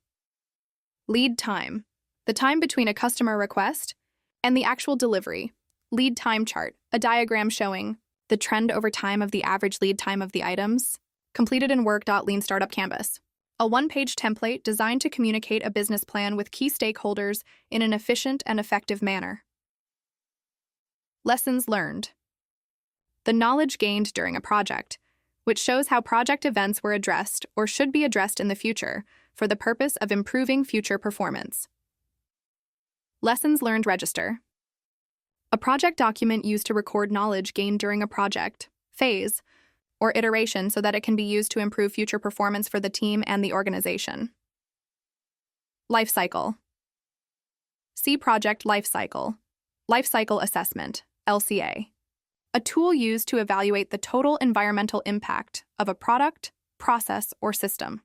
Lead time, the time between a customer request and the actual delivery. Lead time chart, a diagram showing the trend over time of the average lead time of the items. Completed in Work.Lean Startup Canvas, a one-page template designed to communicate a business plan with key stakeholders in an efficient and effective manner. Lessons learned, the knowledge gained during a project, which shows how project events were addressed or should be addressed in the future for the purpose of improving future performance. Lessons learned register, a project document used to record knowledge gained during a project, phase, or iteration so that it can be used to improve future performance for the team and the organization. Life cycle. See Project Life Cycle. Life Cycle Assessment, LCA. A tool used to evaluate the total environmental impact of a product, process, or system.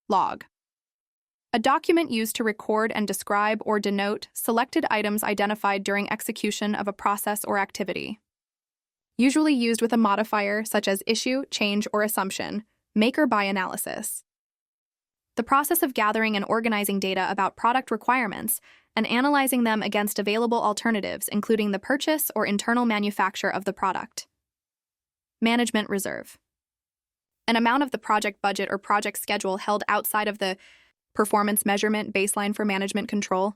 Log. A document used to record and describe or denote selected items identified during execution of a process or activity. Usually used with a modifier such as issue, change, or assumption, make or buy analysis. The process of gathering and organizing data about product requirements and analyzing them against available alternatives, including the purchase or internal manufacture of the product. Management reserve. An amount of the project budget or project schedule held outside of the performance measurement baseline for management control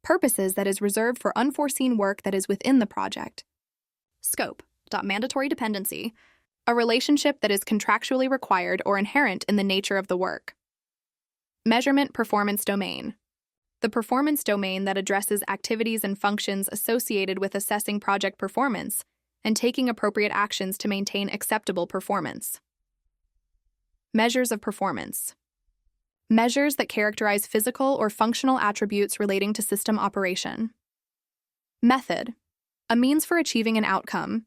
purposes that is reserved for unforeseen work that is within the project. Scope. Mandatory dependency, a relationship that is contractually required or inherent in the nature of the work. Measurement performance domain, the performance domain that addresses activities and functions associated with assessing project performance and taking appropriate actions to maintain acceptable performance. Measures of performance, measures that characterize physical or functional attributes relating to system operation. Method, a means for achieving an outcome,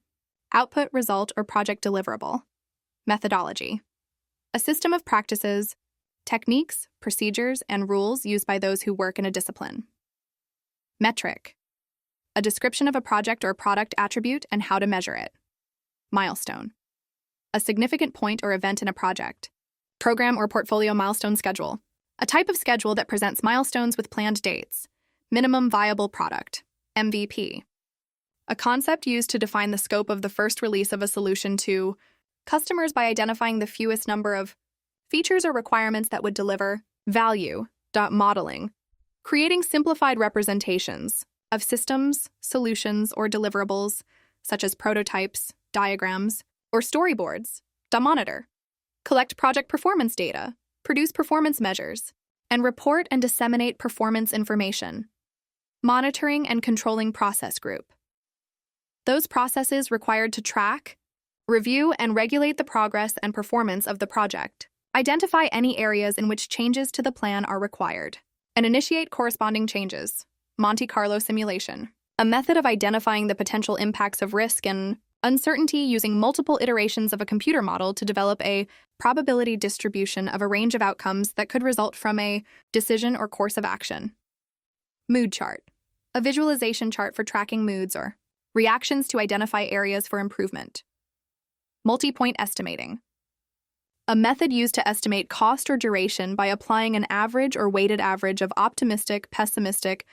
output, result, or project deliverable. Methodology, a system of practices, techniques, procedures, and rules used by those who work in a discipline. Metric, a description of a project or product attribute and how to measure it. Milestone, a significant point or event in a project. Program or portfolio milestone schedule, a type of schedule that presents milestones with planned dates. Minimum viable product, MVP. A concept used to define the scope of the first release of a solution to customers by identifying the fewest number of features or requirements that would deliver value. Modeling, creating simplified representations of systems, solutions, or deliverables, such as prototypes, diagrams, or storyboards. Monitor, collect project performance data, produce performance measures, and report and disseminate performance information. Monitoring and controlling process group, those processes required to track, review, and regulate the progress and performance of the project. Identify any areas in which changes to the plan are required, and initiate corresponding changes. Monte Carlo simulation, a method of identifying the potential impacts of risk and Uncertainty using multiple iterations of a computer model to develop a probability distribution of a range of outcomes that could result from a decision or course of action. Mood chart. A visualization chart for tracking moods or reactions to identify areas for improvement. Multi-point estimating. A method used to estimate cost or duration by applying an average or weighted average of optimistic, pessimistic,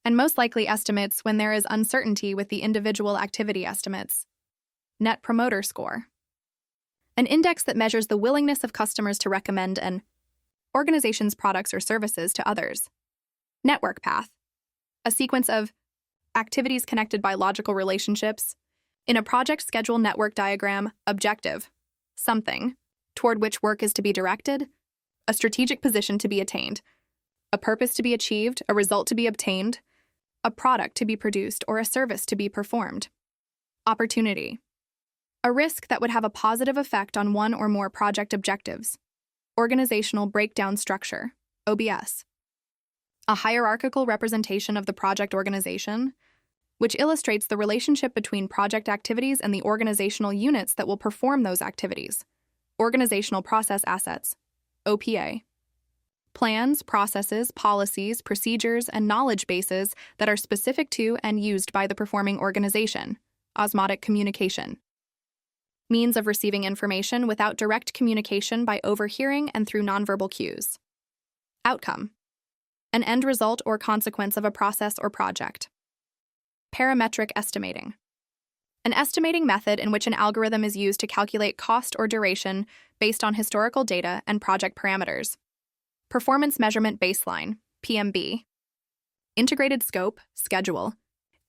and most likely estimates when there is uncertainty with the individual activity estimates. Net Promoter Score. An index that measures the willingness of customers to recommend an organization's products or services to others. Network Path. A sequence of activities connected by logical relationships. In a project schedule network diagram, objective, something, toward which work is to be directed, a strategic position to be attained, a purpose to be achieved, a result to be obtained, a product to be produced, or a service to be performed. Opportunity. A risk that would have a positive effect on one or more project objectives. Organizational breakdown structure, OBS. A hierarchical representation of the project organization, which illustrates the relationship between project activities and the organizational units that will perform those activities. Organizational process assets, OPA. Plans, processes, policies, procedures, and knowledge bases that are specific to and used by the performing organization, osmotic communication. Means of receiving information without direct communication by overhearing and through nonverbal cues. Outcome. An end result or consequence of a process or project. Parametric estimating. An estimating method in which an algorithm is used to calculate cost or duration based on historical data and project parameters. Performance Measurement Baseline, PMB. Integrated scope, schedule,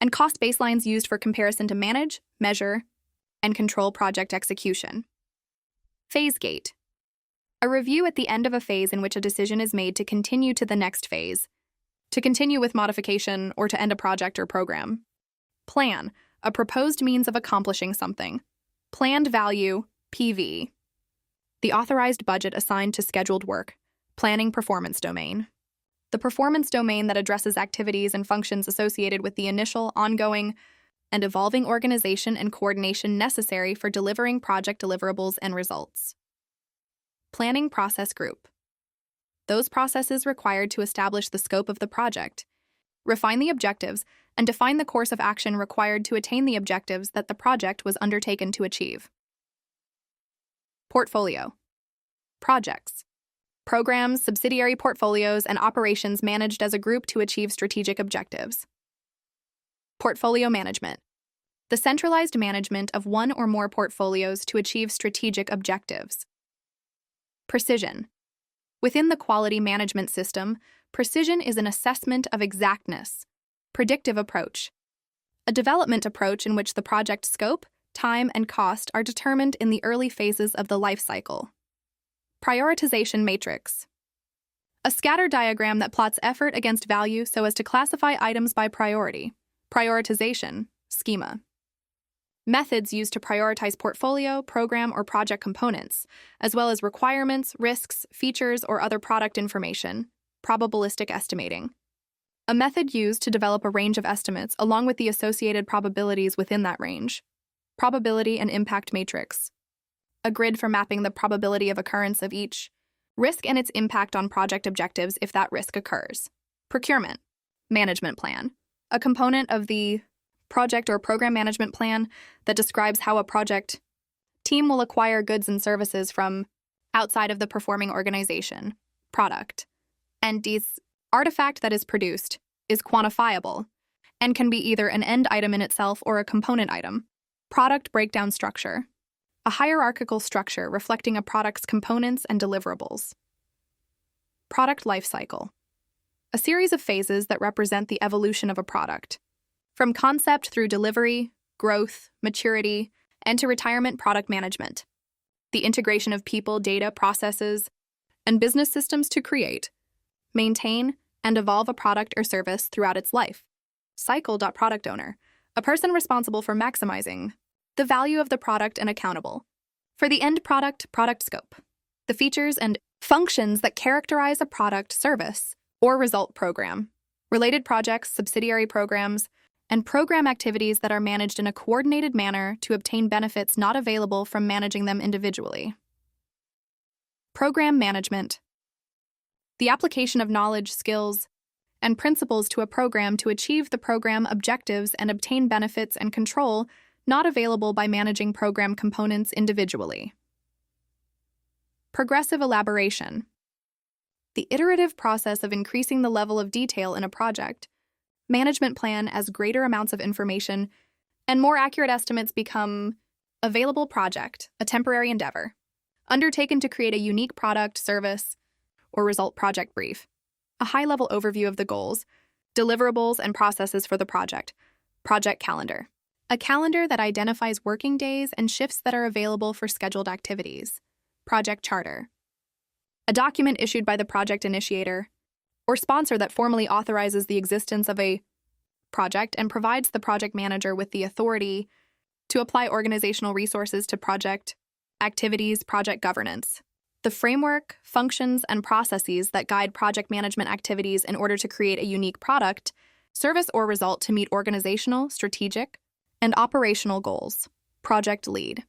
and cost baselines used for comparison to manage, measure, and control project execution. Phase gate. A review at the end of a phase in which a decision is made to continue to the next phase, to continue with modification, or to end a project or program. Plan. A proposed means of accomplishing something. Planned value, PV. The authorized budget assigned to scheduled work. Planning performance domain. The performance domain that addresses activities and functions associated with the initial, ongoing, and evolving organization and coordination necessary for delivering project deliverables and results. Planning process group. Those processes required to establish the scope of the project, refine the objectives, and define the course of action required to attain the objectives that the project was undertaken to achieve. Portfolio. Projects. Programs, subsidiary portfolios, and operations managed as a group to achieve strategic objectives. Portfolio management. The centralized management of one or more portfolios to achieve strategic objectives. Precision. Within the quality management system, precision is an assessment of exactness, predictive approach, a development approach in which the project scope, time, and cost are determined in the early phases of the life cycle. Prioritization matrix. A scatter diagram that plots effort against value so as to classify items by priority. Prioritization schema. Methods used to prioritize portfolio, program, or project components, as well as requirements, risks, features, or other product information. Probabilistic estimating. A method used to develop a range of estimates along with the associated probabilities within that range. Probability and impact matrix. A grid for mapping the probability of occurrence of each risk and its impact on project objectives if that risk occurs. Procurement. Management plan. A component of the project or program management plan that describes how a project team will acquire goods and services from outside of the performing organization, product. And this artifact that is produced is quantifiable and can be either an end item in itself or a component item. Product breakdown structure. A hierarchical structure reflecting a product's components and deliverables. Product life cycle. A series of phases that represent the evolution of a product, from concept through delivery, growth, maturity, and to retirement product management. The integration of people, data, processes, and business systems to create, maintain, and evolve a product or service throughout its life. Cycle.product owner. A person responsible for maximizing the value of the product and accountable for the end product, product scope, the features and functions that characterize a product, service, or result program, related projects, subsidiary programs, and program activities that are managed in a coordinated manner to obtain benefits not available from managing them individually. Program management. The application of knowledge, skills, and principles to a program to achieve the program objectives and obtain benefits and control not available by managing program components individually. Progressive elaboration. The iterative process of increasing the level of detail in a project. Management plan as greater amounts of information and more accurate estimates become available. Project, a temporary endeavor, undertaken to create a unique product, service, or result. Project brief, a high-level overview of the goals, deliverables, and processes for the project. Project calendar, a calendar that identifies working days and shifts that are available for scheduled activities. Project charter, a document issued by the project initiator or sponsor that formally authorizes the existence of a project and provides the project manager with the authority to apply organizational resources to project activities. Project governance, the framework, functions, and processes that guide project management activities in order to create a unique product, service, or result to meet organizational, strategic, and operational goals. Project lead,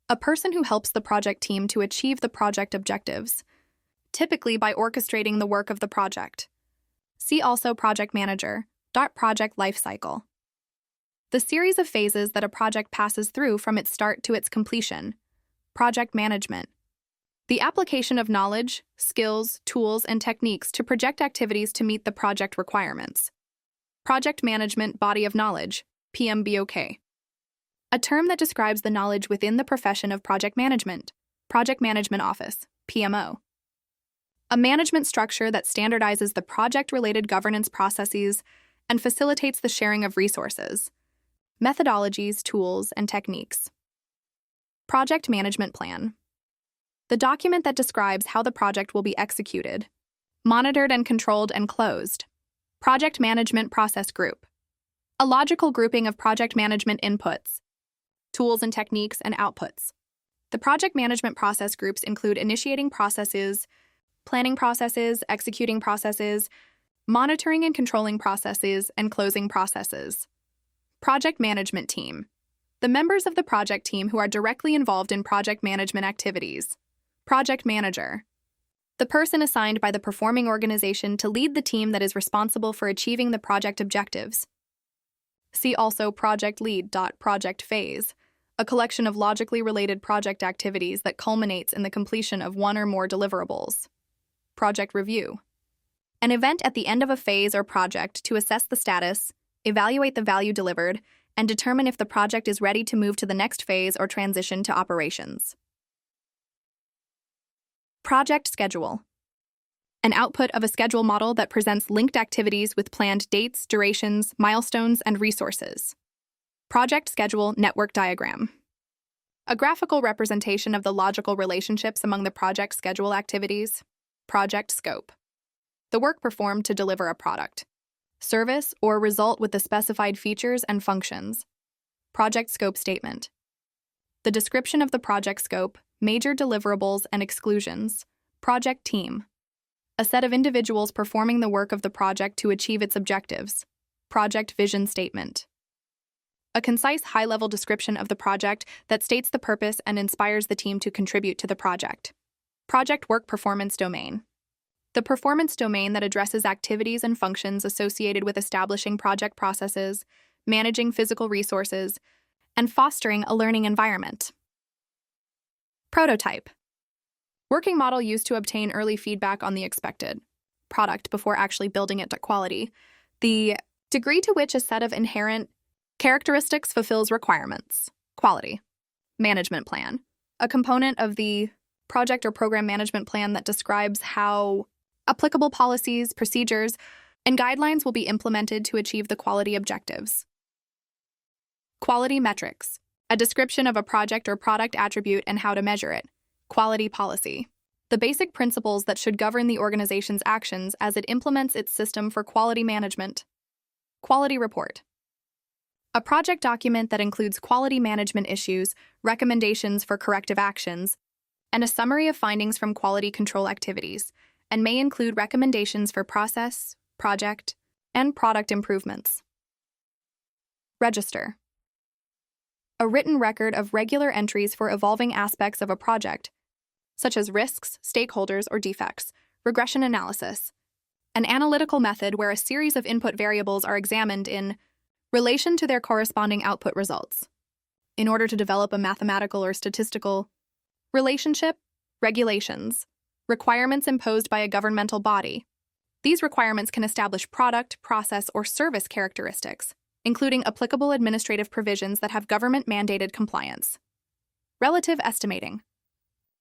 a person who helps the project team to achieve the project objectives, typically by orchestrating the work of the project. See also project manager. Project life cycle, the series of phases that a project passes through from its start to its completion. Project management, the application of knowledge, skills, tools, and techniques to project activities to meet the project requirements. Project management body of knowledge, PMBOK, a term that describes the knowledge within the profession of project management. Project management office, PMO, a management structure that standardizes the project-related governance processes and facilitates the sharing of resources, methodologies, tools, and techniques. Project management plan, the document that describes how the project will be executed, monitored and controlled and closed. Project management process group, a logical grouping of project management inputs, tools and techniques, and outputs. The project management process groups include initiating processes, planning processes, executing processes, monitoring and controlling processes, and closing processes. Project management team, the members of the project team who are directly involved in project management activities. Project manager, the person assigned by the performing organization to lead the team that is responsible for achieving the project objectives. See also project lead. Project phase, a collection of logically related project activities that culminates in the completion of one or more deliverables. Project review, an event at the end of a phase or project to assess the status, evaluate the value delivered, and determine if the project is ready to move to the next phase or transition to operations. Project schedule, an output of a schedule model that presents linked activities with planned dates, durations, milestones, and resources. Project schedule network diagram, a graphical representation of the logical relationships among the project schedule activities. Project scope, the work performed to deliver a product, service, or result with the specified features and functions. Project scope statement, the description of the project scope, major deliverables and exclusions. Project team, a set of individuals performing the work of the project to achieve its objectives. Project vision statement, a concise high-level description of the project that states the purpose and inspires the team to contribute to the project. Project work performance domain, the performance domain that addresses activities and functions associated with establishing project processes, managing physical resources, and fostering a learning environment. Prototype, working model used to obtain early feedback on the expected product before actually building it to quality. The degree to which a set of inherent characteristics fulfills requirements. Quality. Management plan, a component of the project or program management plan that describes how applicable policies, procedures, and guidelines will be implemented to achieve the quality objectives. Quality metrics, a description of a project or product attribute and how to measure it. Quality policy, the basic principles that should govern the organization's actions as it implements its system for quality management. Quality report, a project document that includes quality management issues, recommendations for corrective actions, and a summary of findings from quality control activities, and may include recommendations for process, project, and product improvements. Register. A written record of regular entries for evolving aspects of a project, such as risks, stakeholders, or defects. Regression analysis. An analytical method where a series of input variables are examined in relation to their corresponding output results, in order to develop a mathematical or statistical relationship. Regulations. Requirements imposed by a governmental body. These requirements can establish product, process, or service characteristics, including applicable administrative provisions that have government-mandated compliance. Relative estimating.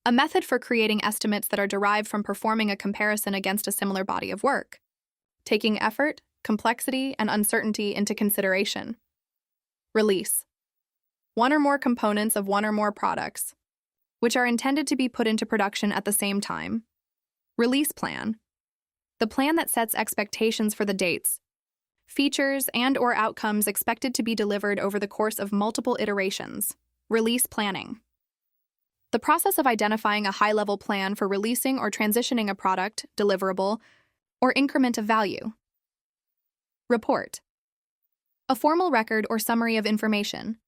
A method for creating estimates that are derived from performing a comparison against a similar body of work, taking effort, complexity, and uncertainty into consideration. Release. One or more components of one or more products, which are intended to be put into production at the same time. Release plan. The plan that sets expectations for the dates, features, and/or outcomes expected to be delivered over the course of multiple iterations. Release planning. The process of identifying a high-level plan for releasing or transitioning a product, deliverable, or increment of value. Report. A formal record or summary of information.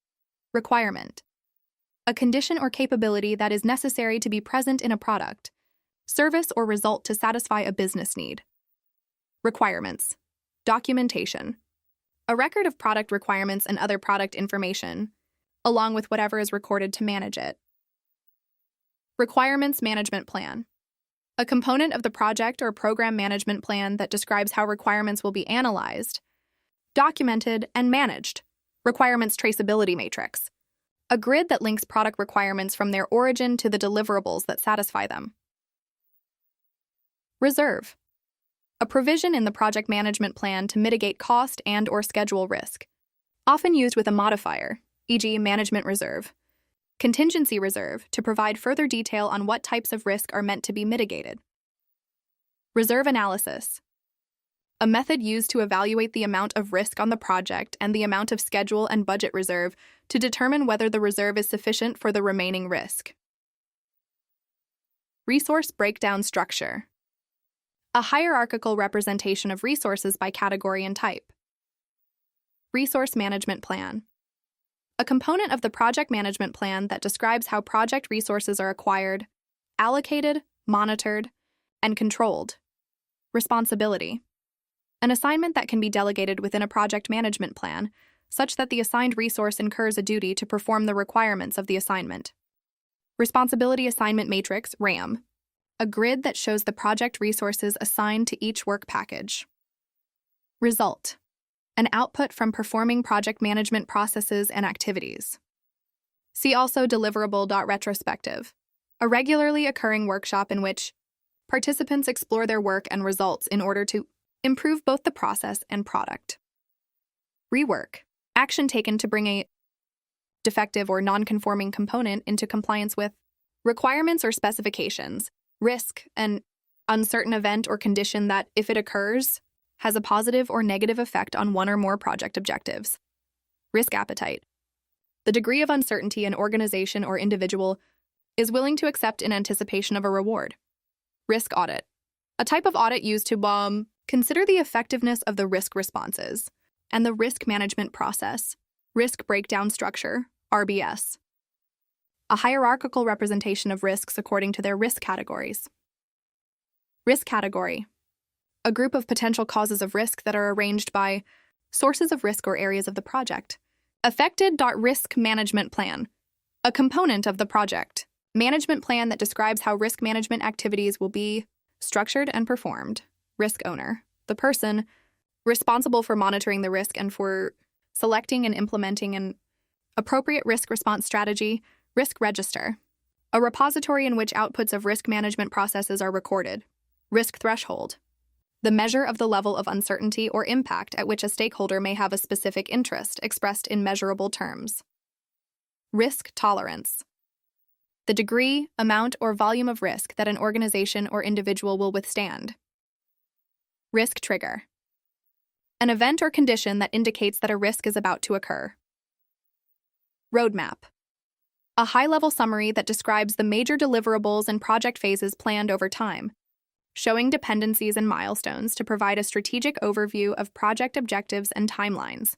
Requirement. A condition or capability that is necessary to be present in a product, service, or result to satisfy a business need. Requirements. Documentation. A record of product requirements and other product information, along with whatever is recorded to manage it. Requirements management plan. A component of the project or program management plan that describes how requirements will be analyzed, documented, and managed. Requirements traceability matrix. A grid that links product requirements from their origin to the deliverables that satisfy them. Reserve. A provision in the project management plan to mitigate cost and/or schedule risk, often used with a modifier, e.g., management reserve. Contingency reserve, to provide further detail on what types of risk are meant to be mitigated. Reserve analysis. A method used to evaluate the amount of risk on the project and the amount of schedule and budget reserve to determine whether the reserve is sufficient for the remaining risk. Resource breakdown structure. A hierarchical representation of resources by category and type. Resource management plan. A component of the project management plan that describes how project resources are acquired, allocated, monitored, and controlled. Responsibility. An assignment that can be delegated within a project management plan, such that the assigned resource incurs a duty to perform the requirements of the assignment. Responsibility Assignment Matrix, RAM. A grid that shows the project resources assigned to each work package. Result. An output from performing project management processes and activities. See also deliverable.retrospective, a regularly occurring workshop in which participants explore their work and results in order to improve both the process and product. Rework. Action taken to bring a defective or non-conforming component into compliance with requirements or specifications, risk, an uncertain event or condition that, if it occurs, has a positive or negative effect on one or more project objectives. Risk appetite. The degree of uncertainty an organization or individual is willing to accept in anticipation of a reward. Risk audit. A type of audit used to consider the effectiveness of the risk responses and the risk management process. Risk breakdown structure, RBS. A hierarchical representation of risks according to their risk categories. Risk category. A group of potential causes of risk that are arranged by sources of risk or areas of the project. Affected.risk management plan. A component of the project management plan that describes how risk management activities will be structured and performed. Risk owner. The person responsible for monitoring the risk and for selecting and implementing an appropriate risk response strategy. Risk register. A repository in which outputs of risk management processes are recorded. Risk threshold. The measure of the level of uncertainty or impact at which a stakeholder may have a specific interest expressed in measurable terms. Risk tolerance. The degree, amount, or volume of risk that an organization or individual will withstand. Risk trigger. An event or condition that indicates that a risk is about to occur. Roadmap. A high-level summary that describes the major deliverables and project phases planned over time, showing dependencies and milestones to provide a strategic overview of project objectives and timelines.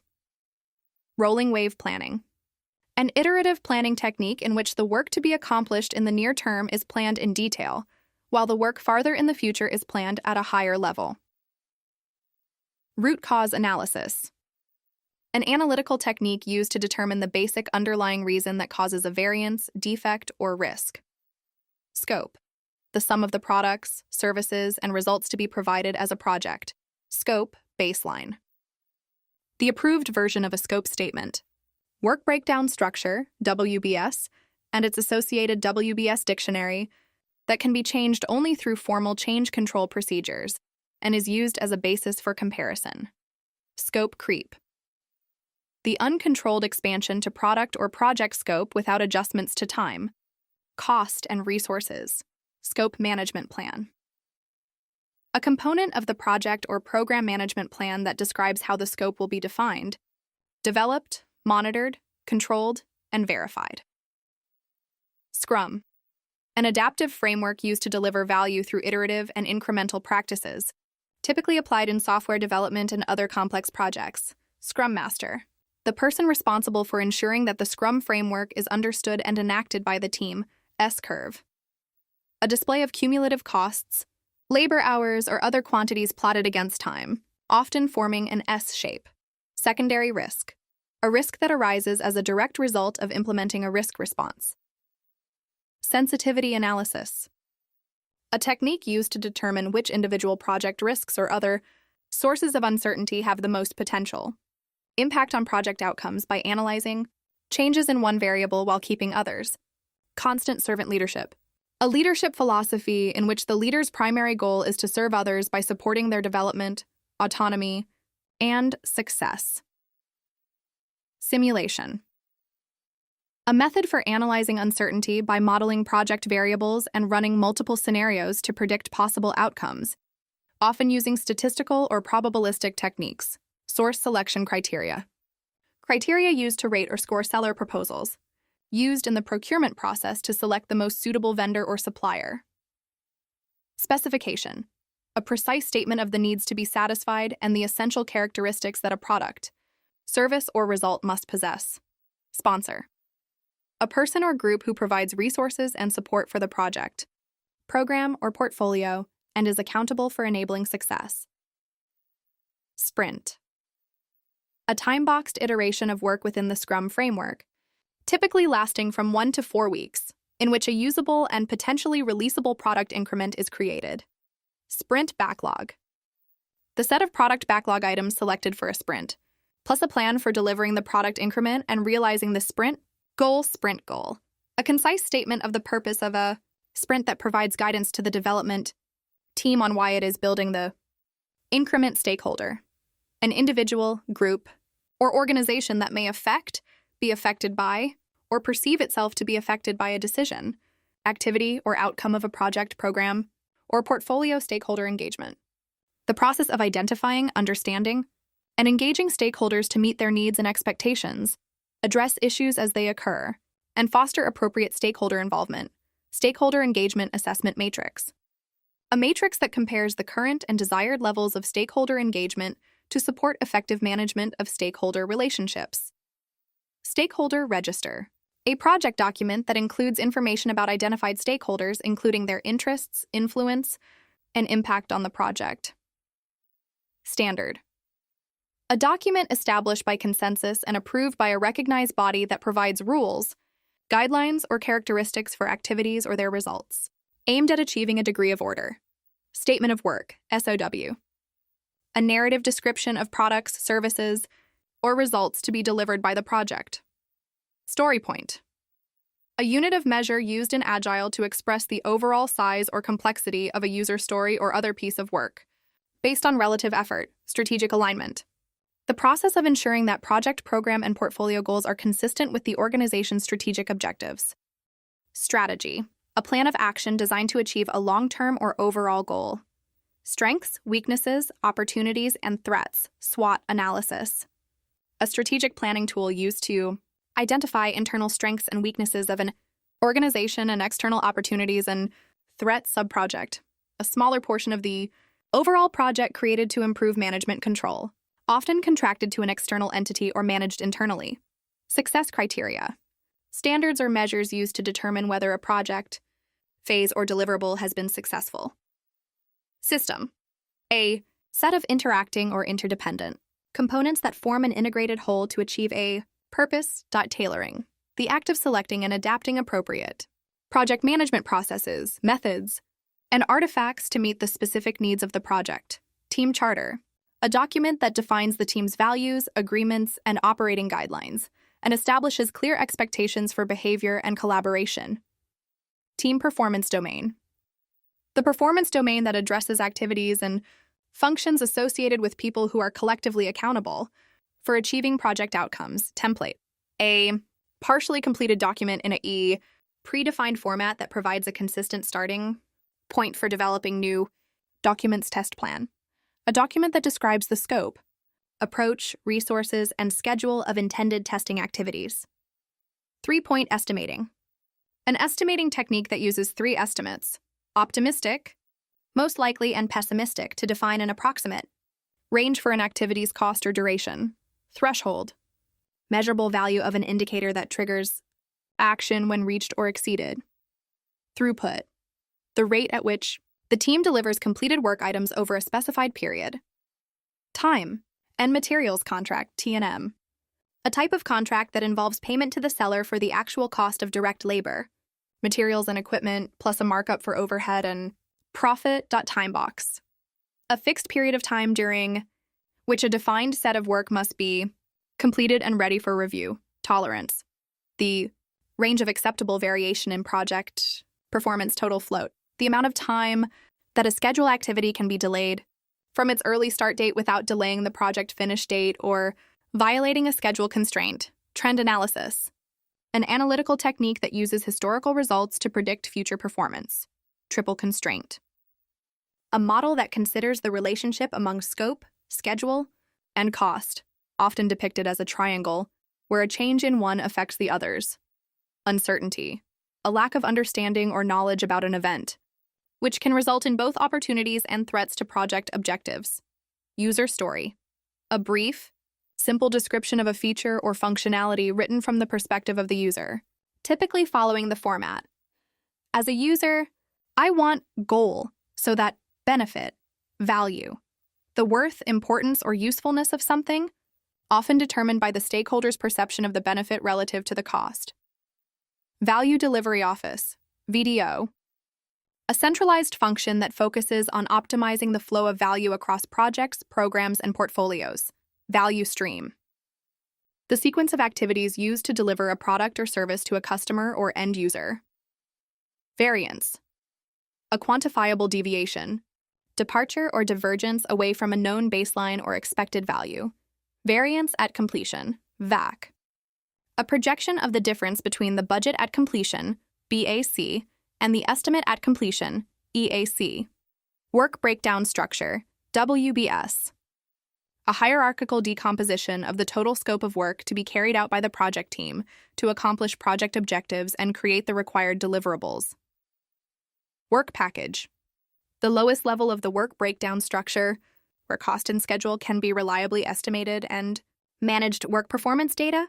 Rolling wave planning. An iterative planning technique in which the work to be accomplished in the near term is planned in detail, while the work farther in the future is planned at a higher level. Root cause analysis. An analytical technique used to determine the basic underlying reason that causes a variance, defect, or risk. Scope. The sum of the products, services, and results to be provided as a project. Scope, baseline. The approved version of a scope statement. Work breakdown structure, WBS, and its associated WBS dictionary that can be changed only through formal change control procedures and is used as a basis for comparison. Scope creep. The uncontrolled expansion to product or project scope without adjustments to time, cost, and resources. Scope management plan. A component of the project or program management plan that describes how the scope will be defined, developed, monitored, controlled, and verified. Scrum. An adaptive framework used to deliver value through iterative and incremental practices, typically applied in software development and other complex projects. Scrum Master. The person responsible for ensuring that the Scrum framework is understood and enacted by the team. S-curve. A display of cumulative costs, labor hours, or other quantities plotted against time, often forming an S shape. Secondary risk. A risk that arises as a direct result of implementing a risk response. Sensitivity analysis. A technique used to determine which individual project risks or other sources of uncertainty have the most potential. Impact on project outcomes by analyzing changes in one variable while keeping others. Constant servant leadership. A leadership philosophy in which the leader's primary goal is to serve others by supporting their development, autonomy, and success. Simulation. A method for analyzing uncertainty by modeling project variables and running multiple scenarios to predict possible outcomes, often using statistical or probabilistic techniques. Source selection criteria. Criteria used to rate or score seller proposals, used in the procurement process to select the most suitable vendor or supplier. Specification. A precise statement of the needs to be satisfied and the essential characteristics that a product, service, or result must possess. Sponsor. A person or group who provides resources and support for the project, program, or portfolio and is accountable for enabling success. Sprint. A time-boxed iteration of work within the Scrum framework, typically lasting from 1 to 4 weeks, in which a usable and potentially releasable product increment is created. Sprint backlog. The set of product backlog items selected for a sprint, plus a plan for delivering the product increment and realizing the sprint goal. A concise statement of the purpose of a sprint that provides guidance to the development team on why it is building the increment stakeholder, an individual, group, or organization that may be affected by, or perceive itself to be affected by a decision, activity, or outcome of a project, program, or portfolio stakeholder engagement. The process of identifying, understanding, and engaging stakeholders to meet their needs and expectations, address issues as they occur, and foster appropriate stakeholder involvement. Stakeholder engagement assessment matrix. A matrix that compares the current and desired levels of stakeholder engagement to support effective management of stakeholder relationships. Stakeholder register. A project document that includes information about identified stakeholders, including their interests, influence, and impact on the project. Standard. A document established by consensus and approved by a recognized body that provides rules, guidelines, or characteristics for activities or their results, aimed at achieving a degree of order. Statement of work, SOW. A narrative description of products, services, or results to be delivered by the project. Story point. A unit of measure used in Agile to express the overall size or complexity of a user story or other piece of work, based on relative effort, strategic alignment. The process of ensuring that project, program, and portfolio goals are consistent with the organization's strategic objectives. Strategy. A plan of action designed to achieve a long-term or overall goal. Strengths, weaknesses, opportunities, and threats, SWOT analysis. A strategic planning tool used to identify internal strengths and weaknesses of an organization and external opportunities and threat subproject, a smaller portion of the overall project created to improve management control. often contracted to an external entity or managed internally. Success criteria. Standards or measures used to determine whether a project, phase, or deliverable has been successful. System. A set of interacting or interdependent components that form an integrated whole to achieve a purpose. Tailoring. The act of selecting and adapting appropriate project management processes, methods, and artifacts to meet the specific needs of the project. Team charter. A document that defines the team's values, agreements, and operating guidelines, and establishes clear expectations for behavior and collaboration. Team performance domain. The performance domain that addresses activities and functions associated with people who are collectively accountable for achieving project outcomes. Template. A partially completed document in a predefined format that provides a consistent starting point for developing new documents. Test plan. A document that describes the scope, approach, resources, and schedule of intended testing activities. 3-point estimating. An estimating technique that uses 3 estimates: optimistic, most likely, and pessimistic to define an approximate range for an activity's cost or duration. Threshold. Measurable value of an indicator that triggers action when reached or exceeded. Throughput. The rate at which the team delivers completed work items over a specified period. Time and materials contract, T&M. A type of contract that involves payment to the seller for the actual cost of direct labor, materials and equipment, plus a markup for overhead and profit. Time box. A fixed period of time during which a defined set of work must be completed and ready for review. Tolerance. The range of acceptable variation in project performance. Total float. The amount of time that a schedule activity can be delayed from its early start date without delaying the project finish date or violating a schedule constraint. Trend analysis. An analytical technique that uses historical results to predict future performance. Triple constraint. A model that considers the relationship among scope, schedule, and cost, often depicted as a triangle, where a change in one affects the others. Uncertainty. A lack of understanding or knowledge about an event, which can result in both opportunities and threats to project objectives. User story. A brief, simple description of a feature or functionality written from the perspective of the user, typically following the format. As a user, I want goal, so that benefit, value, the worth, importance, or usefulness of something, often determined by the stakeholder's perception of the benefit relative to the cost. Value Delivery Office, VDO. A centralized function that focuses on optimizing the flow of value across projects, programs, and portfolios. Value stream. The sequence of activities used to deliver a product or service to a customer or end user. Variance. A quantifiable deviation, departure or divergence away from a known baseline or expected value. Variance at completion, VAC. A projection of the difference between the budget at completion, BAC, and the estimate at completion, EAC. Work breakdown structure, WBS. A hierarchical decomposition of the total scope of work to be carried out by the project team to accomplish project objectives and create the required deliverables. Work package. The lowest level of the work breakdown structure, where cost and schedule can be reliably estimated and managed work performance data.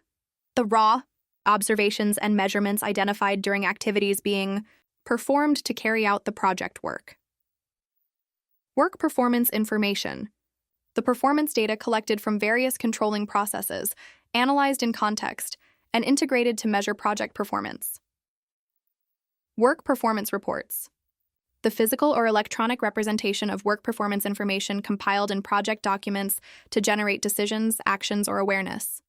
The raw observations and measurements identified during activities being performed to carry out the project work. Work performance information. The performance data collected from various controlling processes, analyzed in context, and integrated to measure project performance. Work performance reports. The physical or electronic representation of work performance information compiled in project documents to generate decisions, actions, or awareness.